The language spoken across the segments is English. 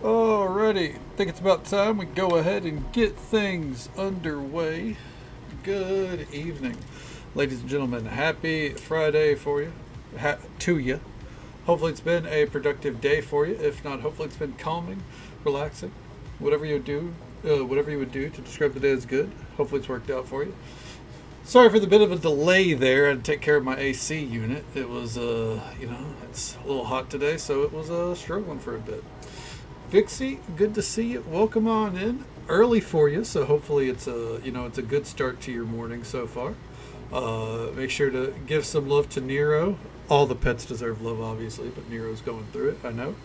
Alrighty, think it's about time we go ahead and get things underway. Good evening, ladies and gentlemen. Happy Friday for you, to you. Hopefully, it's been a productive day for you. If not, hopefully, it's been calming, relaxing. Whatever you do, whatever you would do to describe the day as good. Hopefully, it's worked out for you. Sorry for the bit of a delay there. I had to take care of my AC unit. It was, it's a little hot today, so it was struggling for a bit. Vixie, good to see you. Welcome on in. Early for you, so hopefully it's a good start to your morning so far. Make sure to give some love to Nero. All the pets deserve love, obviously, but Nero's going through it, I know.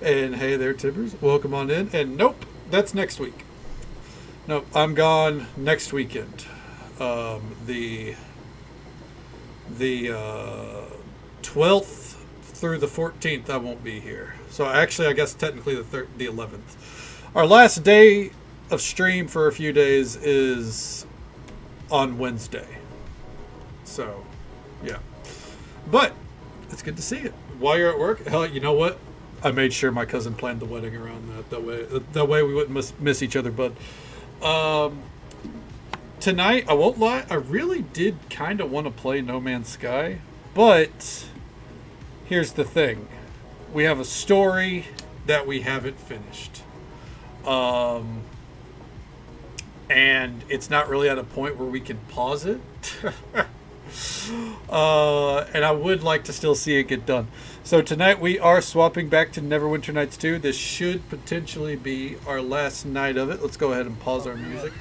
And hey there, Tibbers. Welcome on in. And nope, that's next week. Nope, I'm gone next weekend. The 12th through the 14th, I won't be here. So actually, I guess technically the 11th. Our last day of stream for a few days is on Wednesday. So, yeah. But it's good to see you. While you're at work, hell, you know what? I made sure my cousin planned the wedding around that. That way we wouldn't miss each other. But tonight, I won't lie, I really did kind of want to play No Man's Sky. But here's the thing. We have a story that we haven't finished. And it's not really at a point where we can pause it. And I would like to still see it get done. So tonight we are swapping back to Neverwinter Nights 2. This should potentially be our last night of it. Let's go ahead and pause our music.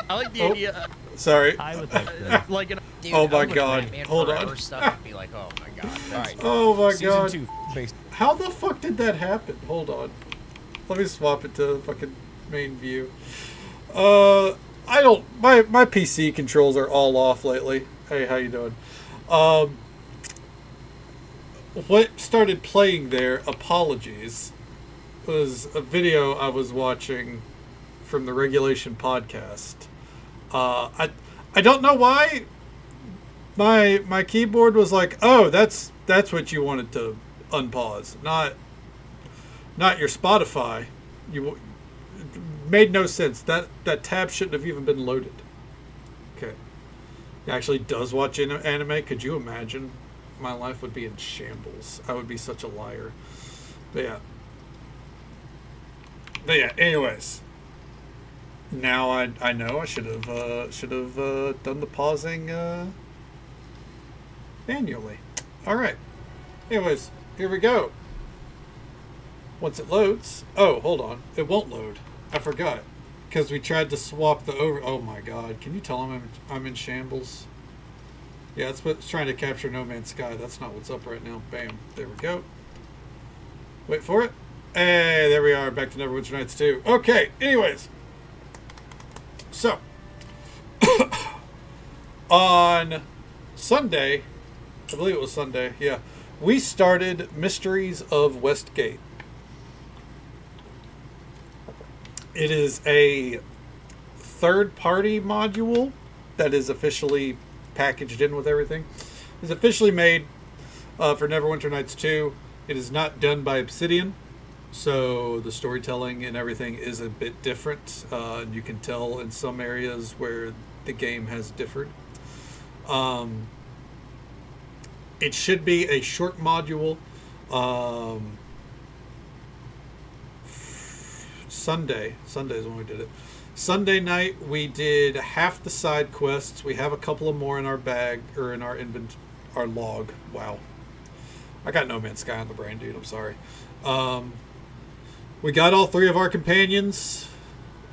I like the idea. Sorry. I would like that. Like, Dude, Oh my I wish God. Batman Hold Forever on. Stuff would be like, oh my god. That's Oh my Season god. 2, based. How the fuck did that happen? Hold on. Let me swap it to fucking main view. I don't. My PC controls are all off lately. Hey, how you doing? What started playing there? Apologies. Was a video I was watching from the Regulation podcast. I don't know why. My keyboard was like, oh, that's what you wanted to unpause, not your Spotify. You made no sense. That tab shouldn't have even been loaded. Okay, it actually does watch anime. Could you imagine? My life would be in shambles. I would be such a liar. But yeah. Anyways, now I know I should have done the pausing manually. All right. Anyways, here we go. Once it loads, oh, hold on, it won't load. I forgot because we tried to swap the over. Oh my God! Can you tell him I'm in shambles? Yeah, it's what's trying to capture No Man's Sky. That's not what's up right now. Bam. There we go. Wait for it. Hey, there we are. Back to Neverwinter Nights 2. Okay. Anyways, so on Sunday, I believe it was Sunday. Yeah, we started Mysteries of Westgate. It is a third-party module that is officially packaged in with everything. It's officially made for Neverwinter Nights 2. It is not done by Obsidian, so the storytelling and everything is a bit different. You can tell in some areas where the game has differed. It should be a short module. Sunday is when we did it. Sunday night we did half the side quests. We have a couple of more in our bag or in our our log. Wow, I got No Man's Sky on the brain, dude. I'm sorry. We got all three of our companions.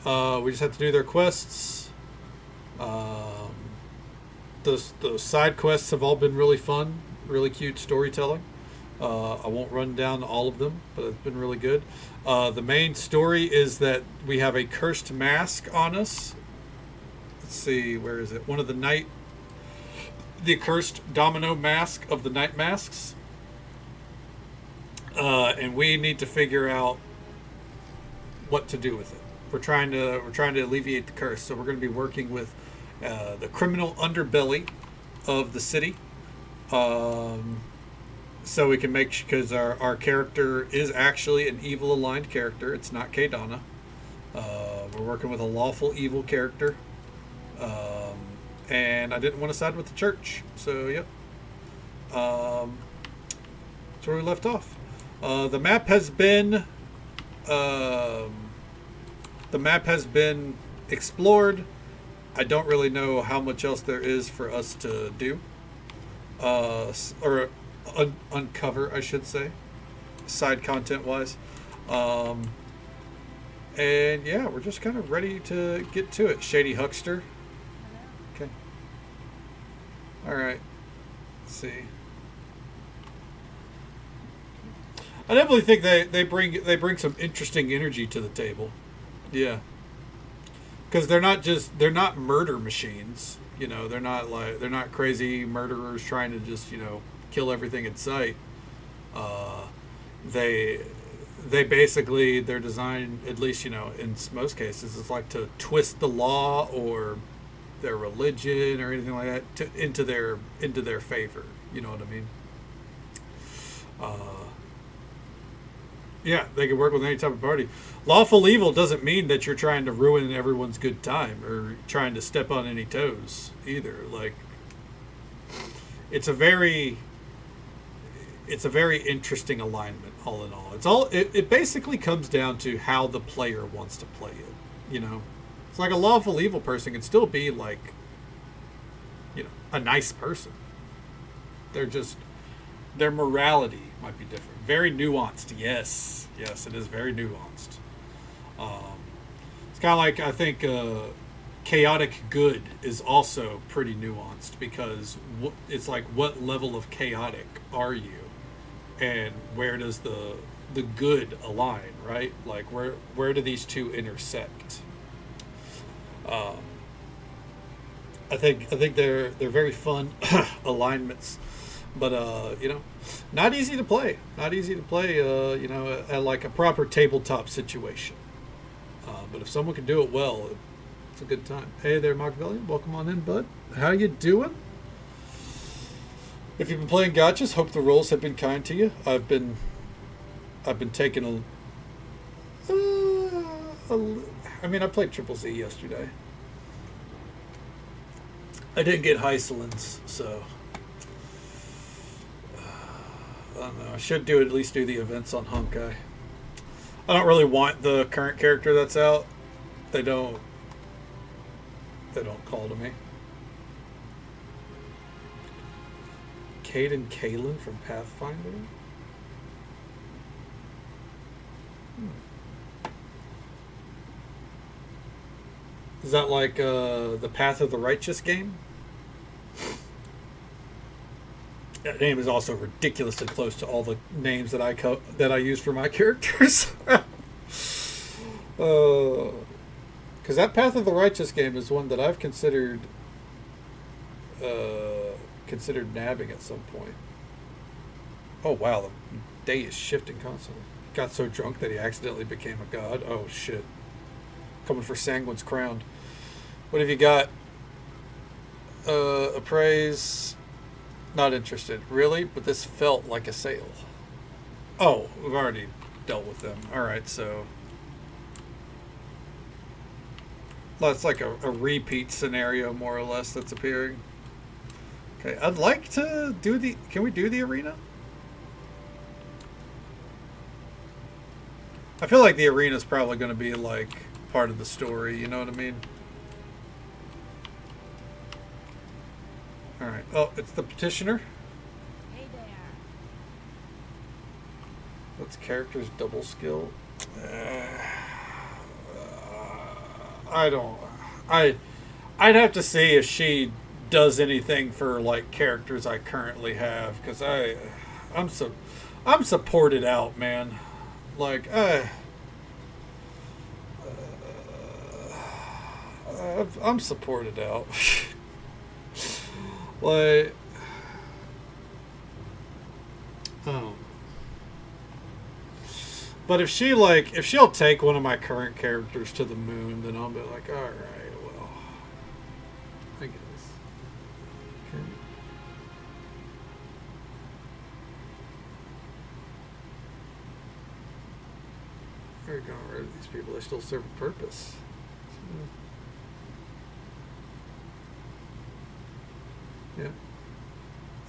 We just have to do their quests. Those side quests have all been really fun, really cute storytelling. I won't run down all of them, but it's been really good. The main story is that we have a cursed mask on us. Let's see, where is it? One of the cursed domino mask of the night masks. And we need to figure out what to do with it. We're trying to alleviate the curse, so we're going to be working with the criminal underbelly of the city. so we can make, because our character is actually an evil aligned character. It's not Kaydana. We're working with a lawful evil character. And I didn't want to side with the church. So, yep. That's where we left off. The map has been explored. I don't really know how much else there is for us to do, or uncover, I should say, side content wise. And yeah, we're just kind of ready to get to it. Shady Huckster. Okay. All right. Let's see. I definitely think they bring some interesting energy to the table. Yeah. Because they're not murder machines. You know, they're not crazy murderers trying to just, kill everything in sight. They basically, their design, at least, in most cases, is like to twist the law or their religion or anything like that into their favor. You know what I mean? Yeah, they can work with any type of party. Lawful evil doesn't mean that you're trying to ruin everyone's good time or trying to step on any toes either. Like, it's a very interesting alignment, all in all. It basically comes down to how the player wants to play it. It's like a lawful evil person can still be like, a nice person. Their morality might be different. Very nuanced. Yes, it is very nuanced. It's kind of like, I think, chaotic good is also pretty nuanced, because it's like, what level of chaotic are you, and where does the good align, right? Like, where do these two intersect? I think they're very fun alignments. But, not easy to play. Not easy to play, at like a proper tabletop situation. But if someone can do it well, it's a good time. Hey there, Machiavellian. Welcome on in, bud. How you doing? If you've been playing gotchas, hope the rolls have been kind to you. I've been taking I played Triple Z yesterday. I didn't get Hysolins, so... I don't know. I should at least do the events on Honkai. I don't really want the current character that's out. They don't call to me. Cade and Kaylin from Pathfinder? Is that like the Path of the Righteous game? That name is also ridiculously close to all the names that I use for my characters. Because that Path of the Righteous game is one that I've considered nabbing at some point. Oh wow, the day is shifting constantly. Got so drunk that he accidentally became a god. Oh shit. Coming for Sanguine's crown. What have you got? Appraise. Not interested. Really? But this felt like a sale. Oh, we've already dealt with them. Alright, so... That's like a repeat scenario, more or less, that's appearing. Okay, I'd like to do the... Can we do the arena? I feel like the arena's probably going to be, like, part of the story, you know what I mean? Alright. Oh, it's the petitioner. Hey there. What's character's double skill? I'd have to see if she does anything for like characters I currently have, because I'm supported out, man. Like I'm supported out. Like, but if she'll take one of my current characters to the moon, then I'll be like, all right, well, I guess. Okay. We're going rid of these people. They still serve a purpose. Yeah.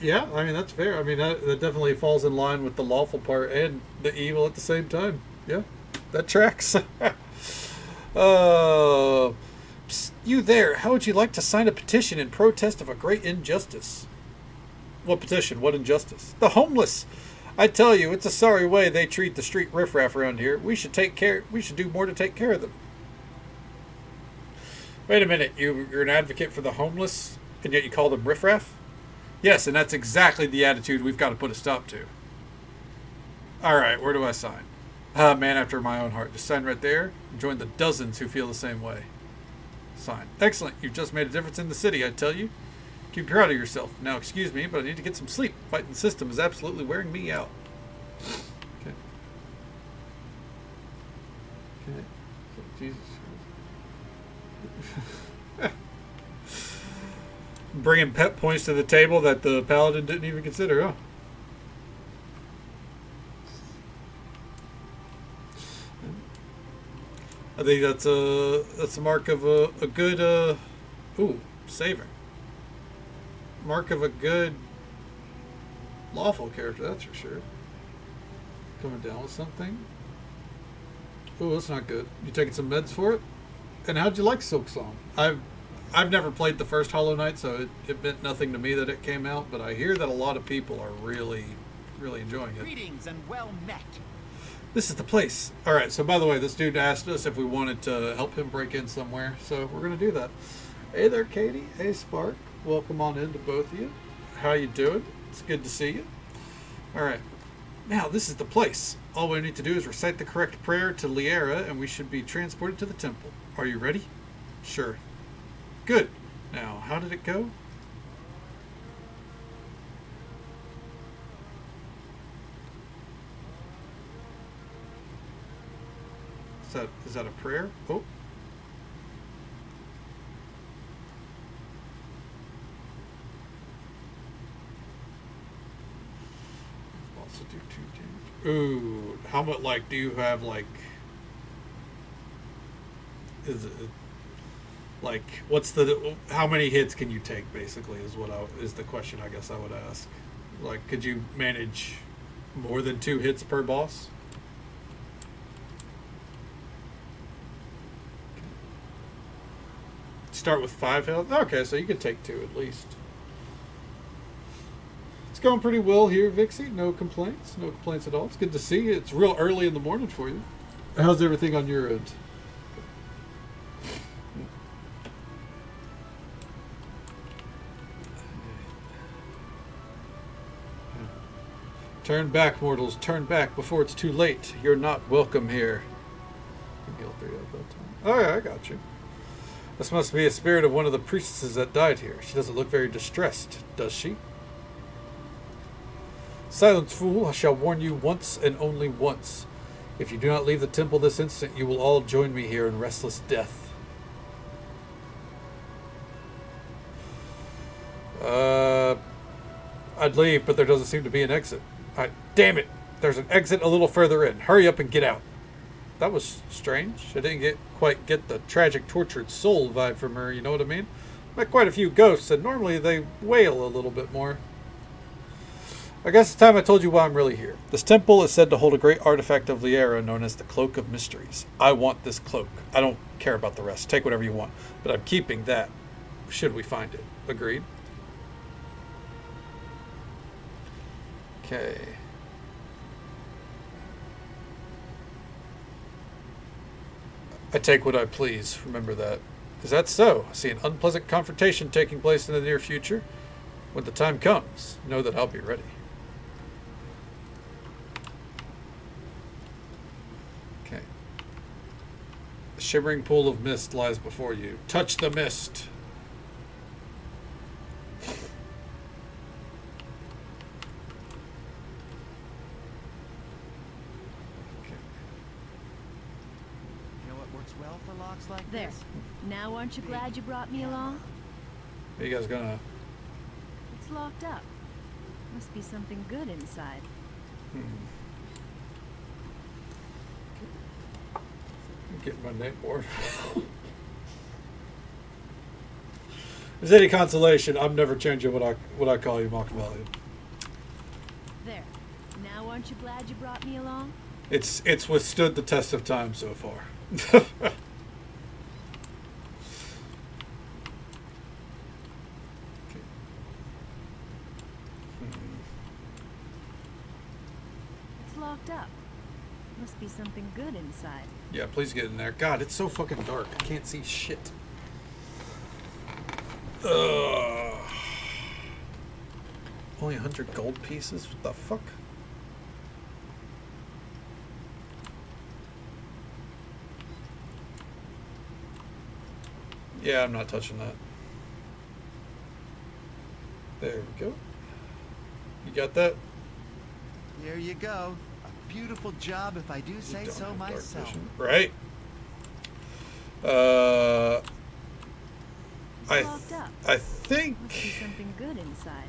Yeah, I mean, that's fair. I mean, that definitely falls in line with the lawful part and the evil at the same time. Yeah, that tracks. Psst, you there, how would you like to sign a petition in protest of a great injustice? What petition? What injustice? The homeless! I tell you, it's a sorry way they treat the street riffraff around here. We should do more to take care of them. Wait a minute, you're an advocate for the homeless, and yet you call them riffraff? Yes, and that's exactly the attitude we've got to put a stop to. Alright, where do I sign? Man after my own heart. Just sign right there and join the dozens who feel the same way. Sign. Excellent. You've just made a difference in the city, I tell you. Keep proud of yourself. Now, excuse me, but I need to get some sleep. Fighting the system is absolutely wearing me out. Okay. Okay. Jesus. Bringing pet points to the table that the paladin didn't even consider, huh? I think that's a mark of a good saving. Mark of a good lawful character, that's for sure. Coming down with something. Oh, that's not good. You taking some meds for it? And how'd you like Silk Song? I've never played the first Hollow Knight, so it meant nothing to me that it came out, but I hear that a lot of people are really, really enjoying it. Greetings and well met. This is the place. Alright, so by the way, this dude asked us if we wanted to help him break in somewhere, so we're going to do that. Hey there, Katie. Hey, Spark. Welcome on in to both of you. How you doing? It's good to see you. Alright. Now, this is the place. All we need to do is recite the correct prayer to Liera, and we should be transported to the temple. Are you ready? Sure. Good. Now, how did it go? Is that a prayer? Oh. Also do 2 damage. Ooh, how much, like, do you have, like, is it, like, how many hits can you take, basically, is the question I guess I would ask. Like, could you manage more than 2 hits per boss? Start with 5 health? Okay, so you could take 2 at least. It's going pretty well here, Vixie. No complaints. No complaints at all. It's good to see you. It's real early in the morning for you. How's everything on your end? Turn back, mortals. Turn back before it's too late. You're not welcome here. Oh yeah, I got you. This must be a spirit of one of the priestesses that died here. She doesn't look very distressed, does she? Silence, fool. I shall warn you once and only once. If you do not leave the temple this instant, you will all join me here in restless death. I'd leave, but there doesn't seem to be an exit. Damn it! There's an exit a little further in. Hurry up and get out. That was strange. I didn't quite get the tragic, tortured soul vibe from her, you know what I mean? Met quite a few ghosts, and normally they wail a little bit more. I guess it's time I told you why I'm really here. This temple is said to hold a great artifact of Liera known as the Cloak of Mysteries. I want this cloak. I don't care about the rest. Take whatever you want. But I'm keeping that, should we find it. Agreed? Okay. I take what I please. Remember that. Is that so? I see an unpleasant confrontation taking place in the near future. When the time comes, know that I'll be ready. Okay. The shimmering pool of mist lies before you. Touch the mist. Like there. this. Now aren't you glad you brought me along? Are you guys gonna... It's locked up. Must be something good inside. Get my name board. If there's any consolation, I'm never changing what I call you, Machiavellian. There. Now aren't you glad you brought me along? It's withstood the test of time so far. It's locked up. Must be something good inside. Yeah, please get in there. God, it's so fucking dark. I can't see shit. Only 100 gold pieces? What the fuck? Yeah, I'm not touching that. There we go. You got that? Here you go. A beautiful job, if I do say Don't so have dark myself. vision. Right? It's locked up. I Must be think... something good inside.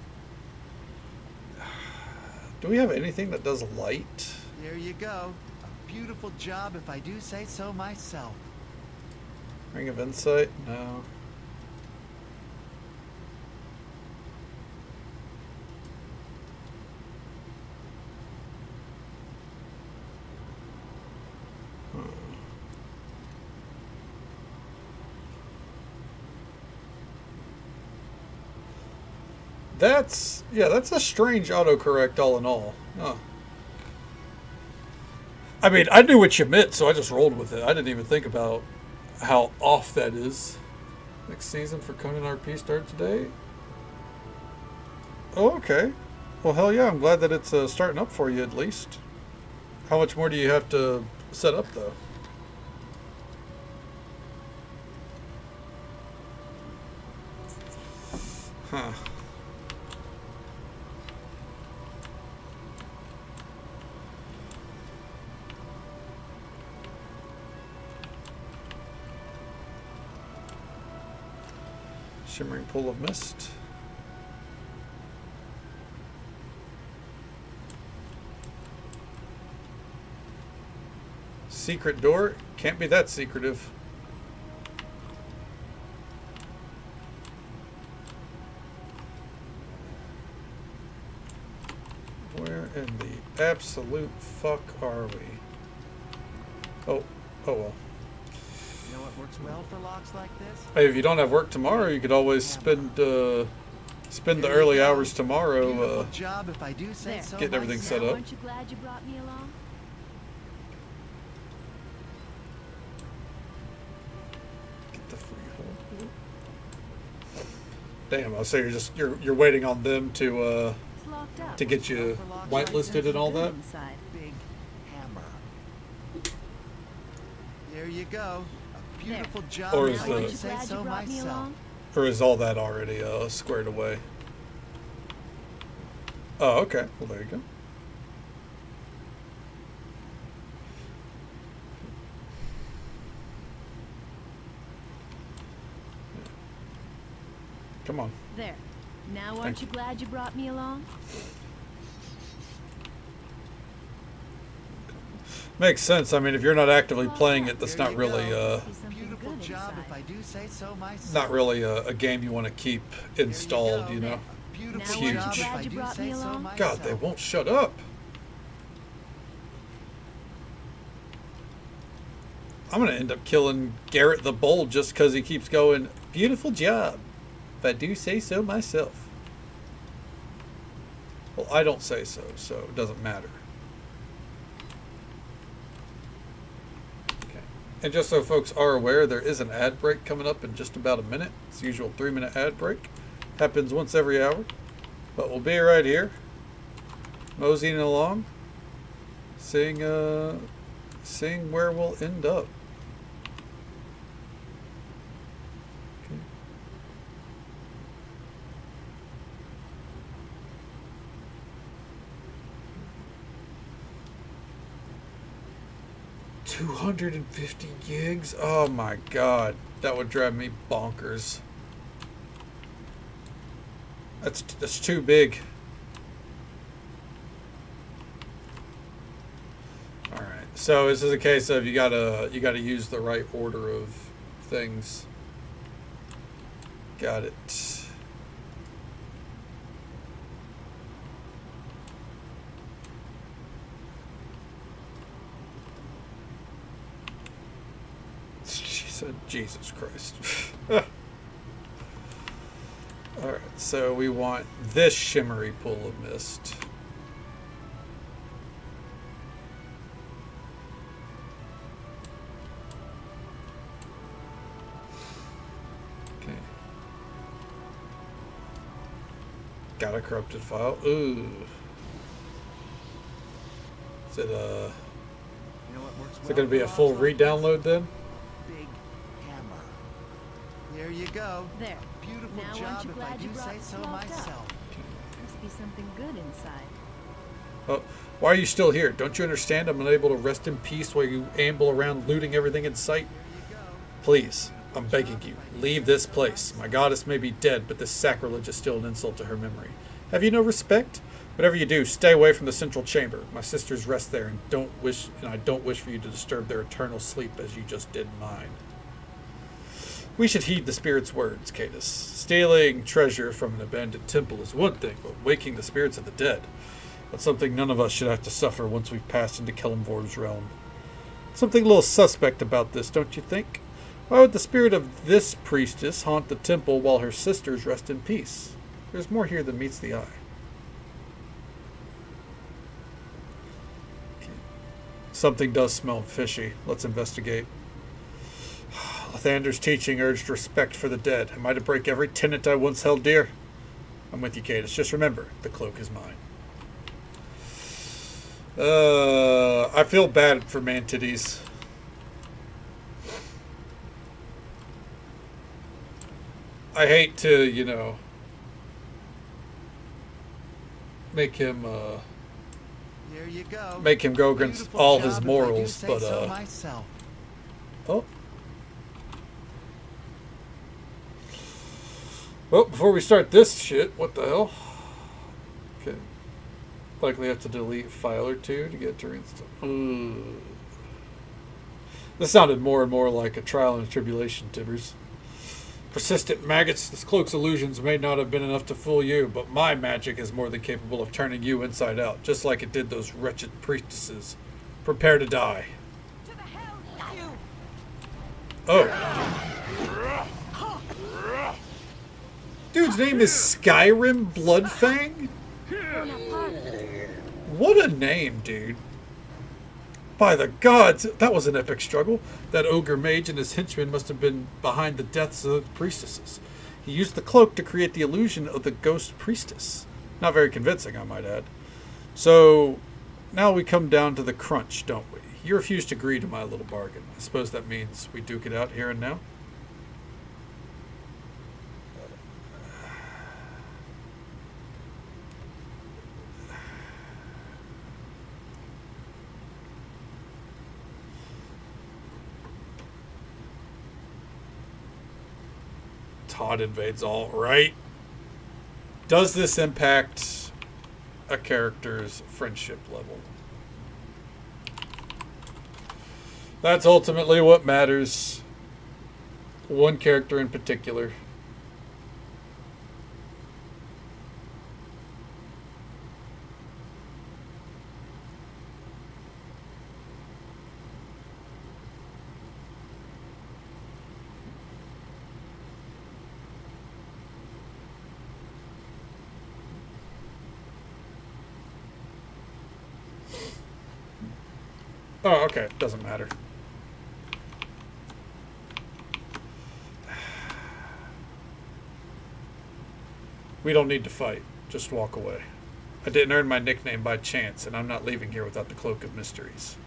Do we have anything that does light? Here you go. A beautiful job, if I do say so myself. Ring of Insight? No. That's a strange autocorrect all in all. Huh. I mean, I knew what you meant, so I just rolled with it. I didn't even think about how off that is. Next season for Conan RP starts today. Oh, okay. Well, hell yeah, I'm glad that it's starting up for you at least. How much more do you have to set up, though? Huh. Shimmering pool of mist. Secret door? Can't be that secretive. Where in the absolute fuck are we? Oh well. You know what works well for locks like this? Hey, if you don't have work tomorrow, you could always spend the early hours tomorrow Beautiful job, if I do say There. so getting everything myself. set up. Aren't you glad you brought me along? Get the freehold. Damn, I say you're waiting on them to It's locked up. to get you For locks like whitelisted this, and all Good that. inside. Big hammer. There you go. A beautiful job, Or if is I the- do Aren't you say glad you so brought me myself. along? Or is all that already squared away? Oh, okay. Well, there you go. Come on. There. Now Thank aren't you glad you brought me along? Makes sense. I mean, if you're not actively playing it, that's There not you really go. Must be something Beautiful good job, inside. if I do say so myself. not really a game you want to keep There installed, go. you know. A beautiful Now aren't you job, if glad I you do brought say me so along? myself. God, they won't shut up. I'm gonna end up killing Garrett the Bold just because he keeps going, beautiful job, if I do say so myself. Well, I don't say so it doesn't matter. Okay. And just so folks are aware, there is an ad break coming up in just about a minute. It's the usual 3-minute ad break. Happens once every hour. But we'll be right here, moseying along, seeing where we'll end up. Okay. $250 gigs? Oh my god, that would drive me bonkers. That's too big. Alright, So this is a case of you gotta use the right order of things. Got it. She said, Jesus Christ. Alright, so we want this shimmery pool of mist. Okay. Got a corrupted file. Ooh. Is it You know what works is it gonna be a full re-download then? Big hammer. There you go. There. Beautiful Now, job aren't you if glad I you do brought say this so locked up? myself. Must be something good inside. Oh, why are you still here? Don't you understand? I'm unable to rest in peace while you amble around looting everything in sight. Please, I'm begging you, leave this place. My goddess may be dead, but this sacrilege is still an insult to her memory. Have you no respect? Whatever you do, stay away from the central chamber. My sisters rest there, and I don't wish for you to disturb their eternal sleep as you just did mine. We should heed the spirit's words, Cadus. Stealing treasure from an abandoned temple is one thing, but waking the spirits of the dead, that's something none of us should have to suffer once we've passed into Kelemvor's realm. Something a little suspect about this, don't you think? Why would the spirit of this priestess haunt the temple while her sisters rest in peace? There's more here than meets the eye. Something does smell fishy. Let's investigate. Lathander's teaching urged respect for the dead. Am I to break every tenet I once held dear? I'm with you, Cadus. Just remember, the cloak is mine. I feel bad for Mantides. I hate to, you know, make him There you go. make him go against Beautiful all job his if I do morals, say but so myself. oh. Well, before we start this shit, what the hell? Okay. Likely have to delete a file or two to get to reinstall. This sounded more and more like a trial and a tribulation, Tibbers. Persistent maggots, this cloak's illusions may not have been enough to fool you, but my magic is more than capable of turning you inside out, just like it did those wretched priestesses. Prepare to die. To the hell, you! Oh. Dude's name is Skyrim Bloodfang? What a name, dude. By the gods, that was an epic struggle. That ogre mage and his henchmen must have been behind the deaths of the priestesses. He used the cloak to create the illusion of the ghost priestess. Not very convincing, I might add. So, now we come down to the crunch, don't we? You refuse to agree to my little bargain. I suppose that means we duke it out here and now? Todd invades all right. Does this impact a character's friendship level? That's ultimately what matters. One character in particular. Oh, okay. Doesn't matter. We don't need to fight. Just walk away. I didn't earn my nickname by chance, and I'm not leaving here without the Cloak of Mysteries.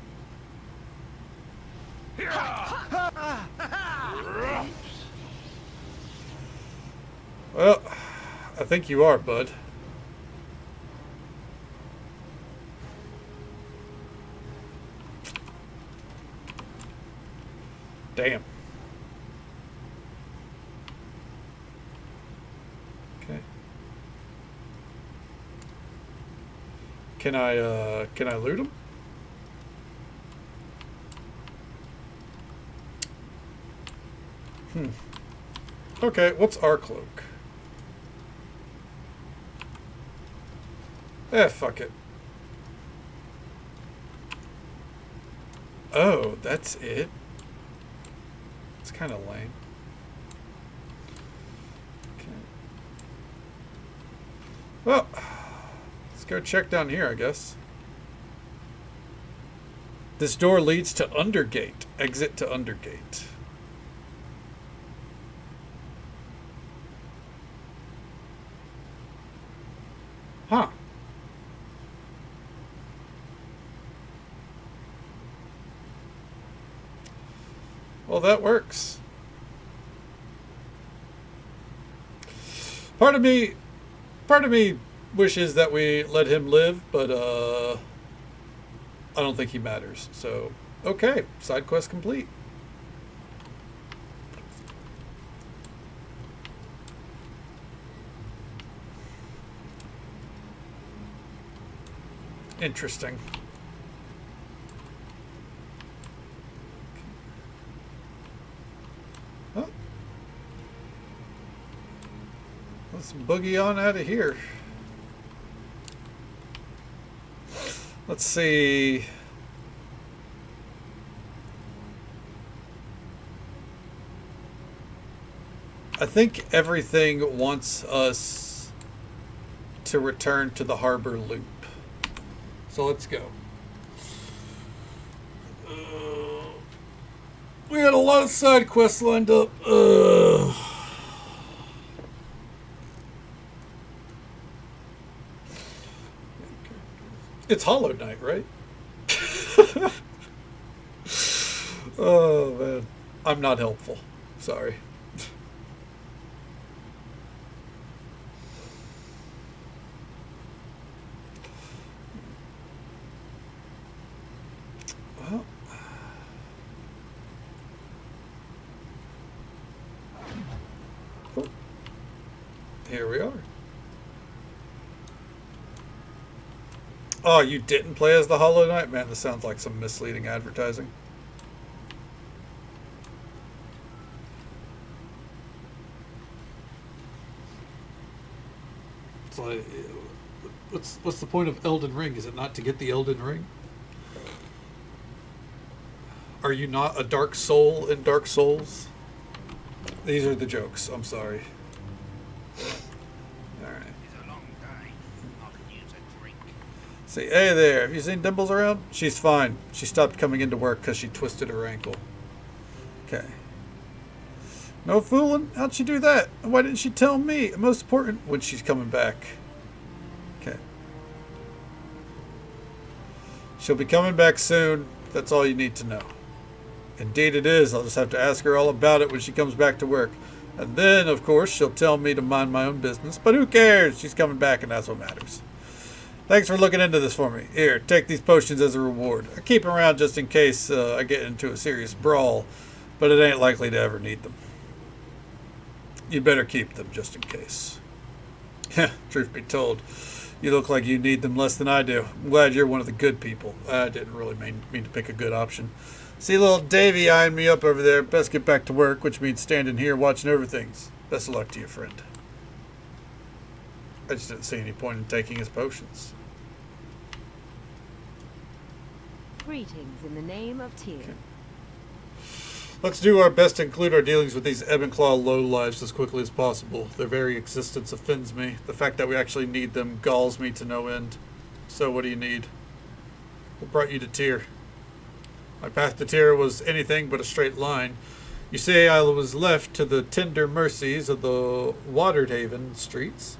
Well, I think you are, bud. Damn. Okay. Can I loot him? Okay, what's our cloak? Fuck it. Oh, that's it? It's kind of lame. Okay. Well, let's go check down here, I guess. This door leads to Undergate. Exit to Undergate. Huh. Well, that works. Part of me wishes that we let him live, but I don't think he matters. So, okay, side quest complete. Interesting. Oh. Let's boogie on out of here. Let's see. I think everything wants us to return to the harbor loop. So let's go. We had a lot of side quests lined up. It's Hollow Knight, right? Oh, man. I'm not helpful. Sorry. Well. Oh. Here we are. Oh, you didn't play as the Hollow Knight? Man, this sounds like some misleading advertising. It's like, what's the point of Elden Ring? Is it not to get the Elden Ring? Are you not a Dark Soul in Dark Souls? These are the jokes. I'm sorry. Say, hey there, have you seen Dimples around? She's fine. She stopped coming into work because she twisted her ankle. Okay. No fooling. How'd she do that? Why didn't she tell me? Most important, when she's coming back. Okay. She'll be coming back soon. That's all you need to know. Indeed it is. I'll just have to ask her all about it when she comes back to work. And then, of course, she'll tell me to mind my own business. But who cares? She's coming back and that's what matters. Thanks for looking into this for me. Here, take these potions as a reward. I keep them around just in case I get into a serious brawl, but it ain't likely to ever need them. You better keep them just in case. Truth be told, you look like you need them less than I do. I'm glad you're one of the good people. I didn't really mean to pick a good option. See little Davy eyeing me up over there. Best get back to work, which means standing here watching over things. Best of luck to you, friend. I just didn't see any point in taking his potions. Greetings in the name of Tyr. Okay. Let's do our best to include our dealings with these ebb and claw lowlifes as quickly as possible. Their very existence offends me. The fact that we actually need them galls me to no end. So what do you need? What brought you to Tyr? My path to Tyr was anything but a straight line. You say I was left to the tender mercies of the Waterhaven streets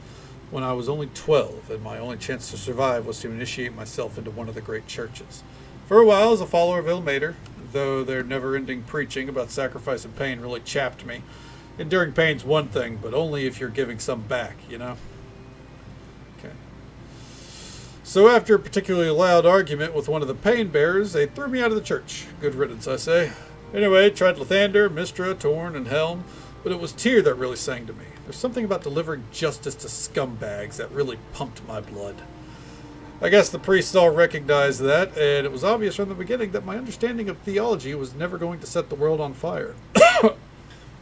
when I was only 12, and my only chance to survive was to initiate myself into one of the great churches. For a while, as a follower of Ilmater, though their never-ending preaching about sacrifice and pain really chapped me. Enduring pain's one thing, but only if you're giving some back, you know? Okay. So after a particularly loud argument with one of the pain bearers, they threw me out of the church. Good riddance, I say. Anyway, tried Lathander, Mystra, Torn, and Helm, but it was Tyr that really sang to me. There's something about delivering justice to scumbags that really pumped my blood. I guess the priests all recognized that, and it was obvious from the beginning that my understanding of theology was never going to set the world on fire.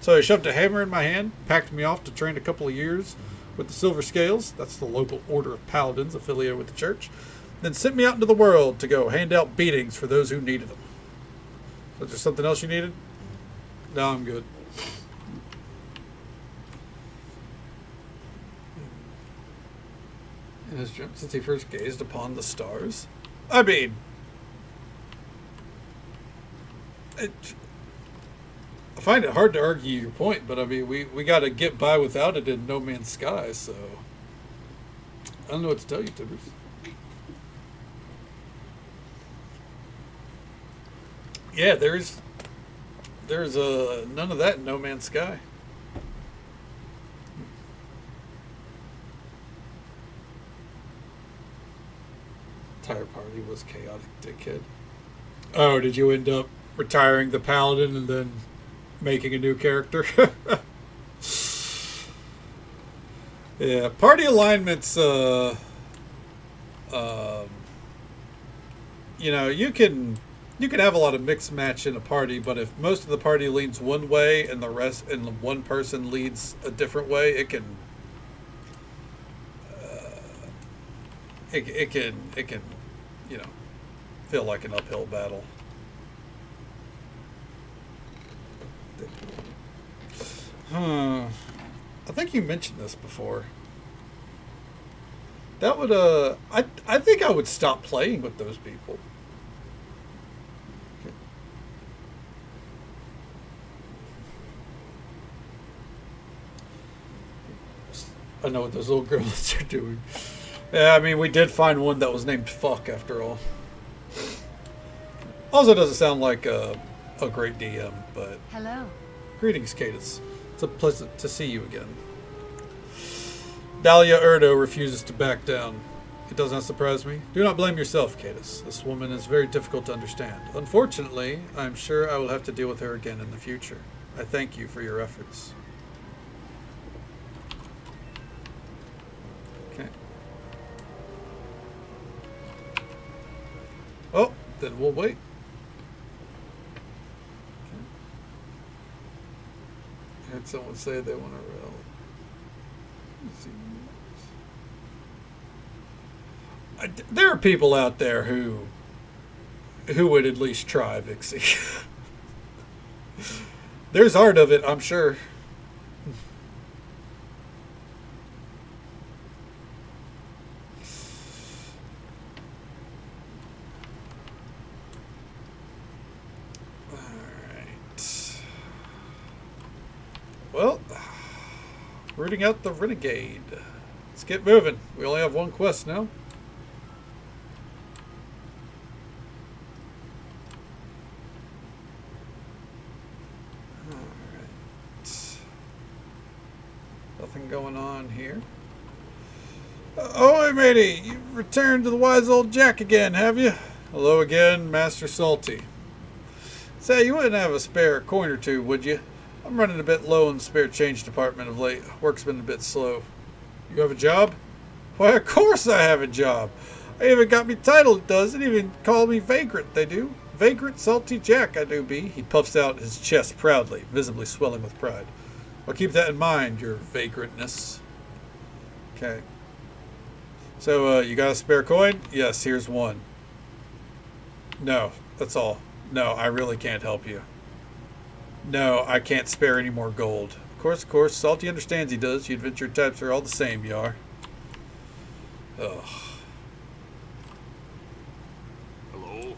So he shoved a hammer in my hand, packed me off to train a couple of years with the Silver Scales. That's the local order of paladins affiliated with the church. Then sent me out into the world to go hand out beatings for those who needed them. Was there something else you needed? No, I'm good. In his dream, since he first gazed upon the stars. I mean, I find it hard to argue your point, but I mean, we got to get by without it in No Man's Sky, so I don't know what to tell you, Tibbers. Yeah, there's none of that in No Man's Sky. Entire party was chaotic, dickhead. Oh, did you end up retiring the paladin and then making a new character? Yeah, party alignments. You know, you can have a lot of mixed match in a party, but if most of the party leans one way and the rest and one person leads a different way, it can it can, you know, feel like an uphill battle. I think you mentioned this before. That would I think I would stop playing with those people. I know what those little girls are doing. Yeah, I mean, we did find one that was named Fuck after all. Also doesn't sound like a great DM, but... Hello. Greetings, Cadus. It's a pleasant to see you again. Dahlia Erdo refuses to back down. It does not surprise me. Do not blame yourself, Cadus. This woman is very difficult to understand. Unfortunately, I am sure I will have to deal with her again in the future. I thank you for your efforts. Okay. Oh, then we'll wait. Okay. I heard someone say they want to rel. There are people out there who would at least try, Vixie. There's art of it, I'm sure. Alright. Well, rooting out the renegade. Let's get moving. We only have one quest now. Nothing going on here. Oh, hey, matey, you've returned to the wise old Jack again, have you? Hello again, Master Salty. Say, you wouldn't have a spare coin or two, would you? I'm running a bit low in the spare change department of late. Work's been a bit slow. You have a job? Why, of course I have a job. I even got me title, it does. It even call me Vagrant, they do. Vagrant Salty Jack, I do be. He puffs out his chest proudly, visibly swelling with pride. I'll keep that in mind, your vagrantness. Okay. So, you got a spare coin? Yes, here's one. No, that's all. No, I really can't help you. No, I can't spare any more gold. Of course, Salty understands he does. You adventure types are all the same, you are. Ugh. Hello?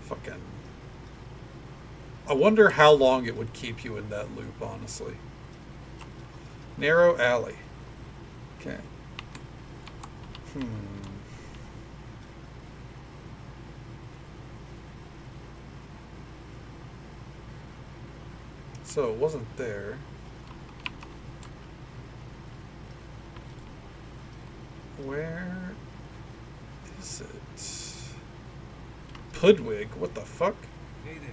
Fucking... I wonder how long it would keep you in that loop, honestly. Narrow alley. Okay. So it wasn't there. Where is it? Pudwig, what the fuck? Hey there.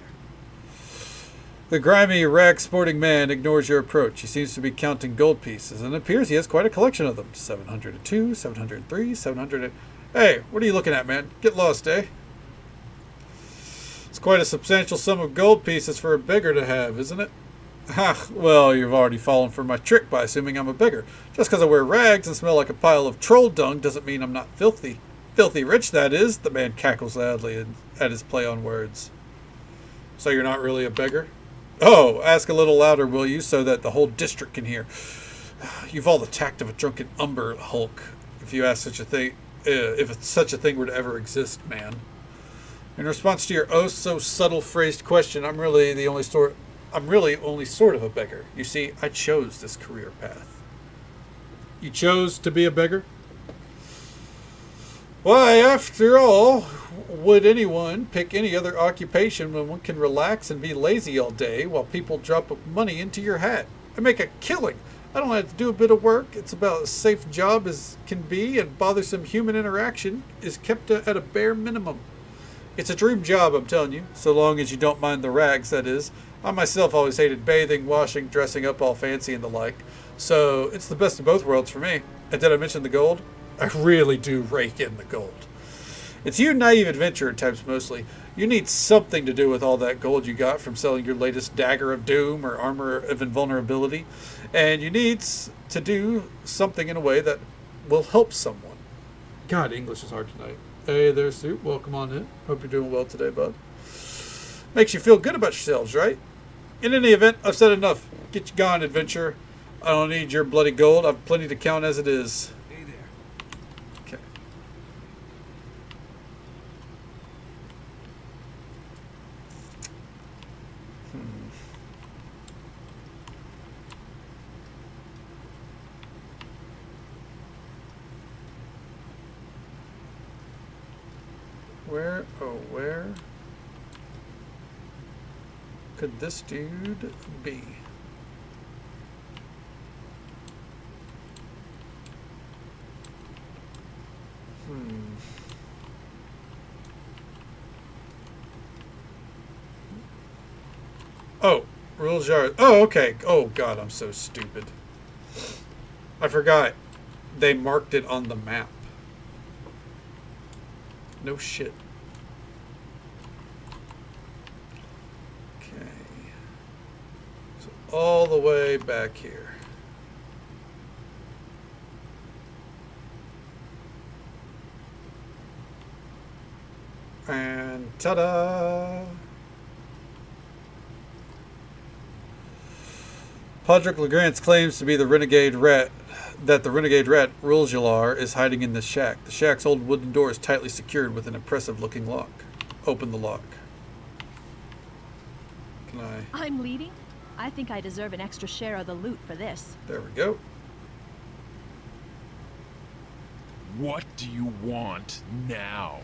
The grimy, rag-sporting man ignores your approach. He seems to be counting gold pieces, and it appears he has quite a collection of them. 702, 703, 700... Hey, what are you looking at, man? Get lost, eh? quite a substantial sum of gold pieces for a beggar to have, isn't it? Ha, well, you've already fallen for my trick by assuming I'm a beggar. Just because I wear rags and smell like a pile of troll dung doesn't mean I'm not filthy. Filthy rich, that is, the man cackles loudly at his play on words. So you're not really a beggar? Oh, ask a little louder, will you, so that the whole district can hear. You've all the tact of a drunken umber hulk, if you ask such a thing, if such a thing were to ever exist, man. In response to your oh so subtle phrased question, I'm really only sort of a beggar. You see, I chose this career path. You chose to be a beggar? Why, after all, would anyone pick any other occupation when one can relax and be lazy all day while people drop money into your hat? I make a killing. I don't have to do a bit of work. It's about as safe a job as can be, and bothersome human interaction is kept at a bare minimum. It's a dream job, I'm telling you, so long as you don't mind the rags, that is. I myself always hated bathing, washing, dressing up all fancy and the like, so it's the best of both worlds for me. And did I mention the gold? I really do rake in the gold. It's you naive adventurer types mostly. You need something to do with all that gold you got from selling your latest dagger of doom or armor of invulnerability. And you need to do something in a way that will help someone. God, English is hard tonight. Hey there, Soup. Welcome on in. Hope you're doing well today, bud. Makes you feel good about yourselves, right? In any event, I've said enough. Get you gone, adventurer. I don't need your bloody gold. I've plenty to count as it is. Hey there. Okay. Where could this dude be? Oh, rules yard. Oh, okay. Oh, God, I'm so stupid. I forgot. They marked it on the map. No shit. Okay. So all the way back here. And ta-da! Podrick Legrance claims to be the renegade rat, that the renegade rat Ruljalar is hiding in this shack. The shack's old wooden door is tightly secured with an impressive-looking lock. Open the lock. Can I? I'm leading? I think I deserve an extra share of the loot for this. There we go. What do you want now?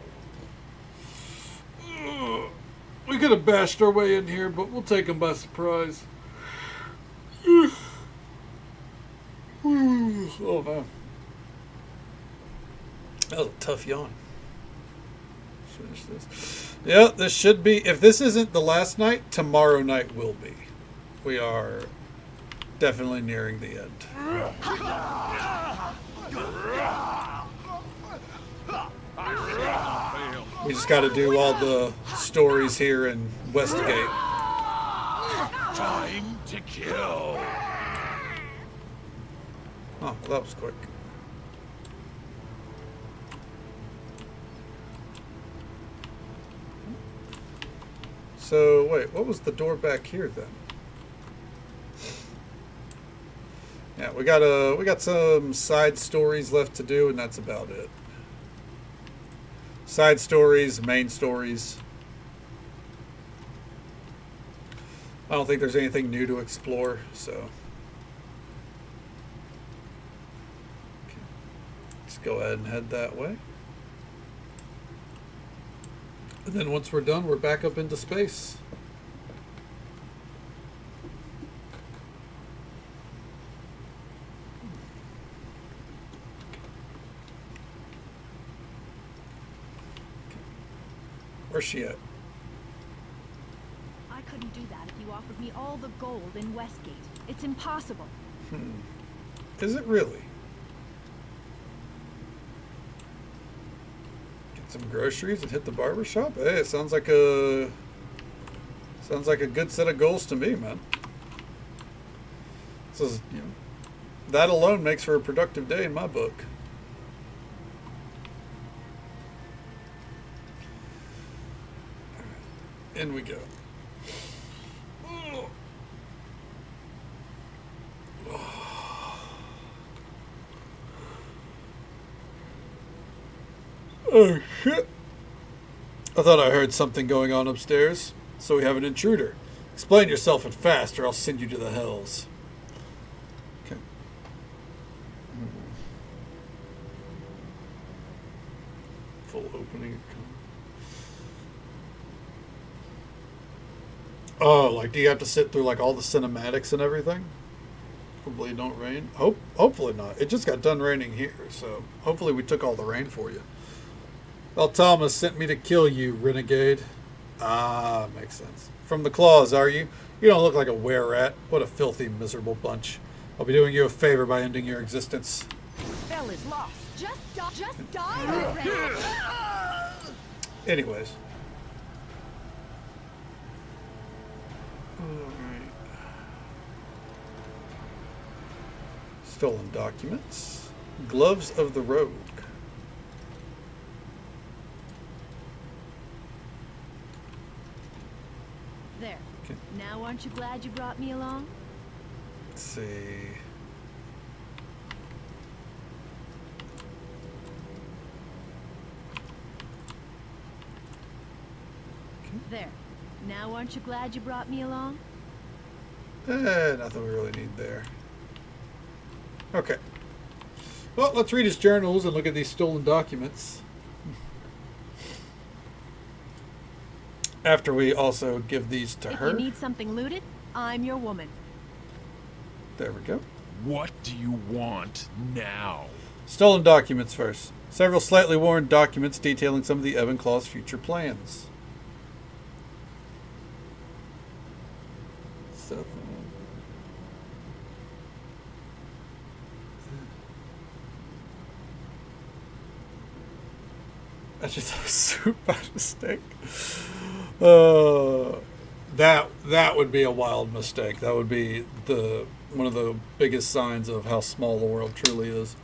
We could have bashed our way in here, but we'll take them by surprise. Oh, man. That was a tough yawn. Finish this. Yeah, this should be... If this isn't the last night, tomorrow night will be. We are definitely nearing the end. We just got to do all the stories here in Westgate. Time to kill. Oh, well, that was quick. So, wait, what was the door back here then? Yeah, we got some side stories left to do, and that's about it. Side stories, main stories. I don't think there's anything new to explore, so let's go ahead and head that way. And then once we're done, we're back up into space. Where's she at? I couldn't do that if you offered me all the gold in Westgate. It's impossible. Is it really? Get some groceries and hit the barber shop? Hey, it sounds like a Sounds like a good set of goals to me, man. This is, you know, that alone makes for a productive day in my book. In we go. Oh shit. I thought I heard something going on upstairs. So we have an intruder. Explain yourself and fast or I'll send you to the hells. Okay. Full opening. Oh, like do you have to sit through like all the cinematics and everything? Hopefully it don't rain. Hopefully not. It just got done raining here, so hopefully we took all the rain for you. Well, Thomas sent me to kill you, renegade. Ah, makes sense. From the claws, are you? You don't look like a were-rat. What a filthy, miserable bunch. I'll be doing you a favor by ending your existence. Bell is lost. Just die already. Anyways. Alright. Stolen documents. Gloves of the Rogue. There. Okay. Now aren't you glad you brought me along? Let's see. There. Now aren't you glad you brought me along? Nothing we really need there. Okay. Well, let's read his journals and look at these stolen documents. After we also give these to her. If you need something looted, I'm your woman. There we go. What do you want now? Stolen documents first. Several slightly worn documents detailing some of the Evanclaw's future plans. Stuff. I just have soup by mistake. That would be a wild mistake. That would be one of the biggest signs of how small the world truly is.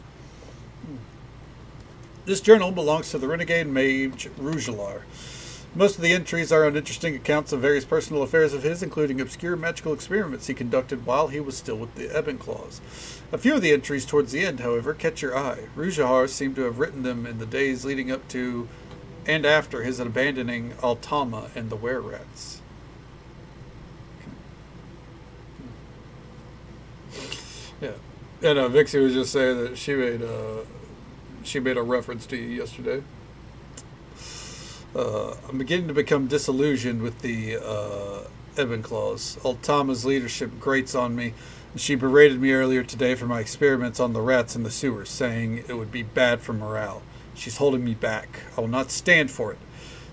This journal belongs to the renegade mage Rougelar. Most of the entries are uninteresting accounts of various personal affairs of his, including obscure magical experiments he conducted while he was still with the Evanclaws. A few of the entries towards the end, however, catch your eye. Rougelar seemed to have written them in the days leading up to and after his abandoning Altama and the were-rats. Yeah. And Vixie was just saying that she made a reference to you yesterday. I'm beginning to become disillusioned with the Evanclaws. Altama's leadership grates on me, and she berated me earlier today for my experiments on the rats in the sewers, saying it would be bad for morale. She's holding me back. I will not stand for it.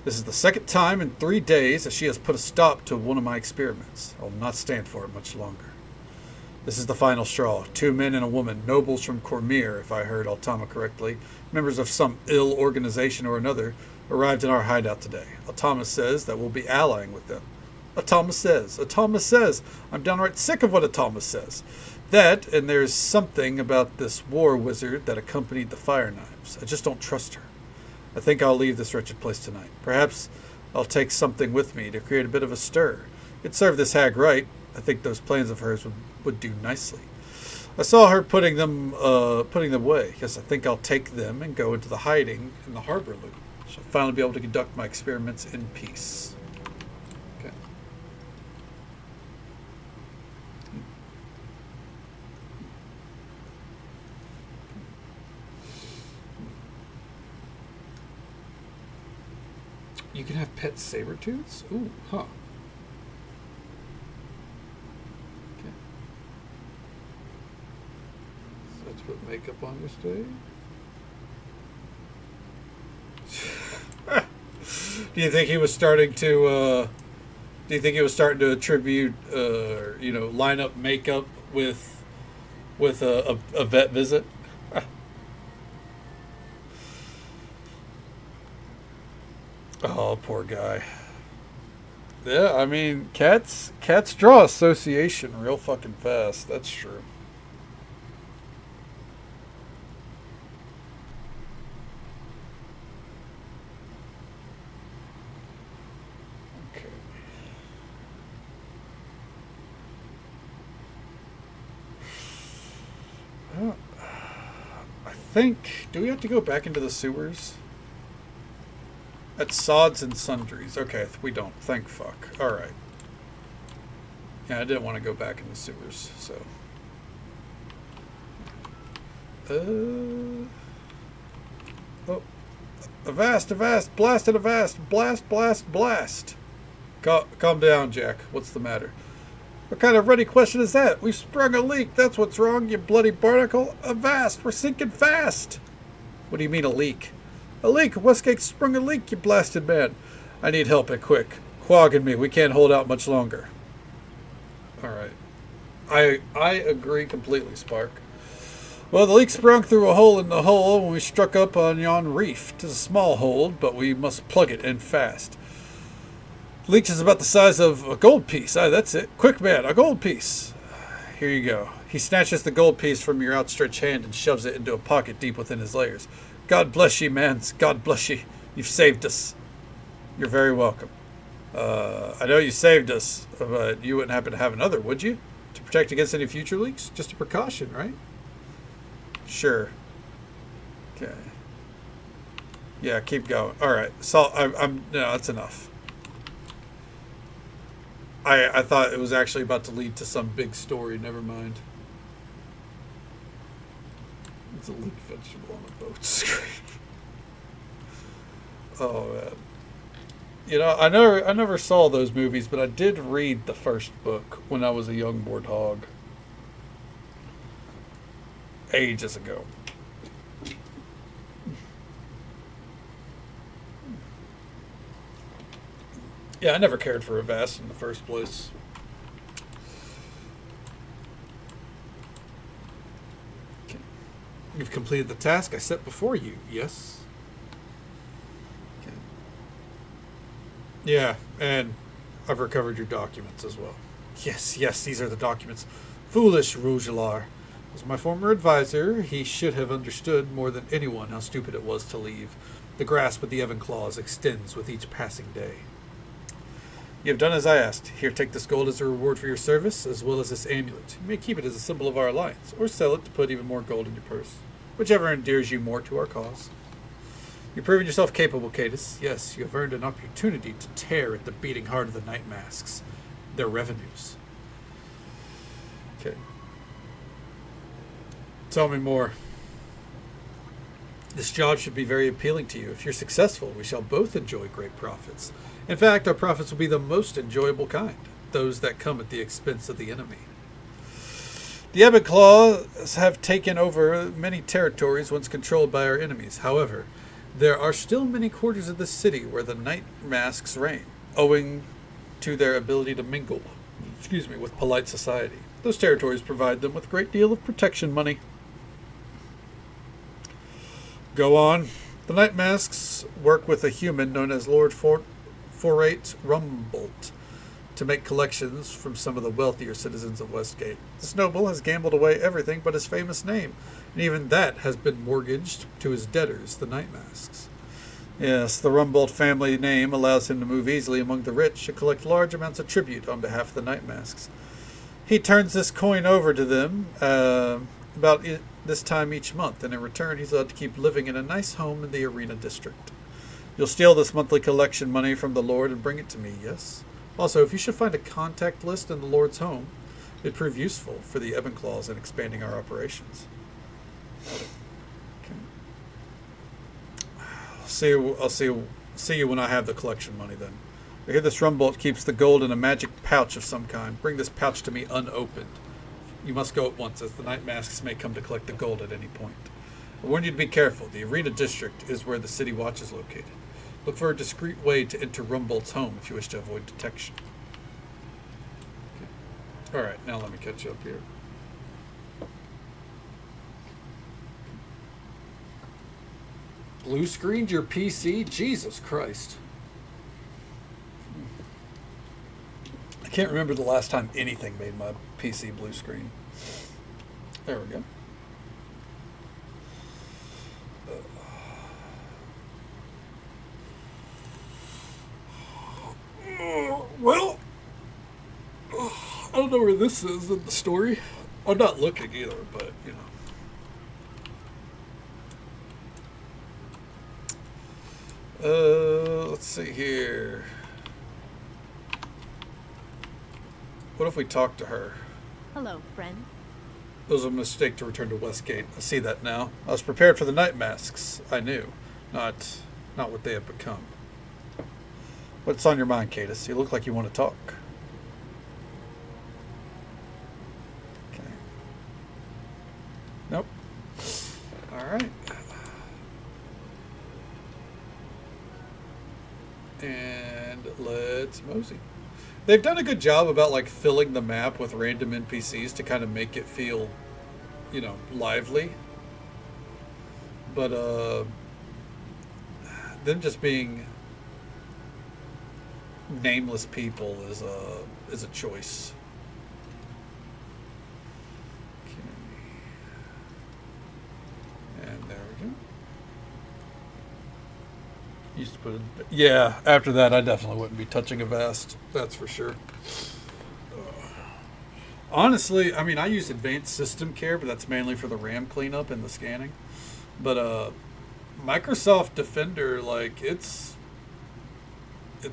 This is the second time in 3 days that she has put a stop to one of my experiments. I will not stand for it much longer. This is the final straw. 2 men and a woman, nobles from Cormyr, if I heard Altama correctly, members of some ill organization or another, arrived in our hideout today. Altama says that we'll be allying with them. Altama says. I'm downright sick of what Altama says. That, and there's something about this war wizard that accompanied the fire knives. I just don't trust her. I think I'll leave this wretched place tonight. Perhaps I'll take something with me to create a bit of a stir. It'd serve this hag right. I think those plans of hers would do nicely. I saw her putting them away. Yes, I think I'll take them and go into the hiding in the harbor loop. Shall finally be able to conduct my experiments in peace. Okay. You can have pet saber-tooths? Ooh, huh. Okay. So let's put makeup on your stay. Do you think he was starting to attribute line up makeup with a vet visit? Oh, poor guy. Yeah, I mean, cats draw association real fucking fast. That's true. Okay. Well, I think. Do we have to go back into the sewers? At Sods and Sundries. Okay, we don't. Thank fuck. Alright. Yeah, I didn't want to go back in the sewers, so. Oh. Avast, blasted avast, blast. Calm down, Jack. What's the matter? What kind of ready question is that? We've sprung a leak. That's what's wrong, you bloody barnacle. Avast, we're sinking fast. What do you mean a leak? A leak! Westgate sprung a leak, you blasted man. I need help and quick. Quag and me, we can't hold out much longer. Alright. I agree completely, Spark. Well, the leak sprung through a hole in the hull when we struck up on yon reef. 'Tis a small hole, but we must plug it in fast. The leak is about the size of a gold piece. Aye, that's it. Quick, man, a gold piece. Here you go. He snatches the gold piece from your outstretched hand and shoves it into a pocket deep within his layers. God bless ye, mans. God bless ye. You've saved us. You're very welcome. I know you saved us, but you wouldn't happen to have another, would you? To protect against any future leaks? Just a precaution, right? Sure. Okay. Yeah, keep going. All right. So I'm no, that's enough. I thought it was actually about to lead to some big story. Never mind. It's a leaf vegetable on a boat screen. Oh man. You know, I never saw those movies, but I did read the first book when I was a young warthog. Ages ago. Yeah, I never cared for Avast in the first place. Okay. You've completed the task I set before you, yes? Okay. Yeah, and I've recovered your documents as well. Yes, these are the documents. Foolish Rougelar. As my former advisor, he should have understood more than anyone how stupid it was to leave. The grasp of the Evan Claws extends with each passing day. You have done as I asked. Here, take this gold as a reward for your service, as well as this amulet. You may keep it as a symbol of our alliance, or sell it to put even more gold in your purse. Whichever endears you more to our cause. You've proven yourself capable, Cadus. Yes, you have earned an opportunity to tear at the beating heart of the Night Masks. Their revenues. Okay. Tell me more. This job should be very appealing to you. If you're successful, we shall both enjoy great profits. In fact, our profits will be the most enjoyable kind, those that come at the expense of the enemy. The Ebon Claws have taken over many territories once controlled by our enemies. However, there are still many quarters of the city where the Night Masks reign, owing to their ability to mingle, with polite society. Those territories provide them with a great deal of protection money. Go on. The Night Masks work with a human known as Lord Forate Rumbolt to make collections from some of the wealthier citizens of Westgate. This noble has gambled away everything but his famous name, and even that has been mortgaged to his debtors, the Night Masks. Yes, the Rumbolt family name allows him to move easily among the rich and collect large amounts of tribute on behalf of the Night Masks. He turns this coin over to them about this time each month, and in return he's allowed to keep living in a nice home in the Arena District. You'll steal this monthly collection money from the Lord and bring it to me, yes? Also, if you should find a contact list in the Lord's home, it'd prove useful for the Ebon Claws in expanding our operations. Okay. I'll see you when I have the collection money then. I hear this Rumbolt keeps the gold in a magic pouch of some kind. Bring this pouch to me unopened. You must go at once, as the Night Masks may come to collect the gold at any point. I warn you to be careful. The Arena District is where the City Watch is located. Look for a discreet way to enter Rumbolt's home if you wish to avoid detection. Okay. Alright, now let me catch you up here. Blue screened your PC? Jesus Christ. Can't remember the last time anything made my PC blue screen. There we go. Well, I don't know where this is in the story. I'm not looking either, but, you know. Let's see here. What if we talk to her? Hello, friend. It was a mistake to return to Westgate. I see that now. I was prepared for the night masks. I knew. Not what they have become. What's on your mind, Cadus? You look like you want to talk. Okay. Nope. Alright. And let's mosey. They've done a good job about like filling the map with random NPCs to kind of make it feel, you know, lively. But them just being nameless people is a choice. Okay. And there we go. Used to put it, yeah, after that I definitely wouldn't be touching a vest, that's for sure. Honestly, I mean, I use advanced system care, but that's mainly for the RAM cleanup and the scanning. But Microsoft Defender, like, it's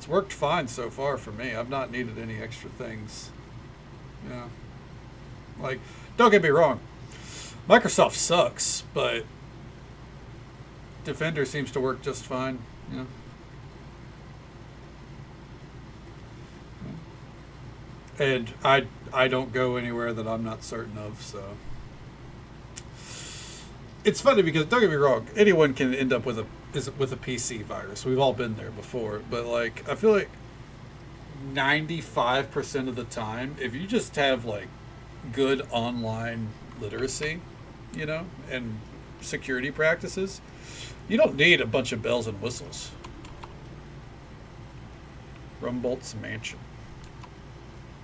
worked fine so far for me. I've not needed any extra things. Yeah. Like, don't get me wrong, Microsoft sucks, but Defender seems to work just fine. Yeah. And I don't go anywhere that I'm not certain of, so it's funny because don't get me wrong, anyone can end up with a PC virus. We've all been there before, but like I feel like 95% of the time, if you just have like good online literacy, you know, and security practices, you don't need a bunch of bells and whistles. Rumbolt's Mansion.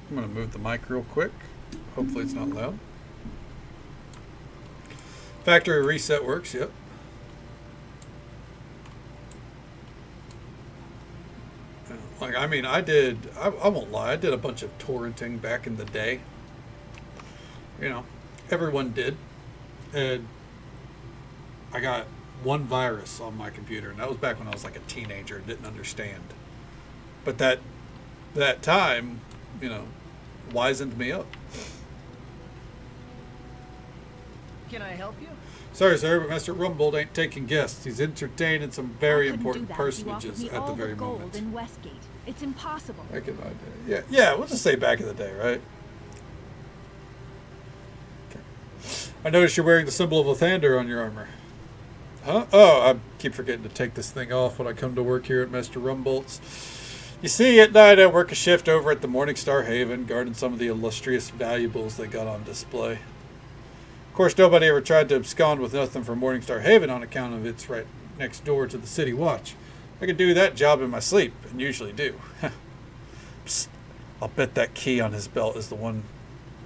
I'm going to move the mic real quick. Hopefully it's not loud. Factory reset works, yep. Like, I mean, I won't lie, I did a bunch of torrenting back in the day. You know, everyone did. And I got one virus on my computer, and that was back when I was like a teenager and didn't understand. But that time, you know, wizened me up. Can I help you? Sorry, sir, but Mr. Rumbold ain't taking guests. He's entertaining some very important personages at the very moment. In Westgate. It's impossible. Back in my day. Yeah, we'll just say back in the day, right? Okay. I noticed you're wearing the symbol of Lathander on your armor. Huh? Oh, I keep forgetting to take this thing off when I come to work here at Mr. Rumbold's. You see, at night I work a shift over at the Morningstar Haven, guarding some of the illustrious valuables they got on display. Of course, nobody ever tried to abscond with nothing from Morningstar Haven on account of it's right next door to the City Watch. I can do that job in my sleep, and usually do. Psst, I'll bet that key on his belt is the one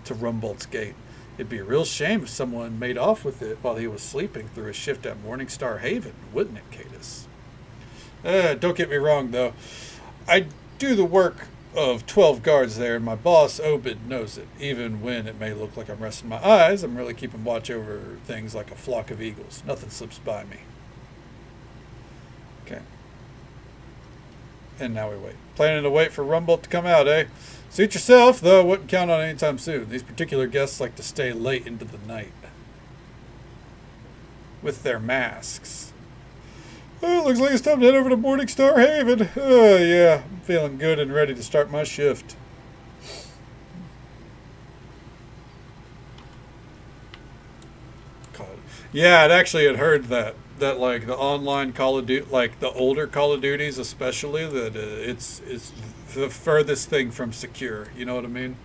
to Rumbold's Gate. It'd be a real shame if someone made off with it while he was sleeping through his shift at Morningstar Haven, wouldn't it, Cadus? Don't get me wrong, though. I do the work of 12 guards there, and my boss, Obed, knows it. Even when it may look like I'm resting my eyes, I'm really keeping watch over things like a flock of eagles. Nothing slips by me. Okay. And now we wait. Planning to wait for Rumbold to come out, eh? Suit yourself, though. Wouldn't count on any time soon. These particular guests like to stay late into the night. With their masks. Oh, looks like it's time to head over to Morningstar Haven. Oh, yeah. I'm feeling good and ready to start my shift. God. Yeah, I'd actually had heard that like the online Call of Duty, like the older Call of Duties especially, that it's the furthest thing from secure. You know what I mean?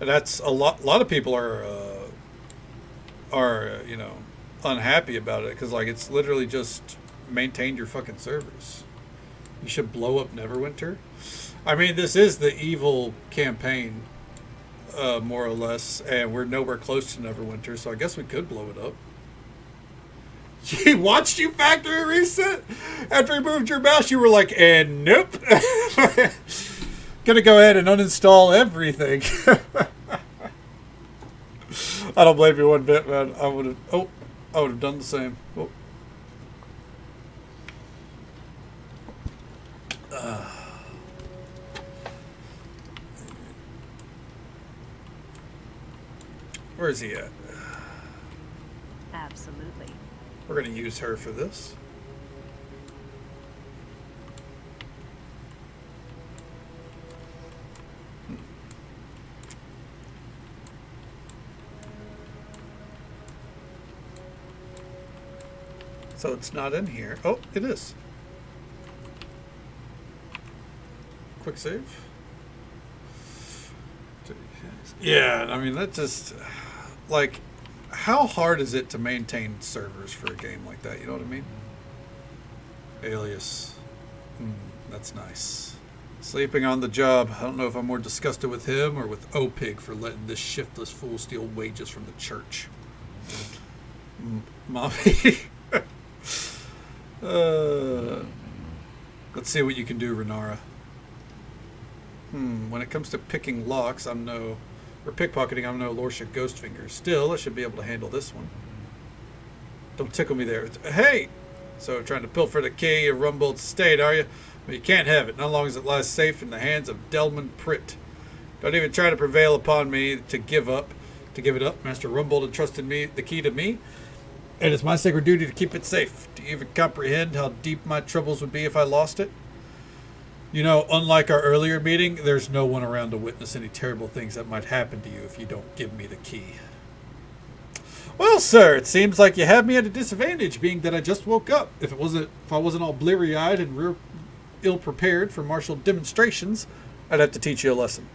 And that's a lot of people are you know, unhappy about it because like it's literally just maintain your fucking servers. You should blow up Neverwinter. I mean, this is the evil campaign, more or less, and we're nowhere close to Neverwinter, so I guess we could blow it up. She watched you factory reset? After you moved your mouse, you were like, and nope. Gonna go ahead and uninstall everything. I don't blame you one bit, man. I would have done the same. Oh. Where is he at? Absolutely. We're going to use her for this. So it's not in here. Oh, it is. Quick save. Yeah, I mean, that just... Like, how hard is it to maintain servers for a game like that? You know what I mean? Alias. That's nice. Sleeping on the job. I don't know if I'm more disgusted with him or with OPIG for letting this shiftless fool steal wages from the church. Mommy. Let's see what you can do, Renara. When it comes to picking locks, I'm no... Or pickpocketing, I'm no Lordship Ghostfinger. Still, I should be able to handle this one. Don't tickle me there. Hey! So, trying to pilfer the key of Rumbold's estate, are you? Well, you can't have it, not long as it lies safe in the hands of Delman Pritt. Don't even try to prevail upon me to give it up. Master Rumbold entrusted me the key to me, and it's my sacred duty to keep it safe. Do you even comprehend how deep my troubles would be if I lost it? You know, unlike our earlier meeting, there's no one around to witness any terrible things that might happen to you if you don't give me the key. Well, sir, it seems like you have me at a disadvantage, being that I just woke up. If I wasn't all bleary-eyed and real ill-prepared for martial demonstrations, I'd have to teach you a lesson.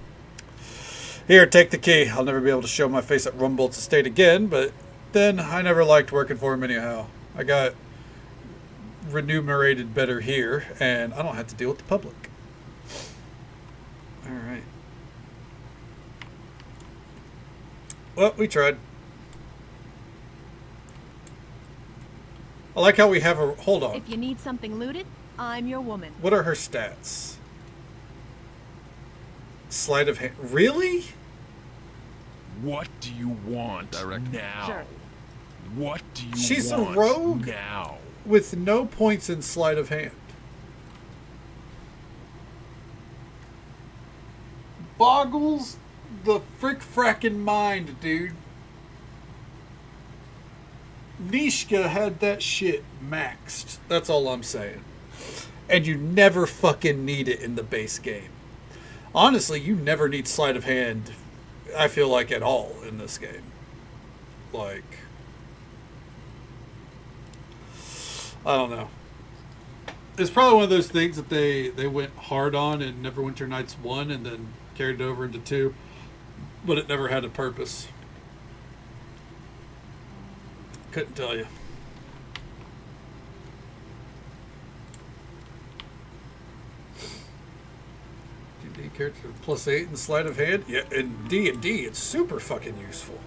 Here, take the key. I'll never be able to show my face at Rumbold's estate again, but then I never liked working for him anyhow. I got remunerated better here, and I don't have to deal with the public. All right. Well, we tried. I like how we have a... Hold on. If you need something looted, I'm your woman. What are her stats? Sleight of hand. Really? What do you want now? Sure. What do you She's want a rogue now? with no points in sleight of hand. Boggles the frick-frackin' mind, dude. Nishka had that shit maxed. That's all I'm saying. And you never fucking need it in the base game. Honestly, you never need sleight of hand, I feel like, at all in this game. Like... I don't know. It's probably one of those things that they went hard on in Neverwinter Nights 1 and then carried it over into 2, but it never had a purpose. Couldn't tell you. D&D character +8 in sleight of hand? Yeah, in D&D it's super fucking useful.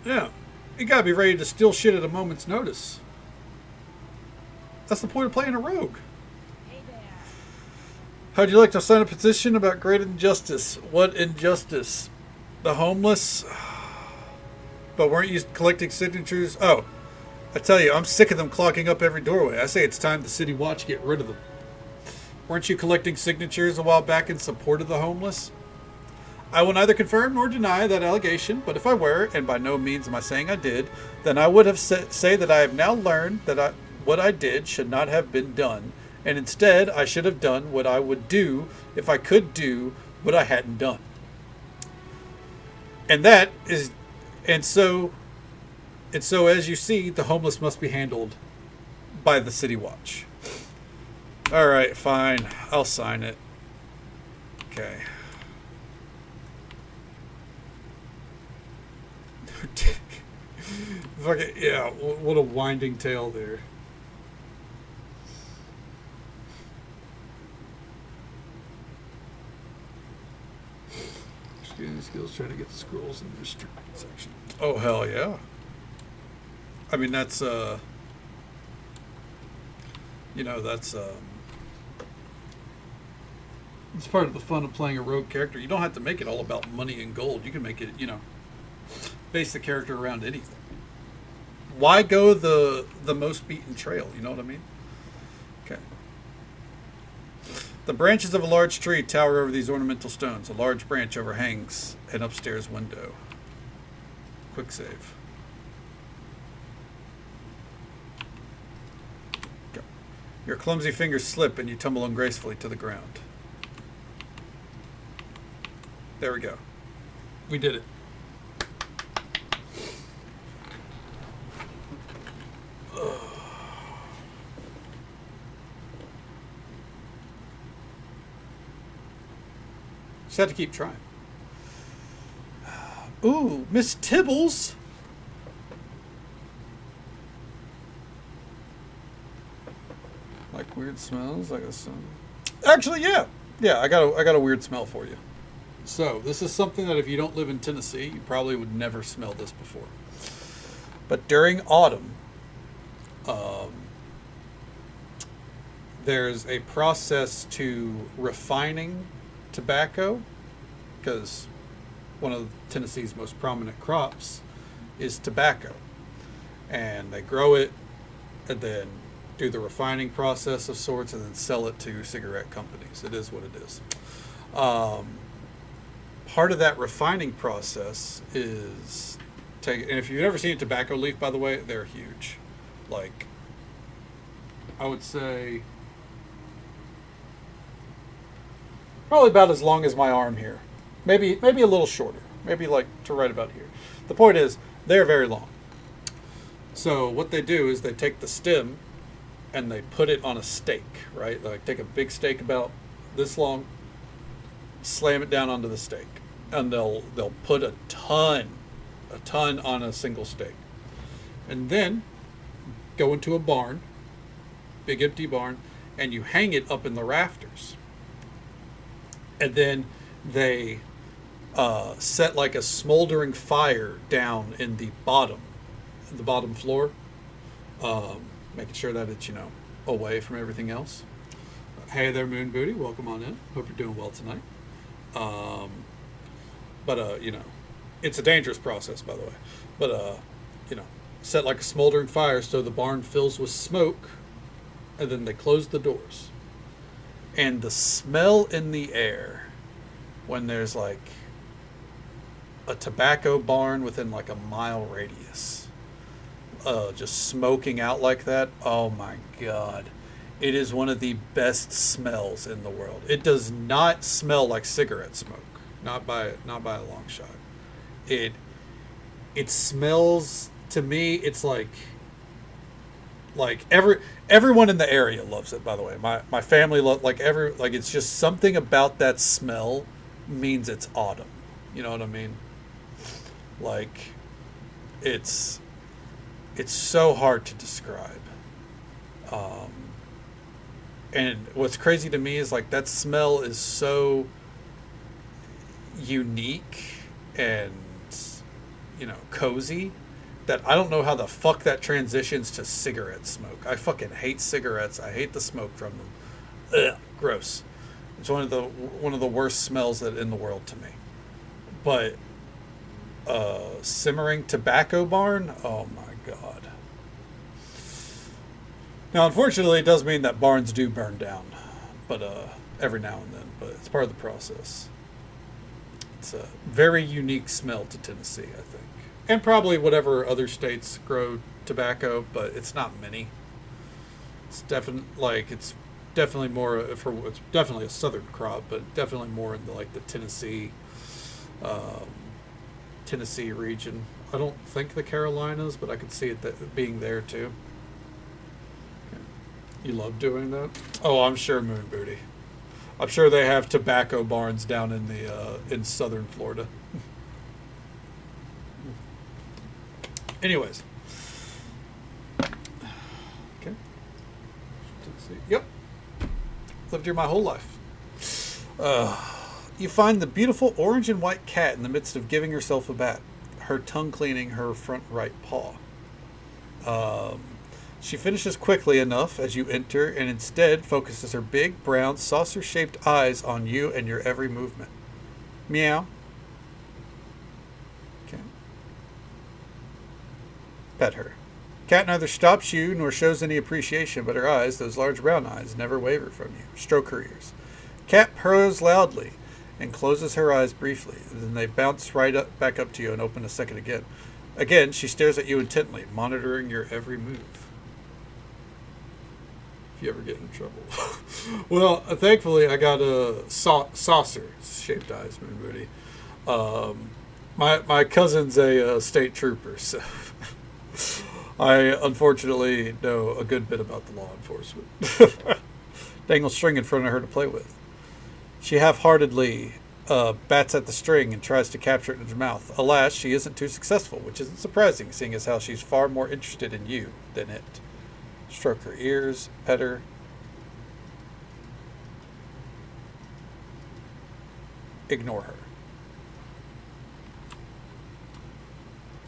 Yeah. You gotta be ready to steal shit at a moment's notice. That's the point of playing a rogue. Hey there. How'd you like to sign a petition about great injustice? What injustice? The homeless? But weren't you collecting signatures? Oh, I tell you, I'm sick of them clogging up every doorway. I say it's time the City Watch get rid of them. Weren't you collecting signatures a while back in support of the homeless? I will neither confirm nor deny that allegation, but if I were, and by no means am I saying I did, then I would have say that I have now learned that what I did should not have been done, and instead I should have done what I would do if I could do what I hadn't done. So as you see, the homeless must be handled by the City Watch. All right, fine, I'll sign it. Okay. Fuck it, yeah, what a winding tale there. Getting skills, trying to get the scrolls in the restricted section. Oh, hell yeah. I mean, that's, you know, that's, it's part of the fun of playing a rogue character. You don't have to make it all about money and gold. You can make it, you know, base the character around anything. Why go the most beaten trail? You know what I mean? Okay. The branches of a large tree tower over these ornamental stones. A large branch overhangs an upstairs window. Quick save. Go. Your clumsy fingers slip and you tumble ungracefully to the ground. There we go. We did it. Just had to keep trying. Ooh, Miss Tibbles. Like weird smells, like a sun. Actually, yeah. Yeah, I got a weird smell for you. So, this is something that if you don't live in Tennessee, you probably would never smell this before. But during autumn, there's a process to refining tobacco, because one of Tennessee's most prominent crops is tobacco. And they grow it and then do the refining process of sorts and then sell it to cigarette companies. It is what it is. Part of that refining process is and if you've ever seen a tobacco leaf, by the way, they're huge. Like, I would say probably about as long as my arm here. Maybe a little shorter. Maybe like to right about here. The point is, they're very long. So what they do is they take the stem and they put it on a stake, right? Like take a big stake about this long, slam it down onto the stake, and they'll put a ton on a single stake, and then go into a barn, big empty barn, and you hang it up in the rafters, and then they set like a smoldering fire down in the bottom floor, making sure that it's, you know, away from everything else. Hey there, Moon Booty, welcome on in. Hope you're doing well tonight. But you know, it's a dangerous process, by the way. But you know, set like a smoldering fire so the barn fills with smoke, and then they close the doors. And the smell in the air when there's like a tobacco barn within like a mile radius, just smoking out like that, oh my God. It is one of the best smells in the world. It does not smell like cigarette smoke. Not by a long shot. It smells, to me, it's like everyone in the area loves it, by the way. My family it's just something about that smell means it's autumn. You know what I mean? Like, it's so hard to describe. And what's crazy to me is like that smell is so unique and, you know, cozy that I don't know how the fuck that transitions to cigarette smoke. I fucking hate cigarettes. I hate the smoke from them. Ugh, gross. It's one of the worst smells in the world to me. But simmering tobacco barn, oh my God. Now, unfortunately, it does mean that barns do burn down, but every now and then. But it's part of the process. It's a very unique smell to Tennessee, I think, and probably whatever other states grow tobacco, but it's not many. It's definitely more it's definitely a southern crop, but definitely more in the Tennessee region. I don't think the Carolinas, but I could see it being there too. You love doing that? Oh, I'm sure, Moon Booty. I'm sure they have tobacco barns down in southern Florida. Anyways. Okay. Yep. Lived here my whole life. You find the beautiful orange and white cat in the midst of giving herself a bath, her tongue cleaning her front right paw. She finishes quickly enough as you enter and instead focuses her big, brown, saucer-shaped eyes on you and your every movement. Meow. Okay. Pet her. Cat neither stops you nor shows any appreciation, but her eyes, those large brown eyes, never waver from you. Stroke her ears. Cat purrs loudly and closes her eyes briefly. Then they bounce back up to you and open a second again. Again, she stares at you intently, monitoring your every move. If you ever get in trouble. Well, thankfully, I got a saucer-shaped eyes, Moon Booty. My cousin's a state trooper, so I unfortunately know a good bit about the law enforcement. Dangle string in front of her to play with. She half-heartedly bats at the string and tries to capture it in her mouth. Alas, she isn't too successful, which isn't surprising, seeing as how she's far more interested in you than it. Stroke her ears, pet her. Ignore her.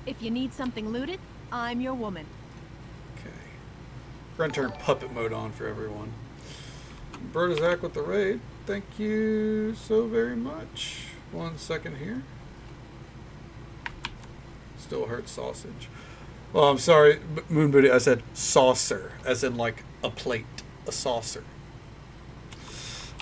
If you need something looted, I'm your woman. Okay. We're going to turn puppet mode on for everyone. Bertazak with the raid. Thank you so very much. 1 second here. Still hurts sausage. Well, I'm sorry, Moon Booty. I said saucer, as in like a plate, a saucer.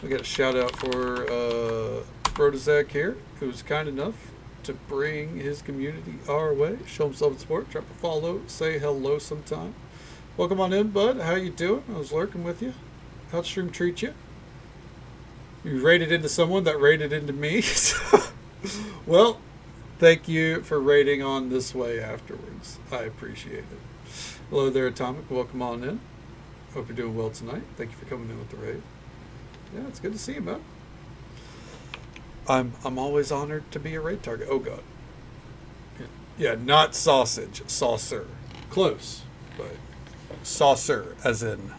We got a shout out for Bertazak here, who was kind enough to bring his community our way. Show him some support. Drop a follow. Say hello sometime. Welcome on in, bud. How you doing? I was lurking with you. How'd stream treat you? You raided into someone that raided into me. Well, thank you for raiding on this way afterwards. I appreciate it. Hello there, Atomic. Welcome on in. Hope you're doing well tonight. Thank you for coming in with the raid. Yeah, it's good to see you, man. I'm always honored to be a raid target. Oh, God. Yeah, not sausage. Saucer. Close, but saucer as in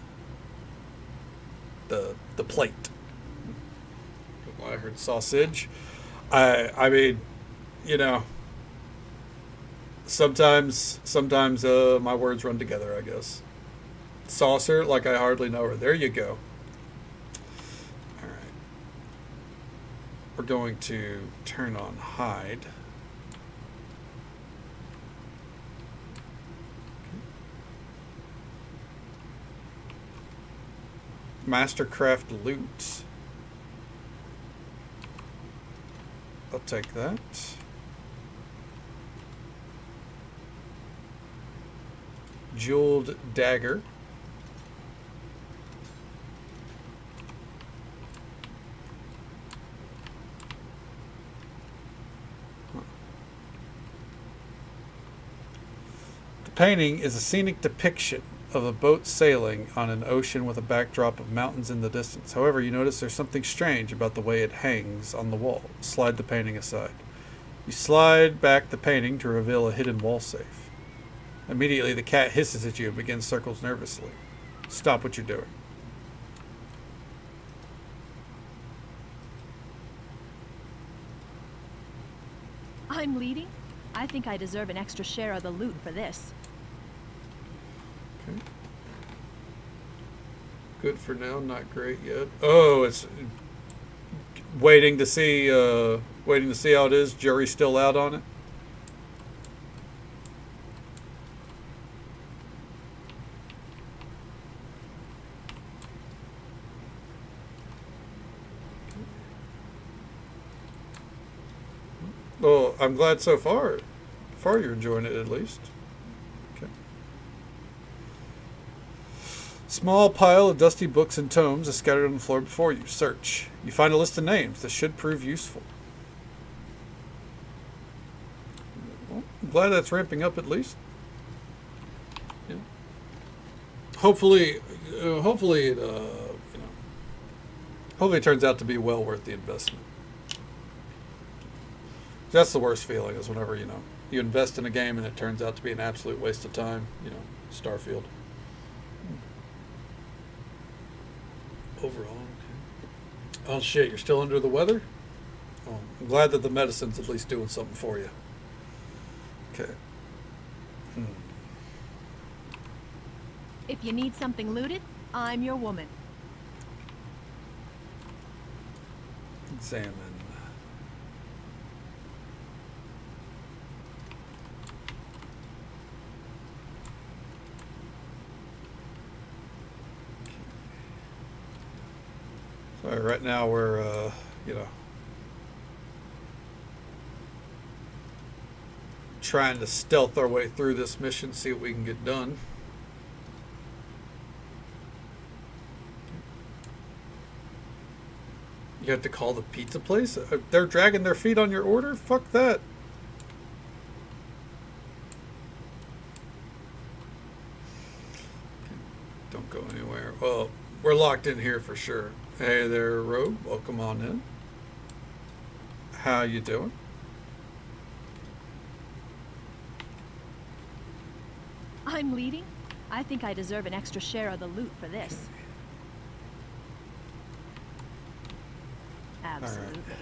the plate. I heard sausage. I mean, you know, sometimes my words run together, I guess. Saucer, like I hardly know her. There you go. All right. We're going to turn on hide. Mastercraft loot. I'll take that. Jeweled dagger. The painting is a scenic depiction of a boat sailing on an ocean with a backdrop of mountains in the distance. However, you notice there's something strange about the way it hangs on the wall. Slide the painting aside. You slide back the painting to reveal a hidden wall safe. Immediately, the cat hisses at you and begins circles nervously. Stop what you're doing. I'm leading? I think I deserve an extra share of the loot for this. Okay. Good for now, not great yet. Oh, it's waiting to see how it is. Jury's still out on it. Well, I'm glad so far you're enjoying it at least. Small pile of dusty books and tomes is scattered on the floor before you. Search. You find a list of names that should prove useful. Well, I'm glad that's ramping up at least. Yeah. Hopefully it turns out to be well worth the investment. That's the worst feeling is whenever you invest in a game and it turns out to be an absolute waste of time. Starfield. Overall, okay. Oh shit, you're still under the weather? Well, I'm glad that the medicine's at least doing something for you. Okay. If you need something looted, I'm your woman. Examine. So right now we're, you know, trying to stealth our way through this mission, see what we can get done. You have to call the pizza place? They're dragging their feet on your order? Fuck that. Don't go anywhere. Well, we're locked in here for sure. Hey there, Rogue. Welcome on in. How you doing? I'm leading? I think I deserve an extra share of the loot for this. Absolutely. Right.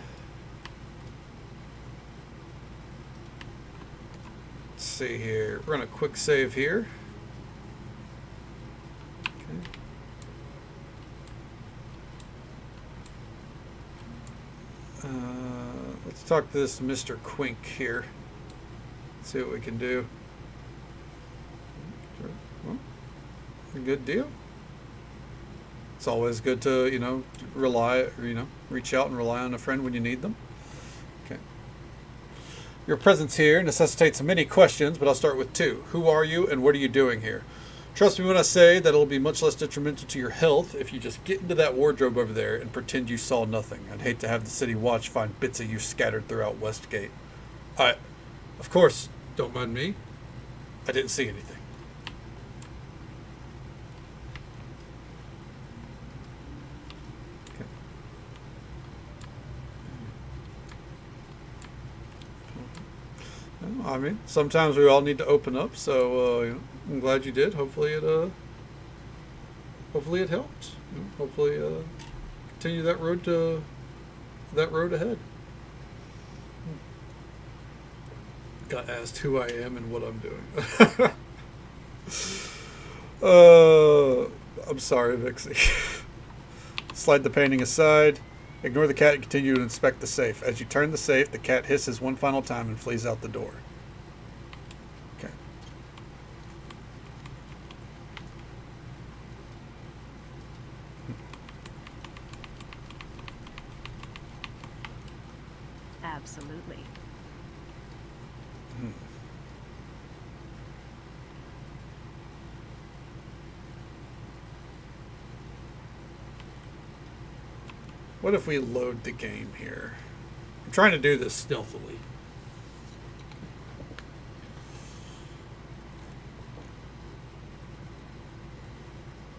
Let's see here. Run a quick save here. Okay. Let's talk to this Mr. Quink here. See what we can do. Sure. Well, a good deal. It's always good to, you know, reach out and rely on a friend when you need them. Okay. Your presence here necessitates many questions, but I'll start with two. Who are you and what are you doing here? Trust me when I say that it'll be much less detrimental to your health if you just get into that wardrobe over there and pretend you saw nothing. I'd hate to have the city watch find bits of you scattered throughout Westgate. Of course, don't mind me. I didn't see anything. I mean, sometimes we all need to open up, so you know, I'm glad you did. Hopefully it helped. You know, hopefully continue that road ahead. Got asked who I am and what I'm doing. I'm sorry, Vixie. Slide the painting aside. Ignore the cat and continue to inspect the safe. As you turn the safe, the cat hisses one final time and flees out the door. Okay. Absolutely. What if we load the game here? I'm trying to do this stealthily.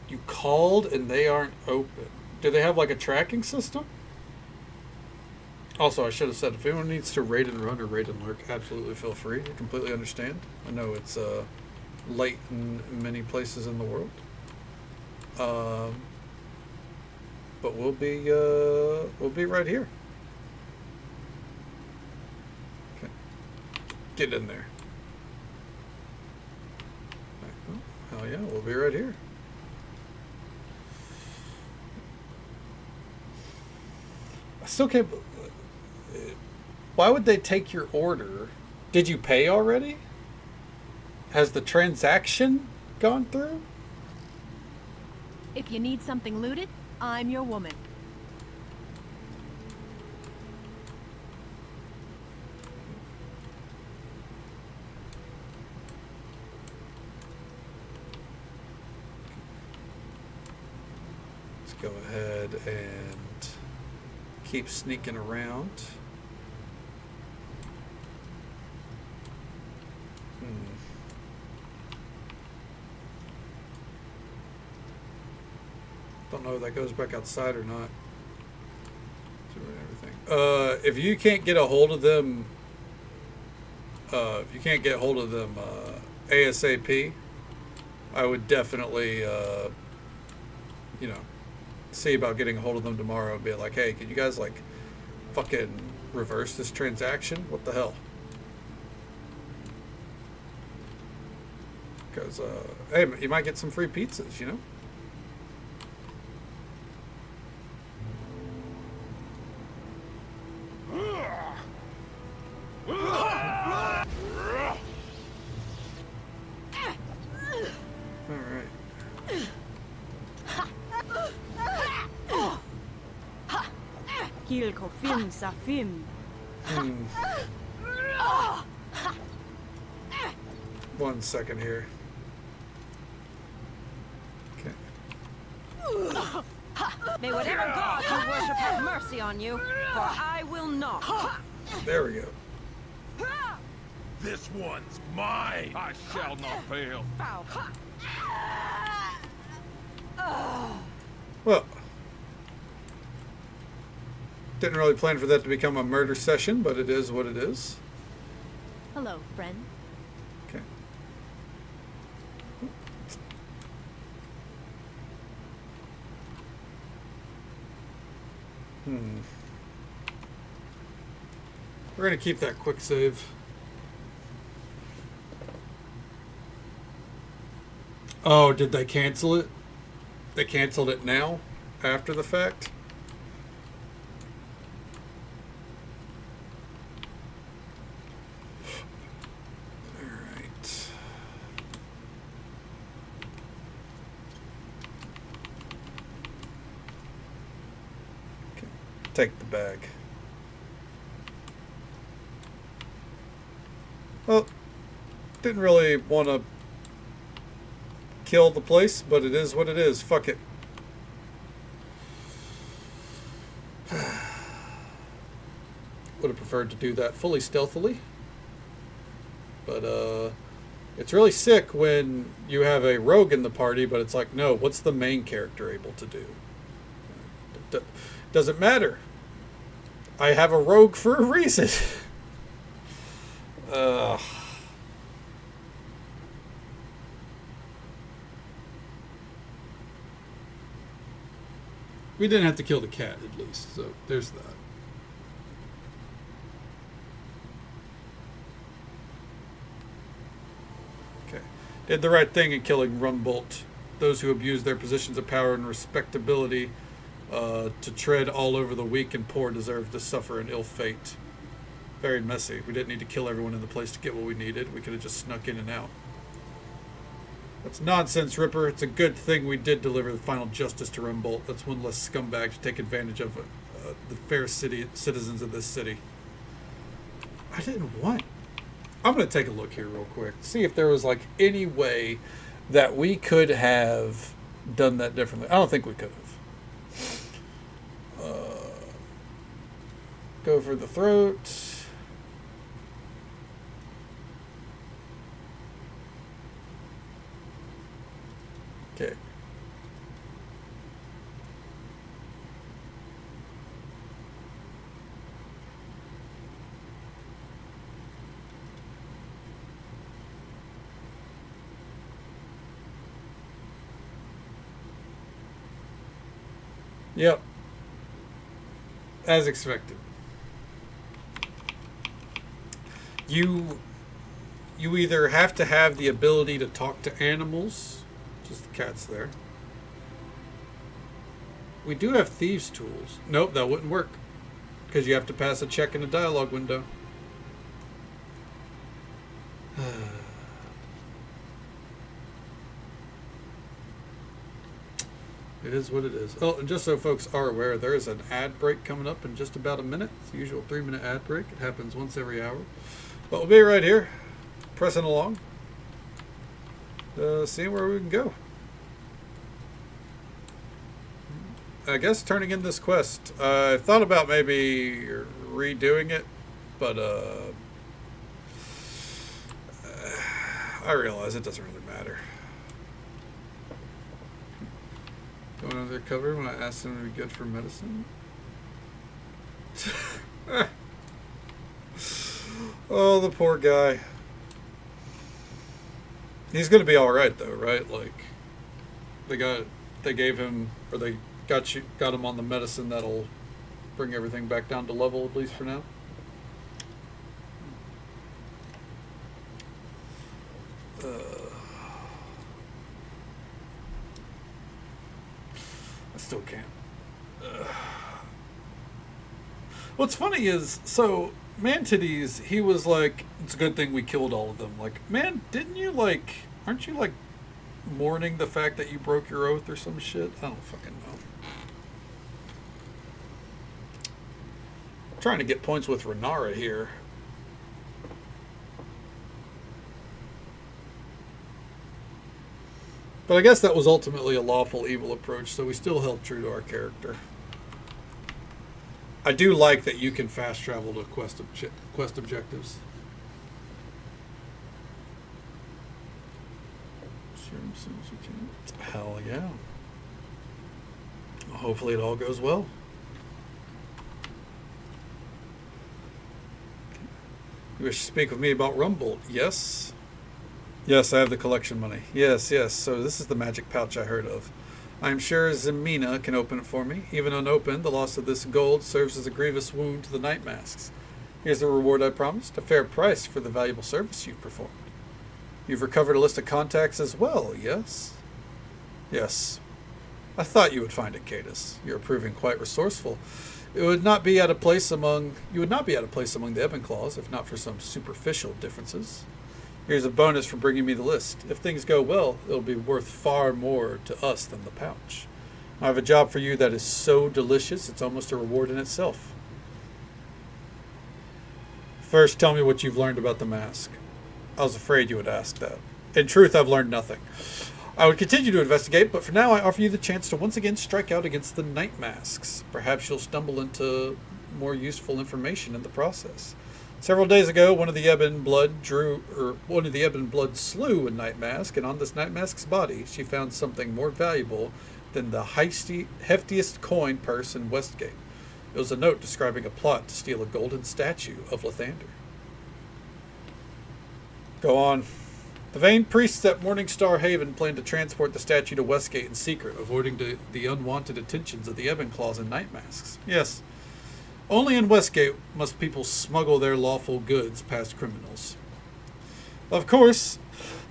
You called and they aren't open. Do they have like a tracking system? Also, I should have said, if anyone needs to raid and run or raid and lurk, absolutely feel free. I completely understand. I know it's late in many places in the world. But we'll be right here. Okay. Get in there. Oh, hell yeah, we'll be right here. I still can't. Why would they take your order? Did you pay already? Has the transaction gone through? If you need something looted, I'm your woman. Let's go ahead and keep sneaking around. Don't know if that goes back outside or not. Everything. If you can't get a hold of them, ASAP, I would definitely, see about getting a hold of them tomorrow and be like, hey, can you guys like fucking reverse this transaction? What the hell? Because, hey, you might get some free pizzas, you know? Kilko film sa film. One second here. Okay. May whatever god you worship have mercy on you, for I will not. There we go. This one's mine. I shall not fail. Foul. Well, didn't really plan for that to become a murder session, but it is what it is. Hello, friend. Okay. We're going to keep that quick save. Oh, did they cancel it? They canceled it now? After the fact? Alright. Okay. Take the bag. Well, didn't really want to kill the place, but it is what it is. Fuck it. Would have preferred to do that fully stealthily. But, it's really sick when you have a rogue in the party, but it's like, no, what's the main character able to do? Doesn't matter. I have a rogue for a reason. We didn't have to kill the cat, at least, so there's that. Okay. Did the right thing in killing Rumbolt. Those who abuse their positions of power and respectability to tread all over the weak and poor deserve to suffer an ill fate. Very messy. We didn't need to kill everyone in the place to get what we needed. We could have just snuck in and out. That's nonsense, Ripper. It's a good thing we did deliver the final justice to Rumbolt. That's one less scumbag to take advantage of the fair citizens of this city. I didn't want... I'm going to take a look here real quick. See if there was, like, any way that we could have done that differently. I don't think we could have. Go for the throat. Okay. Yep. As expected. You either have to have the ability to talk to animals, just the cat's there. We do have thieves' tools. Nope, that wouldn't work. Because you have to pass a check in the dialogue window. It is what it is. Oh, and just so folks are aware, there is an ad break coming up in just about a minute. It's the usual 3-minute ad break. It happens once every hour. But we'll be right here, pressing along, seeing where we can go. I guess turning in this quest. I thought about maybe redoing it, but I realize it doesn't really matter. Going under cover when I asked him to be good for medicine. Oh, the poor guy. He's gonna be all right though, right? Like, they gave him, or they got him on the medicine that'll bring everything back down to level, at least for now. I still can't. What's funny is, so Mantiddes, he was like, it's a good thing we killed all of them. Like, man, didn't you like, aren't you like mourning the fact that you broke your oath or some shit? I don't fucking know. I'm trying to get points with Renara here. But I guess that was ultimately a lawful evil approach, so we still held true to our character. I do like that you can fast travel to quest objectives. Sure, as soon as you can. Hell yeah. Hopefully it all goes well. You wish to speak with me about Rumbolt? Yes. Yes, I have the collection money. Yes, yes. So this is the magic pouch I heard of. I am sure Zemina can open it for me. Even unopened, the loss of this gold serves as a grievous wound to the night masks. Here's the reward I promised, a fair price for the valuable service you've performed. You've recovered a list of contacts as well, yes? Yes. I thought you would find it, Cadus. You're proving quite resourceful. You would not be out of place among the Ebenclaws, if not for some superficial differences. Here's a bonus for bringing me the list. If things go well, it'll be worth far more to us than the pouch. I have a job for you that is so delicious, it's almost a reward in itself. First, tell me what you've learned about the mask. I was afraid you would ask that. In truth, I've learned nothing. I would continue to investigate, but for now I offer you the chance to once again strike out against the night masks. Perhaps you'll stumble into more useful information in the process. Several days ago, one of the Ebon Blood slew a night mask, and on this night mask's body, she found something more valuable than the heftiest coin purse in Westgate. It was a note describing a plot to steal a golden statue of Lathander. Go on. The vain priests at Morningstar Haven plan to transport the statue to Westgate in secret, avoiding the unwanted attentions of the Ebenclaws and night masks. Yes. Only in Westgate must people smuggle their lawful goods past criminals. Of course,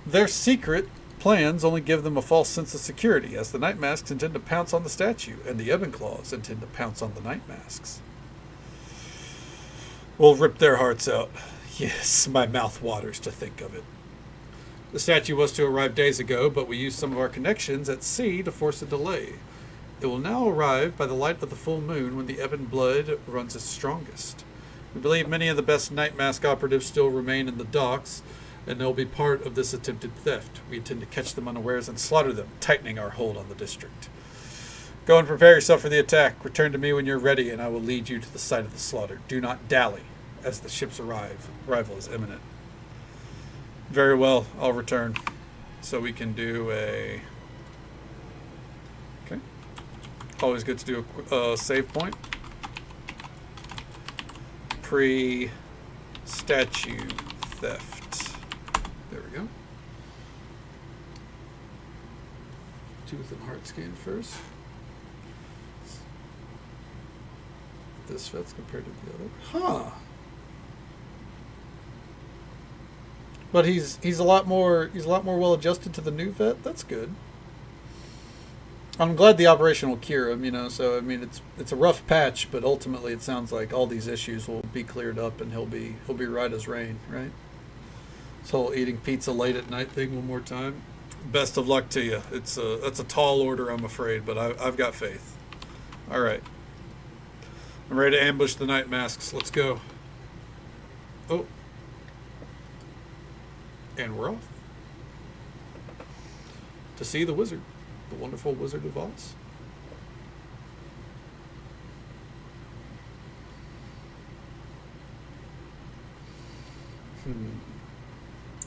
their secret plans only give them a false sense of security, as the night masks intend to pounce on the statue, and the Ebenclaws intend to pounce on the night masks. We'll rip their hearts out. Yes, my mouth waters to think of it. The statue was to arrive days ago, but we used some of our connections at sea to force a delay. It will now arrive by the light of the full moon when the Ebon blood runs its strongest. We believe many of the best night mask operatives still remain in the docks, and they'll be part of this attempted theft. We intend to catch them unawares and slaughter them, tightening our hold on the district. Go and prepare yourself for the attack. Return to me when you're ready, and I will lead you to the site of the slaughter. Do not dally, as the ship's arrival is imminent. Very well, I'll return. So we can do a... Okay. Always good to do a save point. Pre-statue theft. There we go. Tooth and heart scan first. This vet's compared to the other. Huh. But he's a lot more well adjusted to the new vet. That's good. I'm glad the operation will cure him, you know, so I mean it's a rough patch, but ultimately it sounds like all these issues will be cleared up and he'll be right as rain, right? This whole eating pizza late at night thing one more time. Best of luck to you. That's a tall order, I'm afraid, but I've got faith. All right. I'm ready to ambush the night masks. Let's go. Oh. And we're off. To see the wizard. The wonderful Wizard of Oz. We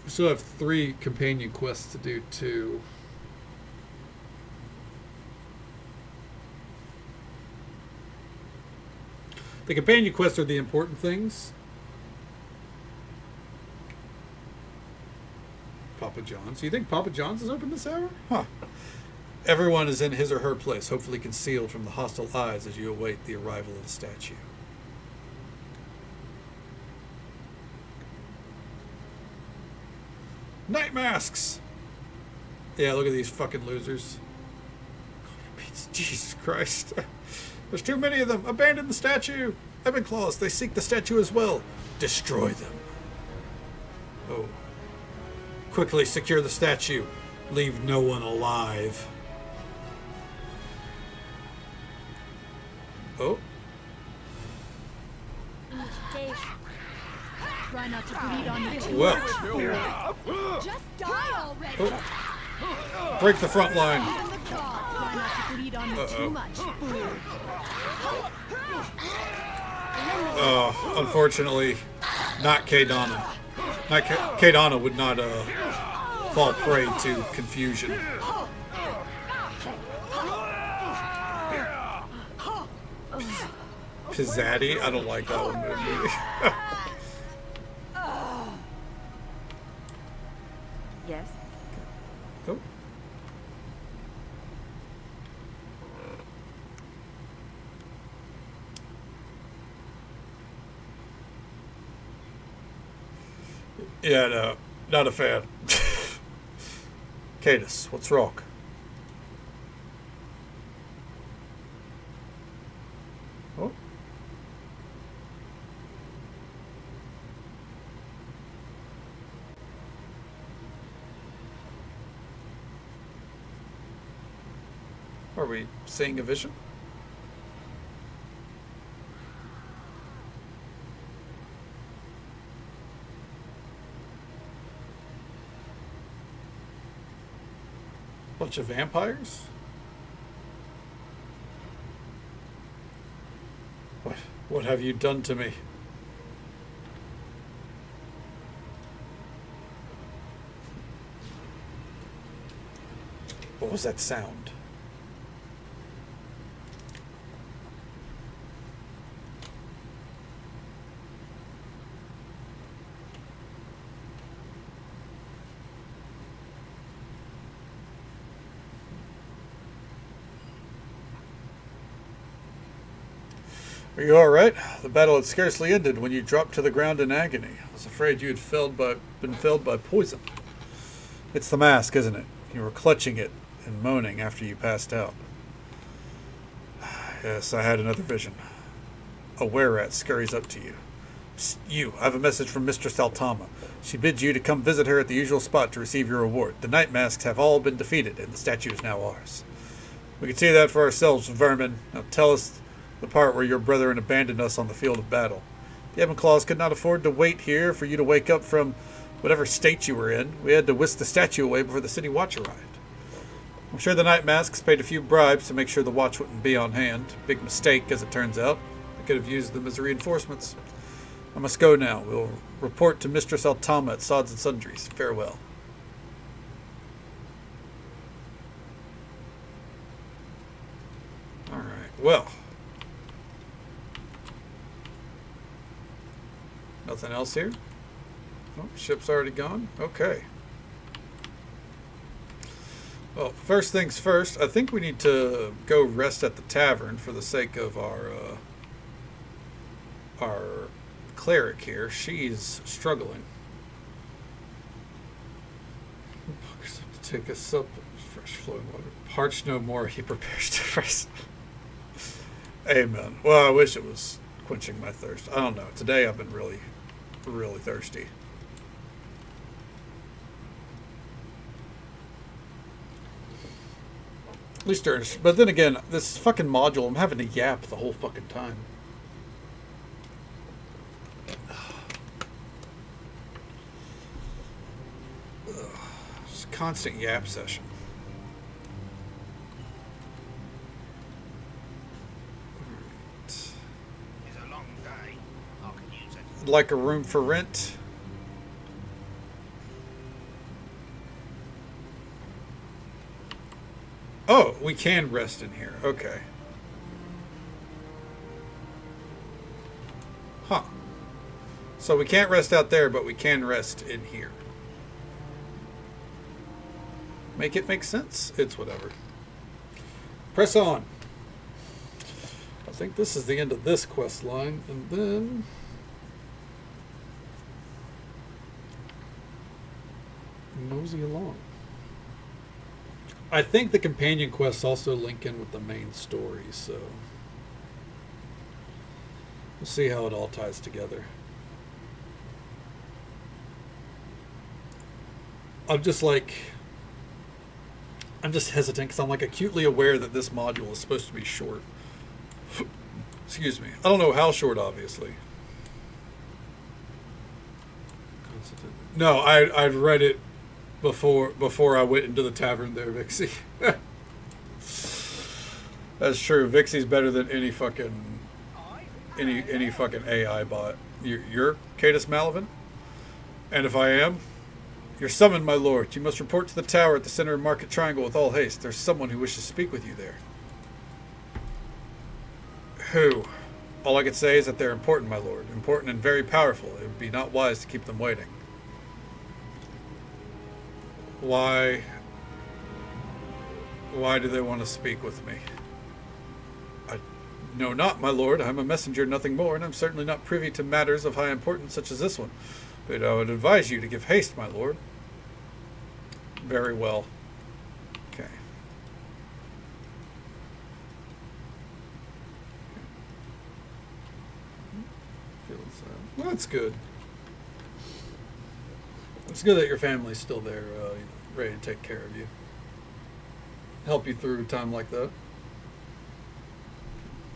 still have 3 companion quests to do too. The companion quests are the important things. Papa John's. Do you think Papa John's is open this hour? Huh. Everyone is in his or her place, hopefully concealed from the hostile eyes as you await the arrival of the statue. Night masks! Yeah, look at these fucking losers. Jesus Christ. There's too many of them. Abandon the statue. Ebon Claws, they seek the statue as well. Destroy them. Oh. Quickly secure the statue. Leave no one alive. Oh. Try not to bleed on me too Well. much. Just die already. Oh. Break the front line. Try not to bleed on me too much. Unfortunately, not Kadana. Kadana would not fall prey to confusion. Pizzatti? I don't like that one movie. Yes? Oh. Yeah, no, not a fan. Cadus, what's wrong? Oh. Are we seeing a vision? Bunch of vampires? What have you done to me? What was that sound? Are you all right? The battle had scarcely ended when you dropped to the ground in agony. I was afraid you had been felled by poison. It's the mask, isn't it? You were clutching it and moaning after you passed out. Yes, I had another vision. A were-rat scurries up to you. Psst, you, I have a message from Mistress Altama. She bids you to come visit her at the usual spot to receive your reward. The night masks have all been defeated, and the statue is now ours. We can see that for ourselves, vermin. Now tell us the part where your brethren abandoned us on the field of battle. The Ebon Claws could not afford to wait here for you to wake up from whatever state you were in. We had to whisk the statue away before the city watch arrived. I'm sure the night masks paid a few bribes to make sure the watch wouldn't be on hand. Big mistake, as it turns out. I could have used them as reinforcements. I must go now. We'll report to Mistress Altama at Sods and Sundries. Farewell. Alright, well. Nothing else here? Oh, ship's already gone? Okay. Well, first things first, I think we need to go rest at the tavern for the sake of our cleric here. She's struggling. Take a sup of fresh flowing water. Parched no more, he prepares to rest. Amen. Well, I wish it was quenching my thirst. I don't know. Today I've been really thirsty. At least there's, but then again, this fucking module, I'm having to yap the whole fucking time. Just a constant yap session. It's a long day. I can use it. Like a room for rent. Oh, we can rest in here. Okay. Huh. So we can't rest out there, but we can rest in here. Make it make sense? It's whatever. Press on. I think this is the end of this quest line, and then... mosey along. I think the companion quests also link in with the main story, so we'll see how it all ties together. I'm just hesitant because I'm like acutely aware that this module is supposed to be short. Excuse me. I don't know how short, obviously. No, I'd read it before I went into the tavern there, Vixie. That's true. Vixie's better than any fucking AI bot. You're Cadus Malavin? And if I am, you're summoned, my lord. You must report to the tower at the center of Market Triangle with all haste. There's someone who wishes to speak with you there. Who? All I can say is that they're important, my lord. Important and very powerful. It would be not wise to keep them waiting. Why do they want to speak with me? I know not, my lord. I'm a messenger, nothing more, and I'm certainly not privy to matters of high importance such as this one. But I would advise you to give haste, my lord. Very well. Okay. Well, that's good. It's good that your family's still there, ready to take care of you. Help you through a time like that.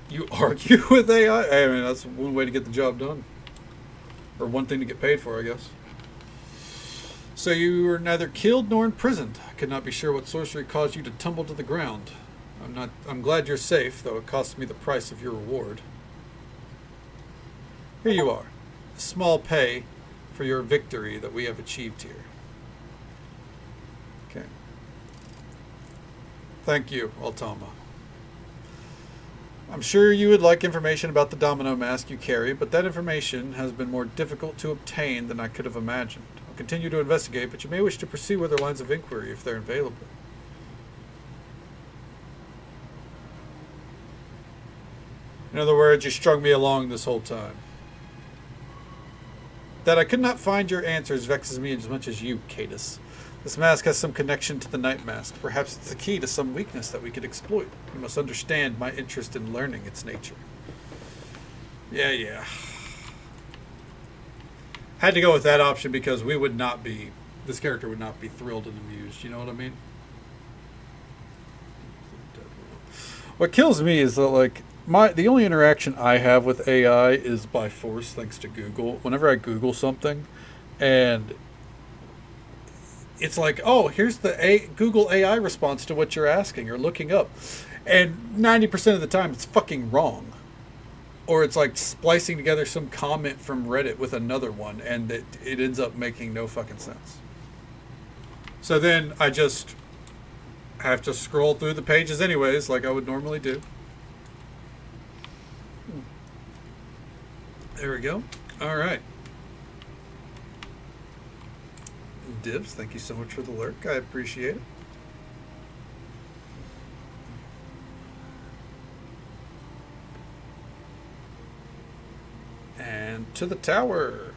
You argue with AI? I mean, that's one way to get the job done. Or one thing to get paid for, I guess. So you were neither killed nor imprisoned. I could not be sure what sorcery caused you to tumble to the ground. I'm glad you're safe, though it cost me the price of your reward. Here you are. A small pay for your victory that we have achieved here. Okay. Thank you, Altama. I'm sure you would like information about the domino mask you carry, but that information has been more difficult to obtain than I could have imagined. I'll continue to investigate, but you may wish to pursue other lines of inquiry if they're available. In other words, you strung me along this whole time. That I could not find your answers vexes me as much as you, Cadus. This mask has some connection to the night mask. Perhaps it's the key to some weakness that we could exploit. You must understand my interest in learning its nature. Yeah. Had to go with that option because this character would not be thrilled and amused. You know what I mean? What kills me is that, the only interaction I have with AI is by force, thanks to Google. Whenever I Google something, and it's like, oh, here's the Google AI response to what you're asking or looking up. And 90% of the time, it's fucking wrong. Or it's like splicing together some comment from Reddit with another one, and it ends up making no fucking sense. So then I just have to scroll through the pages anyways, like I would normally do. There we go. All right. Dibs, thank you so much for the lurk. I appreciate it. And to the tower.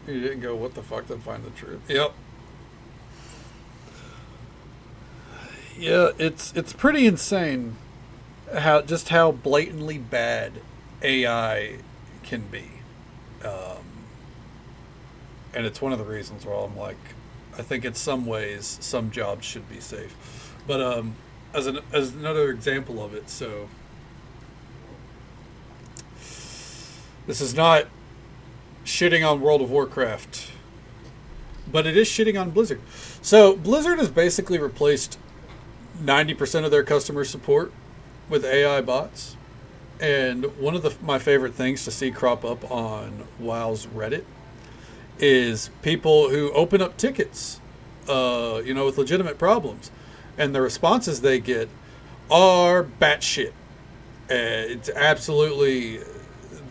You didn't go, what the fuck, then find the truth. Yep. Yeah, it's pretty insane how blatantly bad AI can be, and it's one of the reasons where I'm like, I think in some ways some jobs should be safe, but as another example of it, so this is not shitting on World of Warcraft, but it is shitting on Blizzard. So Blizzard has basically replaced 90% of their customer support with AI bots. And one of my favorite things to see crop up on WoW's Reddit is people who open up tickets, with legitimate problems. And the responses they get are batshit. It's absolutely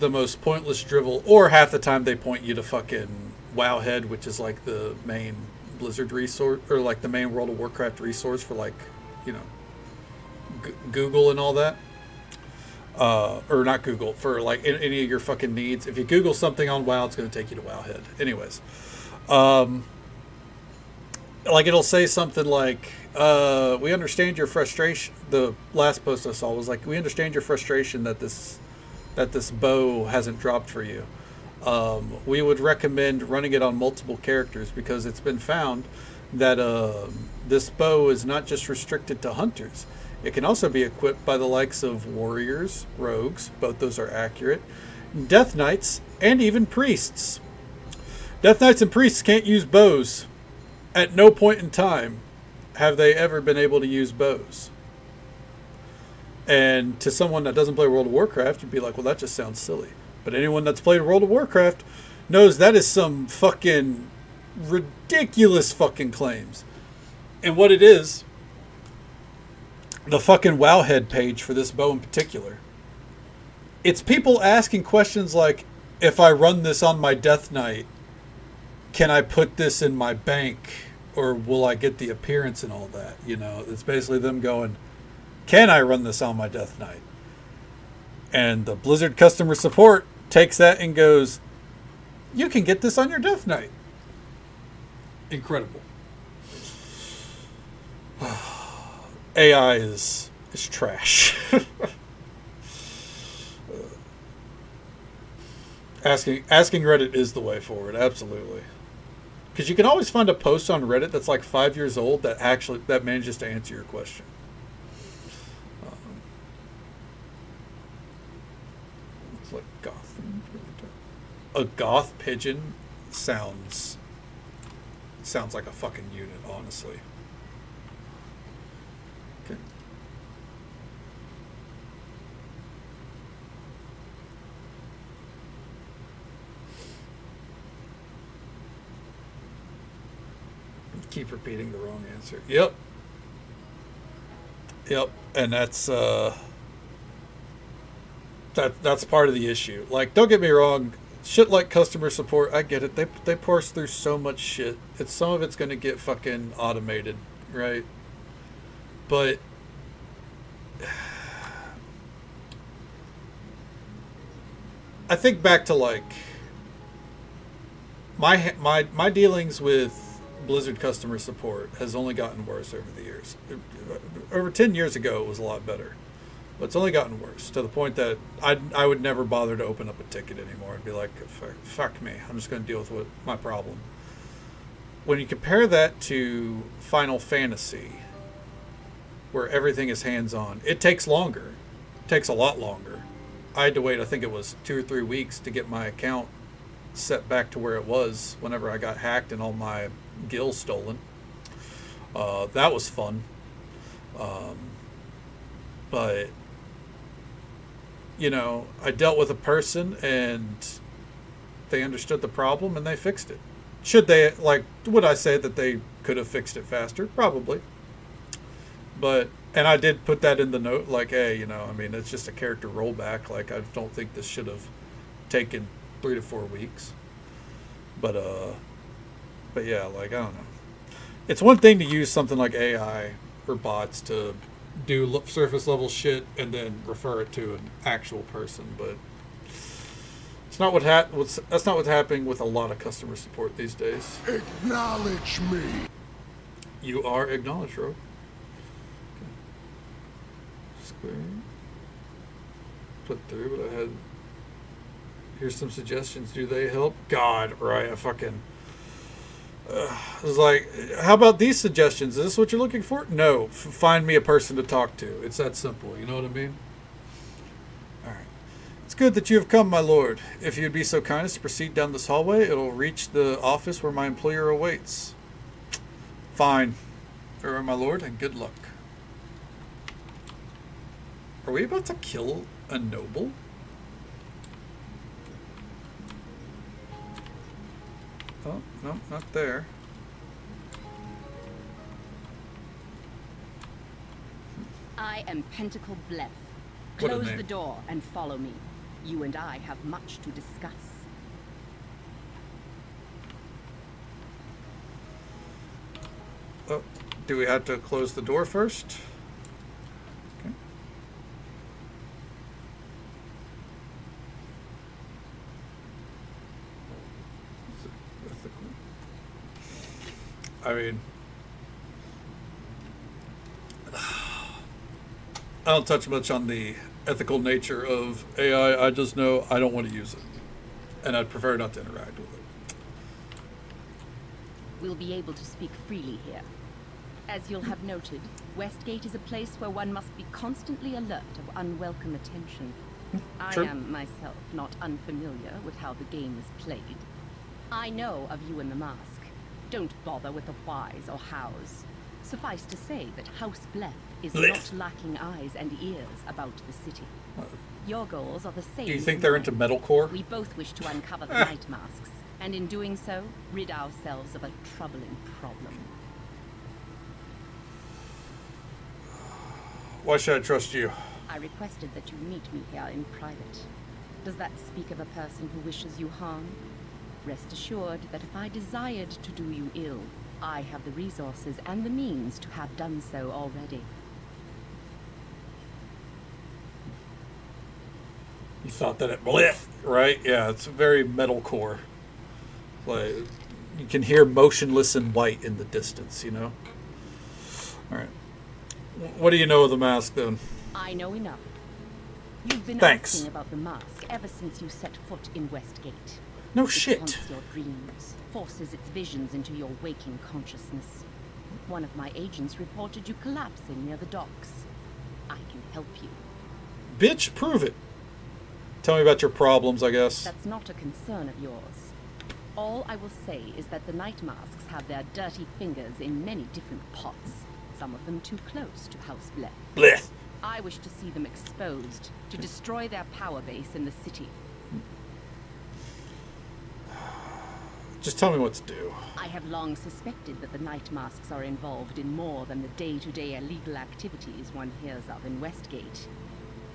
the most pointless drivel, or half the time they point you to fucking Wowhead, which is like the main Blizzard resource, or like the main World of Warcraft resource for Google and all that. or not Google, for like any of your fucking needs. If you Google something on WoW, it's going to take you to Wowhead. Anyways, like it'll say something like, we understand your frustration. The last post I saw was like, we understand your frustration that this bow hasn't dropped for you. We would recommend running it on multiple characters because it's been found that this bow is not just restricted to hunters. It can also be equipped by the likes of warriors, rogues, both those are accurate, death knights, and even priests. Death knights and priests can't use bows. At no point in time have they ever been able to use bows. And to someone that doesn't play World of Warcraft, you'd be like, well, that just sounds silly. But anyone that's played World of Warcraft knows that is some fucking ridiculous fucking claims. And what it is, the fucking Wowhead page for this bow in particular, it's people asking questions like, if I run this on my Death Knight, can I put this in my bank? Or will I get the appearance and all that? You know, it's basically them going, can I run this on my Death Knight? And the Blizzard customer support takes that and goes, you can get this on your Death Knight. Incredible. AI is trash. Asking Reddit is the way forward, absolutely. Because you can always find a post on Reddit that's like 5 years old that manages to answer your question. It's like goth. A goth pigeon sounds like a fucking unit, honestly. Okay. Keep repeating the wrong answer. Yep. And that's that's part of the issue. Like, don't get me wrong, shit like customer support, I get it. They parse through so much shit. Some of it's going to get fucking automated, right? But I think back to like my dealings with Blizzard customer support has only gotten worse over the years. Over 10 years ago, it was a lot better. But it's only gotten worse to the point that I would never bother to open up a ticket anymore. I'd be like, fuck me. I'm just going to deal with my problem. When you compare that to Final Fantasy, where everything is hands-on, it takes longer. It takes a lot longer. I had to wait, I think it was 2 or 3 weeks to get my account set back to where it was whenever I got hacked and all my gills stolen. That was fun. But, you know, I dealt with a person and they understood the problem and they fixed it. Would I say that they could have fixed it faster? Probably. But, and I did put that in the note, like, hey, you know, I mean, it's just a character rollback. Like, I don't think this should have taken 3 to 4 weeks. But yeah, like, I don't know. It's one thing to use something like AI or bots to do surface level shit and then refer it to an actual person, but it's not that's not what's happening with a lot of customer support these days. Acknowledge me. You are acknowledged, Rogue. Okay. Square. Put through, but I had. Here's some suggestions. Do they help? God, right? I fucking. I was like, how about these suggestions? Is this what you're looking for? No. Find me a person to talk to. It's that simple. You know what I mean? All right. It's good that you have come, my lord. If you'd be so kind as to proceed down this hallway, it'll reach the office where my employer awaits. Fine. Farewell, my lord, and good luck. Are we about to kill a noble? Oh, no, not there. I am Pentacle Bleth. What a Close name. the door and follow me. You and I have much to discuss. Oh, do we have to close the door first? Okay. I mean, I don't touch much on the ethical nature of AI. I just know I don't want to use it, and I'd prefer not to interact with it. We'll be able to speak freely here. As you'll have noted, Westgate is a place where one must be constantly alert of unwelcome attention. True. I am myself not unfamiliar with how the game is played. I know of you and the mask. Don't bother with the whys or hows. Suffice to say that House Bleth is not lacking eyes and ears about the city. Your goals are the same. Do you think they're into metalcore? We both wish to uncover the night masks, and in doing so, rid ourselves of a troubling problem. Why should I trust you? I requested that you meet me here in private. Does that speak of a person who wishes you harm? Rest assured that if I desired to do you ill, I have the resources and the means to have done so already. You thought that it blith, right? Yeah, it's very metalcore. Like you can hear motionless and white in the distance, you know? All right. What do you know of the mask, then? I know enough. You've been Thanks. asking about the mask ever since you set foot in Westgate. No It shit. haunts your dreams, forces its visions into your waking consciousness. One of my agents reported you collapsing near the docks. I can help you. Bitch, prove it. Tell me about your problems, I guess. That's not a concern of yours. All I will say is that the night masks have their dirty fingers in many different pots, some of them too close to House Bleth. Blith. I wish to see them exposed, to destroy their power base in the city. Just tell me what to do. I have long suspected that the night masks are involved in more than the day-to-day illegal activities one hears of in Westgate.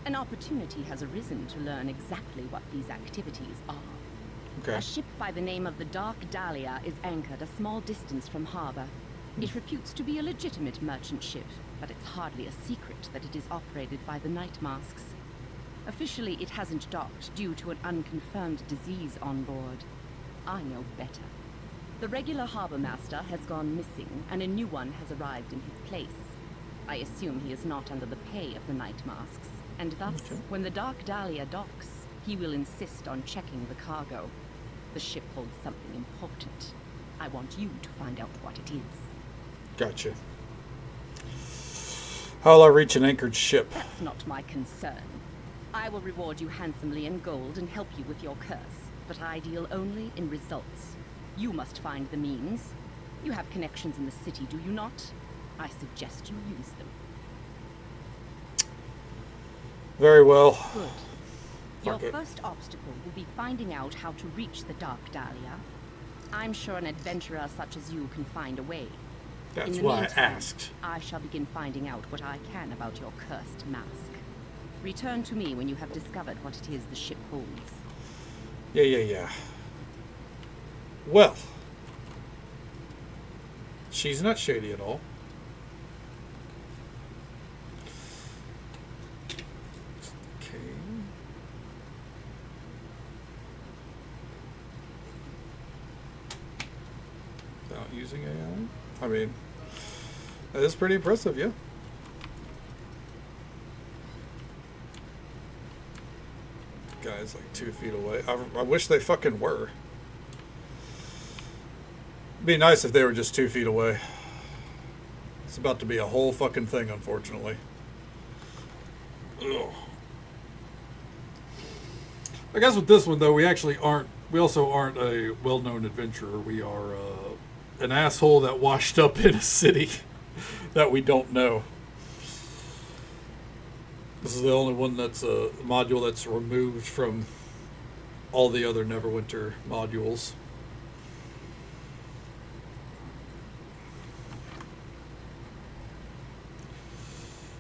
An opportunity has arisen to learn exactly what these activities are. Okay. A ship by the name of the Dark Dahlia is anchored a small distance from harbor. It reputes to be a legitimate merchant ship, but it's hardly a secret that it is operated by the night masks. Officially, it hasn't docked due to an unconfirmed disease on board. I know better. The regular harbor master has gone missing, and a new one has arrived in his place. I assume he is not under the pay of the night masks, and thus, when the Dark Dahlia docks, he will insist on checking the cargo. The ship holds something important. I want you to find out what it is. Gotcha. How'll I reach an anchored ship? That's not my concern. I will reward you handsomely in gold and help you with your curse, but I deal only in results. You must find the means. You have connections in the city, do you not? I suggest you use them. Very well. Good. Your Fuck it. first obstacle will be finding out how to reach the Dark Dahlia. I'm sure an adventurer such as you can find a way. That's In the why I meantime, asked. I shall begin finding out what I can about your cursed mask. Return to me when you have discovered what it is the ship holds. Yeah. Well. She's not shady at all. Okay. Without using AI? I mean, that is pretty impressive, yeah. Guy's like 2 feet away. I wish they fucking were. It'd be nice if they were just 2 feet away. It's about to be a whole fucking thing, unfortunately. Ugh. I guess with this one, though, we also aren't a well-known adventurer. We are an asshole that washed up in a city that we don't know. This is the only one that's a module that's removed from all the other Neverwinter modules.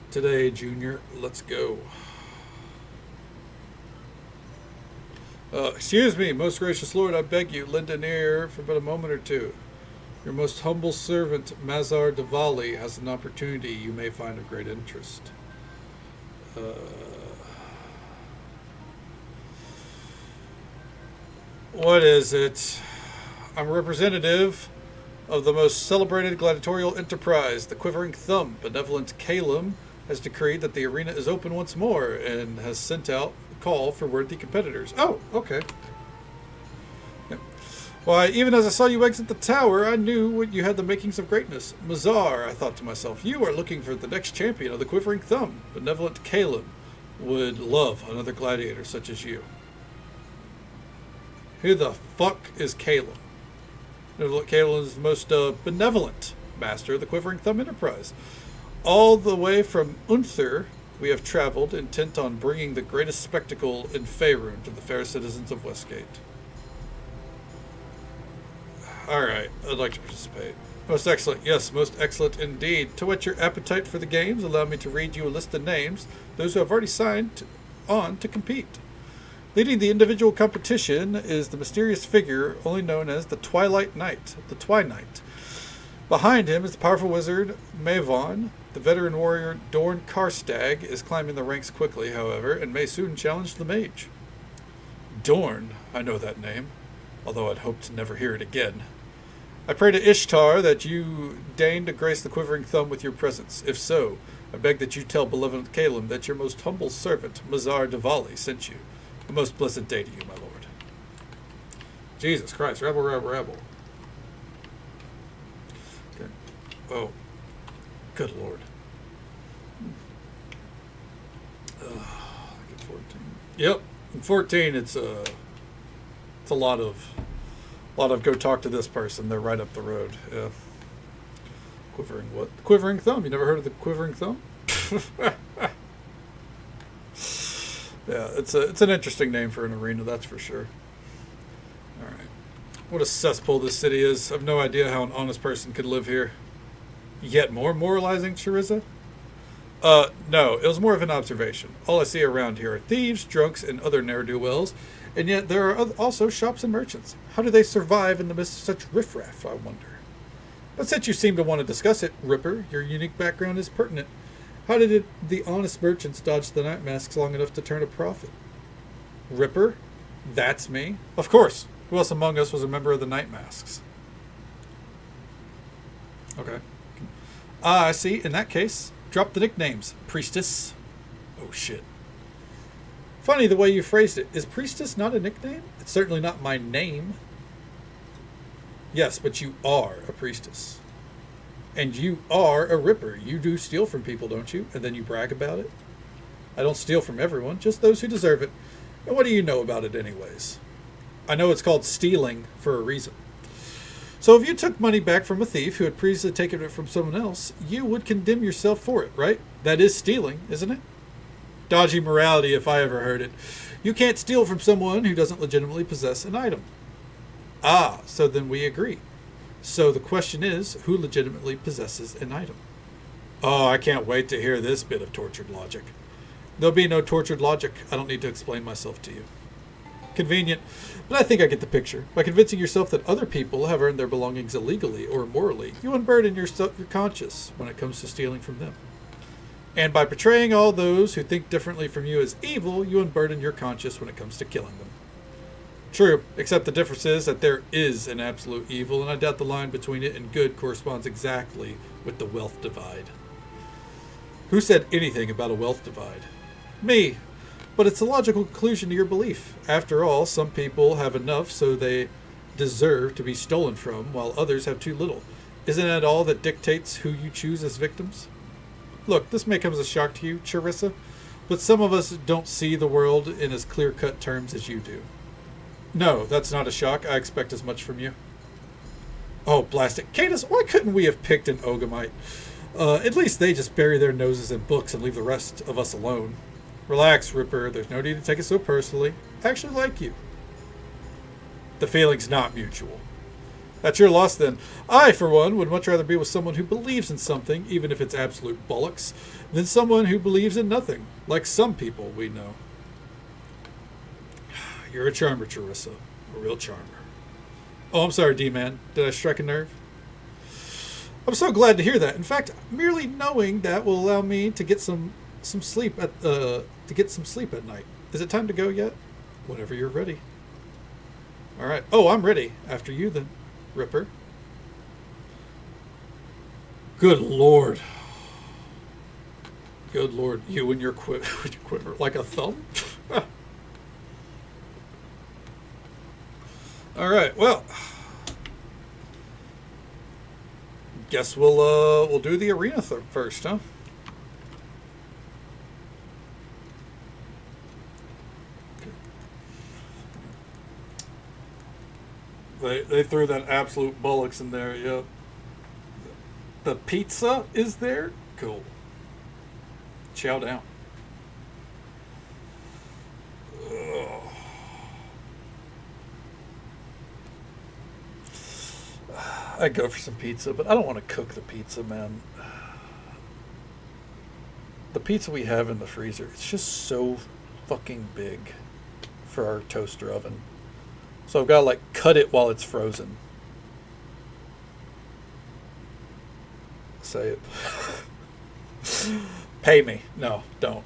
Today, Junior, let's go. Excuse me, most gracious Lord, I beg you, lend an ear for but a moment or two. Your most humble servant, Mazar Diwali, has an opportunity you may find of great interest. What is it? I'm a representative of the most celebrated gladiatorial enterprise, the Quivering Thumb, benevolent Calum, has decreed that the arena is open once more and has sent out a call for worthy competitors. Oh, okay. Yep. Why, even as I saw you exit the tower, I knew you had the makings of greatness. Mazar, I thought to myself, you are looking for the next champion of the Quivering Thumb. Benevolent Calum would love another gladiator such as you. Who the fuck is Calum? Calum is the most benevolent master of the Quivering Thumb Enterprise. All the way from Unther, we have traveled, intent on bringing the greatest spectacle in Faerun to the fair citizens of Westgate. Alright, I'd like to participate. Most excellent, yes, most excellent indeed. To whet your appetite for the games, allow me to read you a list of names, those who have already signed on to compete. Leading the individual competition is the mysterious figure only known as the Twilight Knight, the Twi-Knight. Behind him is the powerful wizard Mavon. The veteran warrior Dorn Karstag is climbing the ranks quickly, however, and may soon challenge the mage. Dorn, I know that name, although I'd hoped to never hear it again. I pray to Ishtar that you deign to grace the Quivering Thumb with your presence. If so, I beg that you tell benevolent Calum that your most humble servant, Mazar Diwali, sent you. A most blessed day to you, my lord. Jesus Christ, rabble, rabble, rabble. Okay. Oh, good lord. 14. Yep, in 14 it's a lot of go talk to this person. They're right up the road. Yeah. Quivering what? Quivering Thumb. You never heard of the Quivering Thumb? Yeah, it's an interesting name for an arena, that's for sure. All right. What a cesspool this city is. I've no idea how an honest person could live here. Yet more moralizing, Charissa? No, it was more of an observation. All I see around here are thieves, drunks, and other ne'er-do-wells, and yet there are also shops and merchants. How do they survive in the midst of such riffraff, I wonder? But since you seem to want to discuss it, Ripper, your unique background is pertinent. How did the honest merchants dodge the night masks long enough to turn a profit? Ripper? That's me? Of course. Who else among us was a member of the night masks? Okay. I see. In that case, drop the nicknames. Priestess. Oh, shit. Funny the way you phrased it. Is Priestess not a nickname? It's certainly not my name. Yes, but you are a priestess. And you are a ripper. You do steal from people, don't you? And then you brag about it? I don't steal from everyone, just those who deserve it. And what do you know about it anyways? I know it's called stealing for a reason. So if you took money back from a thief who had previously taken it from someone else, you would condemn yourself for it, right? That is stealing, isn't it? Dodgy morality if I ever heard it. You can't steal from someone who doesn't legitimately possess an item. Ah, so then we agree. So the question is, who legitimately possesses an item? Oh, I can't wait to hear this bit of tortured logic. There'll be no tortured logic. I don't need to explain myself to you. Convenient, but I think I get the picture. By convincing yourself that other people have earned their belongings illegally or immorally, you unburden your conscience when it comes to stealing from them. And by portraying all those who think differently from you as evil, you unburden your conscience when it comes to killing them. True, except the difference is that there is an absolute evil, and I doubt the line between it and good corresponds exactly with the wealth divide. Who said anything about a wealth divide? Me. But it's a logical conclusion to your belief. After all, some people have enough so they deserve to be stolen from, while others have too little. Isn't that all that dictates who you choose as victims? Look, this may come as a shock to you, Charissa, but some of us don't see the world in as clear-cut terms as you do. No, that's not a shock. I expect as much from you. Oh, blast it. Cadus, why couldn't we have picked an Ogamite? At least they just bury their noses in books and leave the rest of us alone. Relax, Ripper. There's no need to take it so personally. I actually like you. The feeling's not mutual. That's your loss, then. I, for one, would much rather be with someone who believes in something, even if it's absolute bollocks, than someone who believes in nothing, like some people we know. You're a charmer, Charissa. A real charmer. Oh, I'm sorry, D-Man. Did I strike a nerve? I'm so glad to hear that. In fact, merely knowing that will allow me to get some sleep at night. Is it time to go yet? Whenever you're ready. All right. Oh, I'm ready. After you, then, Ripper. Good lord. Good lord. You and your quiver like a thumb? Alright, well. Guess we'll do the arena first, huh? They threw that absolute bollocks in there, yep. The pizza is there? Cool. Chow down. Ugh. I'd go for some pizza, but I don't want to cook the pizza, man. The pizza we have in the freezer, it's just so fucking big for our toaster oven. So I've got to like cut it while it's frozen. Say it. Pay me. No, don't.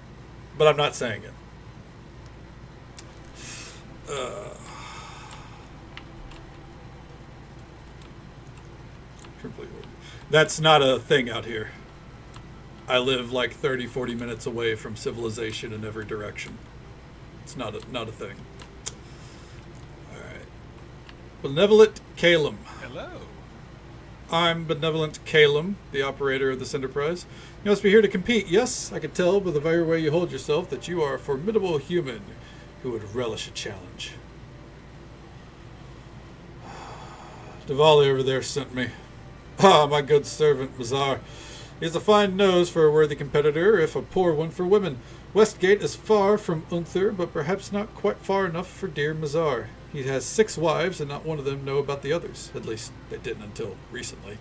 But I'm not saying it. That's not a thing out here. I live like 30, 40 minutes away from civilization in every direction. It's not a thing. Alright. Benevolent Calum. Hello. I'm Benevolent Calum, the operator of this enterprise. You must be here to compete. Yes, I can tell by the very way you hold yourself that you are a formidable human who would relish a challenge. Diwali over there sent me. Ah, my good servant, Mazar. He has a fine nose for a worthy competitor, if a poor one for women. Westgate is far from Unther, but perhaps not quite far enough for dear Mazar. He has 6 wives, and not one of them know about the others. At least, they didn't until recently.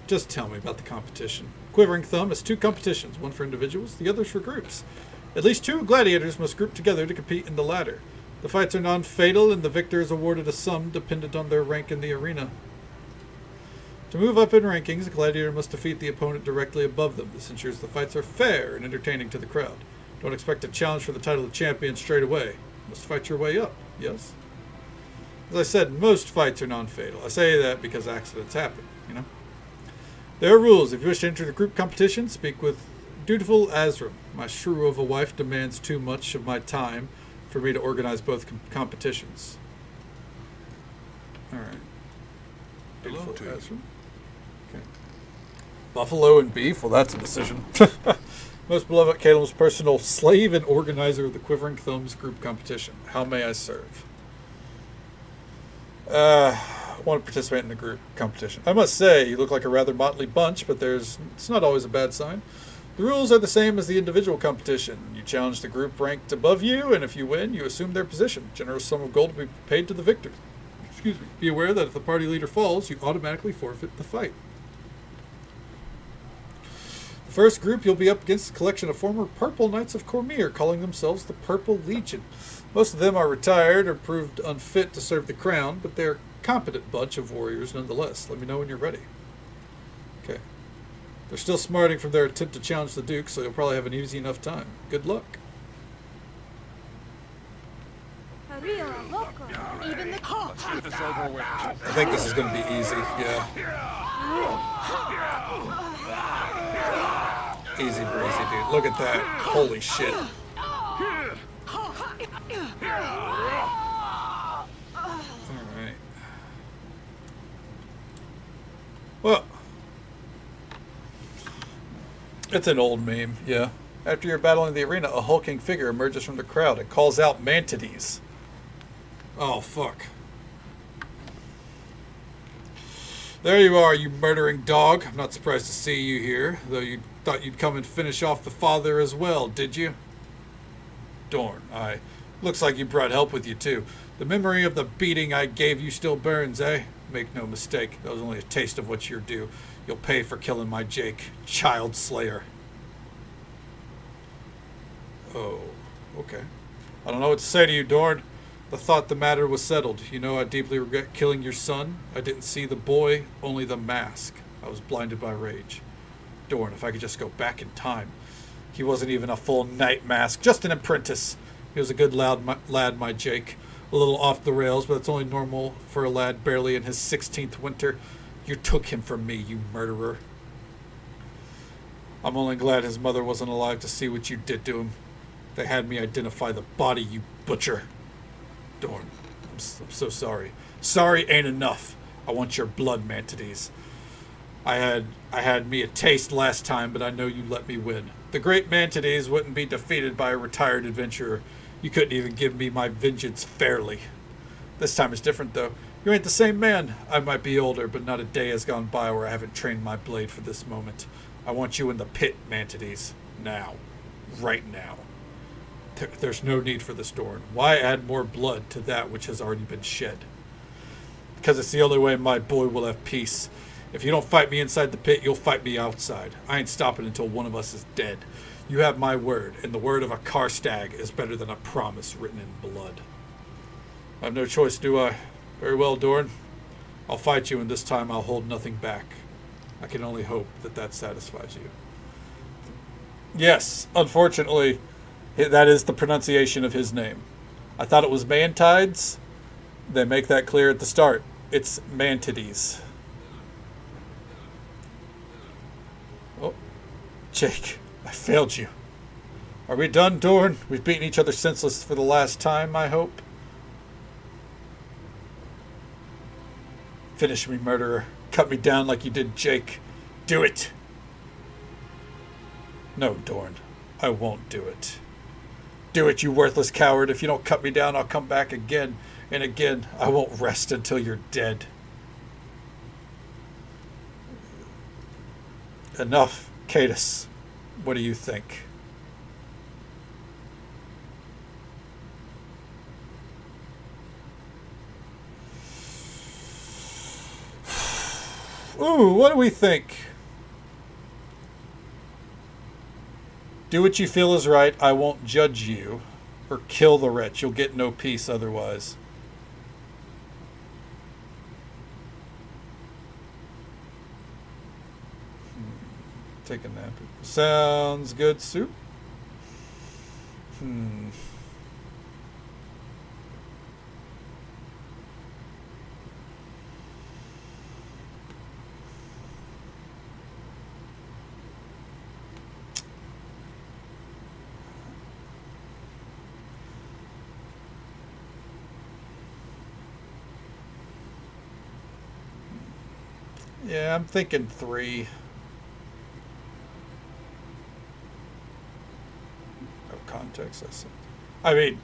Just tell me about the competition. Quivering Thumb has 2 competitions, one for individuals, the others for groups. At least 2 gladiators must group together to compete in the latter. The fights are non-fatal, and the victor is awarded a sum dependent on their rank in the arena. To move up in rankings, a gladiator must defeat the opponent directly above them. This ensures the fights are fair and entertaining to the crowd. Don't expect a challenge for the title of champion straight away. You must fight your way up, yes? As I said, most fights are non-fatal. I say that because accidents happen, you know? There are rules. If you wish to enter the group competition, speak with dutiful Azram. My shrew of a wife demands too much of my time for me to organize both competitions. Alright. Dutiful Azram. Okay. Buffalo and beef? Well, that's a decision. Most beloved Caleb's personal slave and organizer of the Quivering Thumbs group competition. How may I serve? I want to participate in the group competition. I must say, you look like a rather motley bunch, but it's not always a bad sign. The rules are the same as the individual competition. You challenge the group ranked above you, and if you win, you assume their position. Generous sum of gold will be paid to the victor. Excuse me. Be aware that if the party leader falls, you automatically forfeit the fight. The first group you'll be up against a collection of former Purple Knights of Cormyr, calling themselves the Purple Legion. Most of them are retired or proved unfit to serve the crown, but they're a competent bunch of warriors nonetheless. Let me know when you're ready. Okay. They're still smarting from their attempt to challenge the Duke, so you'll probably have an easy enough time. Good luck. Even the Let's get this over with. I think this is going to be easy, yeah. Easy breezy, dude. Look at that. Holy shit. Alright. Well, it's an old meme, yeah. After you're battling the arena, a hulking figure emerges from the crowd and calls out Mantides. Oh, fuck. There you are, you murdering dog. I'm not surprised to see you here, though you thought you'd come and finish off the father as well, did you? Dorn, aye. Looks like you brought help with you, too. The memory of the beating I gave you still burns, eh? Make no mistake, that was only a taste of what you're due. You'll pay for killing my Jake, child slayer. Oh, okay. I don't know what to say to you, Dorn. I thought the matter was settled. You know, I deeply regret killing your son. I didn't see the boy, only the mask. I was blinded by rage. Dorn, if I could just go back in time. He wasn't even a full knight mask, just an apprentice. He was a good lad, my Jake. a little off the rails, but that's only normal for a lad barely in his 16th winter. You took him from me, you murderer. I'm only glad his mother wasn't alive to see what you did to him. They had me identify the body, you butcher. Dorn, I'm so sorry. Sorry ain't enough. I want your blood, Mantides. I had me a taste last time, but I know you let me win. The great Mantides wouldn't be defeated by a retired adventurer. You couldn't even give me my vengeance fairly. This time it's different, though. You ain't the same man. I might be older, but not a day has gone by where I haven't trained my blade for this moment. I want you in the pit, Mantides. Now. Right now. There's no need for this, Dorn. Why add more blood to that which has already been shed? Because it's the only way my boy will have peace. If you don't fight me inside the pit, you'll fight me outside. I ain't stopping until one of us is dead. You have my word, and the word of a Karstag is better than a promise written in blood. I have no choice, do I? Very well, Dorn. I'll fight you, and this time I'll hold nothing back. I can only hope that that satisfies you. Yes, unfortunately, that is the pronunciation of his name. I thought it was Mantides. They make that clear at the start. It's Mantides. Oh, Jake, I failed you. Are we done, Dorn? We've beaten each other senseless for the last time, I hope. Finish me, murderer. Cut me down like you did Jake. Do it. No, Dorn. I won't do it. Do it, you worthless coward. If you don't cut me down, I'll come back again and again. I won't rest until you're dead. Enough, Cadus. What do you think? Ooh, what do we think? Do what you feel is right. I won't judge you. Or kill the wretch. You'll get no peace otherwise. Take a nap. Sounds good, Soup. Yeah, I'm thinking 3. No context, I said. I mean,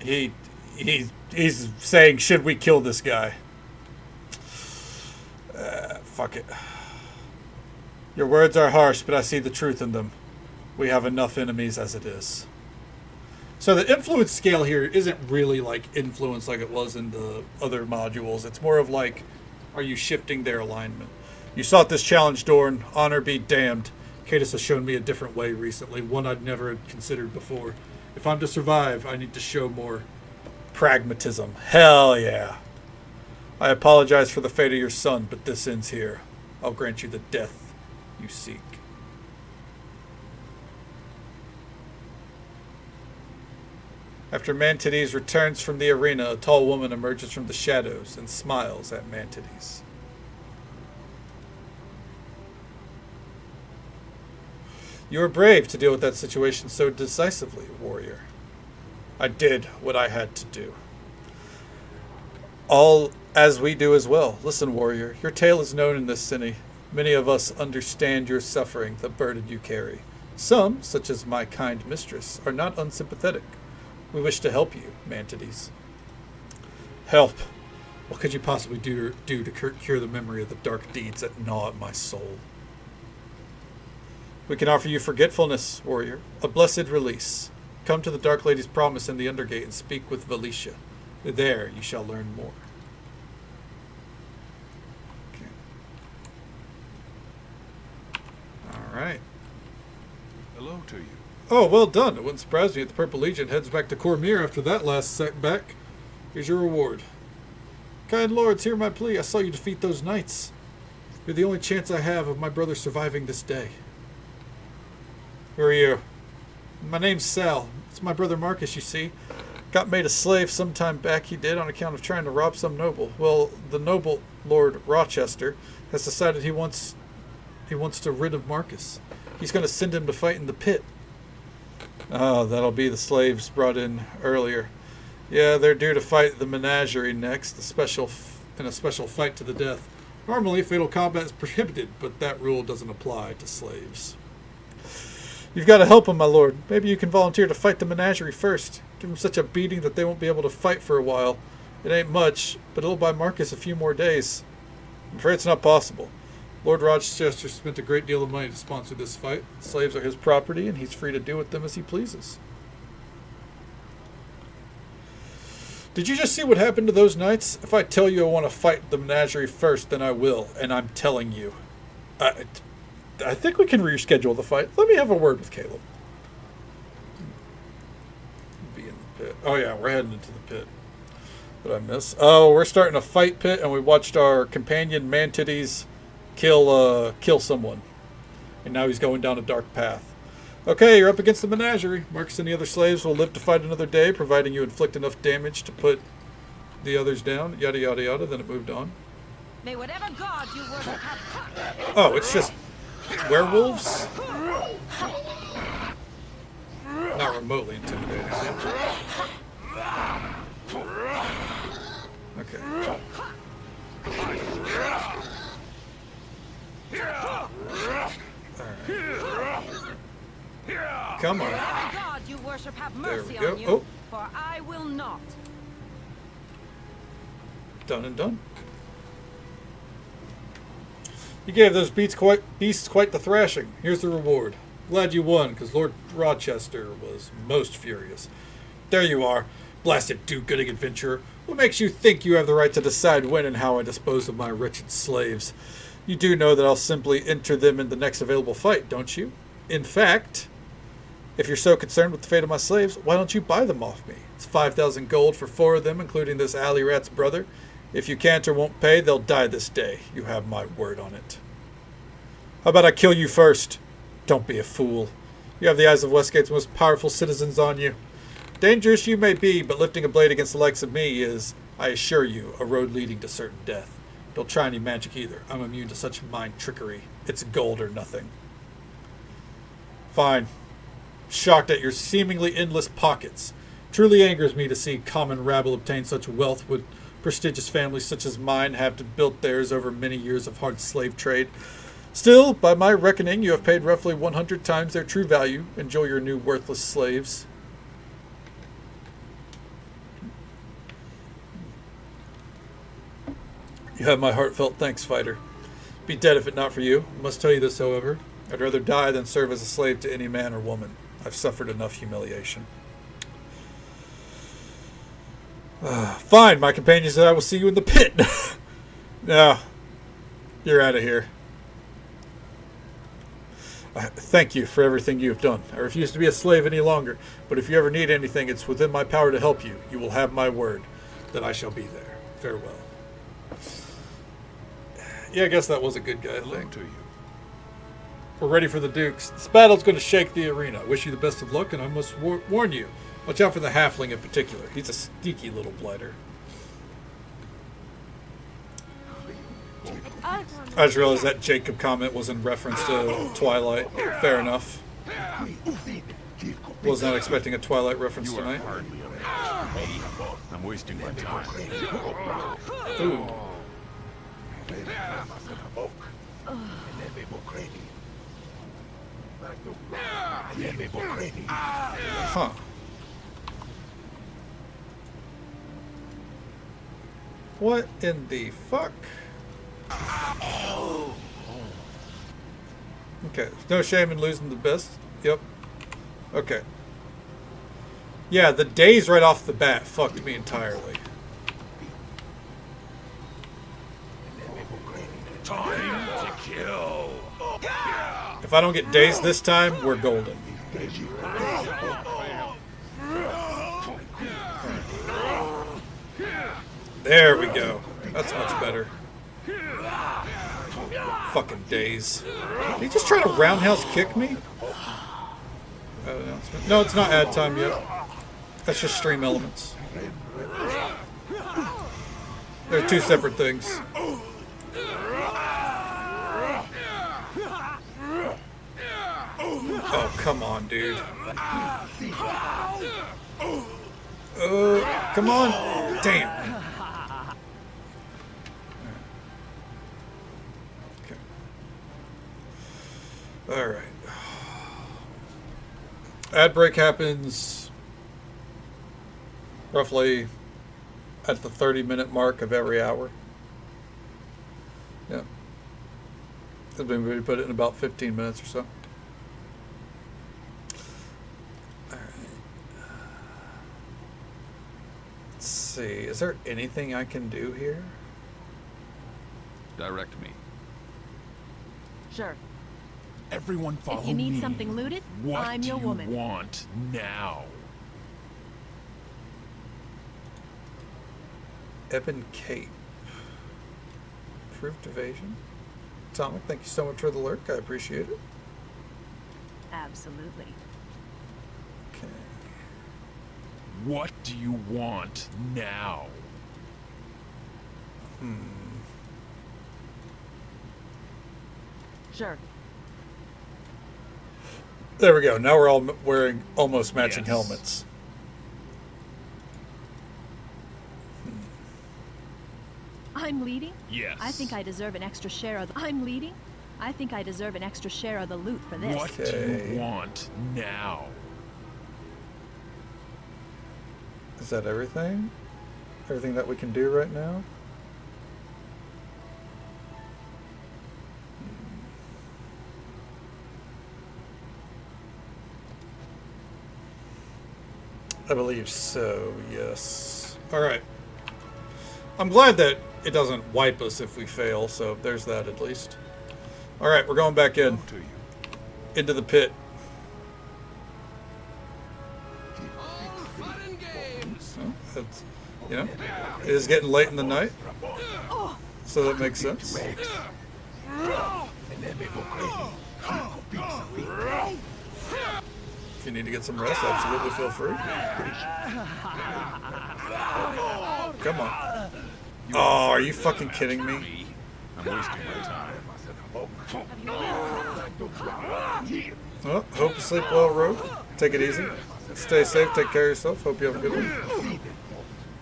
he's saying, should we kill this guy? Fuck it. Your words are harsh, but I see the truth in them. We have enough enemies as it is. So the influence scale here isn't really like influence like it was in the other modules. It's more of like, are you shifting their alignment? You sought this challenge, Dorn. Honor be damned. Cadus has shown me a different way recently, one I'd never considered before. If I'm to survive, I need to show more pragmatism. Hell yeah. I apologize for the fate of your son, but this ends here. I'll grant you the death you seek. After Mantides returns from the arena, a tall woman emerges from the shadows and smiles at Mantides. You were brave to deal with that situation so decisively, warrior. I did what I had to do. All as we do as well. Listen, warrior, your tale is known in this city. Many of us understand your suffering, the burden you carry. Some, such as my kind mistress, are not unsympathetic. We wish to help you, Mantides. Help? What could you possibly do to cure the memory of the dark deeds that gnaw at my soul? We can offer you forgetfulness, warrior, a blessed release. Come to the Dark Lady's promise in the Undergate and speak with Valicia. There you shall learn more. Okay. All right. Hello to you. Oh, well done. It wouldn't surprise me if the Purple Legion heads back to Cormyr after that last setback. Here's your reward. Kind lords, hear my plea. I saw you defeat those knights. You're the only chance I have of my brother surviving this day. Who are you? My name's Sal. It's my brother Marcus, you see. Got made a slave some time back, he did, on account of trying to rob some noble. Well, the noble, Lord Rochester, has decided he wants to rid of Marcus. He's going to send him to fight in the pit. Oh, that'll be the slaves brought in earlier. Yeah, they're due to fight the menagerie next, in a special fight to the death. Normally, fatal combat is prohibited, but that rule doesn't apply to slaves. You've got to help them, my lord. Maybe you can volunteer to fight the menagerie first. Give them such a beating that they won't be able to fight for a while. It ain't much, but it'll buy Marcus a few more days. I'm afraid it's not possible. Lord Rochester spent a great deal of money to sponsor this fight. The slaves are his property, and he's free to do with them as he pleases. Did you just see what happened to those knights? If I tell you I want to fight the menagerie first, then I will, and I'm telling you. I think we can reschedule the fight. Let me have a word with Caleb. Be in the pit. Oh yeah, we're heading into the pit. What did I miss? Oh, we're starting a fight pit, and we watched our companion Mantides kill someone, and now he's going down a dark path. Okay, you're up against the menagerie. Marcus and the other slaves will live to fight another day, providing you inflict enough damage to put the others down. Yada yada yada. Then it moved on. May whatever god you worship have... Oh, it's just werewolves? Not remotely intimidating. Okay. Alright. Come on. God you worship have mercy There we go. on you, Oh. for I will not. Done and done. You gave those beasts quite the thrashing. Here's the reward. Glad you won, because Lord Rochester was most furious. There you are, blasted do-gooding adventurer. What makes you think you have the right to decide when and how I dispose of my wretched slaves? You do know that I'll simply enter them in the next available fight, don't you? In fact, if you're so concerned with the fate of my slaves, why don't you buy them off me? It's 5,000 gold for 4 of them, including this alley rat's brother. If you can't or won't pay, they'll die this day. You have my word on it. How about I kill you first? Don't be a fool. You have the eyes of Westgate's most powerful citizens on you. Dangerous you may be, but lifting a blade against the likes of me is, I assure you, a road leading to certain death. Don't try any magic either. I'm immune to such mind trickery. It's gold or nothing. Fine. Shocked at your seemingly endless pockets. Truly angers me to see common rabble obtain such wealth with prestigious families such as mine have to build theirs over many years of hard slave trade. Still, by my reckoning, you have paid roughly 100 times their true value. Enjoy your new worthless slaves. You have my heartfelt thanks, fighter. Be dead if it not for you. I must tell you this, however. I'd rather die than serve as a slave to any man or woman. I've suffered enough humiliation. Fine, my companion said I will see you in the pit. Now, you're out of here. Thank you for everything you have done. I refuse to be a slave any longer, but if you ever need anything, it's within my power to help you. You will have my word that I shall be there. Farewell. Yeah, I guess that was a good guy Hello thing. to you. We're ready for the Dukes. This battle's going to shake the arena. Wish you the best of luck, and I must warn you. Watch out for the halfling in particular. He's a sneaky little blighter. I just realized that Jacob comment was in reference to Twilight. Fair enough. Was not expecting a Twilight reference You are tonight. hardly a man. I'm wasting my time. Ooh. Huh. What in the fuck? Okay, no shame in losing the best. Yep. Okay. Yeah, the days right off the bat fucked me entirely. Time to kill. If I don't get dazed this time, we're golden. There we go. That's much better. Fucking daze. Did he just try to roundhouse kick me? No, it's not ad time yet. That's just stream elements. They're two separate things. Oh, come on, dude. Come on. Damn. Okay. All right. Ad break happens roughly at the 30-minute mark of every hour. Yeah. Then we put it in about 15 minutes or so. Let's see. Is there anything I can do here? Direct me. Sure. Everyone follow me. If you need something looted, What I'm your do you woman. want now? Ebon Cape. Proved evasion. Atomic, thank you so much for the lurk. I appreciate it. Absolutely. Okay. What do you want now? Sure. There we go. Now we're all wearing almost matching Yes. helmets. I'm leading? Yes. I think I deserve an extra share of the... I'm leading? I think I deserve an extra share of the loot for this. What do Okay. you want now? Is that everything? Everything that we can do right now? I believe so, yes. Alright. I'm glad that it doesn't wipe us if we fail, so there's that at least. Alright, we're going back in. To you. Into the pit. So, that's, you know, it is getting late in the night, so that makes sense. If you need to get some rest, absolutely feel free. Come on. Oh, are you fucking kidding me? I'm wasting my time. Well, hope you sleep well, Rogue. Take it easy. Stay safe, take care of yourself. Hope you have a good one.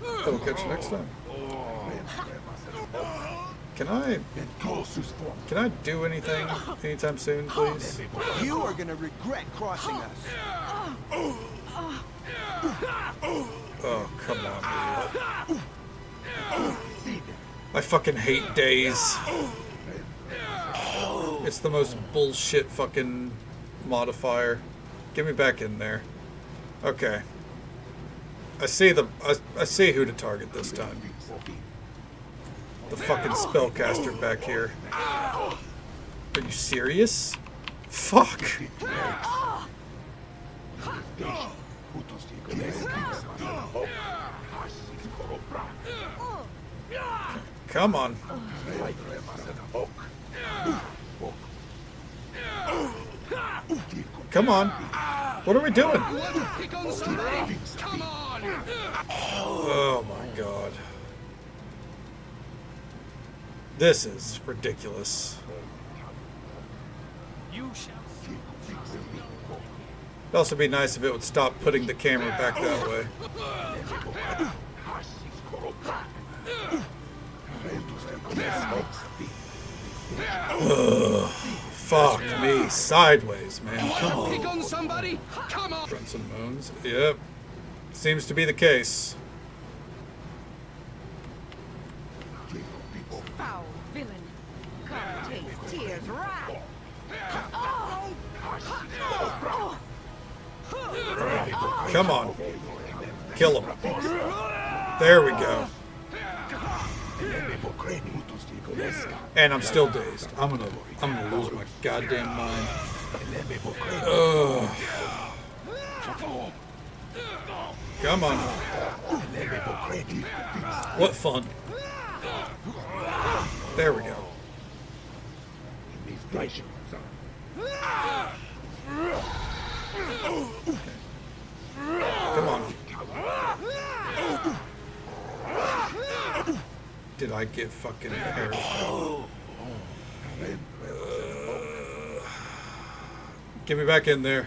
I will catch you next time. Can I do anything anytime soon, please? You are gonna regret crossing us. Oh, come on, dude. I fucking hate days. It's the most bullshit fucking modifier. Get me back in there. Okay. I see who to target this time. The fucking spellcaster back here. Are you serious? Fuck. Come on. Come on. What are we doing? Oh my god. This is ridiculous. It'd also be nice if it would stop putting the camera back that way. Ugh, fuck me sideways, man. Come on. Pick on somebody? Come on! Run some moons. Yep. Seems to be the case. Foul villain. Come taste tears, rat. Come on. Kill him. There we go. And I'm still dazed. I'm gonna lose my goddamn mind. Ugh. Come on. What fun. There we go. Come on. did I get fucking paralyzed? Get me back in there.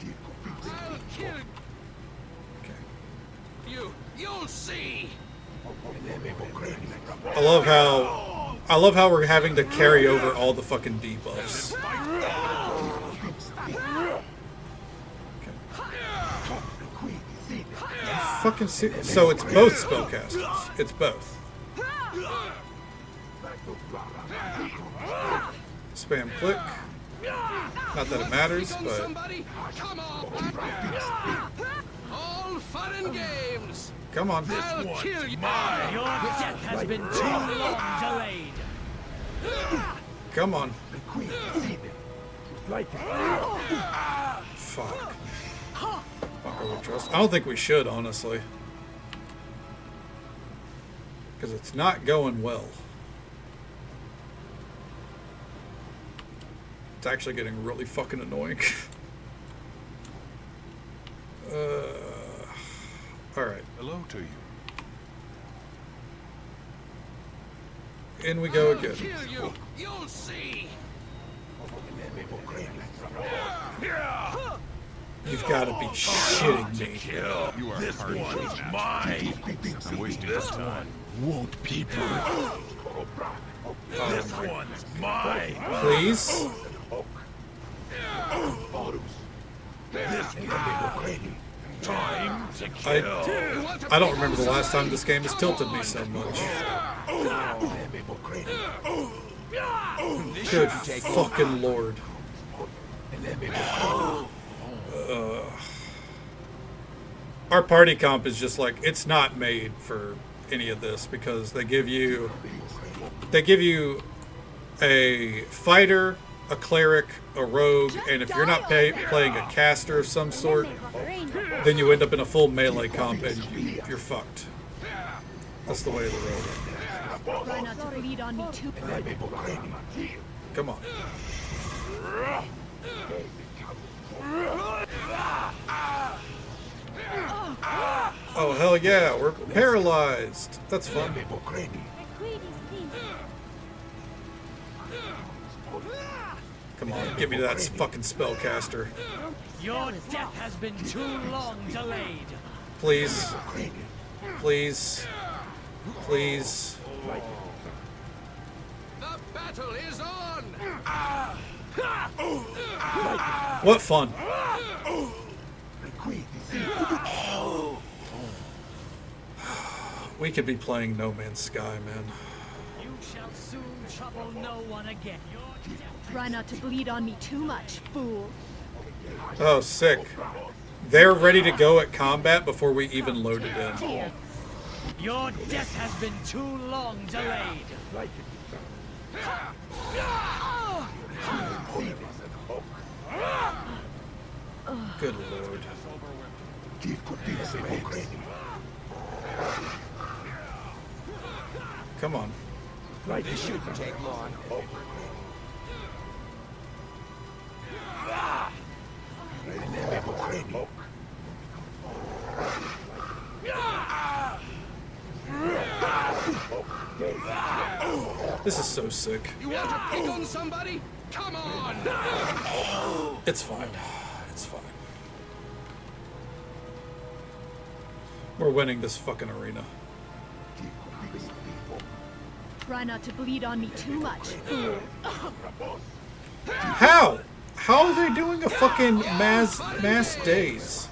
I'll kill you'll see. I love how we're having to carry over all the fucking debuffs. Fucking so it's both spellcasters. It's both. Spam click. Not that it matters, but Somebody, come on. All fun and games. come on. I'll kill you. Your death has been too long delayed. Come on. Fuck. Fuck, I would trust. I don't think we should, honestly. Because it's not going well. It's actually getting really fucking annoying. Alright. Hello to you. In we go I'll again. kill you. You'll see. You've got to be shitting me. You are this one's mine. I'm wasting this time. Won't people? This one's mine. Please? This one. Time to kill. I don't remember the last time this game has tilted me so much. Good fucking lord. Our party comp is just like, it's not made for any of this because they give you a fighter, a cleric, a rogue, and if you're not playing a caster of some sort, then you end up in a full melee comp and you're fucked. That's the way of the road. Try not to bleed on me too. Come on. Oh hell yeah, we're paralyzed. That's fun. Come on, give me that fucking spellcaster. Your death has been too long delayed. Please. Please. Please. The battle is on. What fun. We could be playing No Man's Sky, man. You shall soon trouble no one again. Your death Try not to bleed on me too much, fool. Oh, sick. They're ready to go at combat before we even load it in. Your death has been too long delayed. Good lord. Come on. This shouldn't take long. This is so sick. You want to pick on somebody? Come on. It's fine. It's fine. We're winning this fucking arena. Try not to bleed on me too much, fool. How? How are they doing a fucking mass days?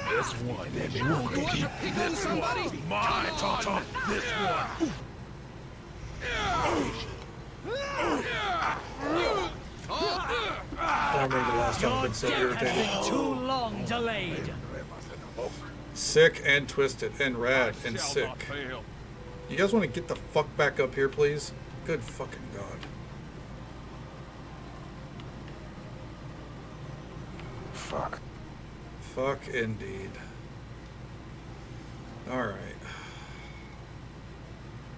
This one. Won't keep this one. My Tom. This one. I don't remember the last time I've been so death has irritated. been too long delayed. Sick and twisted and rad and sick. You guys want to get the fuck back up here, please? Good fucking god. Fuck. Fuck indeed. Alright.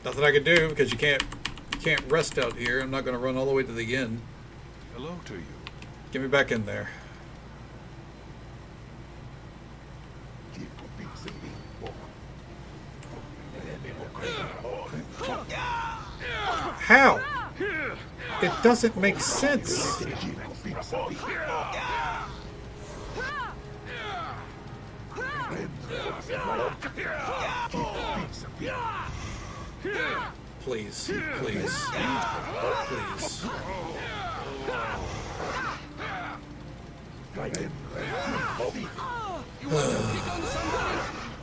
Nothing I can do because you can't rest out here. I'm not going to run all the way to the inn. Hello to you. Get me back in there. How? It doesn't make sense. Please, please, please.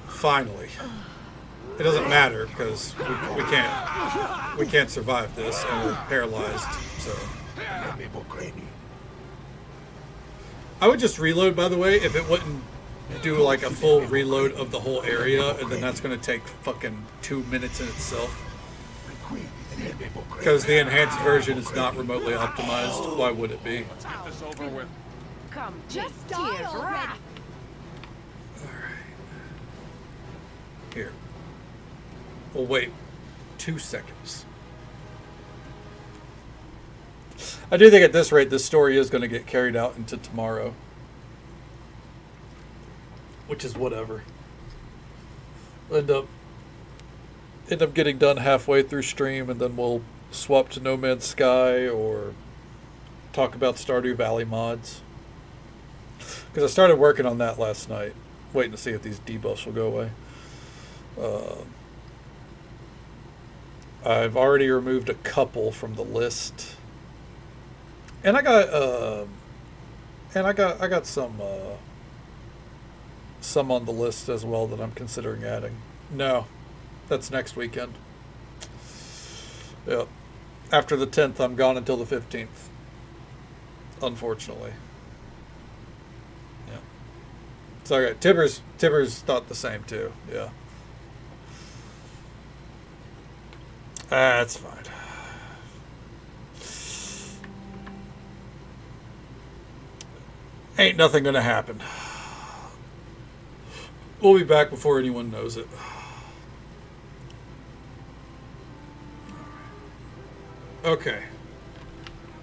Finally. It doesn't matter because we can't survive this and we're paralyzed, so. I would just reload, by the way, if it wouldn't do like a full reload of the whole area, and then that's going to take fucking 2 minutes in itself. Because the enhanced version is not remotely optimized. Why would it be? Let's get this over with. Come, Just tears, die already. wrath. Here. We'll wait 2 seconds. I do think at this rate, this story is going to get carried out into tomorrow. Which is whatever. End up getting done halfway through stream, and then we'll swap to No Man's Sky or talk about Stardew Valley mods. Because I started working on that last night, waiting to see if these debuffs will go away. I've already removed a couple from the list, and I got some on the list as well that I'm considering adding. No, that's next weekend. Yep. After the 10th, I'm gone until the 15th. Unfortunately. Yeah. It's okay. Tibbers thought the same too. Yeah. That's fine. Ain't nothing gonna happen. We'll be back before anyone knows it. Okay.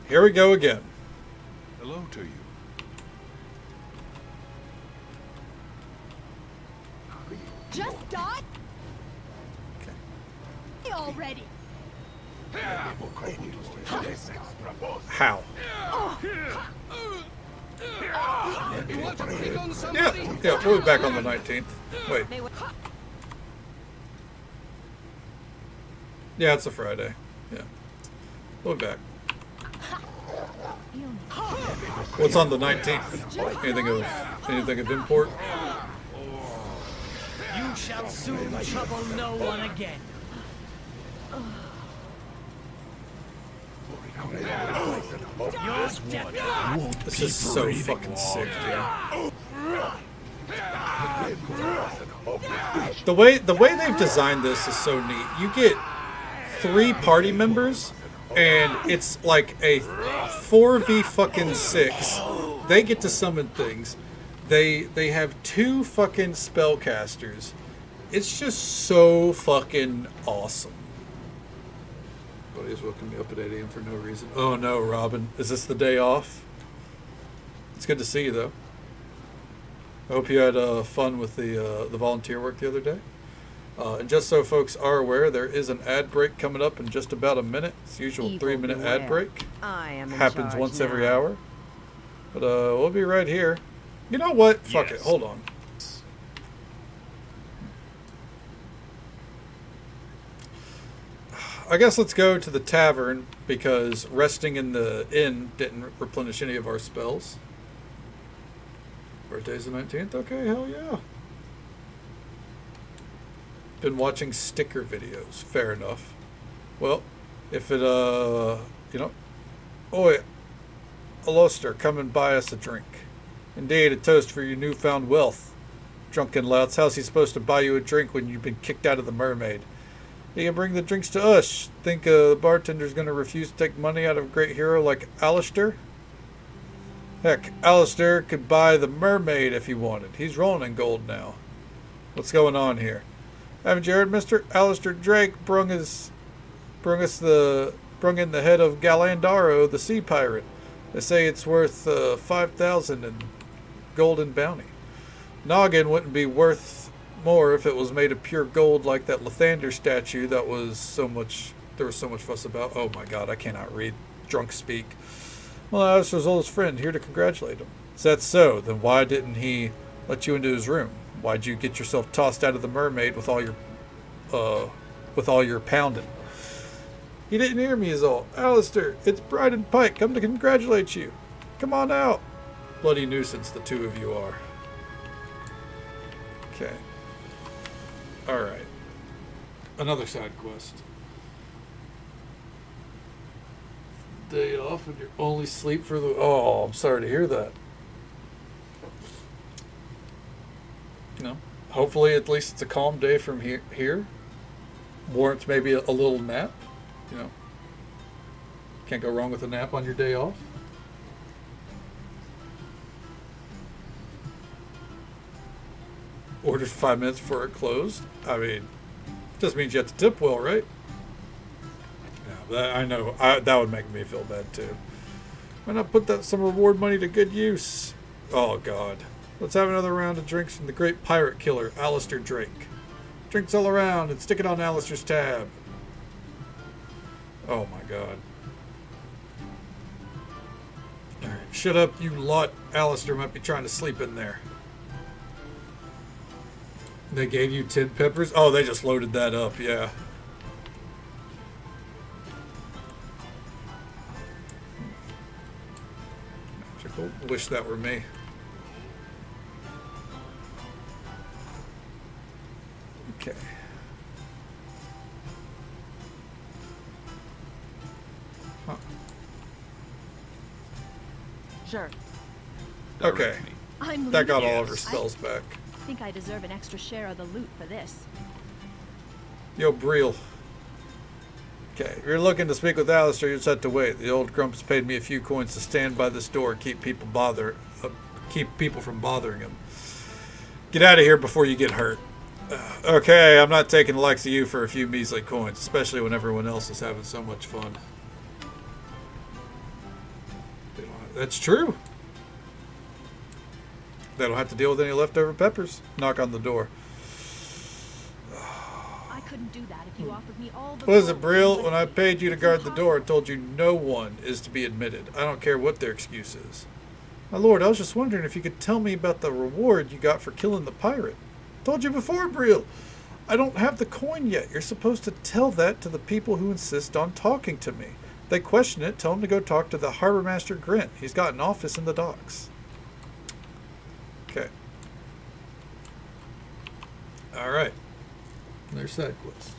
Here we go again. Hello to you. Just die already. How? Yeah, we'll be back on the 19th. Wait. Yeah, it's a Friday. Yeah. We'll be back. What's on the 19th? Anything of import? You shall soon trouble no one again. This is so fucking sick, dude. The way they've designed this is so neat. You get 3 party members, and it's like a 4v fucking 6. They get to summon things. They have 2 fucking spellcasters. It's just so fucking awesome. Buddies woken me up at 8 a.m. for no reason. Oh no, Robin. Is this the day off? It's good to see you, though. I hope you had fun with the volunteer work the other day. And just so folks are aware, there is an ad break coming up in just about a minute. It's the usual 3-minute ad break. I am in Happens charge once now. every hour. But we'll be right here. You know what? Fuck it. Hold on. I guess let's go to the tavern, because resting in the inn didn't replenish any of our spells. Birthday's the 19th? Okay, hell yeah. Been watching sticker videos. Fair enough. Well, if it, you know. Oi, Aloster, come and buy us a drink. Indeed, a toast for your newfound wealth. Drunken louts, how's he supposed to buy you a drink when you've been kicked out of the Mermaid? He can bring the drinks to us. Think the bartender's going to refuse to take money out of a great hero like Alistair? Heck, Alistair could buy the Mermaid if he wanted. He's rolling in gold now. What's going on here? Haven't you heard, Mister? Alistair Drake brung in the head of Galandaro, the sea pirate. They say it's worth 5,000 in golden bounty. Noggin wouldn't be worth more if it was made of pure gold like that Lathander statue there was so much fuss about. Oh my god, I cannot read. Drunk speak. Well, Alistair's oldest friend, here to congratulate him. Is that so? Then why didn't he let you into his room? Why'd you get yourself tossed out of the Mermaid with all your pounding? He didn't hear me is all. Alistair, it's Bride and Pike come to congratulate you. Come on out. Bloody nuisance the two of you are. Okay. Alright. Another side quest. Day off and you only sleep for the... Oh, I'm sorry to hear that. You know, hopefully at least it's a calm day from here. Warrants maybe a little nap. You know, can't go wrong with a nap on your day off. Ordered 5 minutes before it closed. I mean, just means you have to tip well, right? Yeah, that, I know. That would make me feel bad too. Why not put some reward money to good use? Oh God. Let's have another round of drinks from the great pirate killer, Alistair Drake. Drinks all around and stick it on Alistair's tab. Oh my god. Alright, shut up, you lot. Alistair might be trying to sleep in there. They gave you 10 peppers? Oh, they just loaded that up, yeah. Magical. Wish that were me. Okay. Huh. Sure. Okay. I'm That got leaving. all of her spells back. I think I deserve an extra share of the loot for this. Yo, Breel. Okay, if you're looking to speak with Alistair, you just have to wait. The old grumps paid me a few coins to stand by this door, keep people from bothering him. Get out of here before you get hurt. Okay, I'm not taking the likes of you for a few measly coins, especially when everyone else is having so much fun. That's true. They don't have to deal with any leftover peppers. Knock on the door. I couldn't do that if you offered me all the... What is it, Brill? When I paid you to guard the door, I told you no one is to be admitted. I don't care what their excuse is. My lord, I was just wondering if you could tell me about the reward you got for killing the pirate. Told you before, Brill. I don't have the coin yet. You're supposed to tell that to the people who insist on talking to me. If they question it, tell them to go talk to the Harbor Master Grint. He's got an office in the docks. Okay. Alright. There's side quest.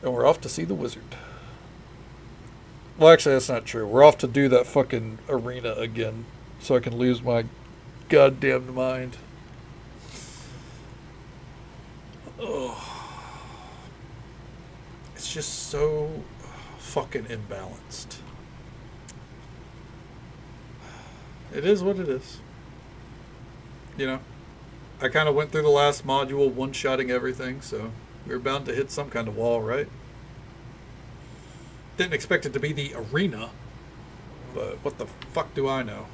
And we're off to see the wizard. Well, actually, that's not true. We're off to do that fucking arena again, so I can lose my goddamn mind. Oh. It's just so fucking imbalanced. It is what it is. You know, I kind of went through the last module one-shotting everything, so we were bound to hit some kind of wall, right? Didn't expect it to be the arena, but what the fuck do I know?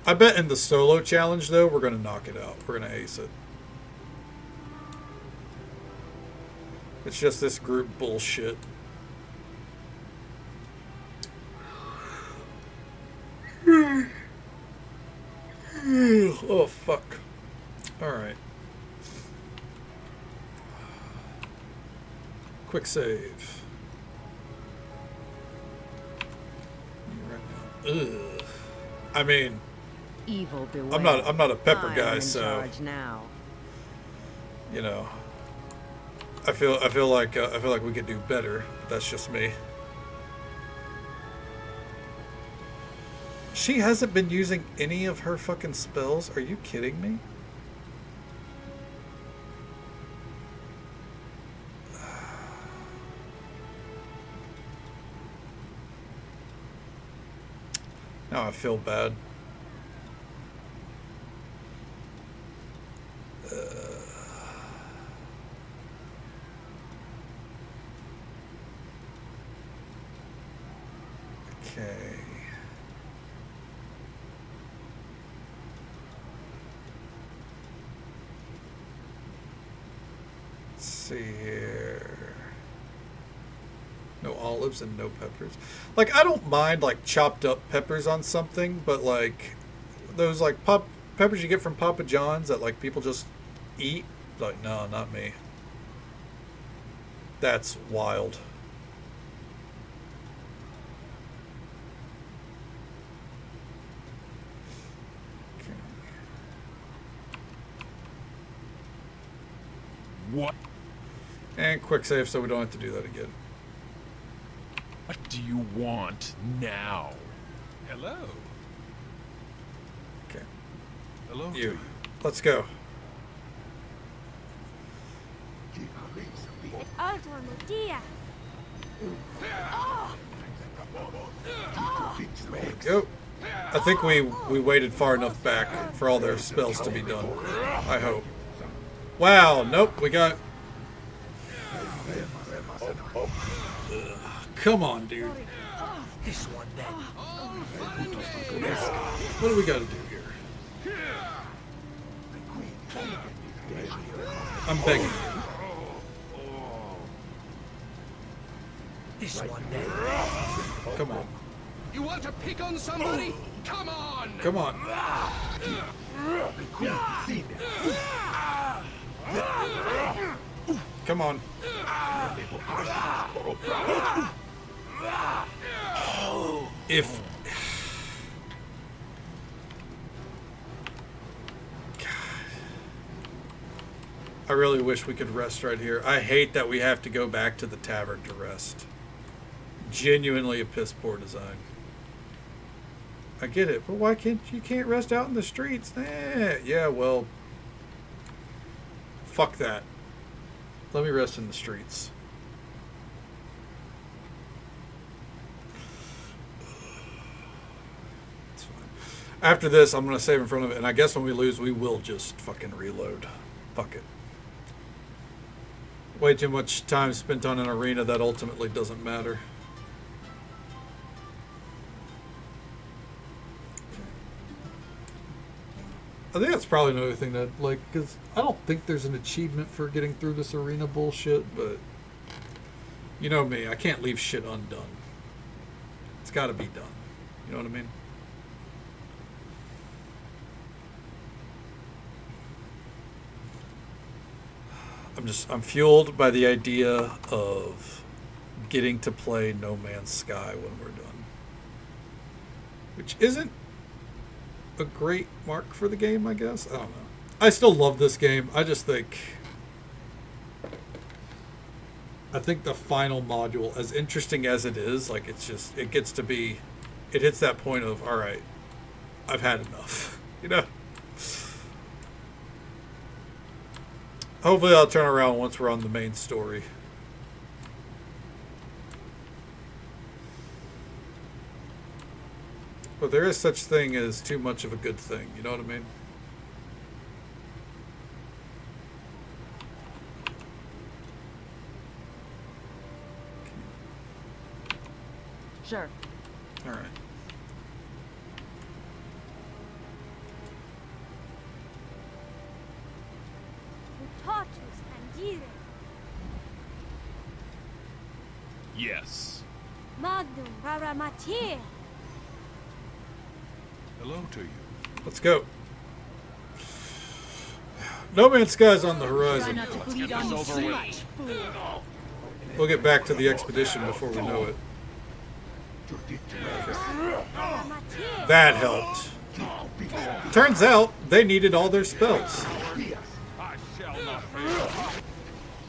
I bet in the solo challenge, though, we're going to knock it out. We're going to ace it. It's just this group bullshit. Oh, fuck. Alright. Quick save. Ugh. I mean, Evil beware. I'm not a pepper I guy, am in so charge now. you know, I feel like we could do better. That's just me. She hasn't been using any of her fucking spells. Are you kidding me? Now I feel bad. Okay. Let's see here. No olives and no peppers. Like, I don't mind like chopped up peppers on something, but like those like peppers you get from Papa John's that like people just eat, like, no, not me. That's wild. Okay. What? And quick save so we don't have to do that again. What do you want now? Hello. Okay. Hello to You. you. Let's go. Go. I think we waited far enough back for all their spells to be done. I hope. Wow, nope, we got... Come on, dude. This one then. What do we got to do here? I'm begging you. This one then. Come on. You want to pick on somebody? Come on! Come on. Come on. If... I really wish we could rest right here. I hate that we have to go back to the tavern to rest. Genuinely a piss poor design. I get it, but why can't you rest out in the streets? Yeah, well, fuck that. Let me rest in the streets. It's fine. After this, I'm gonna save in front of it, and I guess when we lose, we will just fucking reload. Fuck it. Way too much time spent on an arena that ultimately doesn't matter. I think that's probably another thing that, like, because I don't think there's an achievement for getting through this arena bullshit, but you know me, I can't leave shit undone. It's got to be done. You know what I mean? I'm fueled by the idea of getting to play No Man's Sky when we're done. Which isn't a great mark for the game, I guess. I don't know. I still love this game. I just think... I think the final module, as interesting as it is, like, it's just... It gets to be... It hits that point of, alright, I've had enough. You know? Hopefully I'll turn around once we're on the main story. But there is such thing as too much of a good thing, you know what I mean? Sure. All right. Yes. Hello to you. Let's go. No Man's Sky's on the Try horizon. not to bleed on me too much. We'll get back to the expedition before we know it. That helped. Turns out they needed all their spells. I shall not fail.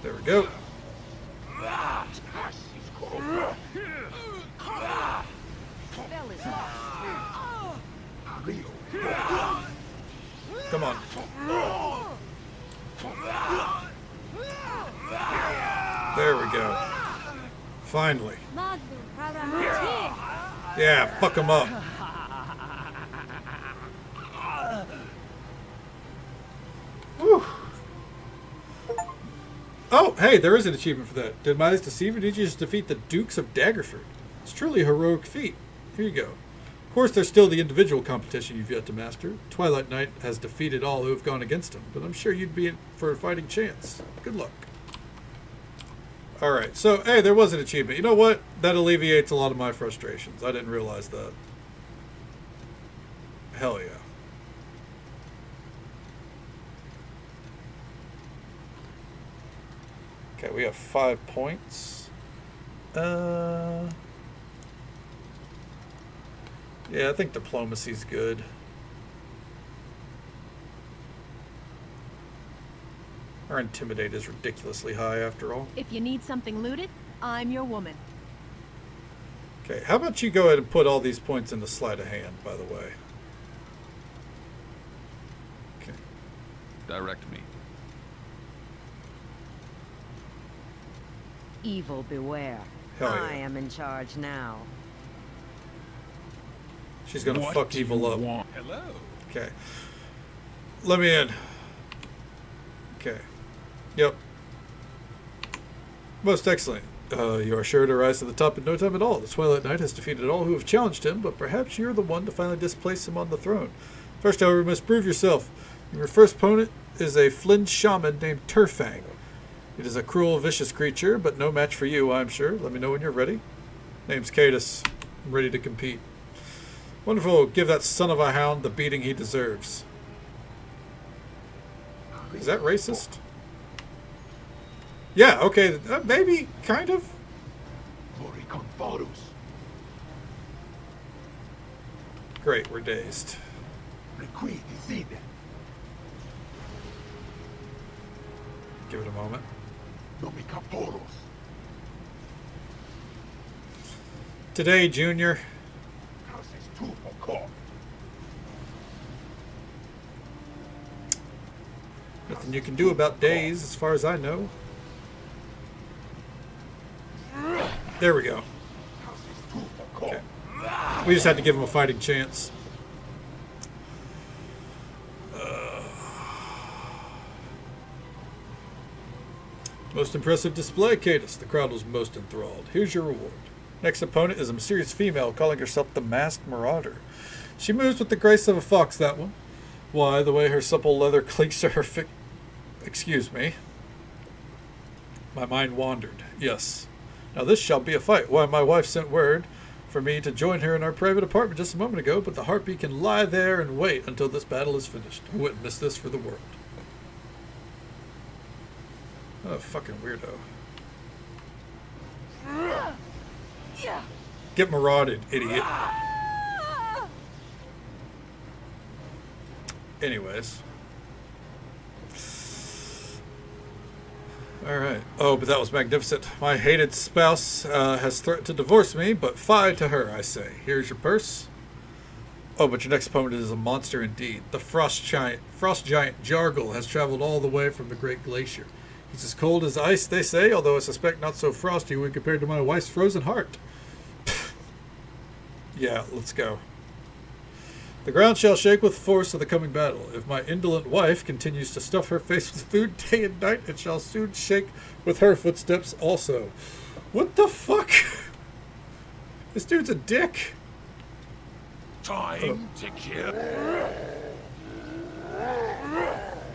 There we go. Come on. There we go. Finally. Yeah, fuck them up. Whew. Oh, hey, there is an achievement for that. Did my eyes deceive you? Did you just defeat the Dukes of Daggerford? It's truly a heroic feat. Here you go. Of course, there's still the individual competition you've yet to master. Twilight Knight has defeated all who have gone against him, but I'm sure you'd be in for a fighting chance. Good luck. Alright, so, hey, there was an achievement. You know what? That alleviates a lot of my frustrations. I didn't realize that. Hell yeah. Okay, we have 5 points. Yeah, I think diplomacy's good. Our intimidate is ridiculously high after all. If you need something looted, I'm your woman. Okay, how about you go ahead and put all these points in the sleight of hand, by the way. Okay. Direct me. Evil beware. Hell yeah. I am in charge now. She's gonna fuck evil up. Hello. Okay. Let me in. Okay. Yep. Most excellent. You are sure to rise to the top in no time at all. The Twilight Knight has defeated all who have challenged him, but perhaps you're the one to finally displace him on the throne. First, however, you must prove yourself. Your first opponent is a Flynn shaman named Turfang. It is a cruel, vicious creature, but no match for you, I'm sure. Let me know when you're ready. Name's Cadus. I'm ready to compete. Wonderful. Give that son of a hound the beating he deserves. Is that racist? Yeah, okay. Maybe, kind of. Great, we're dazed. Give it a moment. Today, Junior. Nothing you can do about days, as far as I know. There we go. Okay. We just had to give him a fighting chance. Most impressive display, Cadus. The crowd was most enthralled. Here's your reward. Next opponent is a mysterious female calling herself the Masked Marauder. She moves with the grace of a fox, that one. Why, the way her supple leather clinks to her Excuse me. My mind wandered. Yes. Now this shall be a fight. Why, my wife sent word for me to join her in our private apartment just a moment ago, but the harpy can lie there and wait until this battle is finished. I wouldn't miss this for the world. Oh, fucking weirdo. Get marauded, idiot. Anyways. Alright. Oh, but that was magnificent. My hated spouse has threatened to divorce me, but fie to her, I say. Here's your purse. Oh, but your next opponent is a monster indeed. The frost giant Jargle has traveled all the way from the Great Glacier. He's as cold as ice, they say, although I suspect not so frosty when compared to my wife's frozen heart. Yeah, let's go. The ground shall shake with force of the coming battle. If my indolent wife continues to stuff her face with food day and night, it shall soon shake with her footsteps also. What the fuck? This dude's a dick. Time to kill.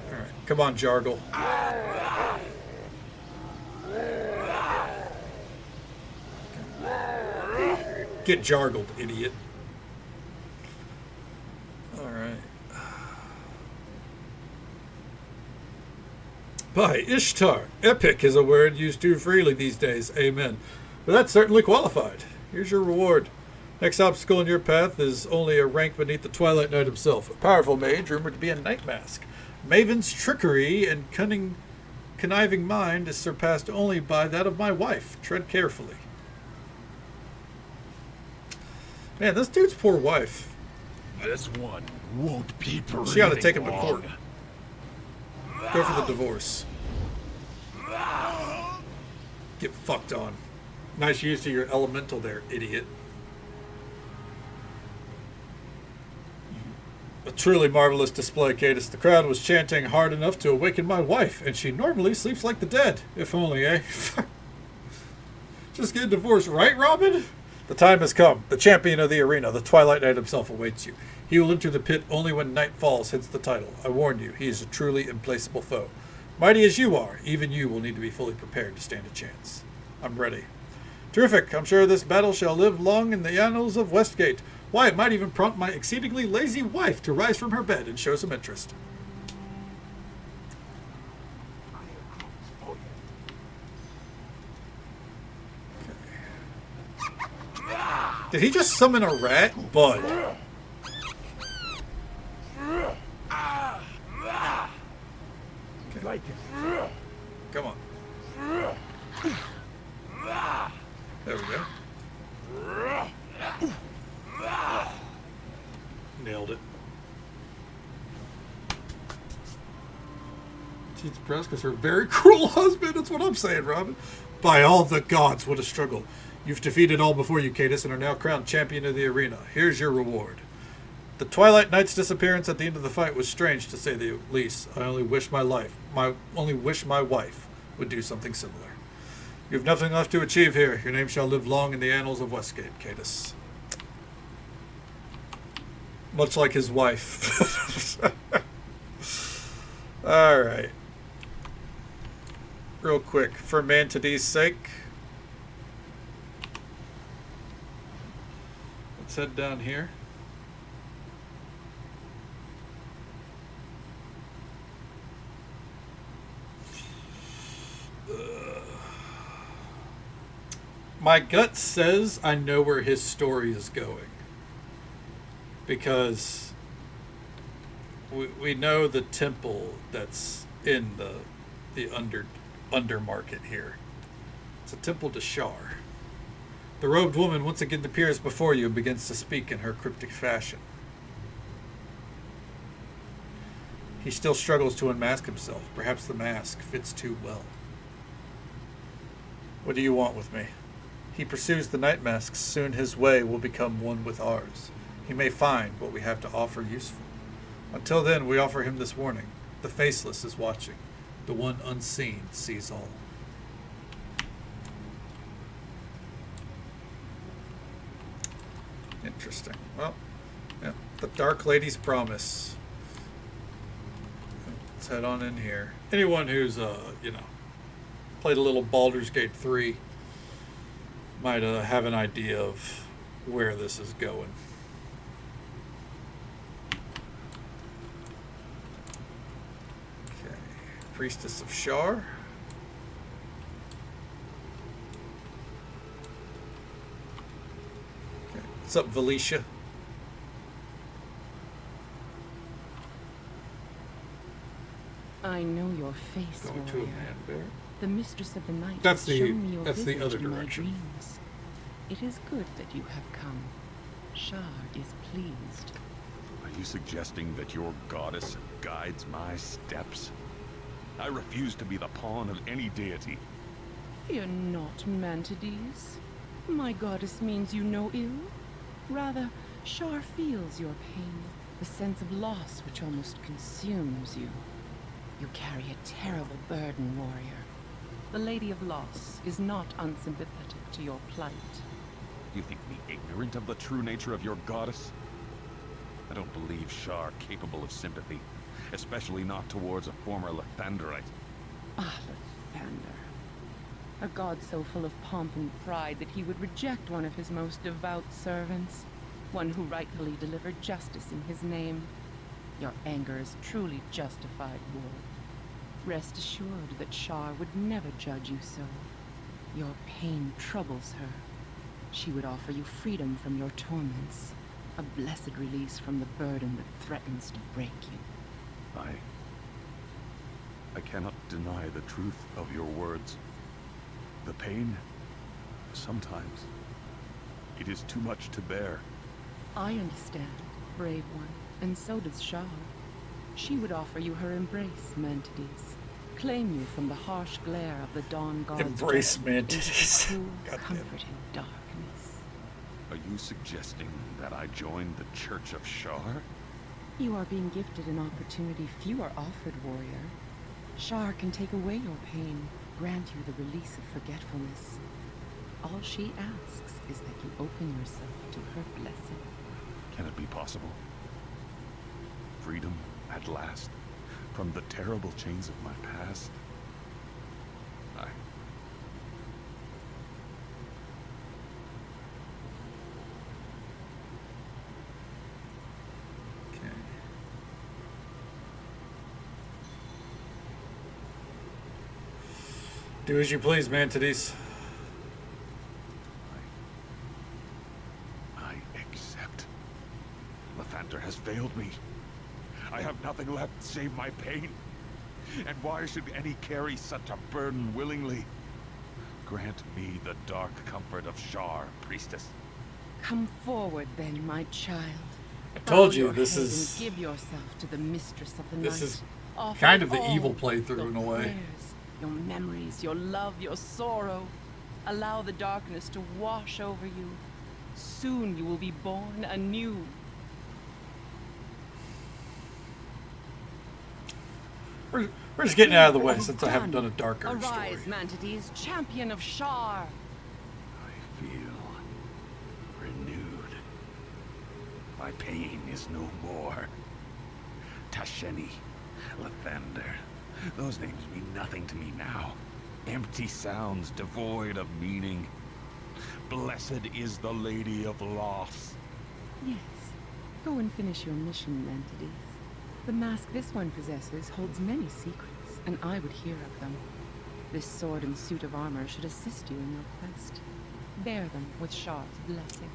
Alright, come on, Jargle. Get jargled, idiot. Alright. By Ishtar. Epic is a word used too freely these days. Amen. But that's certainly qualified. Here's your reward. Next obstacle in your path is only a rank beneath the Twilight Knight himself. A powerful mage rumored to be a night mask. Maven's trickery and conniving mind is surpassed only by that of my wife. Tread carefully. Man, this dude's poor wife. This one won't be breathing She ought to take him to long. court. Go for the divorce. Get fucked on. Nice use of your elemental there, idiot. A truly marvelous display, Cadus. The crowd was chanting hard enough to awaken my wife, and she normally sleeps like the dead. If only, eh? Just get divorced, right, Robin? The time has come. The champion of the arena, the Twilight Knight himself, awaits you. He will enter the pit only when Night Falls hits the title. I warn you, he is a truly implacable foe. Mighty as you are, even you will need to be fully prepared to stand a chance. I'm ready. Terrific. I'm sure this battle shall live long in the annals of Westgate. Why, it might even prompt my exceedingly lazy wife to rise from her bed and show some interest. Did he just summon a rat? Bud. Okay. Come on. There we go. Nailed it. She's depressed because her very cruel husband. That's what I'm saying, Robin. By all the gods, what a struggle. You've defeated all before you, Cadus, and are now crowned champion of the arena. Here's your reward. The Twilight Knight's disappearance at the end of the fight was strange, to say the least. I only wish my wife would do something similar. You have nothing left to achieve here. Your name shall live long in the annals of Westgate, Cadus. Much like his wife. Alright. Real quick, for Mantidee's sake, let's head down here. My gut says I know where his story is going. Because we know the temple that's in the under market here. It's a temple to Shar. The robed woman once again appears before you and begins to speak in her cryptic fashion. He still struggles to unmask himself. Perhaps the mask fits too well. What do you want with me? He pursues the night masks. Soon his way will become one with ours. He may find what we have to offer useful. Until then, we offer him this warning. The faceless is watching. The one unseen sees all. Interesting. Well, yeah, the Dark Lady's Promise. Let's head on in here. Anyone who's, played a little Baldur's Gate 3 might have an idea of where this is going. Okay. Priestess of Shar. Okay. What's up, Valicia? I know your face, Going to a warrior. man bear. The mistress of the night That's has shown me your the visage other in my direction. dreams. It is good that you have come. Shar is pleased. Are you suggesting that your goddess guides my steps? I refuse to be the pawn of any deity. Fear not, Mantides. My goddess means you no ill. Rather, Shar feels your pain, the sense of loss which almost consumes you. You carry a terrible burden, warrior. The Lady of Loss is not unsympathetic to your plight. You think me ignorant of the true nature of your goddess? I don't believe Shar capable of sympathy, especially not towards a former Lathanderite. Ah, Lathander. A god so full of pomp and pride that he would reject one of his most devout servants, one who rightfully delivered justice in his name. Your anger is truly justified, Ward. Rest assured that Shar would never judge you so. Your pain troubles her. She would offer you freedom from your torments, a blessed release from the burden that threatens to break you. I cannot deny the truth of your words. The pain, sometimes, it is too much to bear. I understand, brave one, and so does Shar. She would offer you her embrace, Mantides. Claim you from the harsh glare of the dawn god's Embrace dread into Mantides. the cool, God damn it. comforting darkness. 'Darkness. Are you suggesting that I join the Church of Shar? You are being gifted an opportunity few are offered, warrior. Shar can take away your pain, grant you the release of forgetfulness. All she asks is that you open yourself to her blessing. Can it be possible? Freedom, at last, from the terrible chains of my past? Okay. Do as you please, Mantides. I accept. Lathander has failed me. I have nothing left save my pain. And why should any carry such a burden willingly? Grant me the dark comfort of Shar, priestess. Come forward then, my child. I told Bow you your this head is. and give yourself to the mistress of the This night. is Offer kind of the all evil playthrough your in a way. prayers, your memories, your love, your sorrow. Allow the darkness to wash over you. Soon you will be born anew. We're just getting out of the way Well since I haven't done. done a Dark Urge Arise, story. Mantides, champion of Shar. I feel renewed. My pain is no more. Tasheni, Lathander, those names mean nothing to me now. Empty sounds devoid of meaning. Blessed is the Lady of Loss. Yes. Go and finish your mission, Mantides. The mask this one possesses holds many secrets, and I would hear of them. This sword and suit of armor should assist you in your quest. Bear them with Shar's blessing.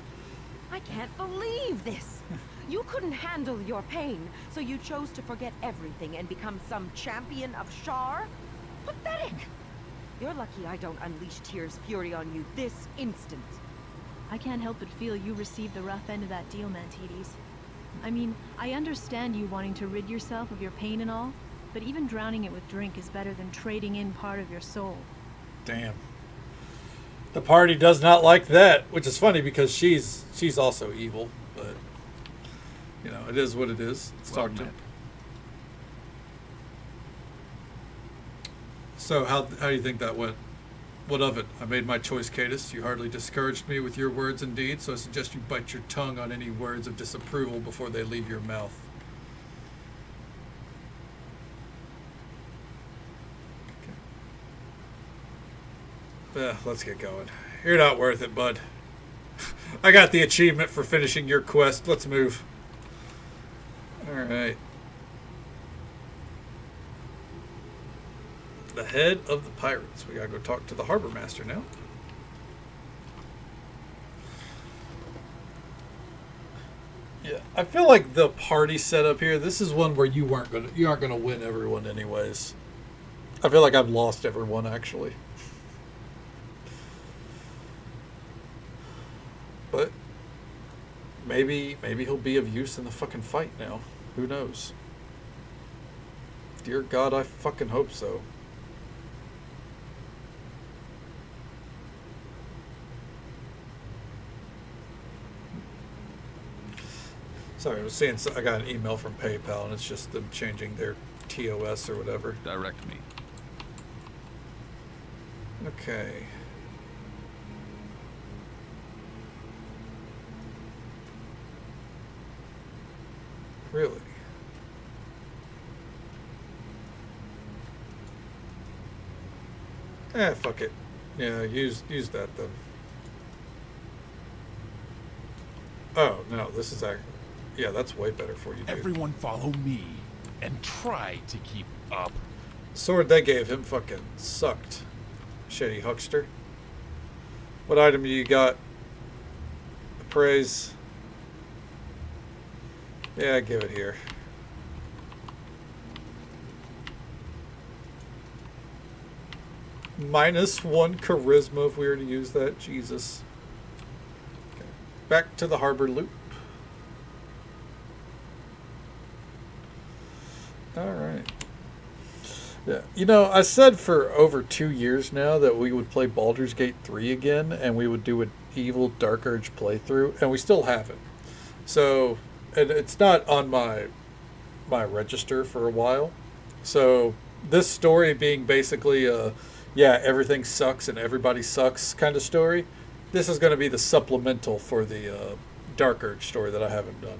I can't believe this! You couldn't handle your pain, so you chose to forget everything and become some champion of Shar? Pathetic! You're lucky I don't unleash Tyr's fury on you this instant. I can't help but feel you received the rough end of that deal, Mantides. I mean, I understand you wanting to rid yourself of your pain and all, but even drowning it with drink is better than trading in part of your soul. Damn. The party does not like that, which is funny because she's also evil, but you know, it is what it is. Let's talk to him. So how do you think that went? What of it? I made my choice, Cadus. You hardly discouraged me with your words and deeds, so I suggest you bite your tongue on any words of disapproval before they leave your mouth. Okay. Let's get going. You're not worth it, bud. I got the achievement for finishing your quest. Let's move. Alright. The head of the pirates. We gotta go talk to the harbor master now. Yeah, I feel like the party setup here, this is one where you aren't gonna win everyone anyways. I feel like I've lost everyone actually. But maybe he'll be of use in the fucking fight now. Who knows? Dear God, I fucking hope so. Sorry, I was seeing, I got an email from PayPal and it's just them changing their TOS or whatever. Direct me. Okay. Really? Fuck it. Yeah, use that then. Oh, no, this is actually... Yeah, that's way better for you, dude. Everyone follow me and try to keep up. Sword they gave him fucking sucked. Shady huckster. What item you got? Praise. Yeah, give it here. -1 charisma if we were to use that. Jesus. Okay. Back to the harbor loop. Alright. Yeah. You know, I said for over 2 years now that we would play Baldur's Gate 3 again and we would do an evil Dark Urge playthrough, and we still haven't. So, and it's not on my my register for a while. So this story being basically a, yeah, everything sucks and everybody sucks kind of story, this is going to be the supplemental for the Dark Urge story that I haven't done.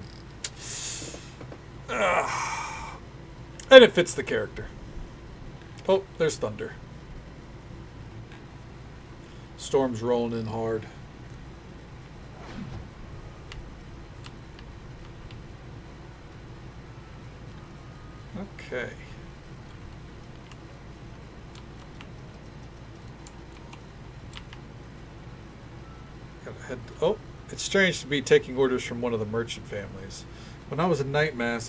And it fits the character. Oh, there's thunder. Storm's rolling in hard. Okay. Gotta head. Oh, it's strange to be taking orders from one of the merchant families. When I was in Night Mask,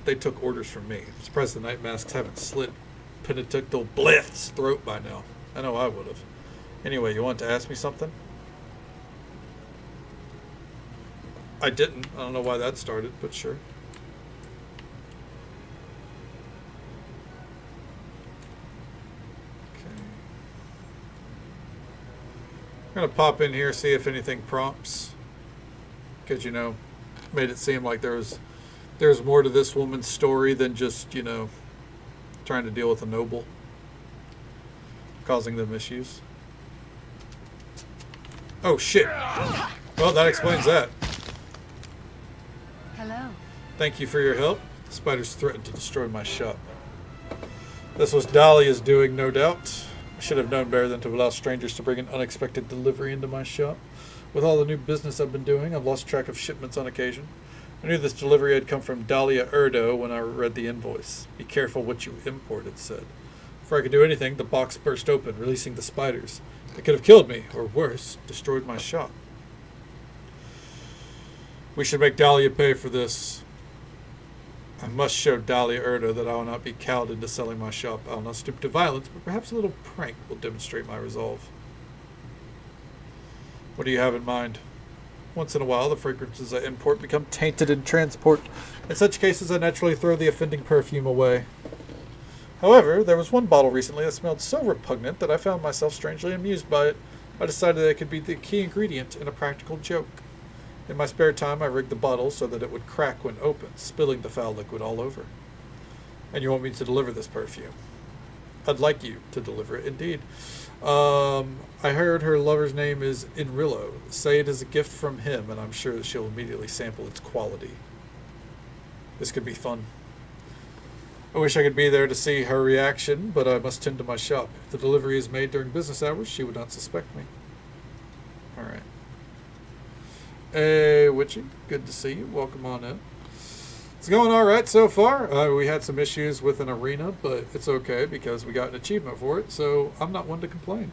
they took orders from me. I'm surprised the Night Masks haven't slit Penitential Blith's throat by now. I know I would have. Anyway, you want to ask me something? I didn't. I don't know why that started, but sure. Okay. I'm going to pop in here, see if anything prompts. Because, you know, made it seem like there's more to this woman's story than just, you know, trying to deal with a noble. Causing them issues. Oh, shit. Well, that explains that. Hello. Thank you for your help. The spiders threatened to destroy my shop. This was Dahlia's doing, no doubt. I should have known better than to allow strangers to bring an unexpected delivery into my shop. With all the new business I've been doing, I've lost track of shipments on occasion. I knew this delivery had come from Dahlia Erdo when I read the invoice. Be careful what you import, it said. Before I could do anything, the box burst open, releasing the spiders. They could have killed me, or worse, destroyed my shop. We should make Dahlia pay for this. I must show Dahlia Erdo that I will not be cowed into selling my shop. I will not stoop to violence, but perhaps a little prank will demonstrate my resolve. What do you have in mind? Once in a while, the fragrances I import become tainted in transport. In such cases, I naturally throw the offending perfume away. However, there was one bottle recently that smelled so repugnant that I found myself strangely amused by it. I decided that it could be the key ingredient in a practical joke. In my spare time, I rigged the bottle so that it would crack when opened, spilling the foul liquid all over. And you want me to deliver this perfume? I'd like you to deliver it, indeed. I heard her lover's name is Inrillo. Say it is a gift from him, and I'm sure that she'll immediately sample its quality. This could be fun. I wish I could be there to see her reaction, but I must tend to my shop. If the delivery is made during business hours, she would not suspect me. Alright. Hey, Witchy. Good to see you. Welcome on in. It's going alright so far. We had some issues with an arena, but it's okay because we got an achievement for it, so I'm not one to complain.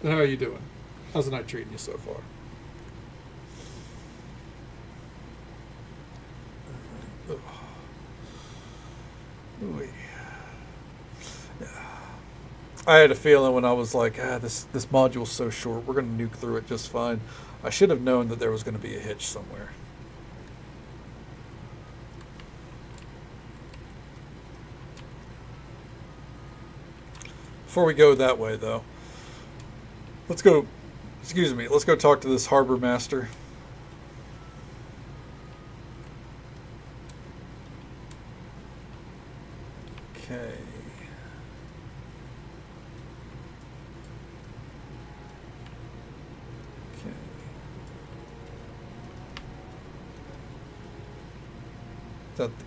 How are you doing? How's the night treating you so far? I had a feeling when I was like, this module's so short, we're going to nuke through it just fine. I should have known that there was going to be a hitch somewhere. Before we go that way, though, let's go talk to this harbor master. Okay.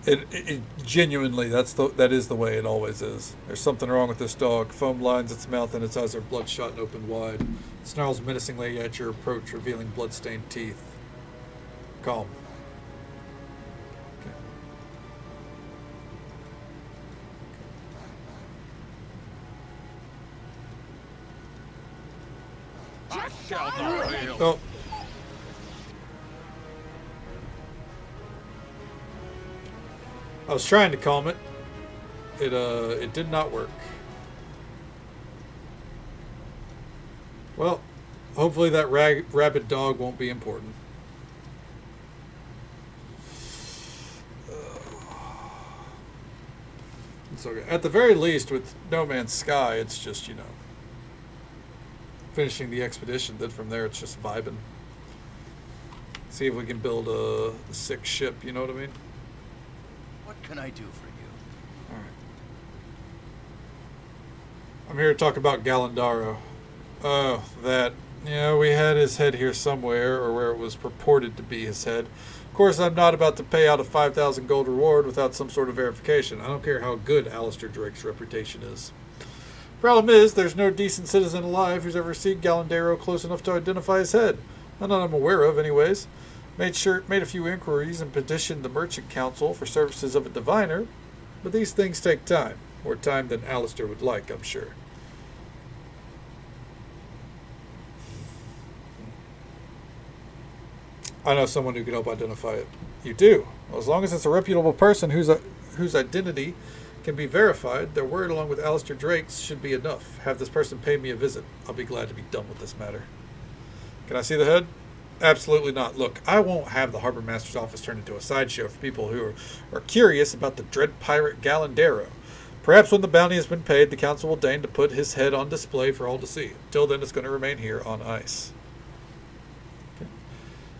It genuinely, that is the way it always is. There's something wrong with this dog. Foam lines its mouth and its eyes are bloodshot and open wide. It snarls menacingly at your approach, revealing blood-stained teeth. Calm. Okay. I shall not fail. Oh. I was trying to calm it. It did not work. Well, hopefully that rabid dog won't be important. It's okay. At the very least, with No Man's Sky, it's just, finishing the expedition. Then from there, it's just vibing. See if we can build a sick ship, you know what I mean? What What can I do for you? Alright. I'm here to talk about Galandaro. Oh, that. Yeah, we had his head here somewhere, or where it was purported to be his head. Of course, I'm not about to pay out a 5,000 gold reward without some sort of verification. I don't care how good Alistair Drake's reputation is. Problem is, there's no decent citizen alive who's ever seen Galandaro close enough to identify his head. None I'm aware of, anyways. Made a few inquiries and petitioned the Merchant Council for services of a diviner, but these things take time. More time than Alistair would like, I'm sure. I know someone who can help identify it. You do? Well, as long as it's a reputable person whose identity can be verified, their word along with Alistair Drake's should be enough. Have this person pay me a visit. I'll be glad to be done with this matter. Can I see the head? Absolutely not. Look, I won't have the Harbor Master's office turned into a sideshow for people who are curious about the dread pirate Galandaro. Perhaps when the bounty has been paid, the council will deign to put his head on display for all to see. Until then, it's going to remain here on ice. Okay.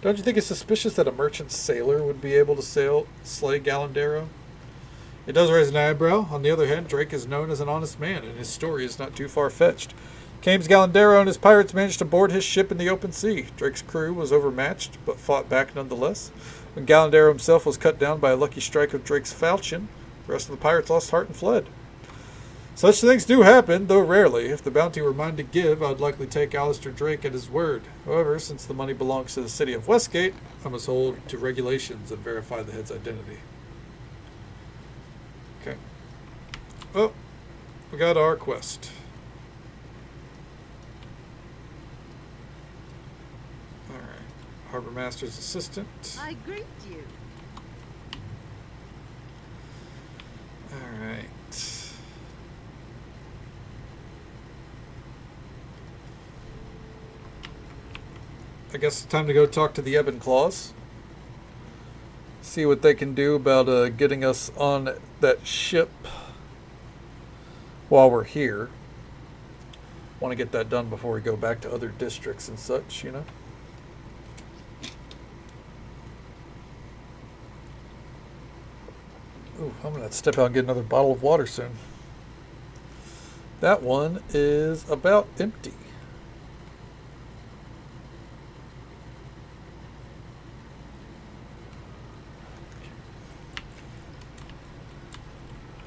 Don't you think it's suspicious that a merchant sailor would be able to slay Galandaro? It does raise an eyebrow. On the other hand, Drake is known as an honest man, and his story is not too far-fetched. Kames Galandaro and his pirates managed to board his ship in the open sea. Drake's crew was overmatched, but fought back nonetheless. When Galandaro himself was cut down by a lucky strike of Drake's falchion, the rest of the pirates lost heart and fled. Such things do happen, though rarely. If the bounty were mine to give, I would likely take Alistair Drake at his word. However, since the money belongs to the city of Westgate, I must hold to regulations and verify the head's identity. Okay. Well, we got our quest. Harbor Master's assistant. I greet you. Alright. I guess it's time to go talk to the Ebon Claws. See what they can do about getting us on that ship while we're here. Want to get that done before we go back to other districts and such, you know? Ooh, I'm going to have to step out and get another bottle of water soon. That one is about empty.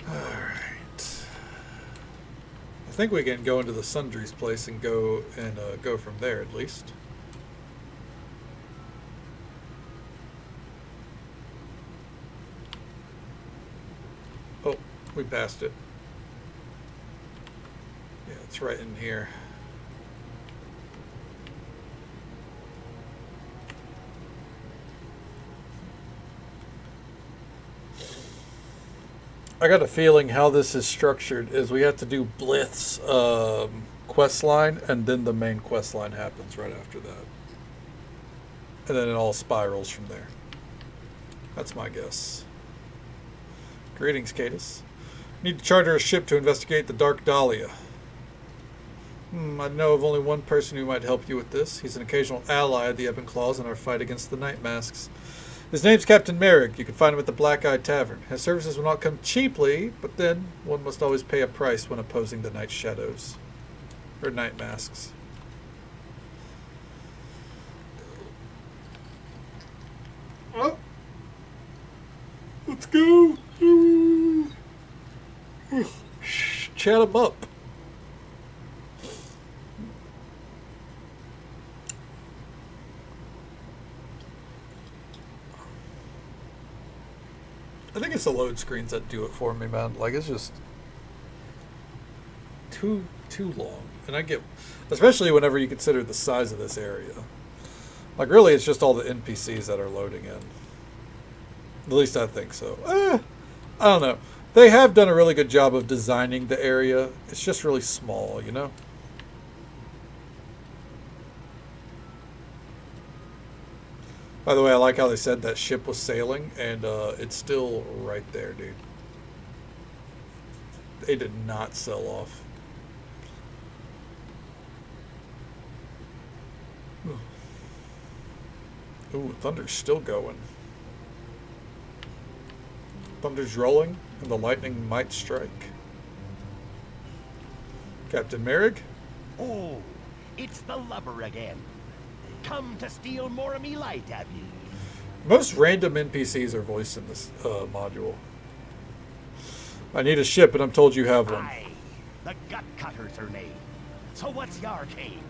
Alright. I think we can go into the Sundry's place and go from there at least. Oh, we passed it. Yeah, it's right in here. I got a feeling how this is structured is we have to do Blith's quest line, and then the main quest line happens right after that. And then it all spirals from there. That's my guess. Greetings, Cadus. Need to charter a ship to investigate the Dark Dahlia. I know of only one person who might help you with this. He's an occasional ally of the Ebon Claws in our fight against the Night Masks. His name's Captain Merrick. You can find him at the Black Eye Tavern. His services will not come cheaply, but then one must always pay a price when opposing the Night Shadows. Or Night Masks. Oh. Let's go. Chat him up. I think it's the load screens that do it for me, man. Like, it's just too long. And I get, especially whenever you consider the size of this area. Like, really, it's just all the NPCs that are loading in. At least I think so. I don't know. They have done a really good job of designing the area. It's just really small, you know? By the way, I like how they said that ship was sailing, and it's still right there, dude. They did not sell off. Ooh, Thunder's still going. Thunder's rolling, and the lightning might strike. Captain Merrick? Oh, it's the lubber again. Come to steal more of me light, have ye? Most random NPCs are voiced in this module. I need a ship, and I'm told you have one. Aye, the gut cutter's her name. So what's your game?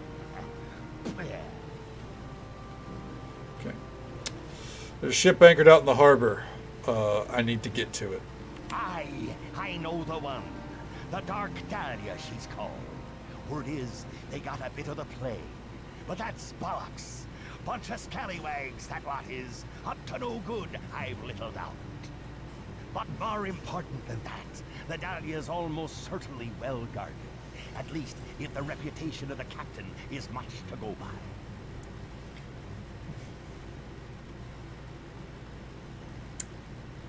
Okay. There's a ship anchored out in the harbor. I need to get to it. Aye, I know the one. The Dark Dahlia, she's called. Word is, they got a bit of the plague. But that's bollocks. Bunch of scallywags, that what is. Up to no good, I've little doubt. But more important than that, the Dahlia's almost certainly well guarded. At least, if the reputation of the captain is much to go by.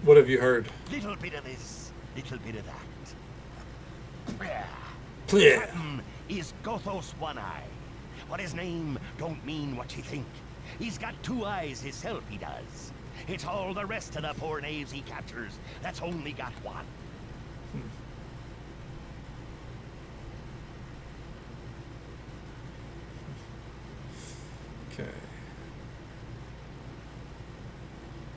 What have you heard? Little bit of this, little bit of that. Plea. Captain is Gothos One Eye. But his name don't mean what you think. He's got two eyes himself, he does. It's all the rest of the poor knaves he captures that's only got one. Okay.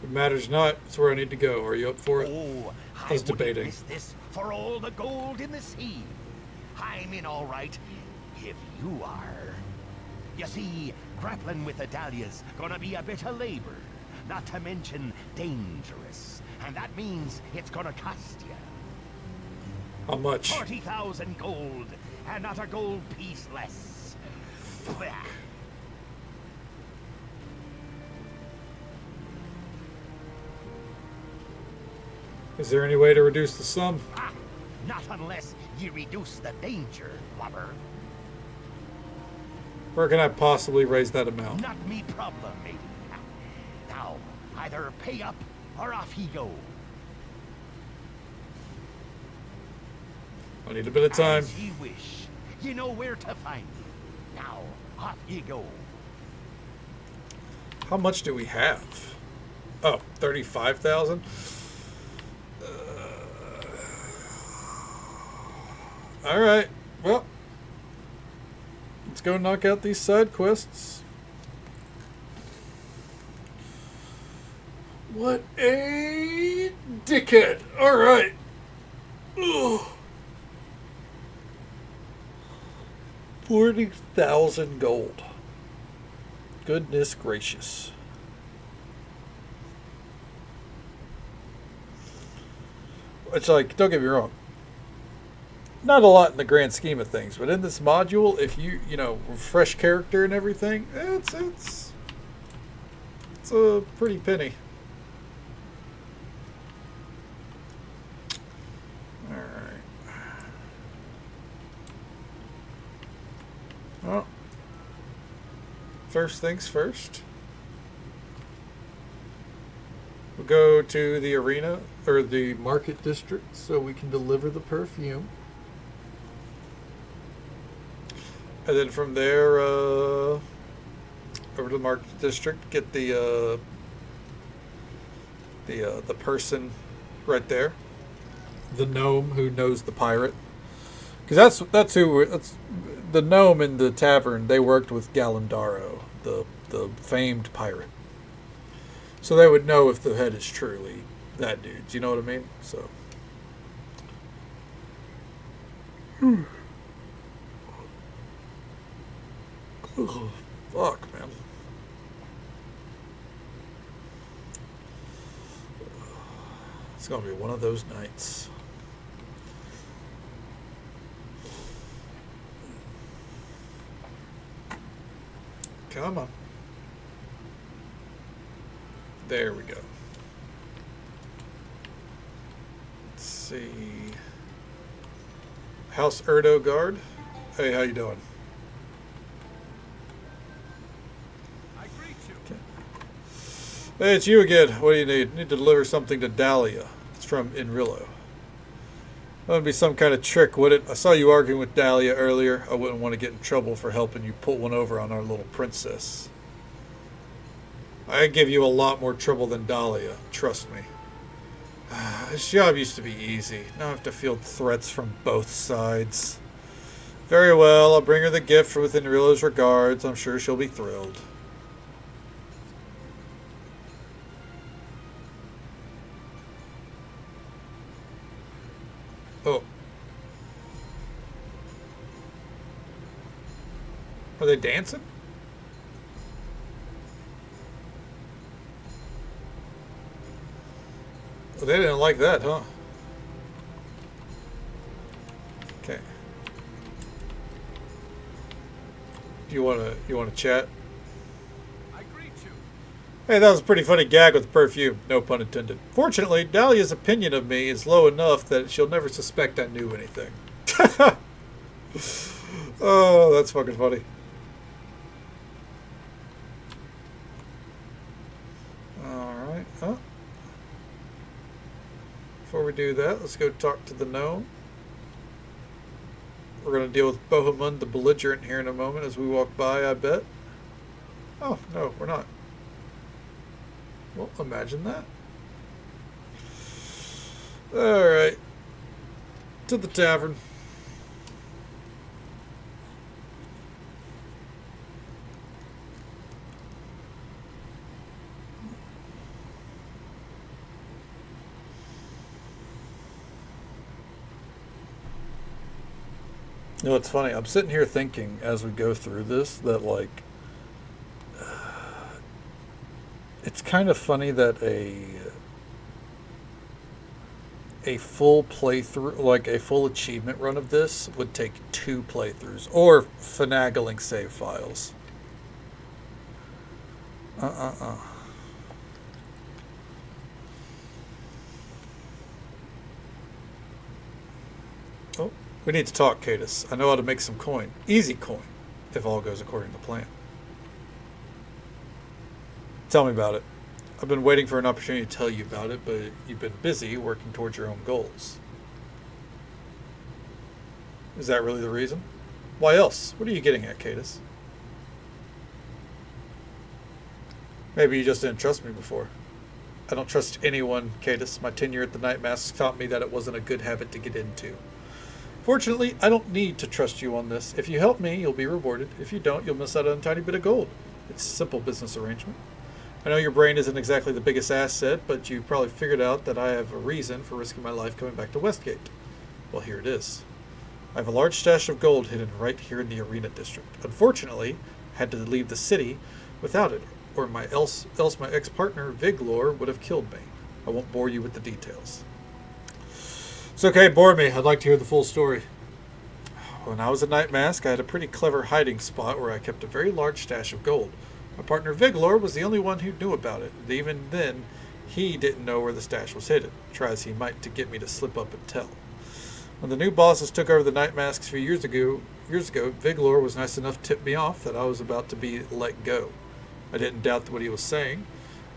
It matters not. It's where I need to go. Are you up for it? Oh, I was wouldn't debating. miss this for all the gold in the sea. I'm in all right, if you are. You see, grappling with the Dahlia's gonna be a bit of labor, not to mention dangerous. And that means it's gonna cost you. How much? 40,000 gold, and not a gold piece less. Blah. Is there any way to reduce the sum? Ah, not unless you reduce the danger, lubber. Where can I possibly raise that amount? Not me problem, matey. Now, either pay up or off ye go. I need a bit of time. As ye wish. You know where to find me. Now, off ye go. How much do we have? Oh, 35,000? Alright, well, let's go knock out these side quests. What a dickhead. Alright. 40,000 gold. Goodness gracious. It's like, don't get me wrong. Not a lot in the grand scheme of things, but in this module, if you know, fresh character and everything, it's a pretty penny. All right. Well, first things first. We'll go to the arena or the market district so we can deliver the perfume. And then from there, over to the market district, get the person right there, the gnome who knows the pirate, because that's the gnome in the tavern. They worked with Galandaro, the famed pirate, so they would know if the head is truly that dude's. You know what I mean? So. Oh, fuck, man. It's gonna be one of those nights. Come on. There we go. Let's see. House Erdo Guard. Hey, how you doing? Hey, it's you again. What do you need? Need to deliver something to Dahlia. It's from Inrillo. That would be some kind of trick, would it? I saw you arguing with Dahlia earlier. I wouldn't want to get in trouble for helping you pull one over on our little princess. I give you a lot more trouble than Dahlia. Trust me. This job used to be easy. Now I have to field threats from both sides. Very well, I'll bring her the gift for within Rilla's regards. I'm sure she'll be thrilled. Oh. Are they dancing? Well, they didn't like that, huh? Okay. You wanna chat? I greet you. Hey, that was a pretty funny gag with perfume, no pun intended. Fortunately, Dahlia's opinion of me is low enough that she'll never suspect I knew anything. Oh, that's fucking funny. Alright, oh. Before we do that, let's go talk to the gnome. We're going to deal with Bohemund the Belligerent here in a moment as we walk by, I bet. Oh, no, we're not. Well, imagine that. Alright. To the tavern. You know, it's funny. I'm sitting here thinking as we go through this that, like, it's kind of funny that a full playthrough, like a full achievement run of this, would take 2 playthroughs or finagling save files. Oh. We need to talk, Cadus. I know how to make some coin. Easy coin, if all goes according to plan. Tell me about it. I've been waiting for an opportunity to tell you about it, but you've been busy working towards your own goals. Is that really the reason? Why else? What are you getting at, Cadus? Maybe you just didn't trust me before. I don't trust anyone, Cadus. My tenure at the Night Masks taught me that it wasn't a good habit to get into. Fortunately, I don't need to trust you on this. If you help me, you'll be rewarded. If you don't, you'll miss out on a tiny bit of gold. It's a simple business arrangement. I know your brain isn't exactly the biggest asset, but you probably figured out that I have a reason for risking my life coming back to Westgate. Well, here it is. I have a large stash of gold hidden right here in the Arena District. Unfortunately, I had to leave the city without it, or else my ex-partner, Viglor, would have killed me. I won't bore you with the details. It's okay, bore me. I'd like to hear the full story. When I was a Night Mask, I had a pretty clever hiding spot where I kept a very large stash of gold. My partner Viglor was the only one who knew about it. And even then, he didn't know where the stash was hidden. Try as he might to get me to slip up and tell. When the new bosses took over the Night Masks a few years ago, Viglor was nice enough to tip me off that I was about to be let go. I didn't doubt what he was saying.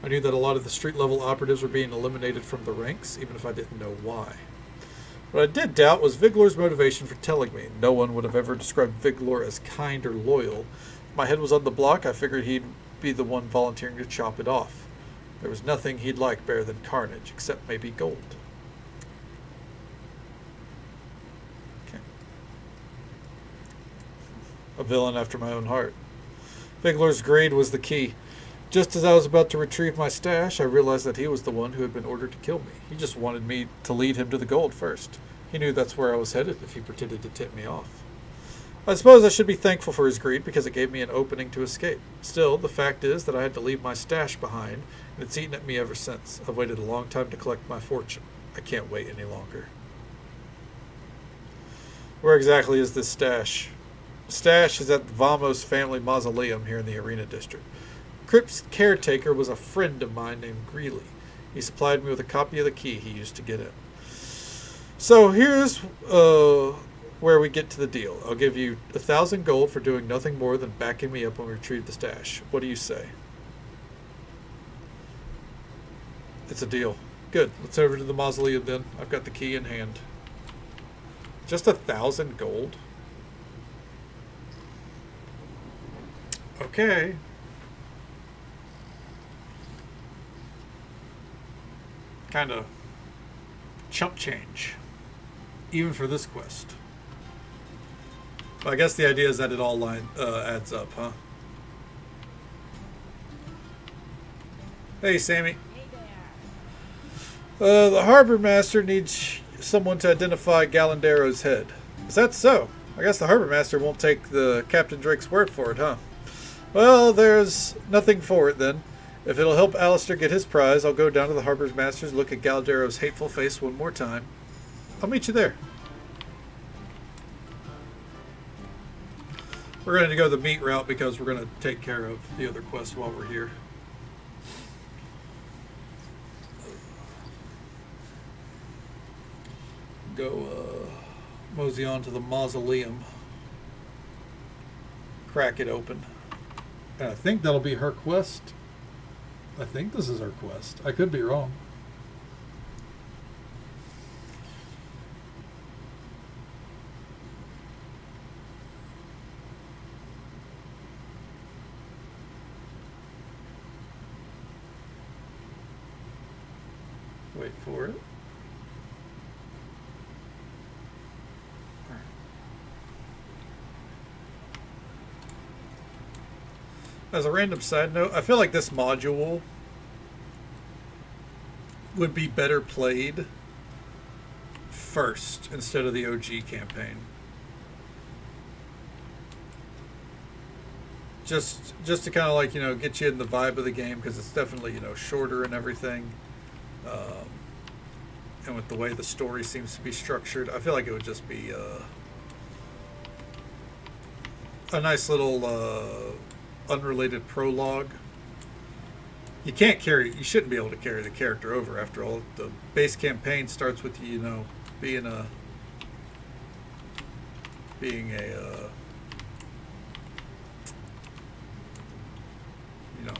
I knew that a lot of the street-level operatives were being eliminated from the ranks, even if I didn't know why. What I did doubt was Viglor's motivation for telling me. No one would have ever described Viglor as kind or loyal. If my head was on the block, I figured he'd be the one volunteering to chop it off. There was nothing he'd like better than carnage, except maybe gold. Okay. A villain after my own heart. Viglor's greed was the key. Just as I was about to retrieve my stash, I realized that he was the one who had been ordered to kill me. He just wanted me to lead him to the gold first. He knew that's where I was headed if he pretended to tip me off. I suppose I should be thankful for his greed because it gave me an opening to escape. Still, the fact is that I had to leave my stash behind, and it's eaten at me ever since. I've waited a long time to collect my fortune. I can't wait any longer. Where exactly is this stash? The stash is at the Vamos family mausoleum here in the Arena District. Crypt's caretaker was a friend of mine named Greeley. He supplied me with a copy of the key he used to get in. So here's where we get to the deal. I'll give you 1,000 gold for doing nothing more than backing me up when we retrieve the stash. What do you say? It's a deal. Good. Let's head over to the mausoleum then. I've got the key in hand. Just 1,000 gold? Okay. Kind of chump change. Even for this quest. But I guess the idea is that it all adds up, huh? Hey, Sammy. The harbor master needs someone to identify Galandero's head. Is that so? I guess the harbor master won't take the Captain Drake's word for it, huh? Well, there's nothing for it then. If it'll help Alistair get his prize, I'll go down to the harbor master's, look at Galandero's hateful face one more time. I'll meet you there. We're going to go the meat route because we're going to take care of the other quest while we're here. Go mosey on to the mausoleum. Crack it open. And I think that'll be her quest. I think this is her quest. I could be wrong. Wait for it. As a random side note, I feel like this module would be better played first instead of the OG campaign. Just to kind of like, you know, get you in the vibe of the game, because it's definitely, you know, shorter and everything. And with the way the story seems to be structured, I feel like it would just be a nice little unrelated prologue. You shouldn't be able to carry the character over. After all, the base campaign starts with you know, being a you know,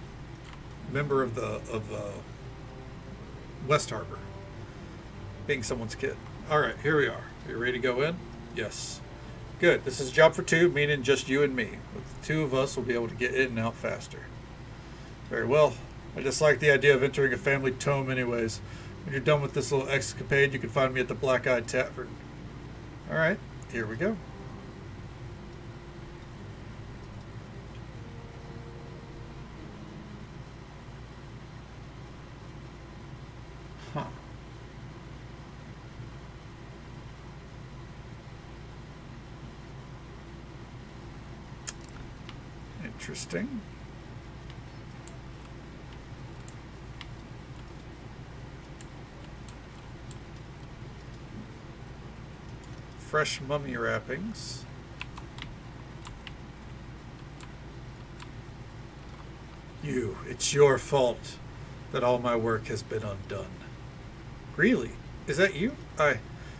member of the West Harbor, being someone's kid. All right, here we are. Are you ready to go in? Yes. Good. This is a job for two, meaning just you and me. With the two of us, we'll be able to get in and out faster. Very well. I just like the idea of entering a family tome anyways. When you're done with this little escapade, you can find me at the Black Eyed Tavern. All right, here we go. Huh. Interesting. Fresh mummy wrappings. It's your fault that all my work has been undone. Greeley, is that you?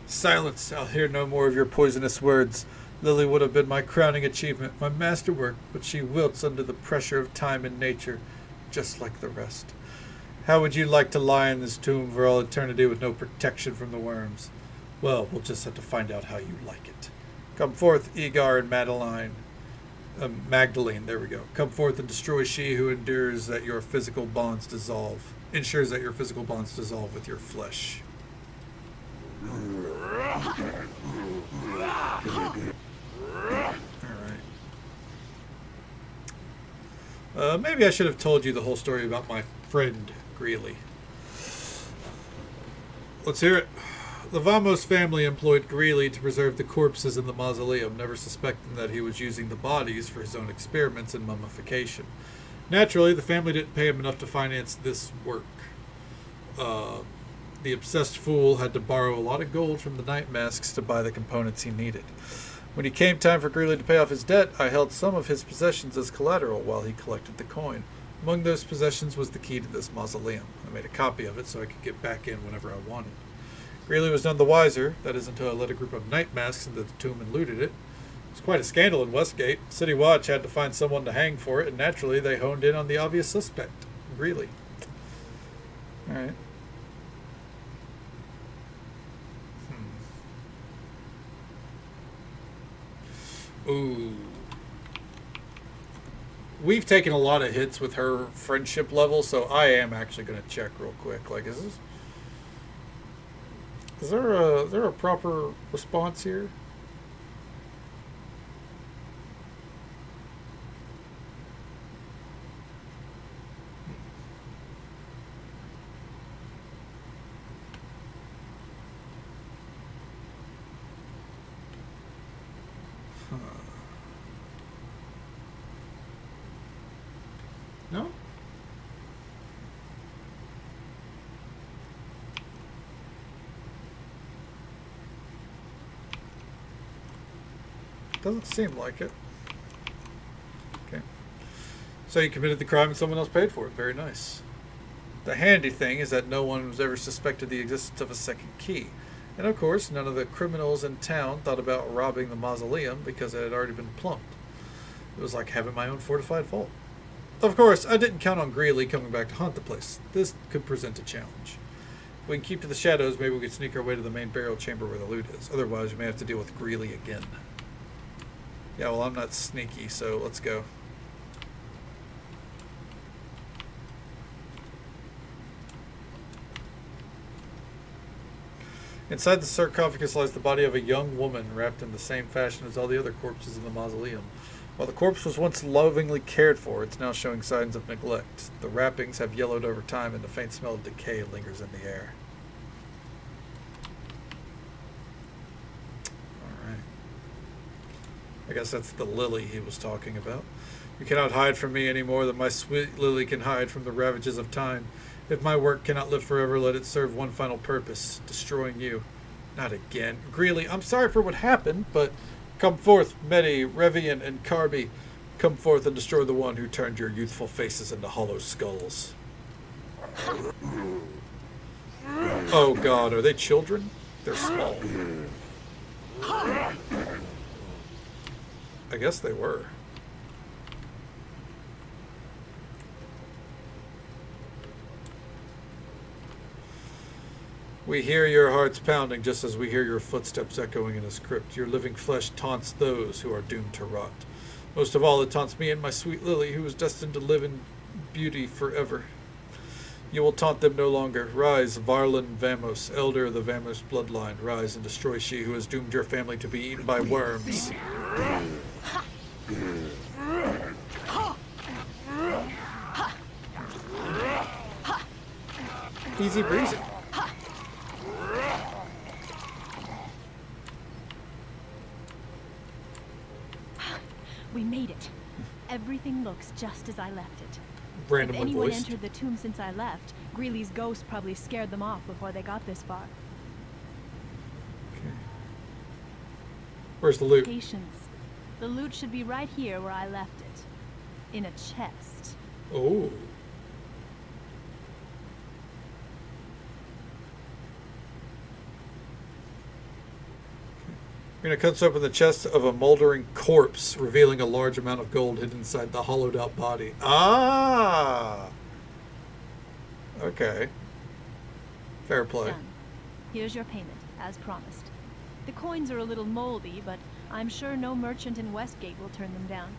Silence, I'll hear no more of your poisonous words. Lily would have been my crowning achievement, my masterwork, but she wilts under the pressure of time and nature, just like the rest. How would you like to lie in this tomb for all eternity with no protection from the worms? Well, we'll just have to find out how you like it. Come forth, Egar and Magdalene, there we go. Come forth and destroy she who ensures that your physical bonds dissolve with your flesh. Alright. Maybe I should have told you the whole story about my friend, Greeley. Let's hear it. The Vamos family employed Greeley to preserve the corpses in the mausoleum, never suspecting that he was using the bodies for his own experiments in mummification. Naturally, the family didn't pay him enough to finance this work. The obsessed fool had to borrow a lot of gold from the night masks to buy the components he needed. When it came time for Greeley to pay off his debt, I held some of his possessions as collateral while he collected the coin. Among those possessions was the key to this mausoleum. I made a copy of it so I could get back in whenever I wanted. Greeley was none the wiser, that is until I led a group of night masks into the tomb and looted it. It was quite a scandal in Westgate. City Watch had to find someone to hang for it, and naturally they honed in on the obvious suspect, Greeley. Alright. Ooh. We've taken a lot of hits with her friendship level, so I am actually going to check real quick. Like, is this... Is there a proper response here? No? Doesn't seem like it. Okay. So you committed the crime and someone else paid for it. Very nice. The handy thing is that no one was ever suspected the existence of a second key. And of course, none of the criminals in town thought about robbing the mausoleum because it had already been plumbed. It was like having my own fortified vault. Of course, I didn't count on Greeley coming back to haunt the place. This could present a challenge. If we can keep to the shadows, maybe we could sneak our way to the main burial chamber where the loot is. Otherwise, we may have to deal with Greeley again. Yeah, well, I'm not sneaky, so let's go. Inside the sarcophagus lies the body of a young woman wrapped in the same fashion as all the other corpses in the mausoleum. While the corpse was once lovingly cared for, it's now showing signs of neglect. The wrappings have yellowed over time and the faint smell of decay lingers in the air. Alright. I guess that's the Lily he was talking about. You cannot hide from me any more than my sweet Lily can hide from the ravages of time. If my work cannot live forever, let it serve one final purpose, destroying you. Not again. Greeley, I'm sorry for what happened, but come forth, Medi, Revian, and Carby. Come forth and destroy the one who turned your youthful faces into hollow skulls. Oh god, are they children? They're small. I guess they were. We hear your hearts pounding just as we hear your footsteps echoing in his crypt. Your living flesh taunts those who are doomed to rot. Most of all, it taunts me and my sweet Lily, who is destined to live in beauty forever. You will taunt them no longer. Rise, Varlin Vamos, elder of the Vamos bloodline. Rise and destroy she who has doomed your family to be eaten by worms. Easy breezy. We made it. Everything looks just as I left it. Randomly if anyone voiced. entered the tomb since I left, Greeley's ghost probably scared them off before they got this far. Okay. Where's the loot? Patience. The loot should be right here where I left it. In a chest. Oh. Rena cuts open the chest of a moldering corpse, revealing a large amount of gold hidden inside the hollowed out body. Ah! Okay. Fair play. Done. Here's your payment, as promised. The coins are a little moldy, but I'm sure no merchant in Westgate will turn them down.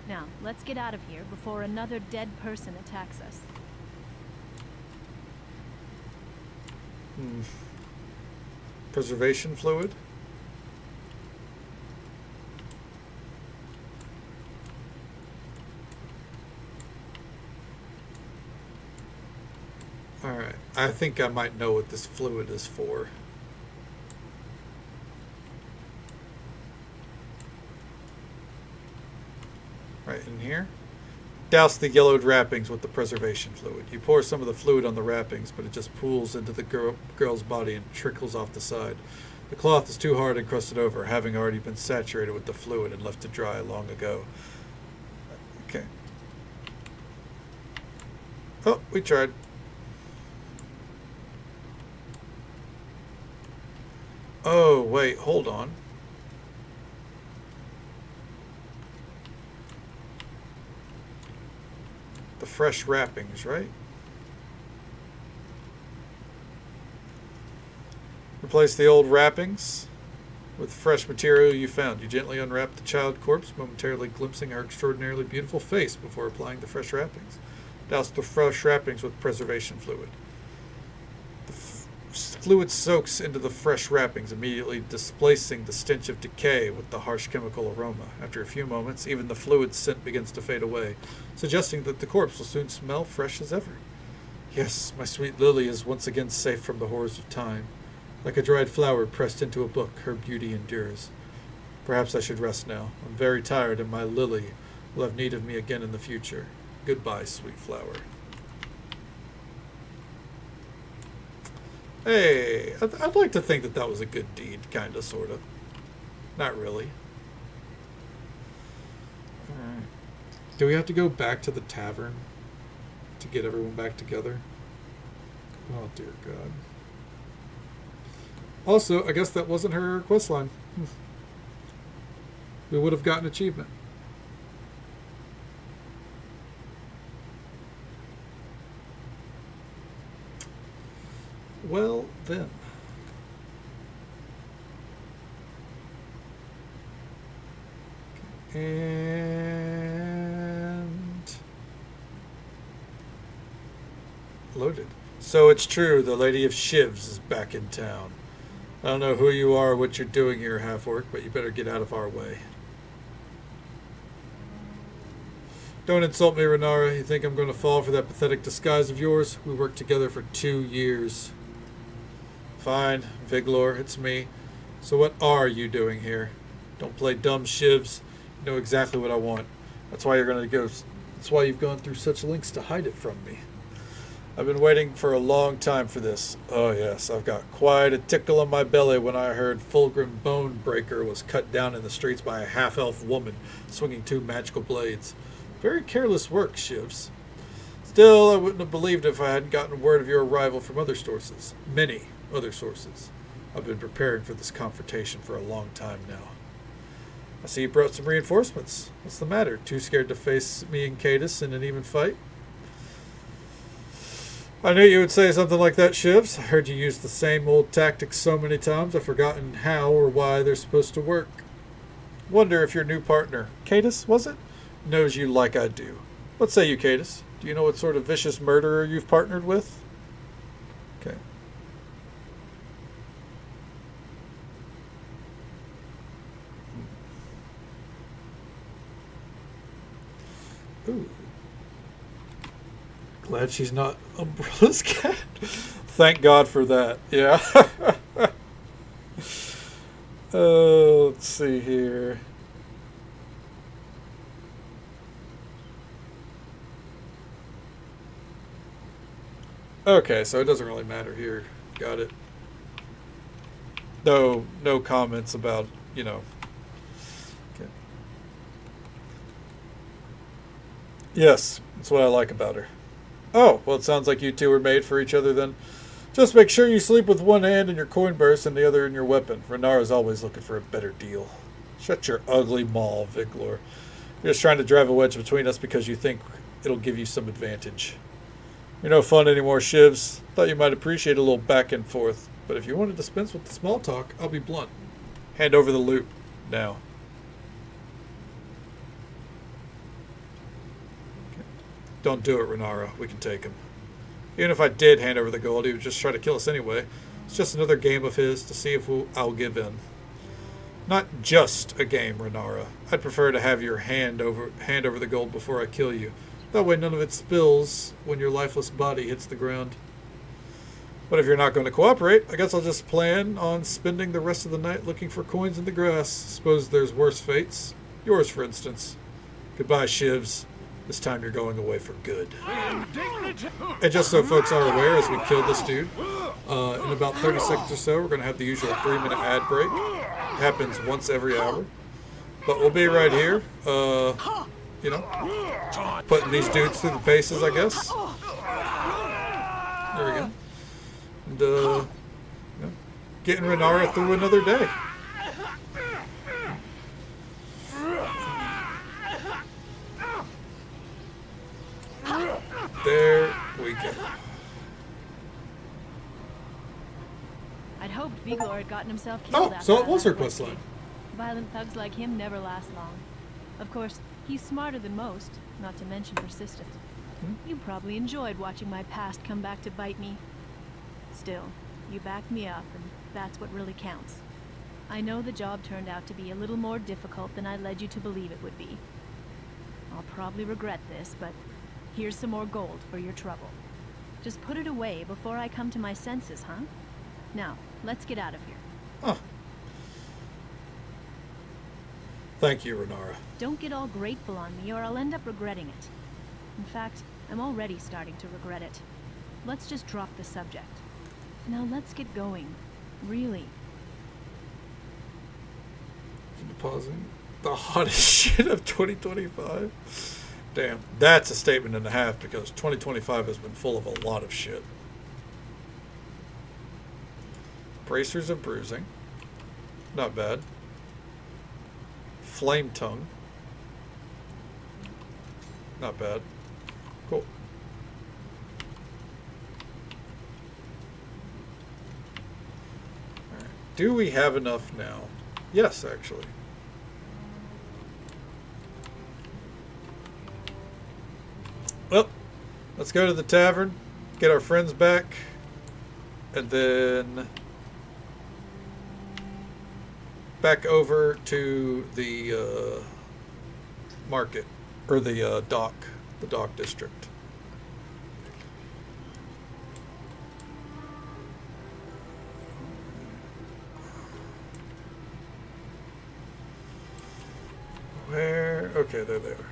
Now, let's get out of here before another dead person attacks us. Preservation fluid? Alright, I think I might know what this fluid is for. Right in here. Douse the yellowed wrappings with the preservation fluid. You pour some of the fluid on the wrappings, but it just pools into the girl's body and trickles off the side. The cloth is too hard and crusted over, having already been saturated with the fluid and left to dry long ago. Okay. Oh, we tried. Oh, wait, hold on. The fresh wrappings, right? Replace the old wrappings with fresh material you found. You gently unwrap the child corpse, momentarily glimpsing her extraordinarily beautiful face before applying the fresh wrappings. Douse the fresh wrappings with preservation fluid. The fluid soaks into the fresh wrappings, immediately displacing the stench of decay with the harsh chemical aroma. After a few moments, even the fluid scent begins to fade away, suggesting that the corpse will soon smell fresh as ever. Yes, my sweet Lily is once again safe from the horrors of time. Like a dried flower pressed into a book, her beauty endures. Perhaps I should rest now. I'm very tired, and my Lily will have need of me again in the future. Goodbye, sweet flower. Hey, I'd like to think that that was a good deed, kind of, sort of. Not really. Alright. Do we have to go back to the tavern to get everyone back together? Oh, dear God. Also, I guess that wasn't her quest line. We would have gotten achievement. Well, then. And loaded. So it's true, the Lady of Shivs is back in town. I don't know who you are or what you're doing here, half-orc, but you better get out of our way. Don't insult me, Renara. You think I'm going to fall for that pathetic disguise of yours? We worked together for 2 years. Fine, Viglor, it's me. So what are you doing here? Don't play dumb shivs. You know exactly what I want. That's why you're going to go. That's why you've gone through such lengths to hide it from me. I've been waiting for a long time for this. Oh yes, I've got quite a tickle in my belly when I heard Fulgrim Bonebreaker was cut down in the streets by a half-elf woman swinging 2 magical blades. Very careless work, Shivs. Still, I wouldn't have believed it if I hadn't gotten word of your arrival from other sources. Many other sources. I've been preparing for this confrontation for a long time now. I see you brought some reinforcements. What's the matter? Too scared to face me and Cadus in an even fight? I knew you would say something like that, Shivs. I heard you use the same old tactics so many times I've forgotten how or why they're supposed to work. Wonder if your new partner, Cadus, was it? Knows you like I do. What say you, Cadus? Do you know what sort of vicious murderer you've partnered with? Okay. Ooh. Glad she's not Umbrella's cat. Thank God for that. Yeah. Let's see here. Okay, so it doesn't really matter here. Got it. No comments about, you know. Okay. Yes, that's what I like about her. Oh, well, it sounds like you two were made for each other then. Just make sure you sleep with one hand in your coin purse and the other in your weapon. Renara's always looking for a better deal. Shut your ugly maw, Viglor. You're just trying to drive a wedge between us because you think it'll give you some advantage. You're no fun anymore, Shivs. Thought you might appreciate a little back and forth. But if you want to dispense with the small talk, I'll be blunt. Hand over the loot. Now. Okay. Don't do it, Renara. We can take him. Even if I did hand over the gold, he would just try to kill us anyway. It's just another game of his to see if I'll give in. Not just a game, Renara. I'd prefer to have your hand over the gold before I kill you. That way none of it spills when your lifeless body hits the ground. But if you're not going to cooperate, I guess I'll just plan on spending the rest of the night looking for coins in the grass. Suppose there's worse fates. Yours, for instance. Goodbye, Shivs. This time you're going away for good. And just so folks are aware, as we kill this dude, in about 30 seconds or so, we're going to have the usual 3-minute ad break. It happens once every hour. But we'll be right here. You know, putting these dudes through the paces, I guess. There we go. And, you know, getting Renara through another day. There we go. I'd hoped Vigor had gotten himself killed. Oh, so it was her questline. Violent thugs like him never last long. Of course, he's smarter than most, not to mention persistent. You probably enjoyed watching my past come back to bite me. Still, you backed me up, and that's what really counts. I know the job turned out to be a little more difficult than I led you to believe it would be. I'll probably regret this, but here's some more gold for your trouble. Just put it away before I come to my senses, huh? Now, let's get out of here. Huh. Thank you, Renara. Don't get all grateful on me, or I'll end up regretting it. In fact, I'm already starting to regret it. Let's just drop the subject. Now let's get going. Really. Pausing. The hottest shit of 2025? Damn, that's a statement and a half, because 2025 has been full of a lot of shit. Bracers of bruising. Not bad. Flame tongue. Not bad. Cool. Alright. Do we have enough now? Yes, actually. Well, let's go to the tavern, get our friends back, and then back over to the market, or the dock district. Where? Okay, there they are.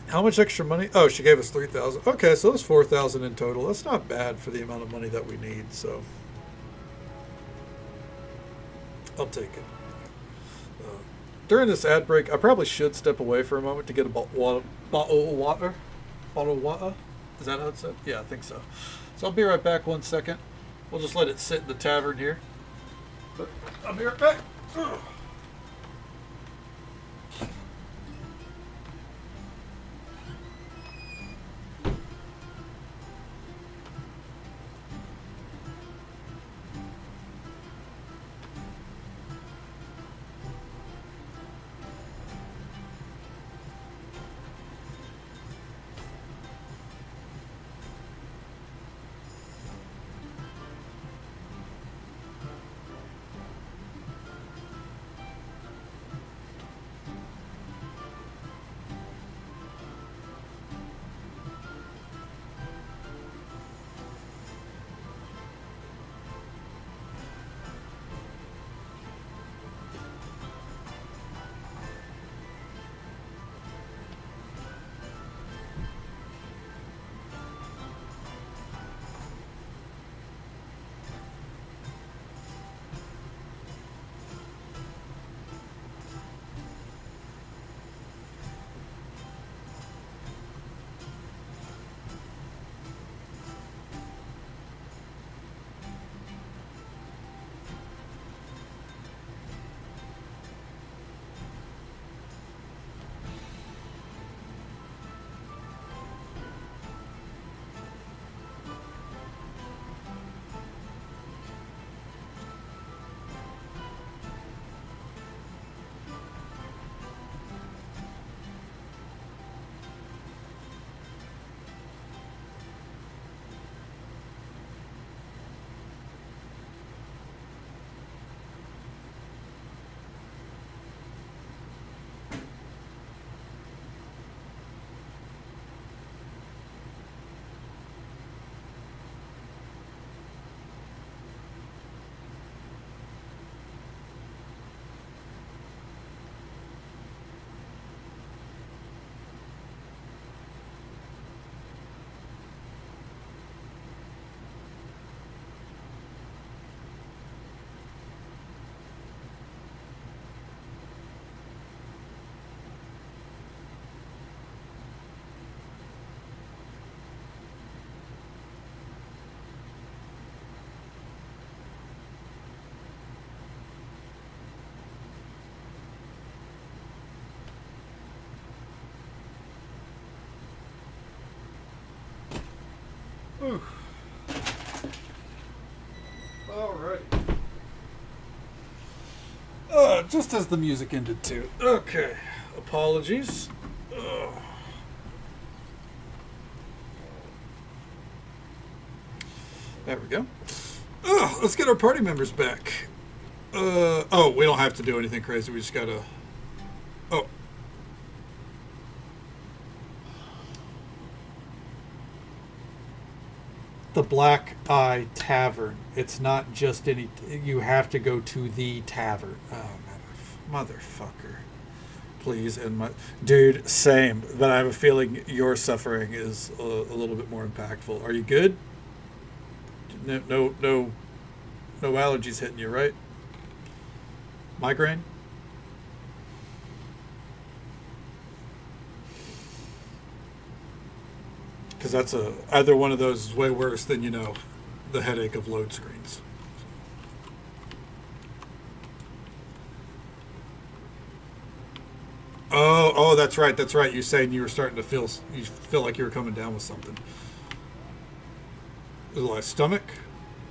How much extra money? Oh, she gave us 3,000. Okay, so that's 4,000 in total. That's not bad for the amount of money that we need, so I'll take it. During this ad break, I probably should step away for a moment to get a bottle of water. Bottle of water? Is that how it's said? Yeah, I think so. So I'll be right back 1 second. We'll just let it sit in the tavern here. But I'll be right back. Ugh. Alright. Just as the music ended too. Okay. Apologies. Ugh. There we go. Let's get our party members back. Oh, we don't have to do anything crazy. We just gotta... Oh. The Black Eye Tavern. It's not just any... You have to go to the tavern. Oh, motherfucker. Please. And my... Dude, same. But I have a feeling your suffering is a little bit more impactful. Are you good? No allergies hitting you, right? Migraine? Because that's either one of those is way worse than, the headache of load screens. Oh, that's right. You saying you were starting to feel like you were coming down with something. Is it like stomach?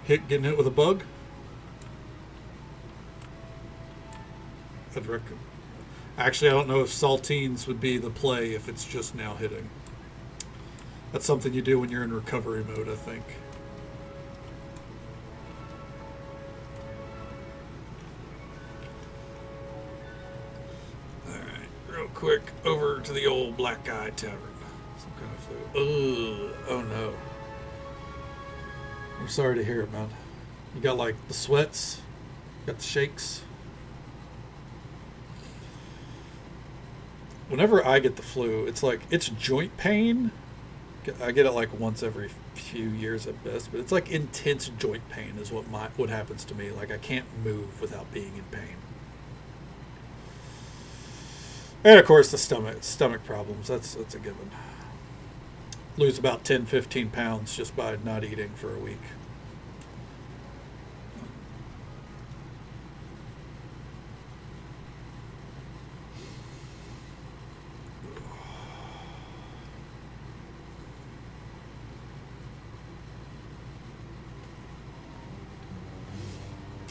Getting hit with a bug? Actually, I don't know if saltines would be the play if it's just now hitting. That's something you do when you're in recovery mode, I think. Alright, real quick, over to the old Black Eye Tavern. Some kind of flu. Oh no. I'm sorry to hear it, man. You got like the sweats, got the shakes. Whenever I get the flu, it's joint pain. I get it like once every few years at best, but it's like intense joint pain is what happens to me. Like I can't move without being in pain. And of course the stomach problems. That's a given. Lose about 10-15 pounds just by not eating for a week.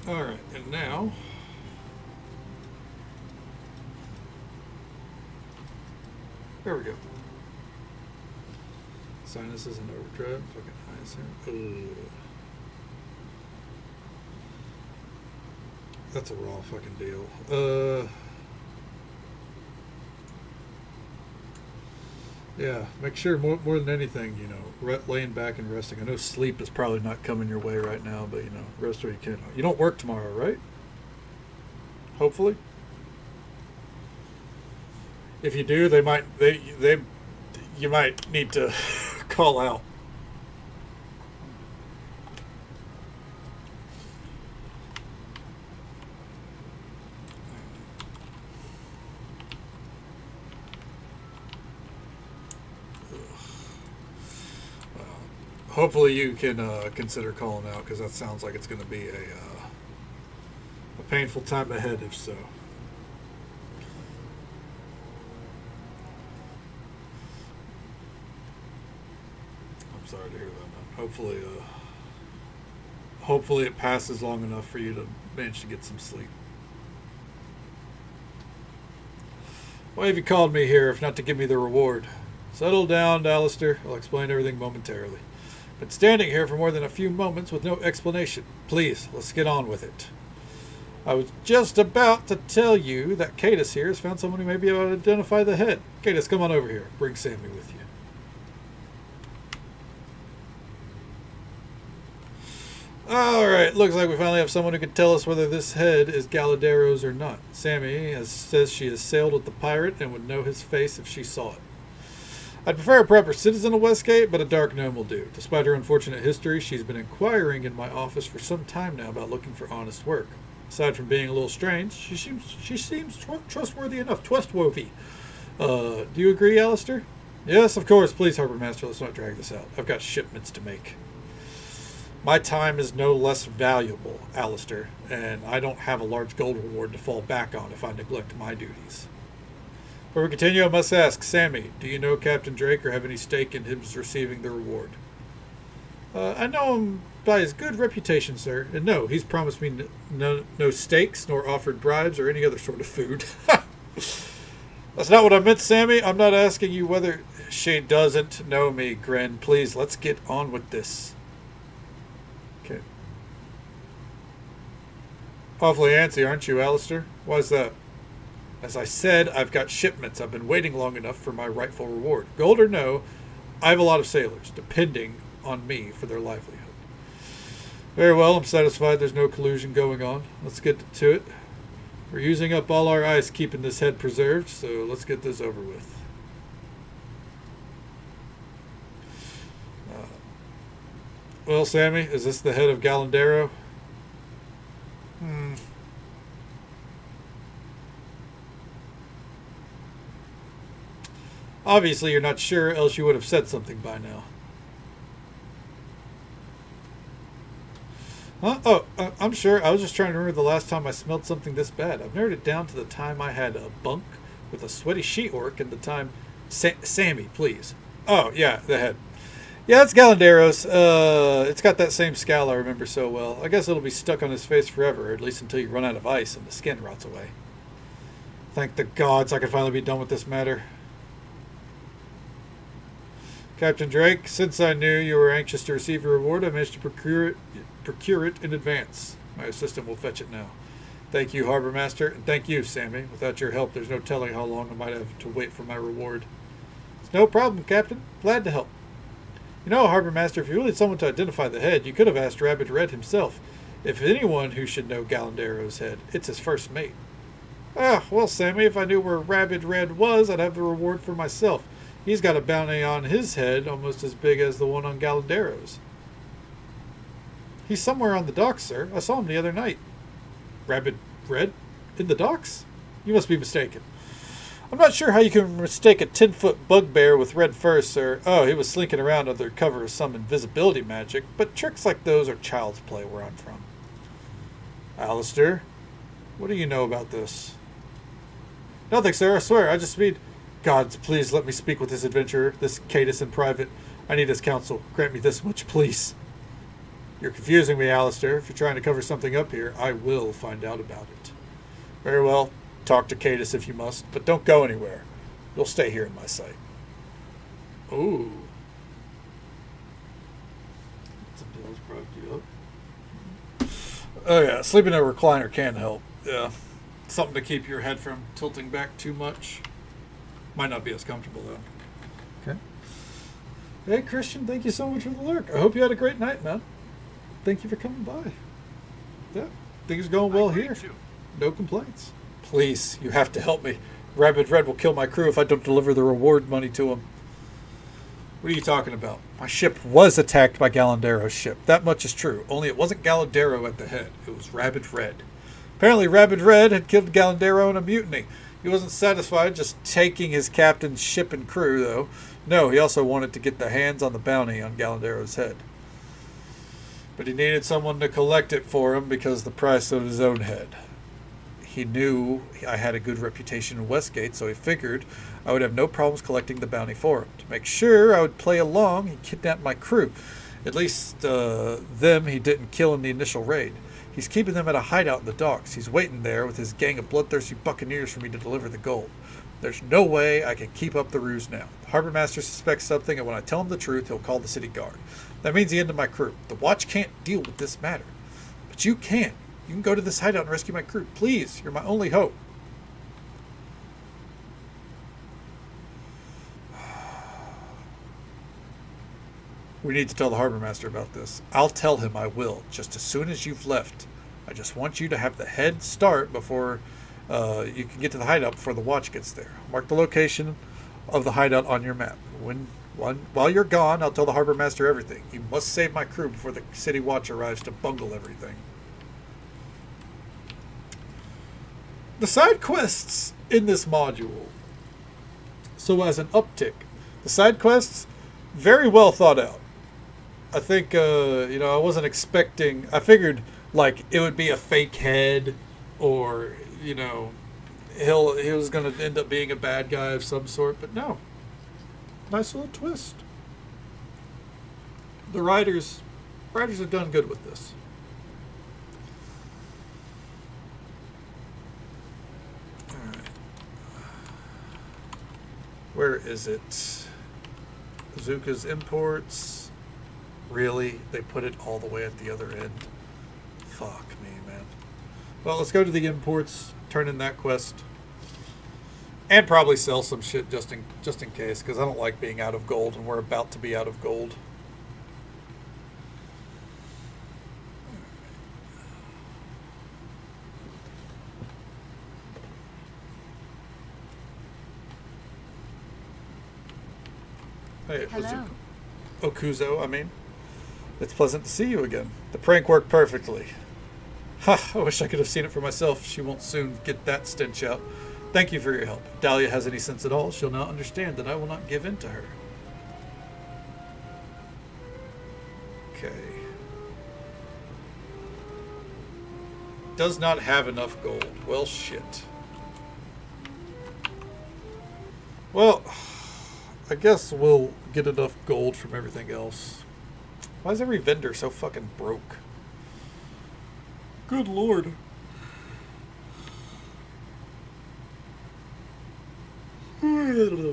All right, and now there we go. Sinuses and overdrive. Fucking eyes here. That's a raw fucking deal. Yeah, make sure more than anything, laying back and resting. I know sleep is probably not coming your way right now, but rest where you can. You don't work tomorrow, right? Hopefully. If you do, you might need to call out. Hopefully you can consider calling out, because that sounds like it's going to be a painful time ahead, if so. I'm sorry to hear that, man. Hopefully it passes long enough for you to manage to get some sleep. Why have you called me here if not to give me the reward? Settle down, Alistair. I'll explain everything momentarily. Been standing here for more than a few moments with no explanation. Please, let's get on with it. I was just about to tell you that Cadus here has found someone who may be able to identify the head. Cadus, come on over here. Bring Sammy with you. Alright, looks like we finally have someone who can tell us whether this head is Galadero's or not. Sammy says she has sailed with the pirate and would know his face if she saw it. I'd prefer a proper citizen of Westgate, but a dark gnome will do. Despite her unfortunate history, she's been inquiring in my office for some time now about looking for honest work. Aside from being a little strange, she seems trustworthy enough. Trustworthy. Do you agree, Alistair? Yes, of course. Please, Harbour Master, let's not drag this out. I've got shipments to make. My time is no less valuable, Alistair, and I don't have a large gold reward to fall back on if I neglect my duties. Before we continue, I must ask, Sammy, do you know Captain Drake or have any stake in him receiving the reward? I know him by his good reputation, sir, and no, he's promised me no stakes, nor offered bribes or any other sort of food. That's not what I meant, Sammy. I'm not asking you whether she doesn't know me, Gren. Please, let's get on with this. Okay. Awfully antsy, aren't you, Alistair? Why's that? As I said, I've got shipments. I've been waiting long enough for my rightful reward. Gold or no, I have a lot of sailors depending on me for their livelihood. Very well, I'm satisfied there's no collusion going on. Let's get to it. We're using up all our ice keeping this head preserved, so let's get this over with. Well, Sammy, is this the head of Galandero? Obviously, you're not sure, else you would have said something by now. Huh? Oh, I'm sure. I was just trying to remember the last time I smelled something this bad. I've narrowed it down to the time I had a bunk with a sweaty she-orc and the time... Sammy, please. Oh, yeah, the head. Yeah, it's Galandero's. It's got that same scowl I remember so well. I guess it'll be stuck on his face forever, at least until you run out of ice and the skin rots away. Thank the gods I can finally be done with this matter. Captain Drake, since I knew you were anxious to receive your reward, I managed to procure it in advance. My assistant will fetch it now. Thank you, Harbor Master, and thank you, Sammy. Without your help, there's no telling how long I might have to wait for my reward. It's no problem, Captain. Glad to help. You know, Harbor Master, if you really had someone to identify the head, you could have asked Rabbit Red himself. If anyone who should know Galandero's head, it's his first mate. Ah, well, Sammy, if I knew where Rabbit Red was, I'd have the reward for myself. He's got a bounty on his head almost as big as the one on Galandero's. He's somewhere on the docks, sir. I saw him the other night. Rabbit Red? In the docks? You must be mistaken. I'm not sure how you can mistake a 10-foot bugbear with red fur, sir. Oh, he was slinking around under cover of some invisibility magic, but tricks like those are child's play where I'm from. Alistair, what do you know about this? Nothing, sir, I swear. I just mean... Gods, please let me speak with this adventurer, this Cadus in private. I need his counsel. Grant me this much, please. You're confusing me, Alistair. If you're trying to cover something up here, I will find out about it. Very well. Talk to Cadus if you must, but don't go anywhere. You'll stay here in my sight. Ooh. Some deals brought you up. Oh yeah, sleeping in a recliner can help. Yeah. Something to keep your head from tilting back too much. Might not be as comfortable, though. Okay. Hey, Christian, thank you so much for the lurk. I hope you had a great night, man. Thank you for coming by. Yeah, things are going well here. No complaints. Please, you have to help me. Rabbit Red will kill my crew if I don't deliver the reward money to him. What are you talking about? My ship was attacked by Galandero's ship. That much is true. Only it wasn't Galandero at the head. It was Rabbit Red. Apparently, Rabbit Red had killed Galandero in a mutiny. He wasn't satisfied just taking his captain's ship and crew, though. No, he also wanted to get the hands on the bounty on Galandero's head. But he needed someone to collect it for him because of the price of his own head. He knew I had a good reputation in Westgate, so he figured I would have no problems collecting the bounty for him. To make sure I would play along, he kidnapped my crew. At least them he didn't kill in the initial raid. He's keeping them at a hideout in the docks. He's waiting there with his gang of bloodthirsty buccaneers for me to deliver the gold. There's no way I can keep up the ruse now. The harbor master suspects something, and when I tell him the truth, he'll call the city guard. That means the end of my crew. The watch can't deal with this matter. But you can. You can go to this hideout and rescue my crew. Please, you're my only hope. We need to tell the harbor master about this. I'll tell him I will, just as soon as you've left. I just want you to have the head start before you can get to the hideout before the watch gets there. Mark the location of the hideout on your map. While you're gone, I'll tell the harbor master everything. You must save my crew before the city watch arrives to bungle everything. The side quests in this module. So as an uptick, the side quests, very well thought out. I think, I wasn't expecting... I figured, like, it would be a fake head or, he was going to end up being a bad guy of some sort. But no. Nice little twist. The writers have done good with this. Where is it? Zuka's imports. Really? They put it all the way at the other end? Fuck me, man. Well, let's go to the imports, turn in that quest, and probably sell some shit just in case, because I don't like being out of gold, and we're about to be out of gold. Hey, Hello. Okuzo, I mean. It's pleasant to see you again. The prank worked perfectly. Ha, I wish I could have seen it for myself. She won't soon get that stench out. Thank you for your help. If Dahlia has any sense at all, she'll now understand that I will not give in to her. Okay. Does not have enough gold. Well, shit. Well, I guess we'll get enough gold from everything else. Why is every vendor so fucking broke? Good lord. Alright.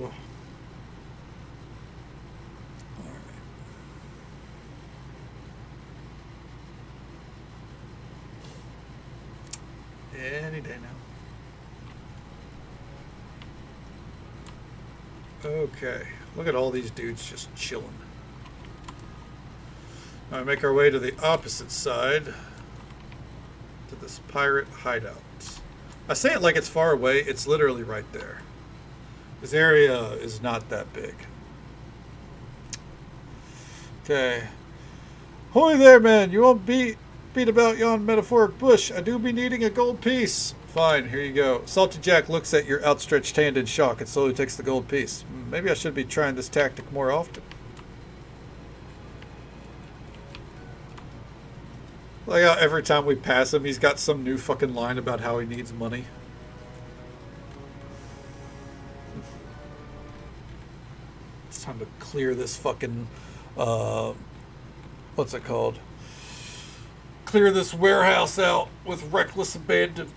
Any day now. Okay, look at all these dudes just chilling. Now we make our way to the opposite side, to this pirate hideout. I say it like it's far away, it's literally right there. This area is not that big. Okay. Hoy there, man, you won't beat about yon metaphoric bush. I do be needing a gold piece. Fine, here you go. Salty Jack looks at your outstretched hand in shock and slowly takes the gold piece. Maybe I should be trying this tactic more often. Like how every time we pass him, he's got some new fucking line about how he needs money. It's time to clear this fucking, what's it called? Clear this warehouse out with reckless abandon.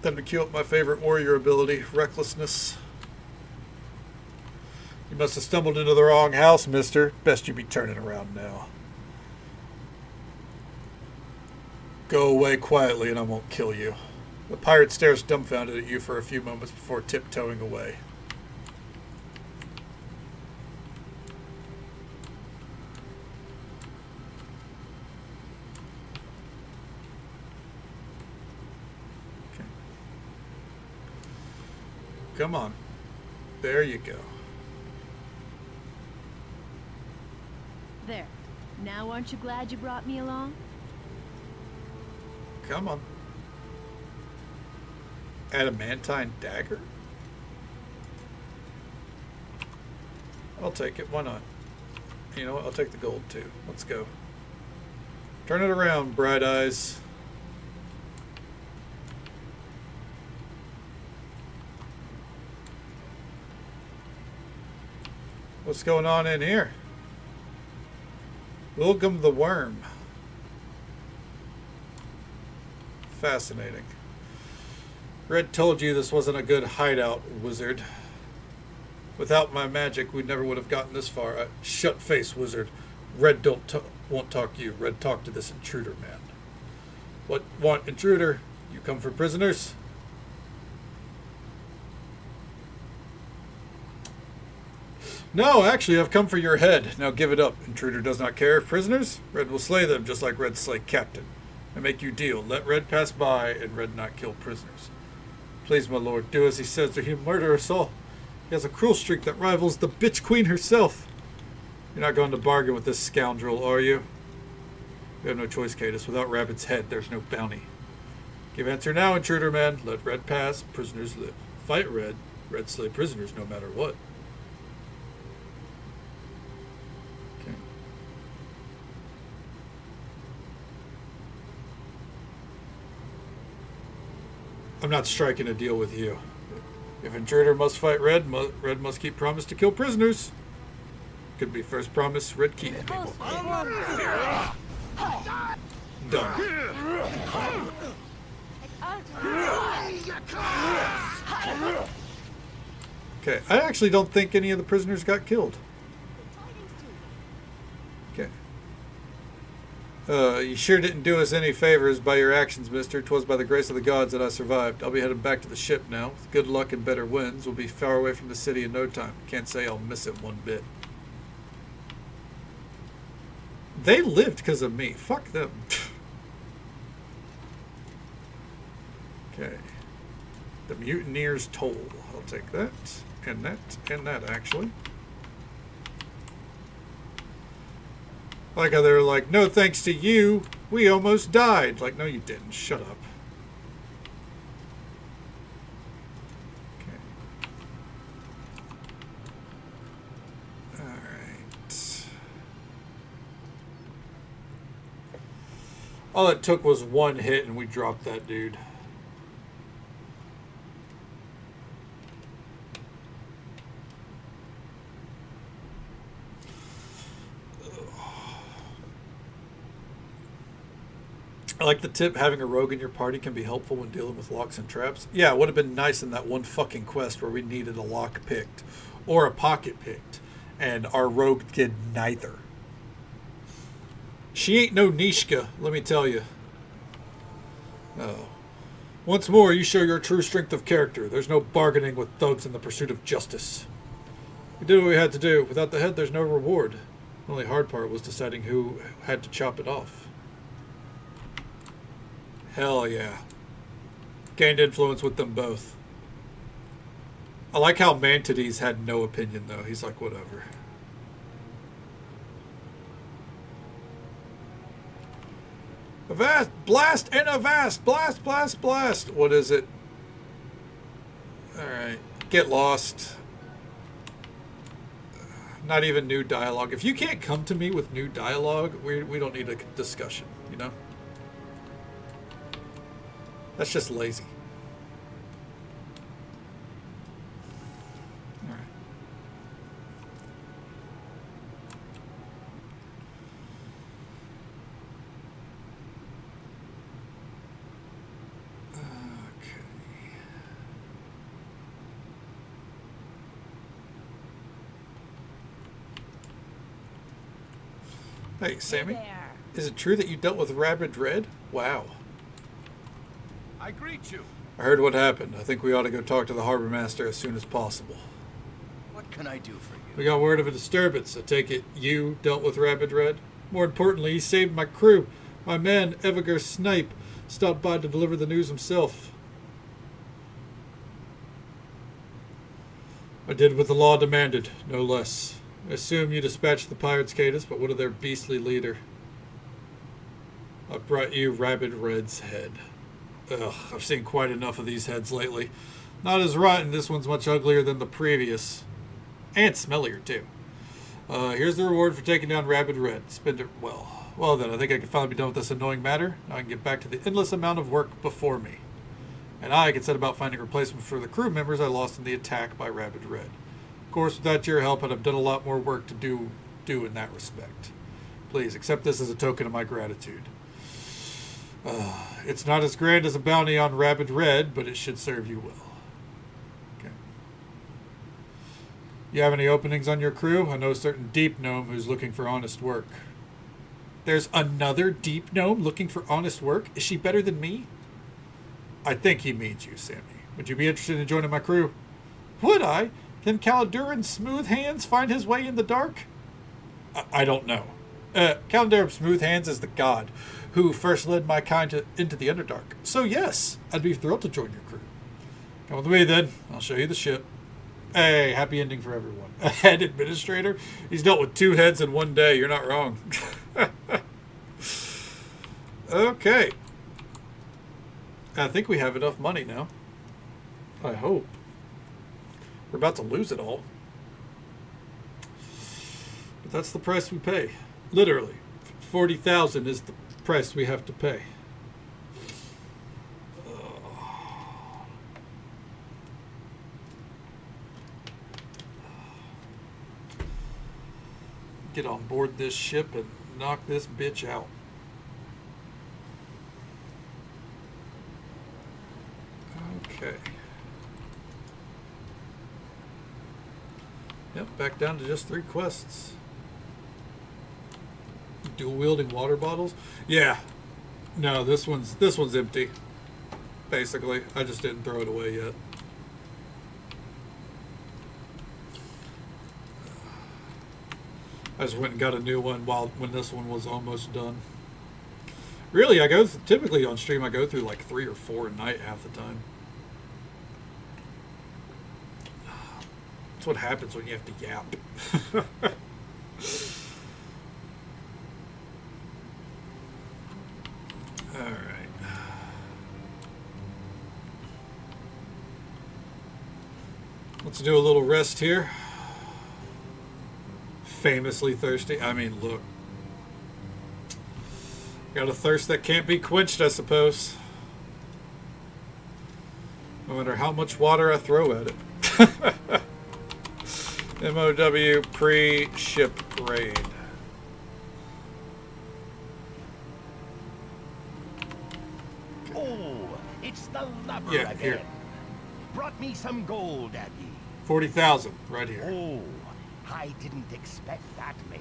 Time to cue up my favorite warrior ability, recklessness. You must have stumbled into the wrong house, mister. Best you be turning around now. Go away quietly and I won't kill you. The pirate stares dumbfounded at you for a few moments before tiptoeing away. Okay. Come on. There you go. There. Now aren't you glad you brought me along? Come on. Adamantine dagger? I'll take it. Why not? You know what? I'll take the gold too. Let's go. Turn it around, bright eyes. What's going on in here? Wilgum the Worm. Fascinating. Red told you this wasn't a good hideout, wizard. Without my magic, we never would have gotten this far. Shut face, wizard. Red won't talk to you. Red talk to this intruder man. What want, intruder? You come for prisoners? No, actually, I've come for your head. Now give it up. Intruder does not care. Prisoners? Red will slay them, just like Red slay Captain. I make you deal. Let Red pass by, and Red not kill prisoners. Please, my lord, do as he says, or he'll murder us all. He has a cruel streak that rivals the bitch queen herself. You're not going to bargain with this scoundrel, are you? You have no choice, Cadus. Without Rabbit's head, there's no bounty. Give answer now, intruder man. Let Red pass, prisoners live. Fight Red. Red slay prisoners no matter what. Okay. I'm not striking a deal with you. If intruder must fight Red, Red must keep promise to kill prisoners. Could be first promise, Red keep. Done. Okay, I actually don't think any of the prisoners got killed. Okay. You sure didn't do us any favors by your actions, mister. 'Twas by the grace of the gods that I survived. I'll be headed back to the ship now. With good luck and better winds, we'll be far away from the city in no time. Can't say I'll miss it one bit. They lived because of me. Fuck them. Okay. The mutineer's toll. I'll take that. And that, actually. I like how they're like, no thanks to you, we almost died. Like, no you didn't. Shut up. Okay. Alright. All it took was one hit and we dropped that dude. I like the tip, having a rogue in your party can be helpful when dealing with locks and traps. Yeah, it would have been nice in that one fucking quest where we needed a lock picked or a pocket picked, and our rogue did neither. She ain't no Nishka, let me tell you. Oh. Once more, you show your true strength of character. There's no bargaining with thugs in the pursuit of justice. We did what we had to do. Without the head, there's no reward. The only hard part was deciding who had to chop it off. Hell yeah. Gained influence with them both. I like how Mantides had no opinion, though. He's like, whatever. Avast! Blast and avast! Blast, blast, blast! What is it? Alright. Get lost. Not even new dialogue. If you can't come to me with new dialogue, we don't need a discussion, you know? That's just lazy. All right. Okay. Hey, Sammy. Hey there. Is it true that you dealt with Rabid Red? Wow. I greet you. I heard what happened. I think we ought to go talk to the harbor master as soon as possible. What can I do for you? We got word of a disturbance. I take it you dealt with Rabid Red? More importantly, he saved my crew. My man, Eviger Snipe, stopped by to deliver the news himself. I did what the law demanded, no less. I assume you dispatched the pirates, Cadus, but what of their beastly leader? I've brought you Rabid Red's head. Ugh, I've seen quite enough of these heads lately. Not as rotten, this one's much uglier than the previous. And smellier, too. Here's the reward for taking down Rabid Red. Spend it well. Well then, I think I can finally be done with this annoying matter. Now I can get back to the endless amount of work before me. And I can set about finding replacements for the crew members I lost in the attack by Rabid Red. Of course, without your help, I'd have done a lot more work to do in that respect. Please, accept this as a token of my gratitude. It's not as grand as a bounty on Rabid Red, but it should serve you well. Okay. You have any openings on your crew? I know a certain deep gnome who's looking for honest work. There's another deep gnome looking for honest work? Is she better than me? I think he means you, Sammy. Would you be interested in joining my crew? Would I? Can Caladuran's smooth hands find his way in the dark? I don't know. Caladuran Smooth Hands is the god who first led my kind into the Underdark. So yes, I'd be thrilled to join your crew. Come with me then. I'll show you the ship. Hey, happy ending for everyone. A head administrator? He's dealt with 2 heads in one day. You're not wrong. Okay. I think we have enough money now. I hope. We're about to lose it all. But that's the price we pay. Literally. 40,000 is the price we have to pay. Get on board this ship and knock this bitch out. Yep, back down to just 3 quests. Dual wielding water bottles? Yeah. No, this one's empty. Basically. I just didn't throw it away yet. I just went and got a new one when this one was almost done. Really, I go typically on stream I go through like 3 or 4 a night half the time. That's what happens when you have to yap. All right. Let's do a little rest here. Famously thirsty. I mean, look. Got a thirst that can't be quenched, I suppose. No matter how much water I throw at it. MOW pre-ship raid. Oh, it's the lover Yeah, again. here. Brought me some gold, have ye? 40,000 right here. Oh, I didn't expect that, mate.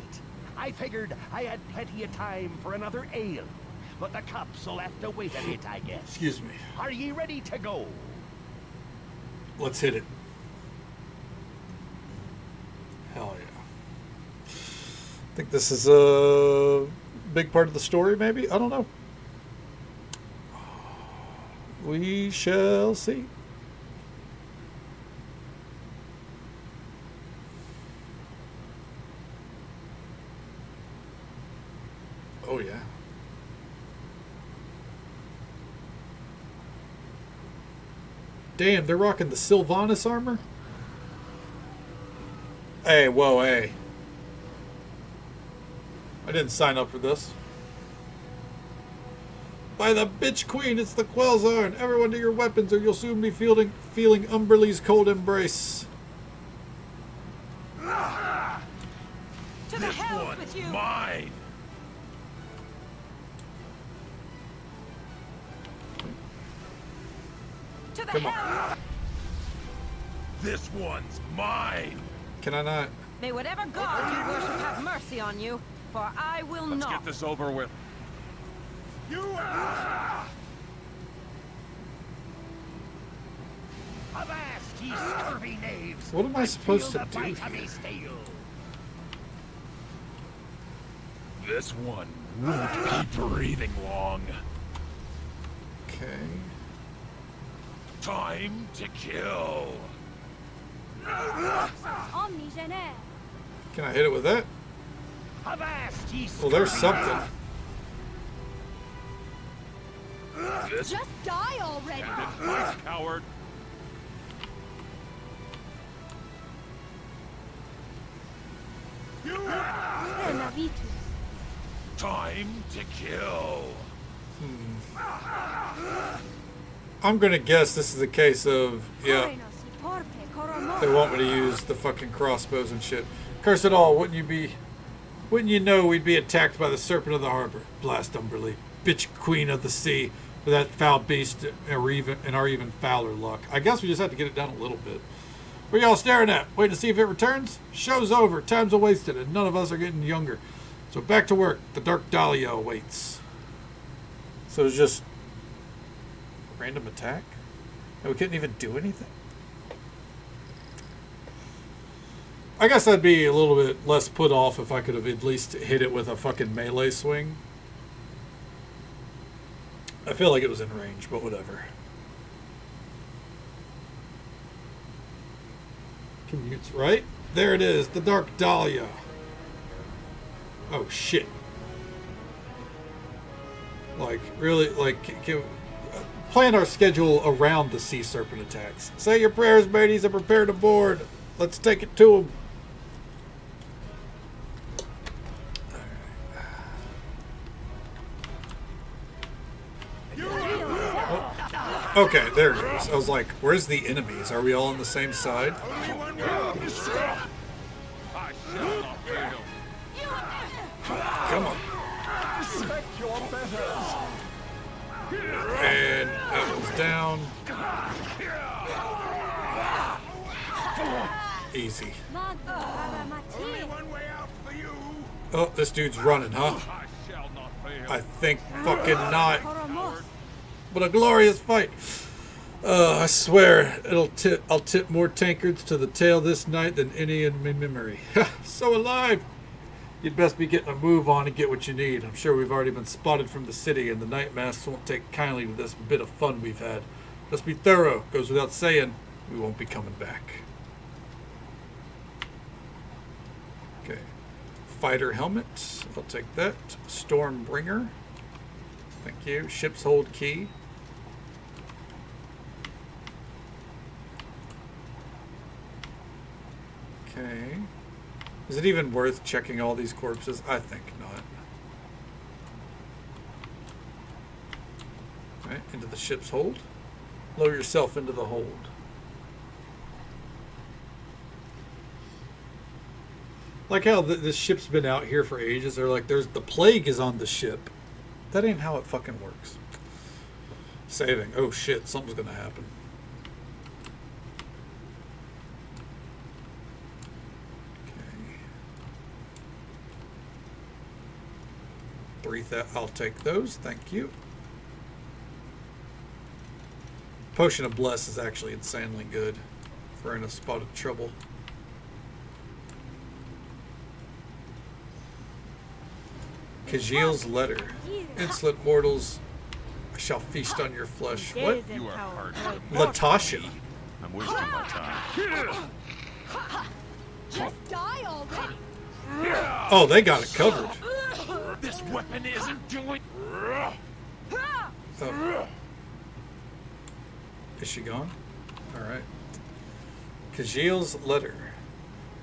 I figured I had plenty of time for another ale. But the cups will have to wait a bit, I guess. Excuse me. Are ye ready to go? Let's hit it. Hell yeah. I think this is a big part of the story, maybe? I don't know. We shall see. Oh, yeah. Damn, they're rocking the Sylvanas armor? Hey, whoa, hey. I didn't sign up for this. By the bitch queen, it's the Quelzarn. Everyone to your weapons or you'll soon be feeling Umberlee's cold embrace. To the This hell one's with you! mine. To the Come on. hell! This one's mine. Can I not? May whatever god you worship have mercy on you, for I will Let's not. get this over with. Avast, ye scurvy knaves! What am I supposed Feel to the do bite of here? me steel. This one won't be breathing long. Okay. Time to kill. Can I hit it with that? Avast, ye Well, there's scurvy something. This Just die already! Fight, coward. time to kill. I'm gonna guess this is a case of, yeah, they want me to use the fucking crossbows and shit. Curse it all, wouldn't you know we'd be attacked by the serpent of the harbor? Blast Umberlee, bitch queen of the sea, with that foul beast and our even fouler luck. I guess we just have to get it down a little bit. What are y'all staring at? Waiting to see if it returns? Show's over, time's wasted, and none of us are getting younger. So back to work, the Dark Dahlia awaits. So it's just random attack? And we couldn't even do anything? I guess I'd be a little bit less put off if I could have at least hit it with a fucking melee swing. I feel like it was in range, but whatever. Commutes, right? There it is, the Dark Dahlia. Oh, shit. Like, really, like, plan our schedule around the sea serpent attacks. Say your prayers, mateys, and prepare to board. Let's take it to them. Okay, there it goes. I was like, where's the enemies? Are we all on the same side? I shall not fail. Come on. Respect your betters. And that one's down. Easy. Only one way out for you. Oh, this dude's running, huh? I shall not fail. I think fucking not. But a glorious fight. I swear I'll tip more tankards to the tail this night than any in my memory. So alive. You'd best be getting a move on and get what you need. I'm sure we've already been spotted from the city, and the night masks won't take kindly to this bit of fun we've had. Just be thorough. Goes without saying, we won't be coming back. Okay. Fighter helmet. I'll take that. Stormbringer. Thank you. Ship's hold key. Okay. Is it even worth checking all these corpses? I think not. Alright, into the ship's hold. Lower yourself into the hold. Like how this ship's been out here for ages. They're like, the plague is on the ship. That ain't how it fucking works. Saving. Oh shit, something's gonna happen. I'll take those, thank you. Potion of Bless is actually insanely good if we're in a spot of trouble. Kajil's letter. Insolent mortals, I shall feast on your flesh. What? You are hard. Latasha. I'm wasting my time. Just die already. Oh, they got it covered. This weapon isn't doing. Oh. Is she gone? Alright. Kajil's letter.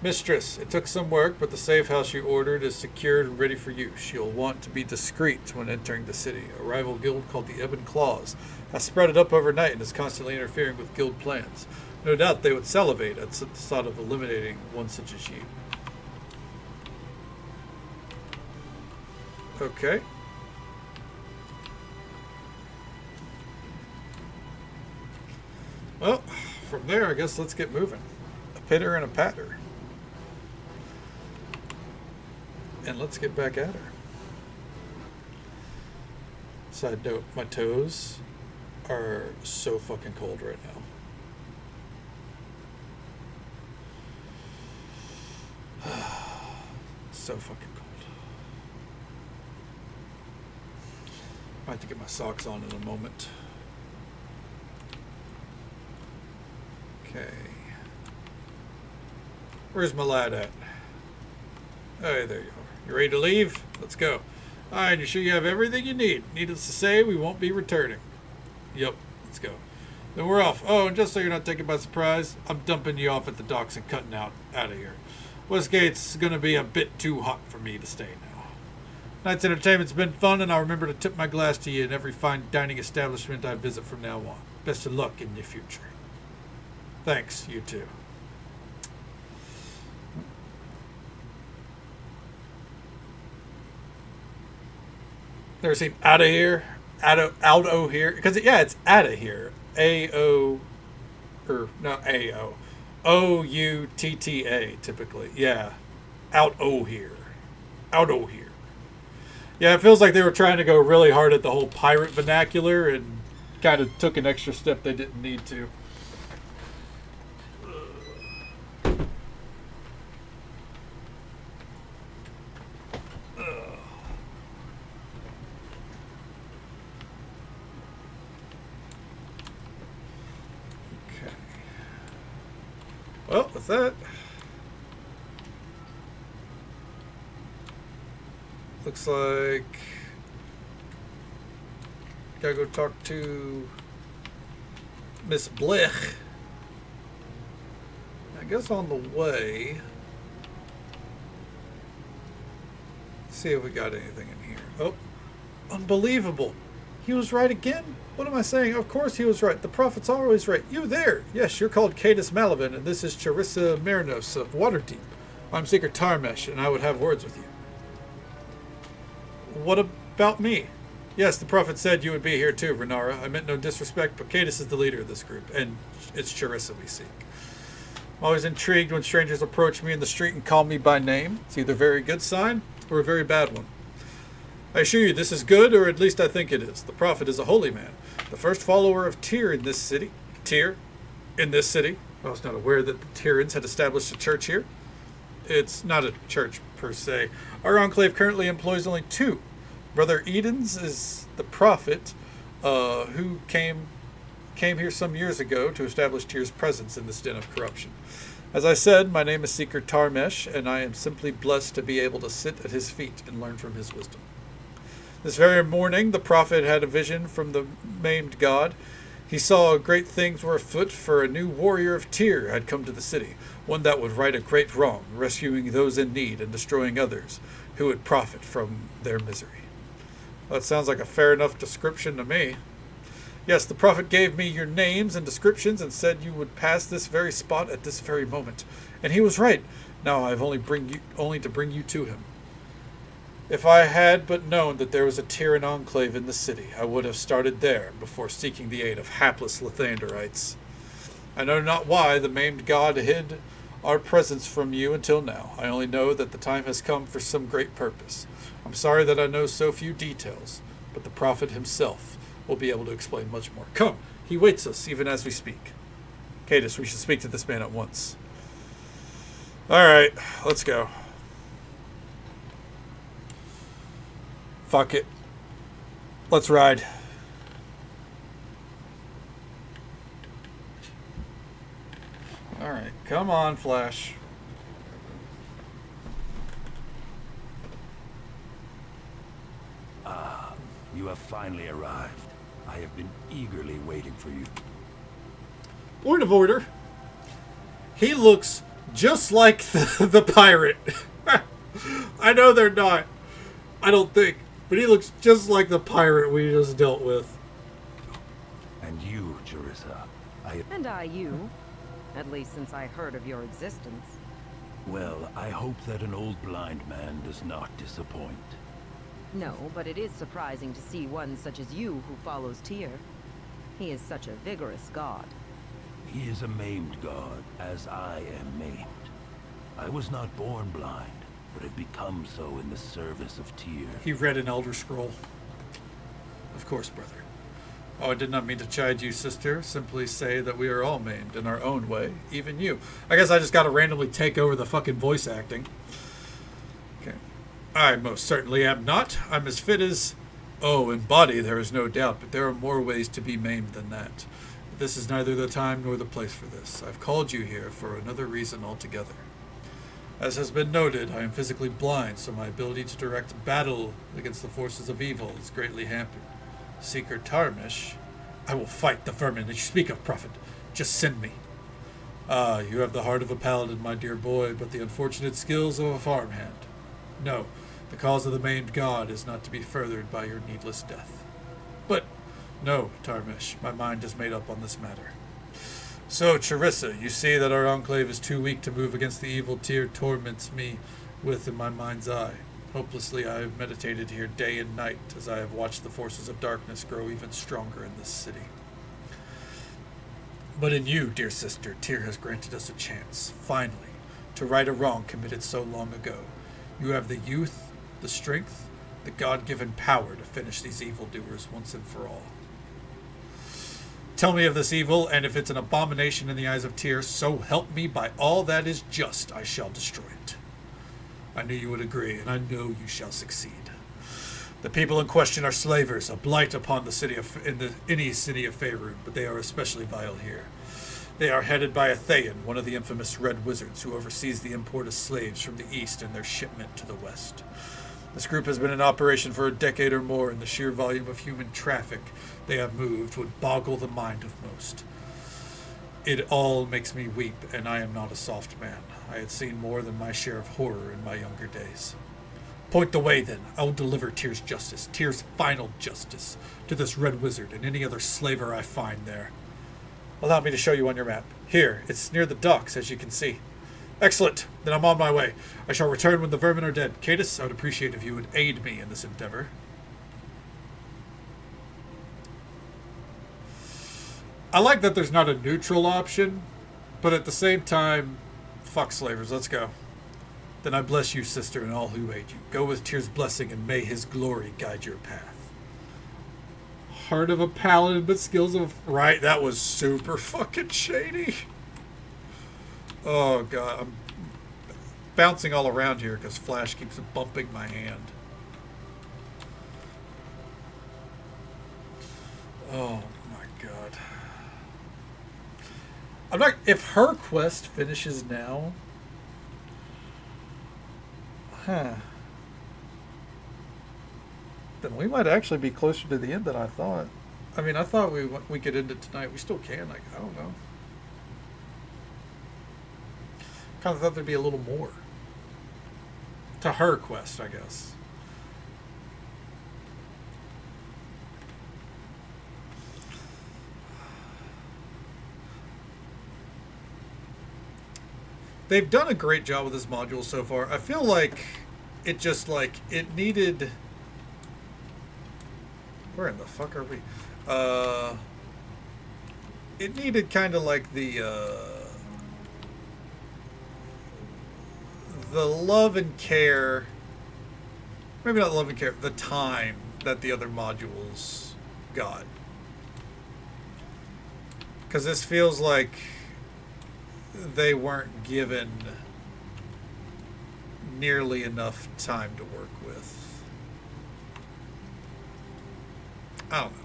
Mistress, it took some work, but the safe house you ordered is secured and ready for use. She'll want to be discreet when entering the city. A rival guild called the Ebon Claws has spread it up overnight and is constantly interfering with guild plans. No doubt they would salivate at the thought of eliminating one such as you. Okay. Well, from there, I guess let's get moving. A pitter and a patter. And let's get back at her. Side note, my toes are so fucking cold right now. So fucking cold. I have to get my socks on in a moment. Okay. Where's my lad at? Hey, there you are. You ready to leave? Let's go. Alright, you sure you have everything you need? Needless to say, we won't be returning. Yep, let's go. Then we're off. Oh, and just so you're not taken by surprise, I'm dumping you off at the docks and cutting out of here. Westgate's gonna be a bit too hot for me to stay now. Night's entertainment's been fun, and I'll remember to tip my glass to you in every fine dining establishment I visit from now on. Best of luck in the future. Thanks, you too. Never seen out of here, out o here, because yeah, it's out of here. A-O, or no, A-O. O-U-T-T-A, typically. Yeah. Out o here. Out o here. Yeah, it feels like they were trying to go really hard at the whole pirate vernacular and kind of took an extra step they didn't need to. Okay. Well, with that, looks like gotta go talk to Miss Blech. I guess on the way. See if we got anything in here. Oh, unbelievable. He was right again? What am I saying? Of course he was right. The prophet's always right. You there. Yes, you're called Cadus Malavin, and this is Charissa Marinos of Waterdeep. I'm Seeker Tarmesh, and I would have words with you. What about me? Yes, the prophet said you would be here too, Renara. I meant no disrespect, but Cadus is the leader of this group, and it's Charissa we seek. I'm always intrigued when strangers approach me in the street and call me by name. It's either a very good sign or a very bad one. I assure you this is good, or at least I think it is. The Prophet is a holy man, the first follower of Tyr in this city. Tyr in this city. I was not aware that the Tyrans had established a church here. It's not a church per se. Our enclave currently employs only two. Brother Edens is the Prophet who came here some years ago to establish Tyr's presence in this den of corruption. As I said, my name is Seeker Tarmesh, and I am simply blessed to be able to sit at his feet and learn from his wisdom. This very morning, the Prophet had a vision from the maimed god. He saw great things were afoot, for a new warrior of Tyr had come to the city, one that would right a great wrong, rescuing those in need and destroying others who would profit from their misery. Well, that sounds like a fair enough description to me. Yes, the Prophet gave me your names and descriptions and said you would pass this very spot at this very moment. And he was right. Now I have only to bring you to him. If I had but known that there was a Tyran enclave in the city, I would have started there before seeking the aid of hapless Lathanderites. I know not why the maimed god hid our presence from you until now. I only know that the time has come for some great purpose. I'm sorry that I know so few details, but the Prophet himself will be able to explain much more. Come, he waits us even as we speak. Cadus, we should speak to this man at once. Alright, let's go. Fuck it. Let's ride. Alright, come on, Flash. Ah, you have finally arrived. I have been eagerly waiting for you. Point of order. He looks just like the pirate. I know they're not. I don't think. But he looks just like the pirate we just dealt with. And you, Jerissa. And I you. At least since I heard of your existence. Well, I hope that an old blind man does not disappoint. No, but it is surprising to see one such as you who follows Tyr. He is such a vigorous god. He is a maimed god, as I am maimed. I was not born blind, but have become so in the service of Tyr. He read an Elder Scroll. Of course, brother. Oh, I did not mean to chide you, sister. Simply say that we are all maimed in our own way, even you. I guess I just gotta randomly take over the fucking voice acting. Okay. I most certainly am not. I'm as fit as... Oh, in body there is no doubt, but there are more ways to be maimed than that. This is neither the time nor the place for this. I've called you here for another reason altogether. As has been noted, I am physically blind, so my ability to direct battle against the forces of evil is greatly hampered. Seeker Tarmish, I will fight the vermin that you speak of, Prophet. Just send me. Ah, you have the heart of a paladin, my dear boy, but the unfortunate skills of a farmhand. No, the cause of the maimed god is not to be furthered by your needless death. But, no, Tarmish, my mind is made up on this matter. So, Charissa, you see that our enclave is too weak to move against the evil Tyr torments me with in my mind's eye. Hopelessly, I have meditated here day and night as I have watched the forces of darkness grow even stronger in this city. But in you, dear sister, Tyr has granted us a chance, finally, to right a wrong committed so long ago. You have the youth, the strength, the God-given power to finish these evildoers once and for all. Tell me of this evil, and if it's an abomination in the eyes of Tyr, so help me by all that is just, I shall destroy it. I knew you would agree, and I know you shall succeed. The people in question are slavers, a blight upon the city of any city of Faerun, but they are especially vile here. They are headed by a Thayan, one of the infamous Red Wizards, who oversees the import of slaves from the east and their shipment to the west. This group has been in operation for a decade or more, and the sheer volume of human traffic they have moved would boggle the mind of most. It all makes me weep, and I am not a soft man. I had seen more than my share of horror in my younger days. Point the way, then. I will deliver Tyr's justice, Tyr's final justice, to this Red Wizard and any other slaver I find there. Allow me to show you on your map. Here, it's near the docks, as you can see. Excellent. Then I'm on my way. I shall return when the vermin are dead. Cadus, I would appreciate if you would aid me in this endeavor. I like that there's not a neutral option. But at the same time, fuck slavers, let's go. Then I bless you, sister, and all who aid you. Go with Tyr's blessing, and may his glory guide your path. Heart of a paladin, but skills of... Right, that was super fucking shady. Oh, God. I'm bouncing all around here because Flash keeps bumping my hand. Oh, my God. I'm not... If her quest finishes now... Huh. Then we might actually be closer to the end than I thought. I mean, I thought we could end it tonight. We still can. Like, I don't know. Kind of thought there'd be a little more to her quest, I guess. They've done a great job with this module so far. I feel like it just like it needed. Where in the fuck are we? It needed kind of like the love and care. Maybe not love and care. The time that the other modules got. Because this feels like they weren't given nearly enough time to work with. I don't know.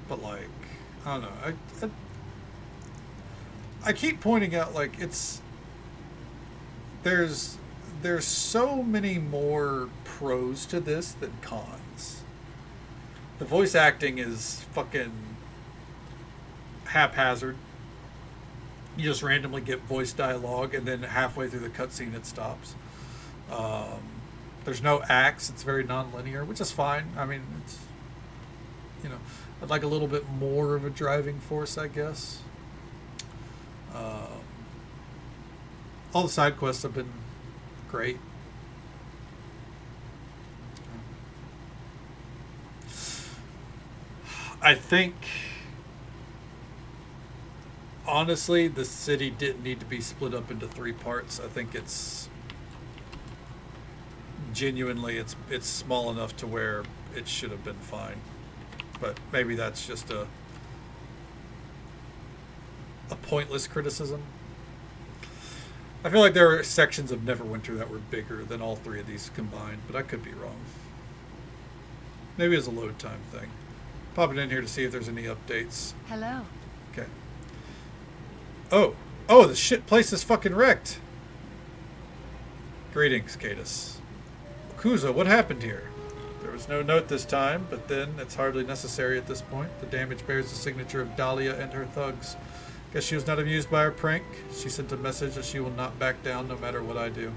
But like, I don't know. I keep pointing out like there's so many more pros to this than cons. The voice acting is fucking haphazard. You just randomly get voice dialogue, and then halfway through the cutscene it stops. There's no acts. It's very non-linear, which is fine. I mean, it's, you know, I'd like a little bit more of a driving force, I guess. All the side quests have been great. I think, honestly, the city didn't need to be split up into 3 parts. I think it's genuinely it's small enough to where it should have been fine. But maybe that's just a pointless criticism. I feel like there were sections of Neverwinter that were bigger than all 3 of these combined, but I could be wrong. Maybe it's a load time thing. Popping in here to see if there's any updates. Hello. Okay. Oh, the shit place is fucking wrecked. Greetings, Cadus. Kuzo, what happened here? There was no note this time, but then it's hardly necessary at this point. The damage bears the signature of Dahlia and her thugs. Guess she was not amused by our prank. She sent a message that she will not back down no matter what I do.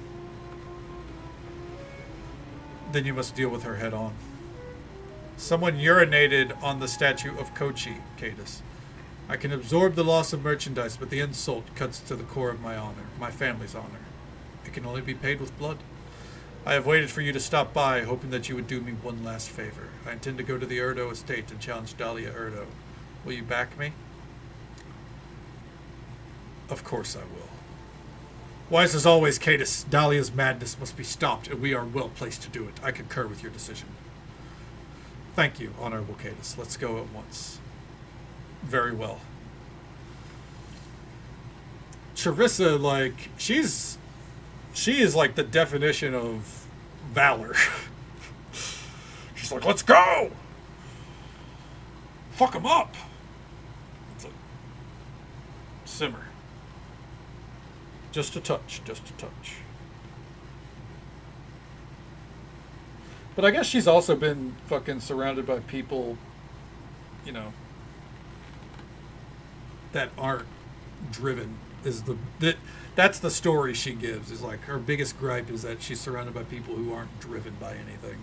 Then you must deal with her head on. Someone urinated on the statue of Kochi, Cadus. I can absorb the loss of merchandise, but the insult cuts to the core of my honor, my family's honor. It can only be paid with blood. I have waited for you to stop by, hoping that you would do me one last favor. I intend to go to the Erdo estate and challenge Dahlia Erdo. Will you back me? Of course I will. Wise as always, Cadus, Dahlia's madness must be stopped, and we are well placed to do it. I concur with your decision. Thank you, Honorable Cadus. Let's go at once. Very well. Charissa, like, she is like the definition of valor. She's like, let's go! Fuck him up! It's like, simmer. Just a touch, just a touch. But I guess she's also been fucking surrounded by people, you know, that aren't driven. That's the story she gives. Is like her biggest gripe is that she's surrounded by people who aren't driven by anything.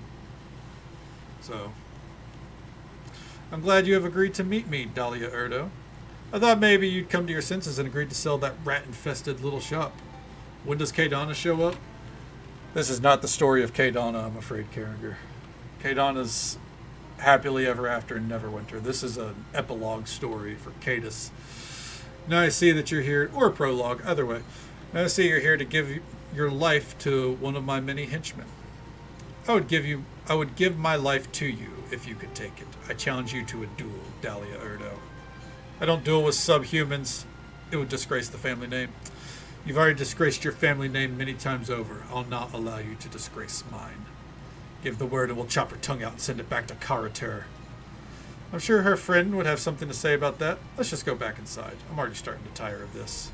So I'm glad you have agreed to meet me, Dahlia Erdo. I thought maybe you'd come to your senses and agreed to sell that rat-infested little shop. When does Kaydana show up? This is not the story of Kaydana, I'm afraid, Carringer. Kaydana's happily ever after in Neverwinter. This is an epilogue story for Cadus. Now I see that you're here, or a prologue, either way. Now I see you're here to give your life to one of my many henchmen. I would give my life to you if you could take it. I challenge you to a duel, Dahlia Erdo. I don't duel with subhumans. It would disgrace the family name. You've already disgraced your family name many times over. I'll not allow you to disgrace mine. Give the word and we'll chop her tongue out and send it back to Karatur. I'm sure her friend would have something to say about that. Let's just go back inside. I'm already starting to tire of this.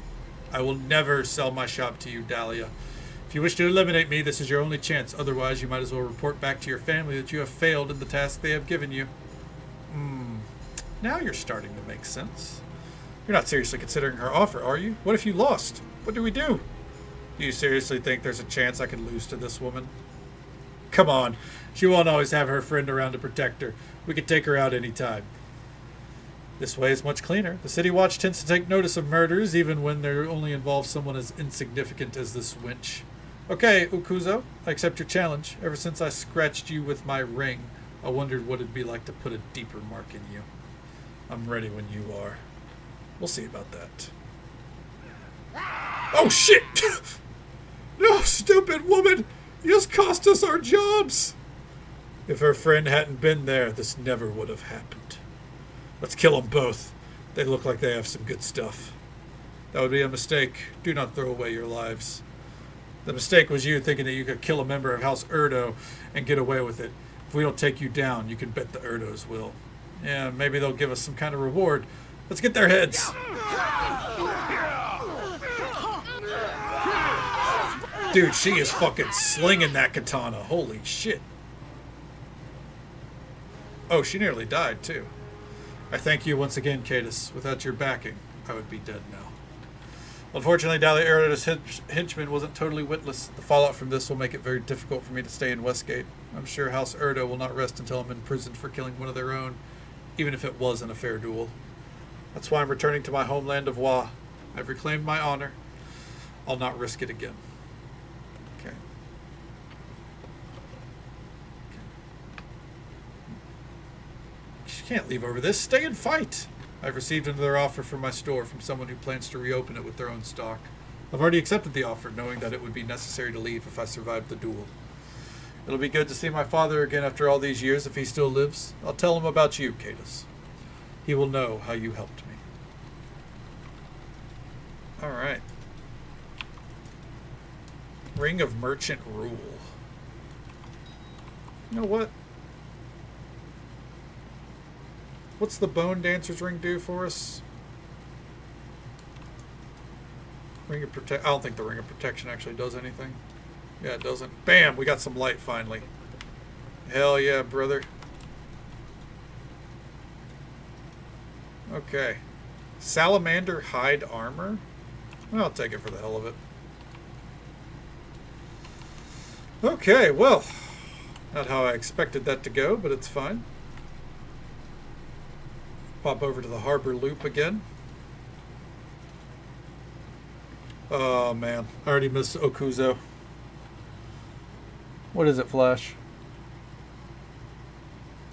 I will never sell my shop to you, Dahlia. If you wish to eliminate me, this is your only chance. Otherwise, you might as well report back to your family that you have failed in the task they have given you. Now you're starting to make sense. You're not seriously considering her offer, are you? What if you lost? What do we do? Do you seriously think there's a chance I could lose to this woman? Come on. She won't always have her friend around to protect her. We could take her out any time. This way is much cleaner. The City Watch tends to take notice of murders, even when they only involve someone as insignificant as this wench. Okay, Ukuzo, I accept your challenge. Ever since I scratched you with my ring, I wondered what it'd be like to put a deeper mark in you. I'm ready when you are. We'll see about that. Oh, shit! No, stupid woman! You just cost us our jobs! If her friend hadn't been there, this never would have happened. Let's kill them both. They look like they have some good stuff. That would be a mistake. Do not throw away your lives. The mistake was you thinking that you could kill a member of House Erdo and get away with it. If we don't take you down, you can bet the Erdos will. Yeah, maybe they'll give us some kind of reward. Let's get their heads. Dude, she is fucking slinging that katana. Holy shit. Oh, she nearly died, too. I thank you once again, Cadus. Without your backing, I would be dead now. Unfortunately, Dahlia Erdo's henchman wasn't totally witless. The fallout from this will make it very difficult for me to stay in Westgate. I'm sure House Erdo will not rest until I'm imprisoned for killing one of their own, even if it wasn't a fair duel. That's why I'm returning to my homeland of Wa. I've reclaimed my honor. I'll not risk it again. Okay. She can't leave over this. Stay and fight. I've received another offer for my store from someone who plans to reopen it with their own stock. I've already accepted the offer, knowing that it would be necessary to leave if I survived the duel. It'll be good to see my father again after all these years, if he still lives. I'll tell him about you, Cadus. He will know how you helped me. Alright. Ring of Merchant Rule. You know what? What's the Bone Dancer's Ring do for us? Ring of Protection. I don't think the Ring of Protection actually does anything. Yeah, it doesn't. Bam! We got some light finally. Hell yeah, brother. Okay. Salamander Hide Armor? I'll take it for the hell of it. Okay, well. Not how I expected that to go, but it's fine. Pop over to the Harbor Loop again. Oh, man. I already missed Okuzo. What is it, Flash?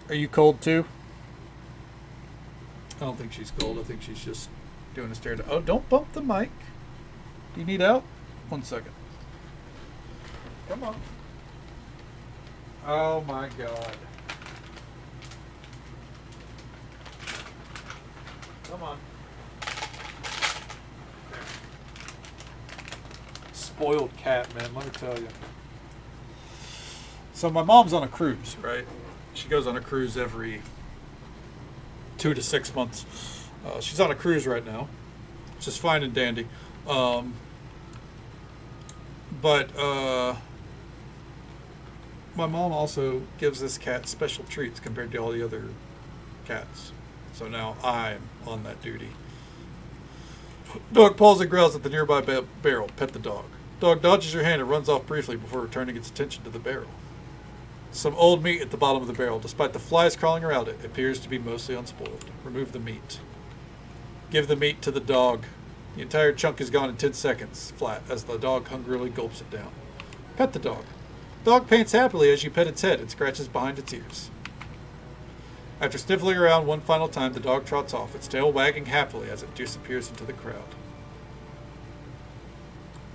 Are you cold too? I don't think she's cold. I think she's just doing a stare down. Oh, don't bump the mic. Do you need out? 1 second. Come on. Oh my god. Come on. Spoiled cat, man, let me tell you. So my mom's on a cruise, right? She goes on a cruise every 2 to 6 months. She's on a cruise right now, which is fine and dandy. But my mom also gives this cat special treats compared to all the other cats. So now I'm on that duty. Dog paws and growls at the nearby barrel. Pet the dog. Dog dodges your hand and runs off briefly before returning its attention to the barrel. Some old meat at the bottom of the barrel. Despite the flies crawling around it, it appears to be mostly unspoiled. Remove the meat. Give the meat to the dog. The entire chunk is gone in 10 seconds, flat, as the dog hungrily gulps it down. Pet the dog. The dog pants happily as you pet its head and scratches behind its ears. After sniffling around one final time, the dog trots off, its tail wagging happily as it disappears into the crowd.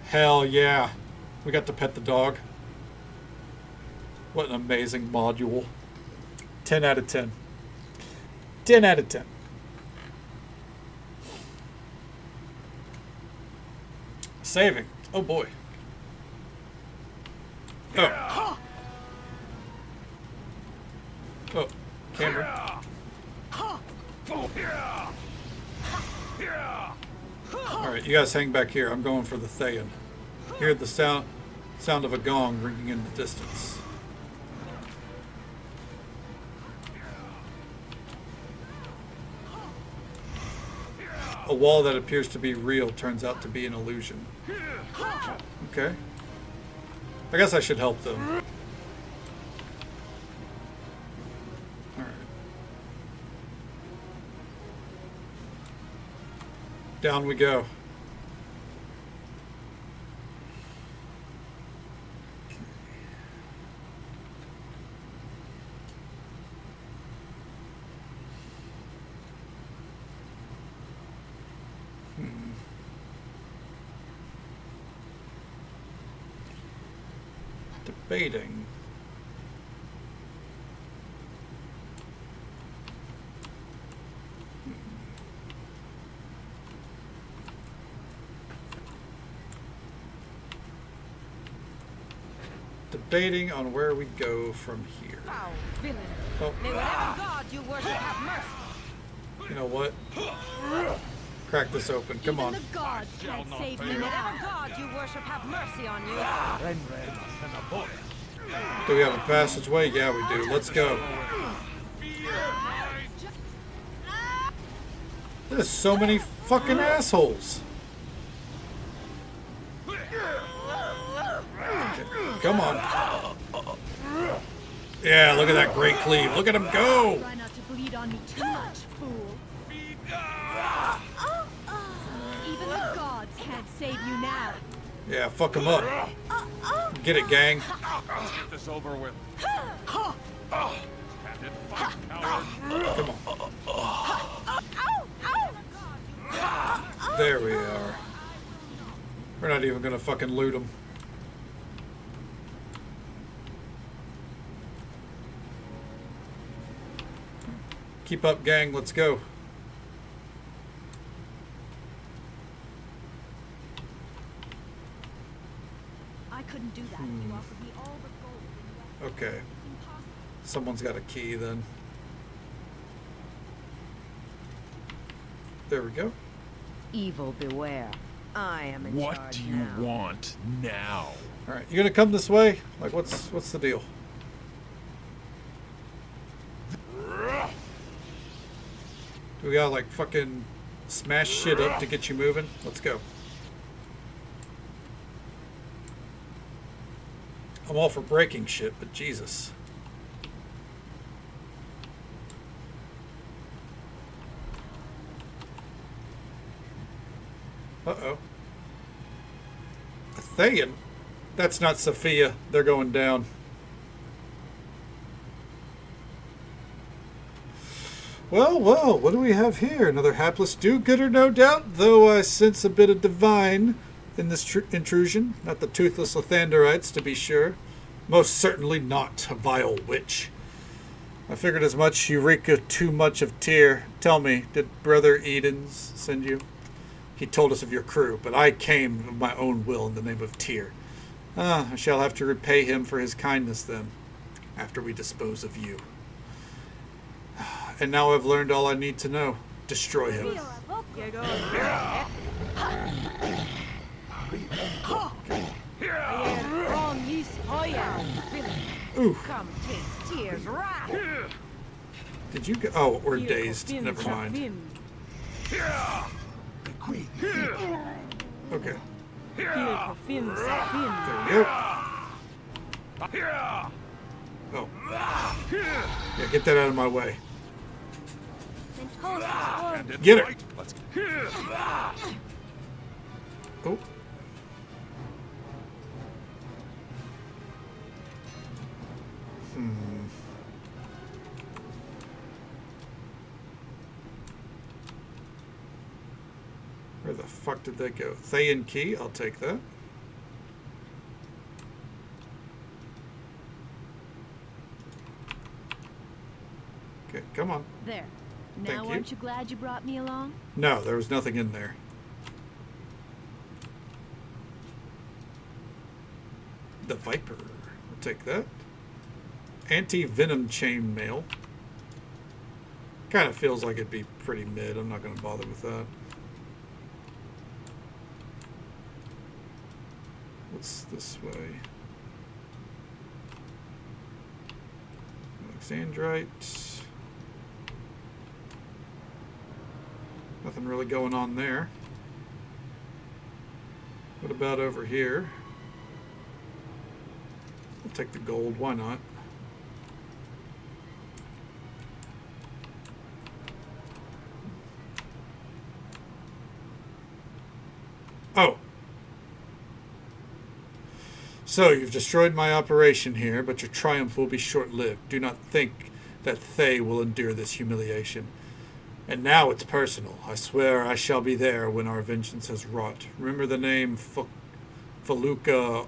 Hell yeah. We got to pet the dog. What an amazing module. 10 out of 10. 10 out of 10. Saving. Oh boy. Oh. Oh. Camera. Alright, you guys hang back here. I'm going for the Thayan. Hear the sound of a gong ringing in the distance. A wall that appears to be real turns out to be an illusion. Okay. I guess I should help them. Alright. Down we go. Debating. Debating on where we go from here. Foul villain. Oh. May whatever god you worship have mercy. You know what? Crack this open. Come on. Even the gods can't save me. May whatever god you worship have mercy on you. Do we have a passageway? Yeah, we do. Let's go. There's so many fucking assholes. Okay, come on. Yeah, look at that great cleave. Look at him go. Try not to bleed on me too much, fool. Even the gods can't save you now. Yeah, fuck him up. Get it, gang. Let's get this over with. Stand and fight, coward. Come on. There we are. We're not even gonna fucking loot them. Keep up, gang. Let's go. I couldn't do that if you offered me all the gold. Okay. Someone's got a key then. There we go. Evil beware. I am in What charge do you now. want now? All right, you gonna come this way? Like, what's the deal? Do we gotta like fucking smash shit up to get you moving? Let's go. I'm all for breaking shit, but Jesus. Uh-oh. A Thayan? That's not Sophia. They're going down. Well, well, what do we have here? Another hapless do-gooder, no doubt, though I sense a bit of divine in this intrusion. Not the toothless Lathanderites, to be sure. Most certainly not a vile witch. I figured as much. Eureka, too much of Tyr. Tell me, did Brother Edens send you? He told us of your crew, but I came of my own will in the name of Tyr. I shall have to repay him for his kindness then, after we dispose of you. And now I've learned all I need to know. Destroy him. Ooh. Come taste Tyr's wrath. Did you go? Oh, we're dazed. Never mind. Okay. There we go. Oh. Yeah, get that out of my way. Get her. Oh. Where the fuck did they go? Thayan key, I'll take that. Okay, come on. There. Now Thank you. aren't you glad you brought me along? No, there was nothing in there. The Viper. I'll take that. Anti-venom chainmail. Kind of feels like it'd be pretty mid. I'm not going to bother with that. What's this way? Alexandrite. Nothing really going on there. What about over here? I'll take the gold. Why not? Oh. So, you've destroyed my operation here, but your triumph will be short-lived. Do not think that Thay will endure this humiliation. And now it's personal. I swear I shall be there when our vengeance has wrought. Remember the name Feluca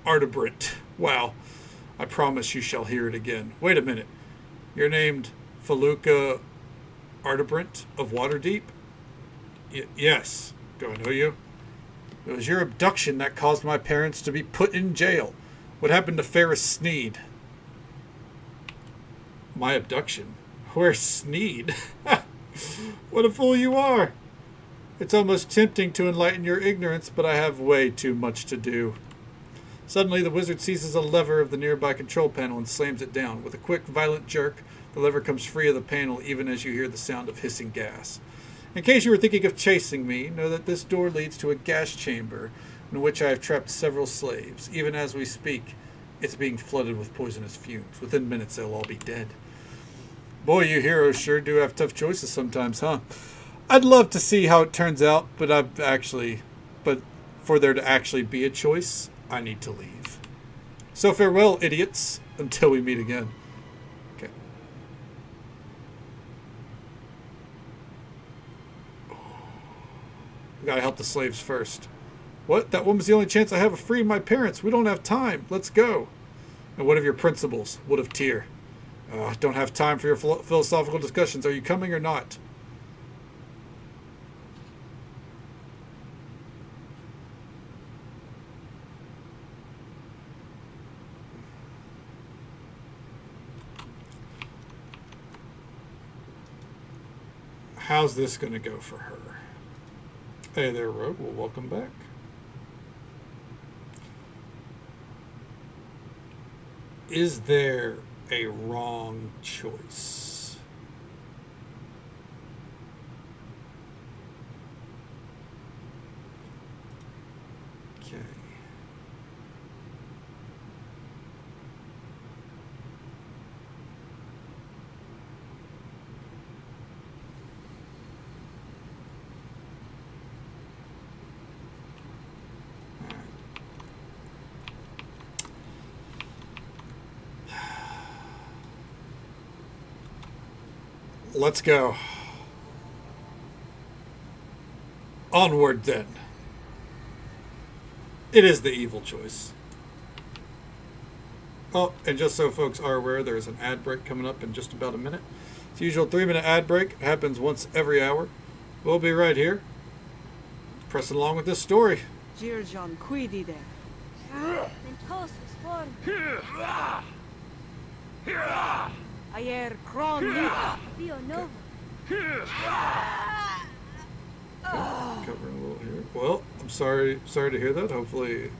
Artebrint. Wow. I promise you shall hear it again. Wait a minute. You're named Feluca Artebrint of Waterdeep? Yes. Do I know you? It was your abduction that caused my parents to be put in jail. What happened to Ferris Sneed? My abduction? Where's Sneed? What a fool you are! It's almost tempting to enlighten your ignorance, but I have way too much to do. Suddenly, the wizard seizes a lever of the nearby control panel and slams it down. With a quick, violent jerk, the lever comes free of the panel even as you hear the sound of hissing gas. In case you were thinking of chasing me, know that this door leads to a gas chamber in which I have trapped several slaves. Even as we speak, it's being flooded with poisonous fumes. Within minutes, they'll all be dead. Boy, you heroes sure do have tough choices sometimes, huh? I'd love to see how it turns out, but for there to actually be a choice, I need to leave. So farewell, idiots, until we meet again. Okay. We gotta help the slaves first. What? That one was the only chance I have of freeing my parents. We don't have time. Let's go. And what of your principles? What of Tyr? Don't have time for your philosophical discussions. Are you coming or not? How's this going to go for her? Hey there, Rogue. Well, welcome back. Is there a wrong choice? Okay. Let's go. Onward, then. It is the evil choice. Oh, and just so folks are aware, there's an ad break coming up in just about a minute. It's the usual 3-minute ad break. It happens once every hour. We'll be right here, pressing along with this story. Jirjon, cuidi there. Ayer Kron Nova. Covering a little here. Well, I'm sorry to hear that. Hopefully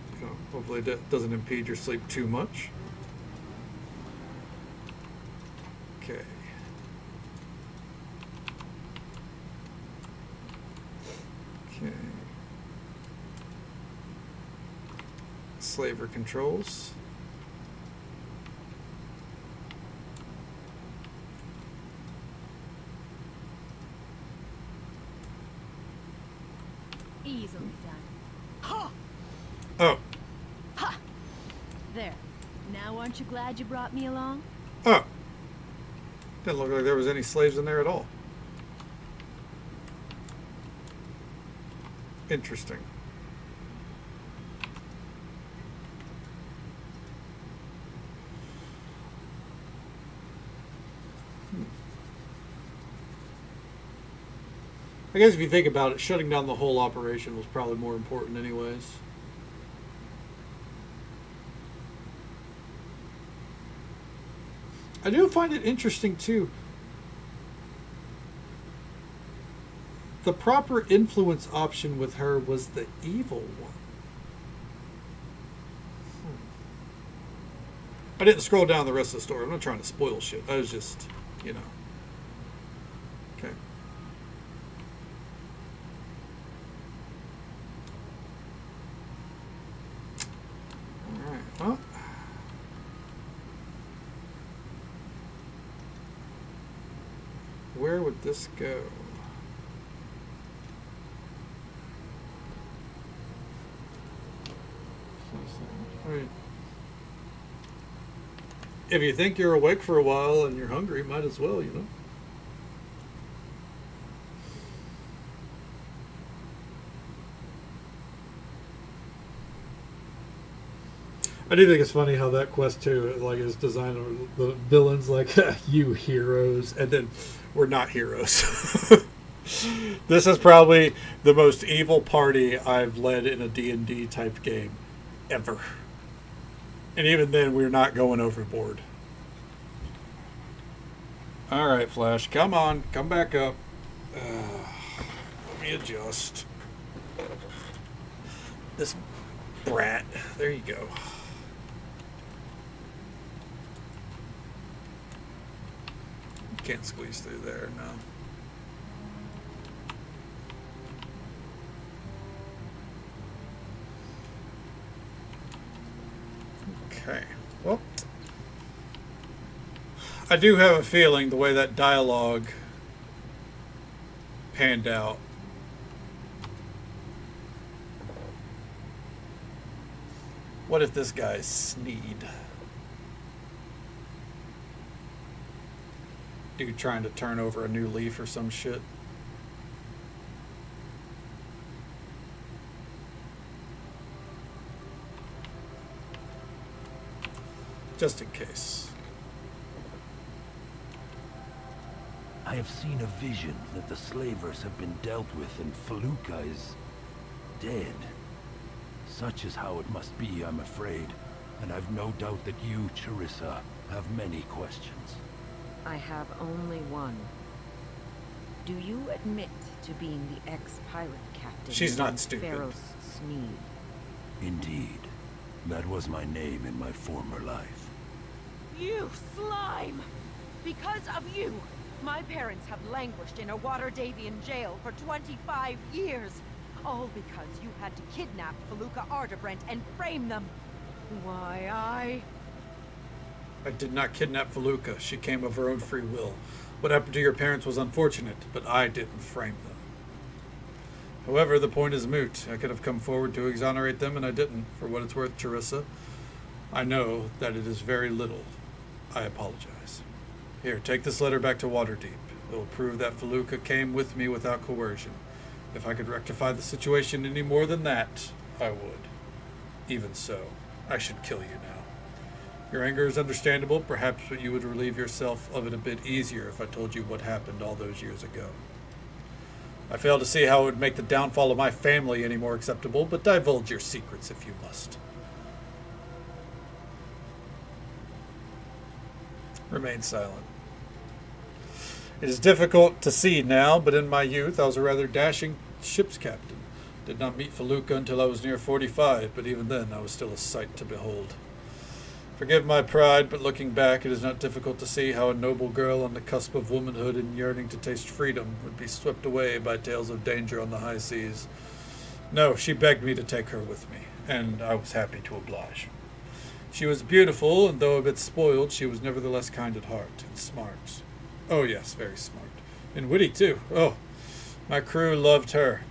that doesn't impede your sleep too much. Okay. Okay. Slaver controls. Easily done. Oh. Ha! There. Now aren't you glad you brought me along? Oh. Didn't look like there was any slaves in there at all. Interesting. I guess if you think about it, shutting down the whole operation was probably more important anyways. I do find it interesting too. The proper influence option with her was the evil one. I didn't scroll down the rest of the story. I'm not trying to spoil shit. I was just, you know. Okay. Alright, well. Where would this go? Right. If you think you're awake for a while and you're hungry, might as well, you know. I do think it's funny how that quest too, like, is designed with the villains like you heroes, and then we're not heroes. This is probably the most evil party I've led in a D&D type game ever. And even then, we're not going overboard. Alright, Flash, come on, come back up. Let me adjust. This brat, there you go. Can't squeeze through there, no. Okay, well, I do have a feeling the way that dialogue panned out. What if this guy's Sneed? Dude trying to turn over a new leaf or some shit. Just in case. I have seen a vision that the slavers have been dealt with and Feluca is dead. Such is how it must be, I'm afraid. And I've no doubt that you, Charissa, have many questions. I have only one. Do you admit to being the ex-pirate captain? She's not stupid. Pharaoh's Sneed? Indeed. That was my name in my former life. You slime! Because of you, my parents have languished in a Waterdavian jail for 25 years. All because you had to kidnap Feluca Ardebrent and frame them. Why, I did not kidnap Feluca. She came of her own free will. What happened to your parents was unfortunate, but I didn't frame them. However, the point is moot. I could have come forward to exonerate them, and I didn't. For what it's worth, Charissa, I know that it is very little. I apologize. Here, take this letter back to Waterdeep. It will prove that Feluca came with me without coercion. If I could rectify the situation any more than that, I would. Even so, I should kill you now. Your anger is understandable. Perhaps you would relieve yourself of it a bit easier if I told you what happened all those years ago. I fail to see how it would make the downfall of my family any more acceptable, but divulge your secrets if you must. Remain silent. It is difficult to see now, but in my youth I was a rather dashing ship's captain. Did not meet Feluca until I was near 45, but even then I was still a sight to behold. Forgive my pride, but looking back, it is not difficult to see how a noble girl on the cusp of womanhood and yearning to taste freedom would be swept away by tales of danger on the high seas. No, she begged me to take her with me, and I was happy to oblige. She was beautiful, and though a bit spoiled, she was nevertheless kind at heart, and smart. Oh yes, very smart. And witty, too. Oh, my crew loved her.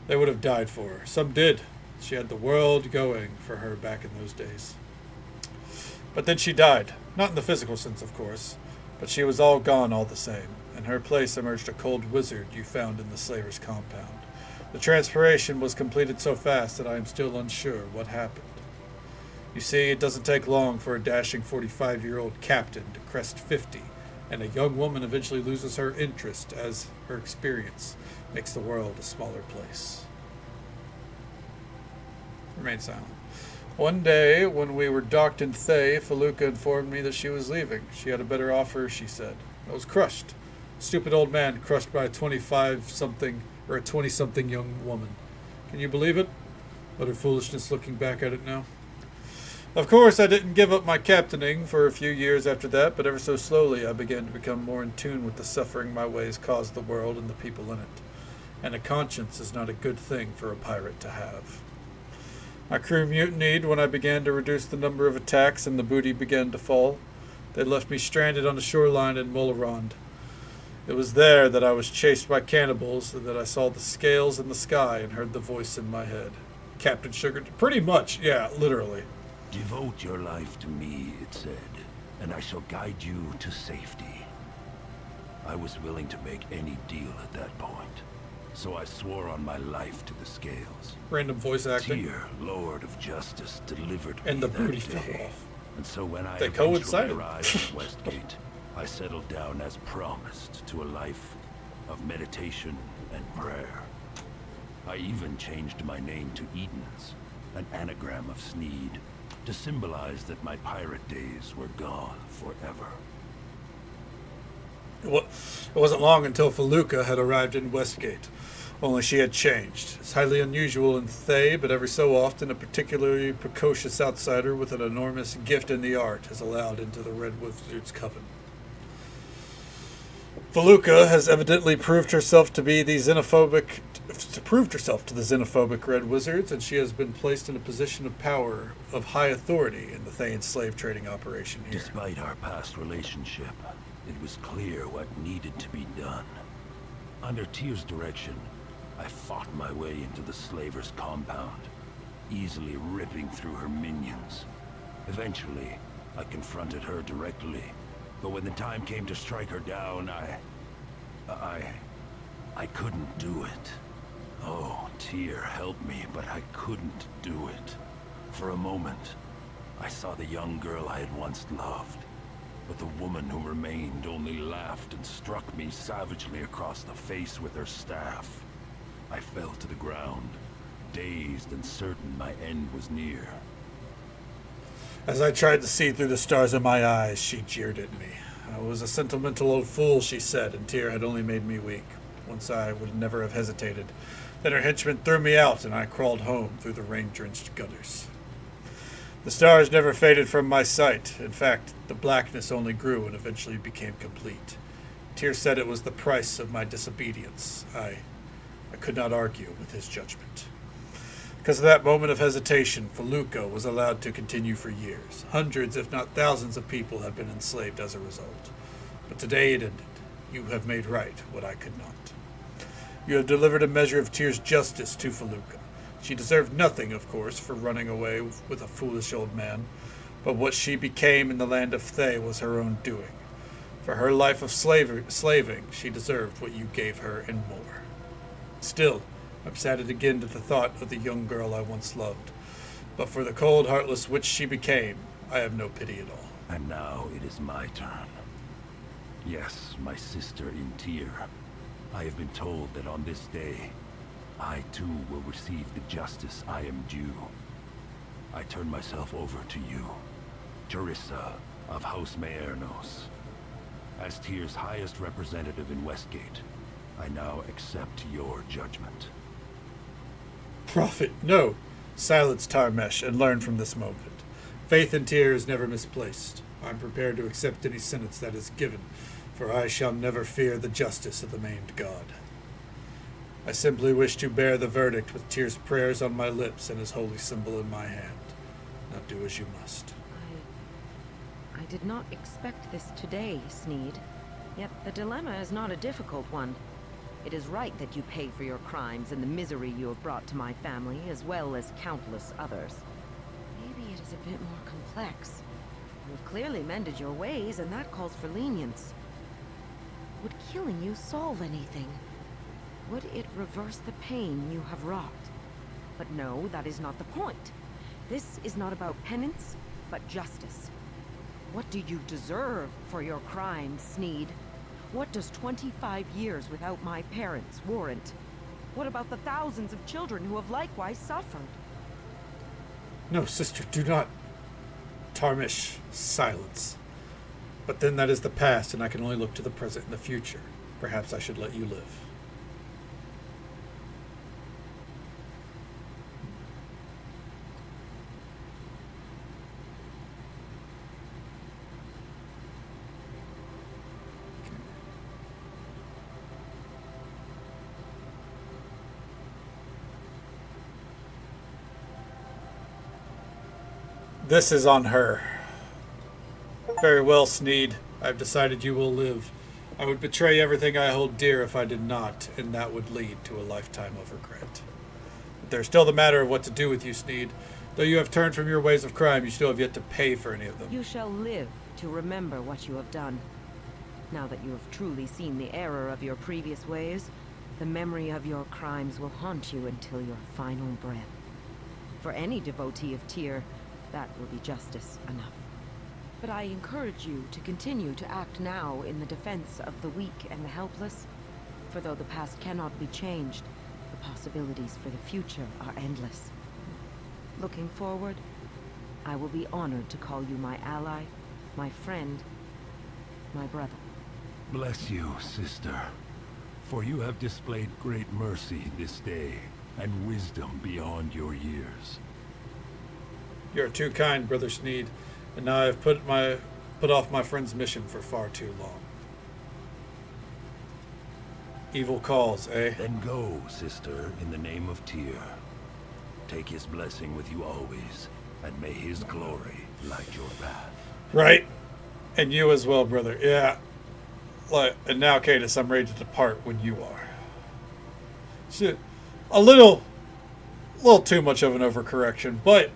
They would have died for her. Some did. She had the world going for her back in those days. But then she died. Not in the physical sense, of course. But she was all gone all the same. In her place emerged a cold wizard you found in the slaver's compound. The transformation was completed so fast that I am still unsure what happened. You see, it doesn't take long for a dashing 45-year-old captain to crest 50, and a young woman eventually loses her interest as her experience makes the world a smaller place. Remain silent. One day, when we were docked in Thay, Feluca informed me that she was leaving. She had a better offer, she said. I was crushed. Stupid old man crushed by a 25-something or a 20-something young woman. Can you believe it? Utter foolishness looking back at it now. Of course, I didn't give up my captaining for a few years after that, but ever so slowly I began to become more in tune with the suffering my ways caused the world and the people in it. And a conscience is not a good thing for a pirate to have. My crew mutinied when I began to reduce the number of attacks and the booty began to fall. They left me stranded on the shoreline in Molerond. It was there that I was chased by cannibals and that I saw the scales in the sky and heard the voice in my head. Captain Sugar, pretty much, yeah, literally. Devote your life to me, it said, and I shall guide you to safety. I was willing to make any deal at that point, so I swore on my life to the scales. Random voice acting. Tyr, Lord of Justice, delivered and me the booty that day. fell off. And so when I They eventually coincided. arrived at Westgate, I settled down as promised to a life of meditation and prayer. I even changed my name to Edens, an anagram of Sneed, to symbolize that my pirate days were gone forever. It wasn't long until Feluca had arrived in Westgate, only she had changed. It's highly unusual in Thay, but every so often a particularly precocious outsider with an enormous gift in the art is allowed into the Red Wizard's coven. Feluca has evidently proved herself to the xenophobic Red Wizards, and she has been placed in a position of power, of high authority in the Thayan slave trading operation here. Despite our past relationship, it was clear what needed to be done. Under Tyr's direction, I fought my way into the slaver's compound, easily ripping through her minions. Eventually, I confronted her directly, but when the time came to strike her down, I couldn't do it. Oh, Tyr helped me, but I couldn't do it. For a moment, I saw the young girl I had once loved, but the woman who remained only laughed and struck me savagely across the face with her staff. I fell to the ground, dazed and certain my end was near. As I tried to see through the stars of my eyes, she jeered at me. I was a sentimental old fool, she said, and Tyr had only made me weak. Once I would never have hesitated. Then her henchmen threw me out, and I crawled home through the rain-drenched gutters. The stars never faded from my sight. In fact, the blackness only grew and eventually became complete. Tyr said it was the price of my disobedience. I could not argue with his judgment. Because of that moment of hesitation, Feluca was allowed to continue for years. Hundreds, if not thousands, of people have been enslaved as a result. But today it ended. You have made right what I could not. You have delivered a measure of Tyr's justice to Feluca. She deserved nothing, of course, for running away with a foolish old man, but what she became in the land of Thay was her own doing. For her life of slaving, she deserved what you gave her and more. Still, I'm saddened again to the thought of the young girl I once loved, but for the cold, heartless witch she became, I have no pity at all. And now it is my turn. Yes, my sister in Tyr. I have been told that on this day, I too will receive the justice I am due. I turn myself over to you, Teresa of House Maernos. As Tyr's highest representative in Westgate, I now accept your judgment. Prophet, no. Silence, Tarmesh, and learn from this moment. Faith in Tyr is never misplaced. I am prepared to accept any sentence that is given, for I shall never fear the justice of the maimed god. I simply wish to bear the verdict with Tyr's prayers on my lips and his holy symbol in my hand. Now do as you must. I did not expect this today, Sneed. Yet the dilemma is not a difficult one. It is right that you pay for your crimes and the misery you have brought to my family, as well as countless others. Maybe it is a bit more complex. You've clearly mended your ways, and that calls for lenience. Would killing you solve anything? Would it reverse the pain you have wrought? But no, that is not the point. This is not about penance, but justice. What do you deserve for your crimes, Sneed? What does 25 years without my parents warrant? What about the thousands of children who have likewise suffered? No, sister, do not. Tarmish, silence. But then that is the past, and I can only look to the present and the future. Perhaps I should let you live. This is on her. Very well, Sneed. I've decided you will live. I would betray everything I hold dear if I did not, and that would lead to a lifetime of regret. But there's still the matter of what to do with you, Sneed. Though you have turned from your ways of crime, you still have yet to pay for any of them. You shall live to remember what you have done. Now that you have truly seen the error of your previous ways, the memory of your crimes will haunt you until your final breath. For any devotee of Tyr, that will be justice enough. But I encourage you to continue to act now in the defense of the weak and the helpless. For though the past cannot be changed, the possibilities for the future are endless. Looking forward, I will be honored to call you my ally, my friend, my brother. Bless you, sister. For you have displayed great mercy this day, and wisdom beyond your years. You are too kind, Brother Sneed, and now I have put off my friend's mission for far too long. Evil calls, eh? Then go, sister, in the name of Tyr. Take his blessing with you always, and may his glory light your path. Right. And you as well, brother. Yeah. And now, Cadus, I'm ready to depart when you are. Shit. A little too much of an overcorrection, but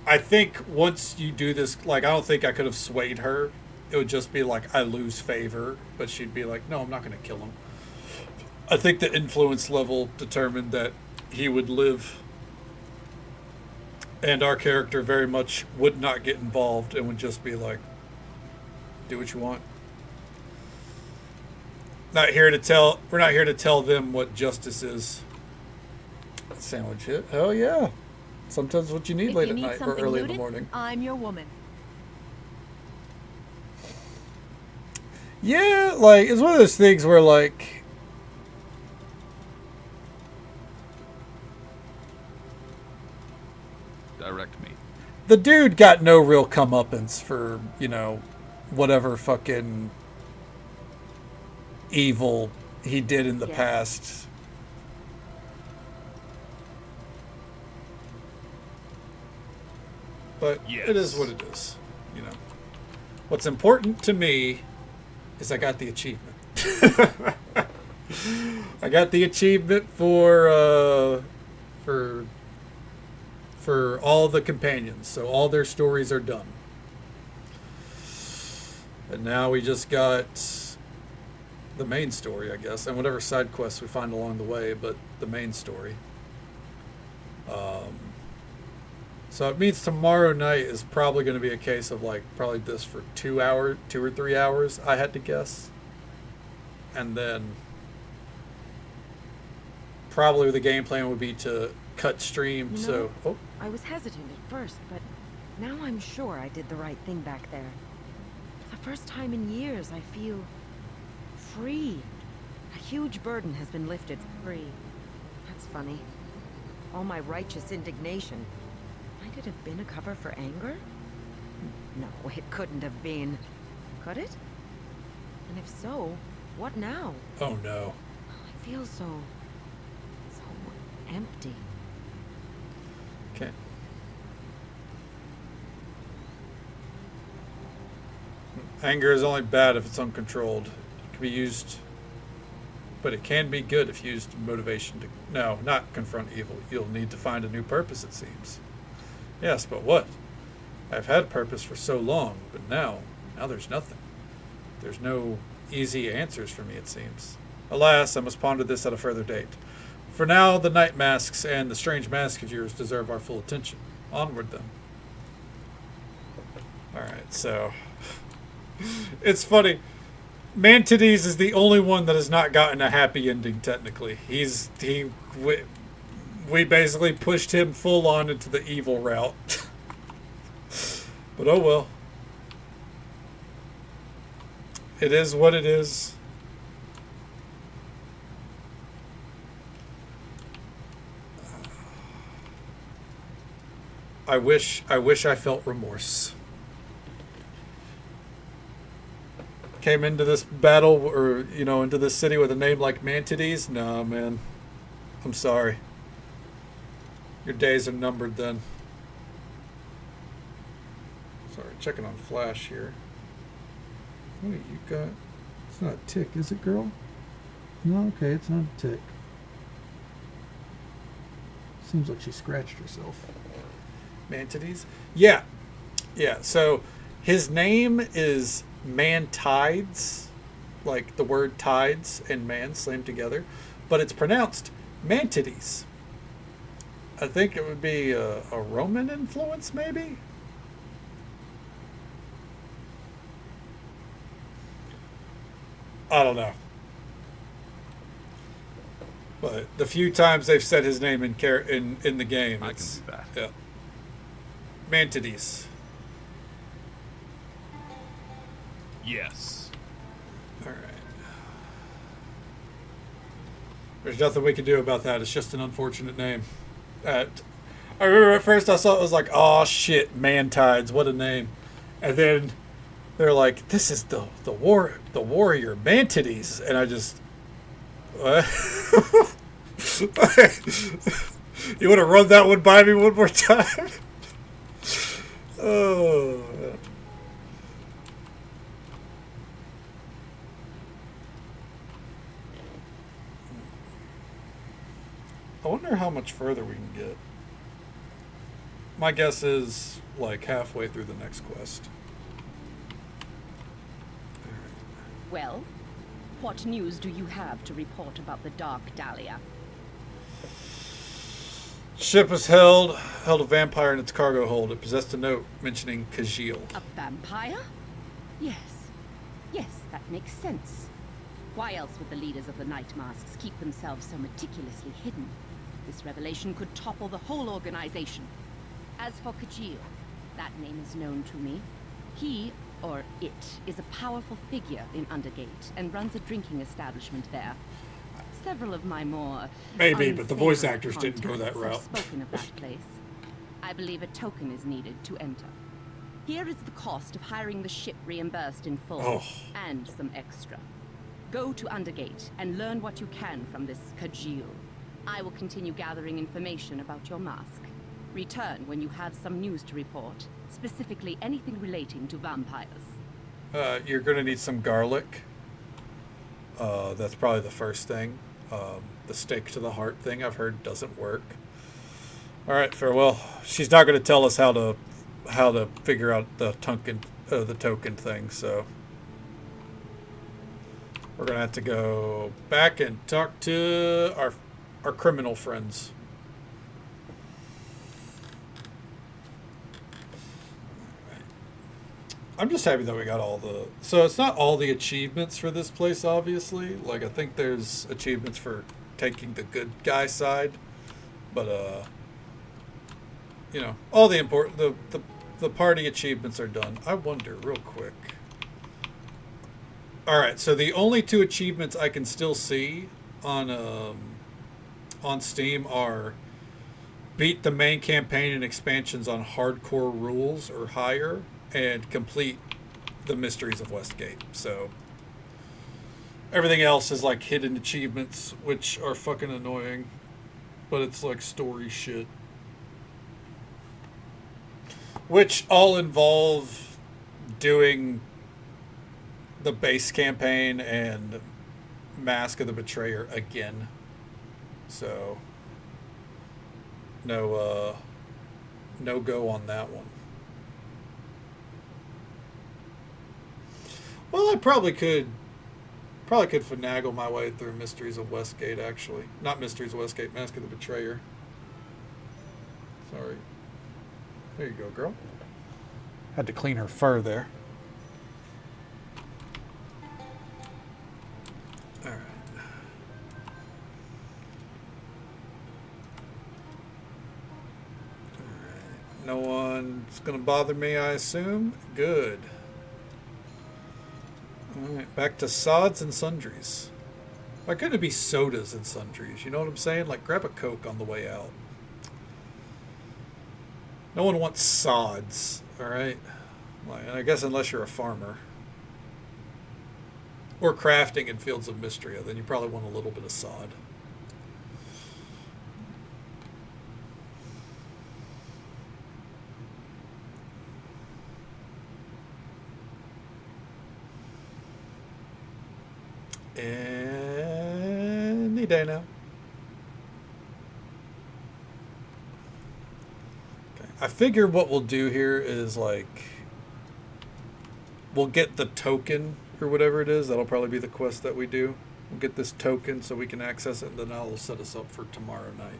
I think once you do this, I don't think I could have swayed her. It would just be like, I lose favor, but she'd be like, no, I'm not going to kill him. I think the influence level determined that he would live, and our character very much would not get involved and would just be like, do what you want. We're not here to tell them what justice is. Sandwich hit. Hell yeah. Sometimes what you need late at night or early in the morning. I'm your woman. Yeah, it's one of those things where Direct me. the dude got no real comeuppance for, whatever fucking evil he did in the past. But it is what it is, What's important to me is I got the achievement. I got the achievement for all the companions, so all their stories are done. And now we just got the main story, I guess, and whatever side quests we find along the way, but the main story. So it means tomorrow night is probably going to be a case of probably this for 2 or 3 hours, I had to guess. And then probably the game plan would be to cut stream. I was hesitant at first, but now I'm sure I did the right thing back there. For the first time in years, I feel free. A huge burden has been lifted. Free. That's funny. All my righteous indignation. Might it have been a cover for anger? No, it couldn't have been. Could it? And if so, what now? Oh no. I feel so empty. Okay. Anger is only bad if it's uncontrolled. It can be used, but it can be good if used in motivation to... No, not confront evil. You'll need to find a new purpose, it seems. Yes, but what? I've had purpose for so long, but now there's nothing. There's no easy answers for me, it seems. Alas, I must ponder this at a further date. For now, the night masks and the strange mask of yours deserve our full attention. Onward, then. Alright, so... It's funny. Mantides is the only one that has not gotten a happy ending, technically. We basically pushed him full on into the evil route. But oh well. It is what it is. I wish I felt remorse. Came into this battle, or, you know, into this city with a name like Mantides? No, man. I'm sorry. Your days are numbered then. Sorry, checking on Flash here. Wait, you got... It's not a tick, is it, girl? No, okay, it's not a tick. Seems like she scratched herself. Mantides? Yeah. Yeah, so his name is Mantides, like the word tides and man slammed together, but it's pronounced Mantides. I think it would be a Roman influence, maybe? I don't know. But the few times they've said his name in the game, it's... I can do that. Yeah. Mantides. Yes. Alright. There's nothing we can do about that. It's just an unfortunate name. I remember at first I saw it was like, oh shit, Mantides, what a name. And then they're like, this is the warrior Mantides, and I just, what? You want to run that one by me one more time? Oh. Man. I wonder how much further we can get. My guess is like halfway through the next quest. Well, what news do you have to report about the Dark Dahlia? Ship was held a vampire in its cargo hold. It possessed a note mentioning Kajil. A vampire? Yes. Yes, that makes sense. Why else would the leaders of the Night Masks keep themselves so meticulously hidden? This revelation could topple the whole organization. As for Kajil, that name is known to me. He, or it, is a powerful figure in Undergate and runs a drinking establishment there. Several of my more maybe, but the voice actors didn't go that route. Have spoken of that place. I believe a token is needed to enter. Here is the cost of hiring the ship reimbursed in full, and some extra. Go to Undergate and learn what you can from this Kajil. I will continue gathering information about your mask. Return when you have some news to report, specifically anything relating to vampires. You're gonna need some garlic. That's probably the first thing. The stake to the heart thing I've heard doesn't work. Alright, farewell. She's not gonna tell us how to figure out the token thing, so we're gonna have to go back and talk to our criminal friends. I'm just happy that we got all the... So it's not all the achievements for this place, obviously. Like, I think there's achievements for taking the good guy side. But, you know, all the important... The party achievements are done. I wonder, real quick. Alright, so the only two achievements I can still see on Steam are... Beat the main campaign and expansions on hardcore rules or higher, and complete the Mysteries of Westgate. So everything else is like hidden achievements, which are fucking annoying, but it's like story shit, which all involve doing the base campaign and Mask of the Betrayer again. So no go on that one. Well, I probably could Probably could finagle my way through Mysteries of Westgate, actually. Not Mysteries of Westgate, Mask of the Betrayer. Sorry. There you go, girl. Had to clean her fur there. Alright. Alright. No one's going to bother me, I assume? Good. Alright, back to sods and sundries. Why couldn't it be sodas and sundries? You know what I'm saying? Like, grab a Coke on the way out. No one wants sods, alright? Like, and I guess unless you're a farmer. Or crafting in Fields of Mystria, then you probably want a little bit of sod. Any day now. Okay. I figure what we'll do here is like we'll get the token or whatever it is. That'll probably be the quest that we do. We'll get this token so we can access it, and then that'll set us up for tomorrow night.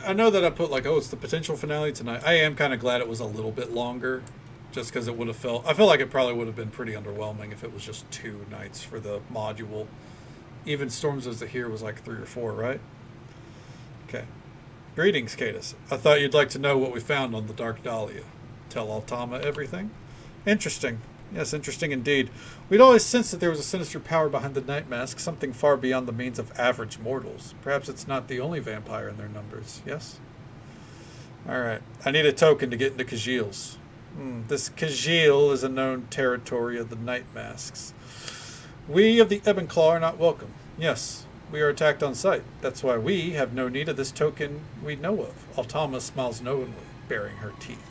I know that I put like, oh, it's the potential finale tonight. I am kind of glad it was a little bit longer, just because it would have felt. I feel like it probably would have been pretty underwhelming if it was just 2 nights for the module. Even Storms of Zahir was like 3 or 4, right? Okay. Greetings, Cadus. I thought you'd like to know what we found on the Dark Dahlia. Tell Altama everything? Interesting. Yes, interesting indeed. We'd always sensed that there was a sinister power behind the Night Mask, something far beyond the means of average mortals. Perhaps it's not the only vampire in their numbers, yes? Alright, I need a token to get into Kajil's. This Kajil is a known territory of the Night Masks. We of the Ebon Claw are not welcome. Yes, we are attacked on sight. That's why we have no need of this token we know of. Altama smiles knowingly, baring her teeth.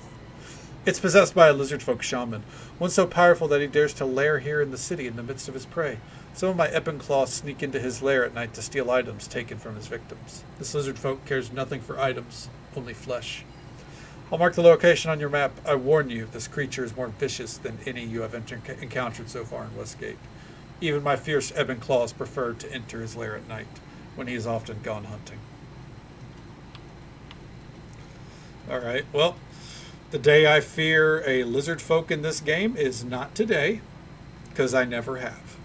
It's possessed by a lizard folk shaman, one so powerful that he dares to lair here in the city in the midst of his prey. Some of my Ebon Claws sneak into his lair at night to steal items taken from his victims. This lizard folk cares nothing for items, only flesh. I'll mark the location on your map. I warn you, this creature is more vicious than any you have encountered so far in Westgate. Even my fierce Ebon Claws prefer to enter his lair at night, when he is often gone hunting. Alright, well, the day I fear a lizard folk in this game is not today, because I never have.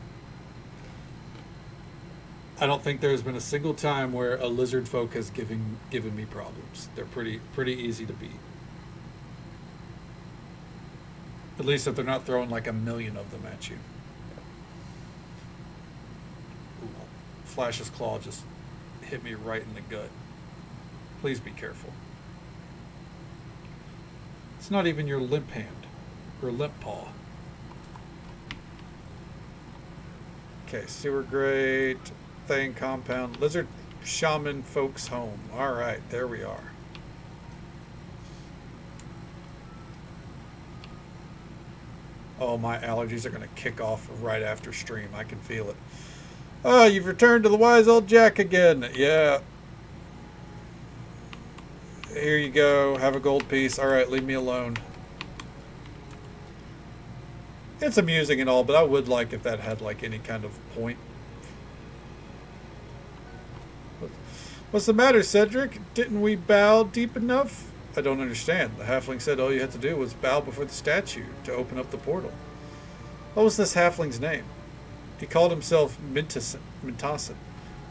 I don't think there's been a single time where a lizard folk has given me problems. They're pretty easy to beat. At least if they're not throwing like 1,000,000 of them at you. Ooh, Flash's claw just hit me right in the gut. Please be careful. It's not even your limp hand or limp paw. Okay, sewer grate, Thane compound, lizard shaman folks home. All right, there we are. Oh, my allergies are going to kick off right after stream. I can feel it. Oh, you've returned to the wise old Jack again. Yeah. Here you go. Have a gold piece. All right, leave me alone. It's amusing and all, but I would like if that had like any kind of point. What's the matter, Cedric? Didn't we bow deep enough? I don't understand. The halfling said all you had to do was bow before the statue to open up the portal. What was this halfling's name? He called himself Mintasen. Mintasen?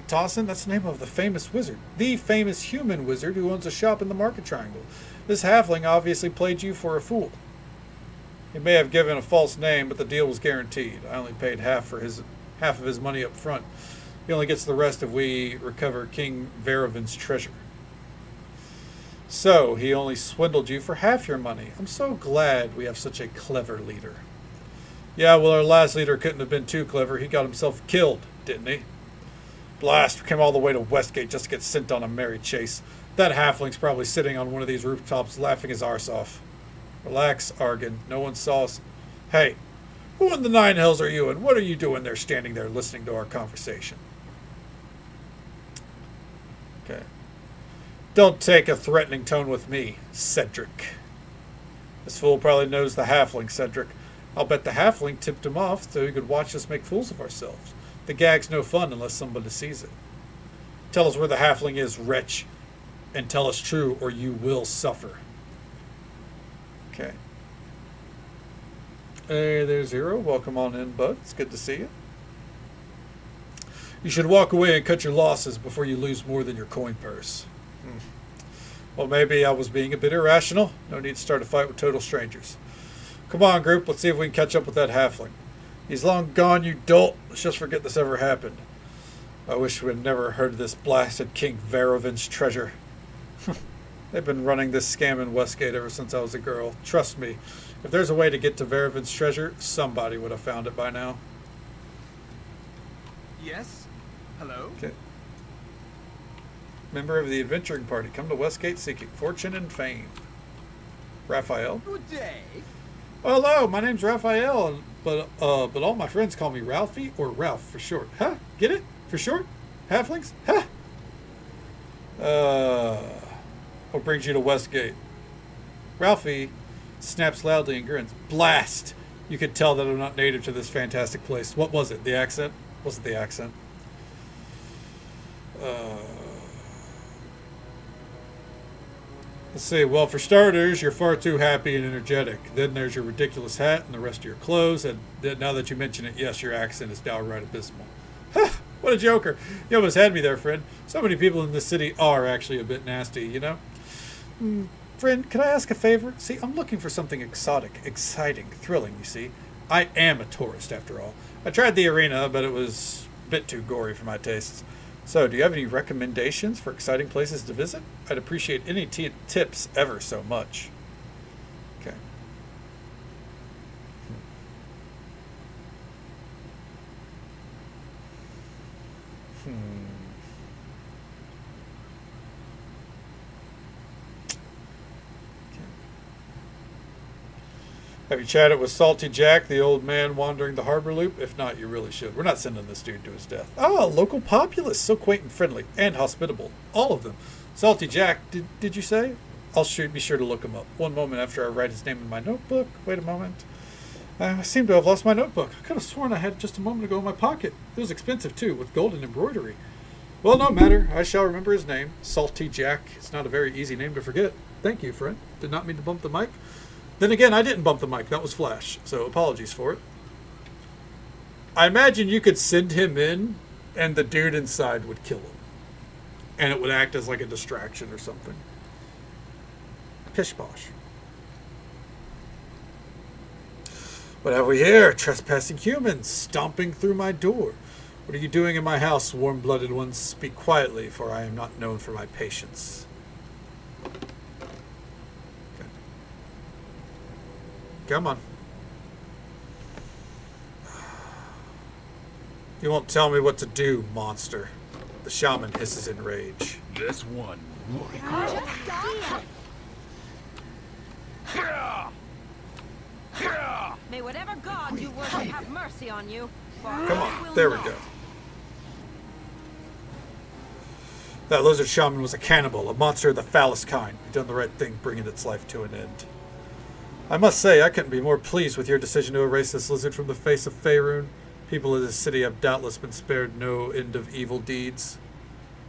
That's the name of the famous wizard. The famous human wizard who owns a shop in the Market Triangle. This halfling obviously played you for a fool. He may have given a false name, but the deal was guaranteed. I only paid half of his money up front. He only gets the rest if we recover King Veravin's treasure. So, he only swindled you for half your money. I'm so glad we have such a clever leader. Yeah, well, our last leader couldn't have been too clever. He got himself killed, didn't he? Blast, we came all the way to Westgate just to get sent on a merry chase. That halfling's probably sitting on one of these rooftops laughing his arse off. Relax, Argon. No one saw us. Hey, who in the nine hells are you, and what are you doing there standing there listening to our conversation? Okay. Don't take a threatening tone with me, Cedric. This fool probably knows the halfling, Cedric. I'll bet the halfling tipped him off so he could watch us make fools of ourselves. The gag's no fun unless somebody sees it. Tell us where the halfling is, wretch, and tell us true, or you will suffer. Okay. Hey, there's Hero. Welcome on in, bud. It's good to see you. You should walk away and cut your losses before you lose more than your coin purse. Well, maybe I was being a bit irrational. No need to start a fight with total strangers. Come on, group. Let's see if we can catch up with that halfling. He's long gone, you dolt. Let's just forget this ever happened. I wish we had never heard of this blasted King Verovin's treasure. They've been running this scam in Westgate ever since I was a girl. Trust me, if there's a way to get to Verovin's treasure, somebody would have found it by now. Yes? Hello? Okay. Member of the adventuring party, come to Westgate seeking fortune and fame. Raphael? Good day. Oh, hello, my name's Raphael, but all my friends call me Ralphie or Ralph for short. Huh? Get it? For short? Halflings? Huh? What brings you to Westgate? Ralphie snaps loudly and grins. Blast! You could tell that I'm not native to this fantastic place. What was it? The accent? Was it the accent? Let's see. Well, for starters, you're far too happy and energetic. Then there's your ridiculous hat and the rest of your clothes. And now that you mention it, yes, your accent is downright abysmal. What a joker. You almost had me there, friend. So many people in this city are actually a bit nasty, you know? Friend, could I ask a favor? See, I'm looking for something exotic, exciting, thrilling, you see. I am a tourist, after all. I tried the arena, but it was a bit too gory for my tastes. So, do you have any recommendations for exciting places to visit? I'd appreciate any tips ever so much. Okay. Have you chatted with Salty Jack, the old man wandering the harbor loop? If not, you really should. We're not sending this dude to his death. Ah, local populace. So quaint and friendly and hospitable. All of them. Salty Jack, did you say? I'll be sure to look him up. One moment after I write his name in my notebook. Wait a moment. I seem to have lost my notebook. I could have sworn I had it just a moment ago in my pocket. It was expensive, too, with golden embroidery. Well, no matter. I shall remember his name. Salty Jack. It's not a very easy name to forget. Thank you, friend. Did not mean to bump the mic. Then again, I didn't bump the mic. That was Flash, so apologies for it. I imagine you could send him in, and the dude inside would kill him. And it would act as like a distraction or something. Pish posh. What have we here? Trespassing humans, stomping through my door. What are you doing in my house, warm-blooded ones? Speak quietly, for I am not known for my patience. Come on. You won't tell me what to do, monster. The shaman hisses in rage. This one. May whatever god you worship have mercy on you. Come on, there we go. That lizard shaman was a cannibal, a monster of the foulest kind. You've done the right thing, bringing its life to an end. I must say, I couldn't be more pleased with your decision to erase this lizard from the face of Faerun. People of this city have doubtless been spared no end of evil deeds.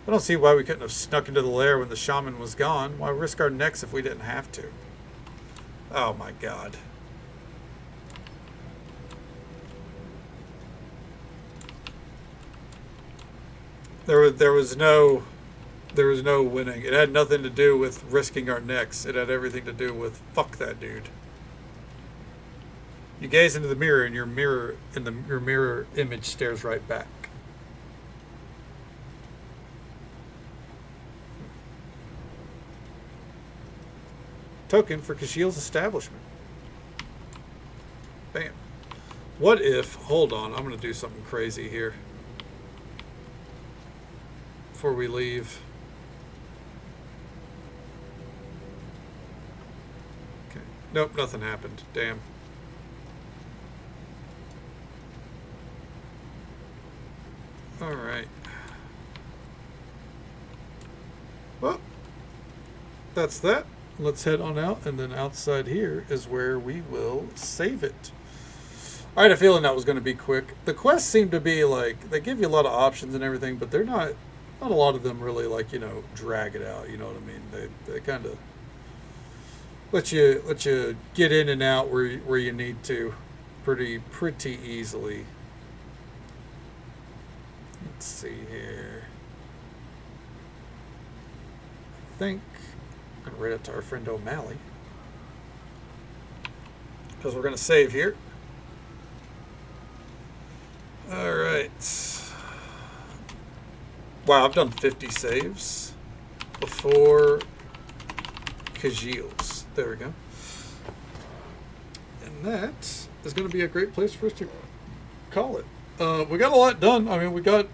I don't see why we couldn't have snuck into the lair when the shaman was gone. Why risk our necks if we didn't have to? Oh my god. There was no winning. It had nothing to do with risking our necks. It had everything to do with fuck that dude. You gaze into the mirror, and your mirror image stares right back. Token for Kashiel's establishment. Bam. What if... Hold on, I'm going to do something crazy here. Before we leave. Okay. Nope, nothing happened. Damn. Alright. Well, that's that. let's head on out, and then outside here is where we will save it. I had a feeling that was going to be quick. The quests seem to be like, they give you a lot of options and everything, but they're not a lot of them really, like, you know, drag it out, you know what I mean? They kind of let you get in and out where you need to pretty easily. Let's see here. I think I'm going to read it to our friend O'Malley, because we're going to save here. All right. Wow, I've done 50 saves before Kajil's. There we go. And that is going to be a great place for us to call it. We got a lot done. I mean, we got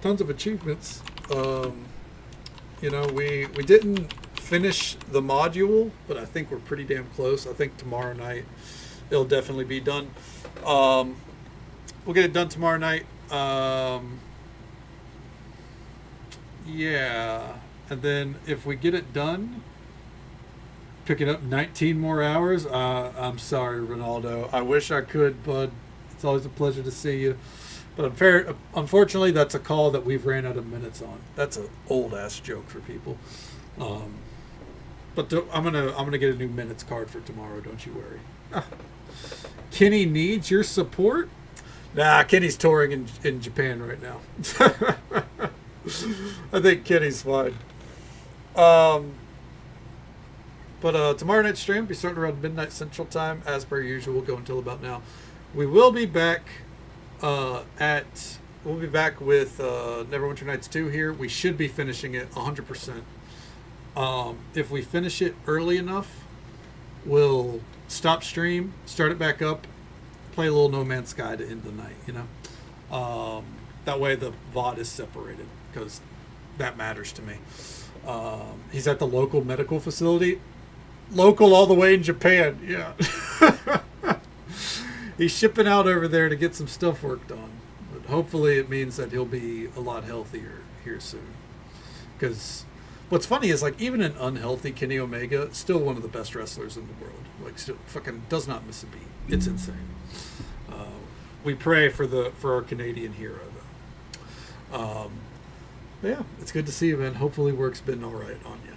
tons of achievements. You know, we didn't finish the module, but I think we're pretty damn close. I think tomorrow night it'll definitely be done. We'll get it done tomorrow night. Yeah. And then if we get it done, picking up 19 more hours, I'm sorry, Ronaldo. I wish I could, bud. It's always a pleasure to see you. But unfortunately, that's a call that we've ran out of minutes on. That's an old-ass joke for people. But I'm gonna get a new minutes card for tomorrow. Don't you worry. Kenny needs your support. Nah, Kenny's touring in Japan right now. I think Kenny's fine. But tomorrow night's stream will be starting around midnight Central Time, as per usual. We'll go until about now. We will be back we'll be back with Neverwinter Nights 2 here. We should be finishing it 100%. If we finish it early enough, we'll stop stream, start it back up, play a little No Man's Sky to end the night, you know? That way the VOD is separated, because that matters to me. He's at the local medical facility. Local all the way in Japan, yeah. He's shipping out over there to get some stuff worked on. But hopefully it means that he'll be a lot healthier here soon. Because what's funny is, like, even an unhealthy Kenny Omega, still one of the best wrestlers in the world. Like, still fucking does not miss a beat. It's insane. We pray for our Canadian hero, though. But yeah, it's good to see you, man. Hopefully work's been all right on you.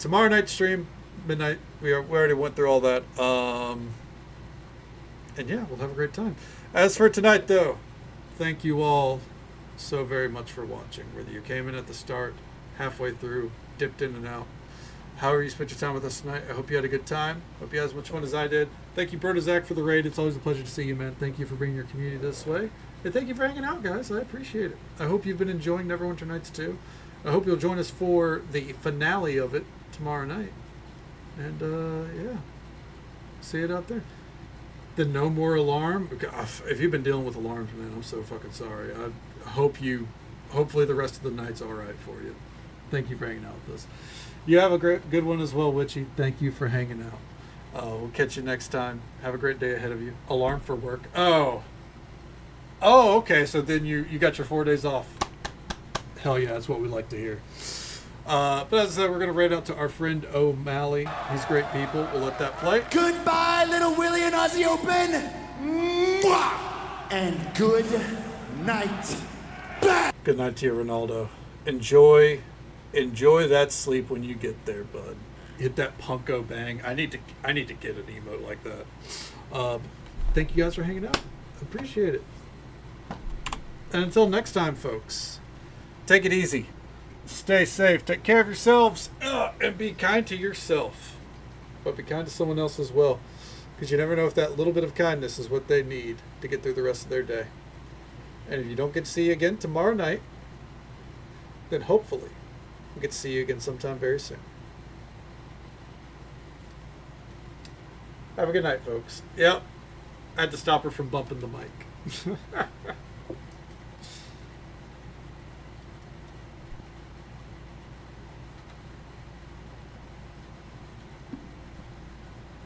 Tomorrow night stream, midnight. We already went through all that. And yeah, we'll have a great time. As for tonight, though, thank you all so very much for watching. Whether you came in at the start, halfway through, dipped in and out, however you spent your time with us tonight, I hope you had a good time. Hope you had as much fun as I did. Thank you, Bertazak, for the raid. It's always a pleasure to see you, man. Thank you for bringing your community this way. And thank you for hanging out, guys. I appreciate it. I hope you've been enjoying Neverwinter Nights 2. I hope you'll join us for the finale of it tomorrow night. And, yeah. See it out there. The no more alarm. If you've been dealing with alarms, man, I'm so fucking sorry. I hopefully the rest of the night's all right for you. Thank you for hanging out with us. You have a good one as well, Witchy. Thank you for hanging out. We'll catch you next time. Have a great day ahead of you. Alarm for work. Oh, okay. So then you got your 4 days off. Hell yeah, that's what we like to hear. But as I said, we're going to raid out to our friend O'Malley. He's great people. We'll let that play. Goodbye, Little Willie and Aussie Open. Mwah! And good night. Good night to you, Ronaldo. Enjoy that sleep when you get there, bud. Hit that punko bang. I need to get an emote like that. Thank you guys for hanging out. Appreciate it. And until next time, folks, take it easy. Stay safe. Take care of yourselves. And be kind to yourself. But be kind to someone else as well. Because you never know if that little bit of kindness is what they need to get through the rest of their day. And if you don't get to see you again tomorrow night, then hopefully we'll get to see you again sometime very soon. Have a good night, folks. Yep. I had to stop her from bumping the mic.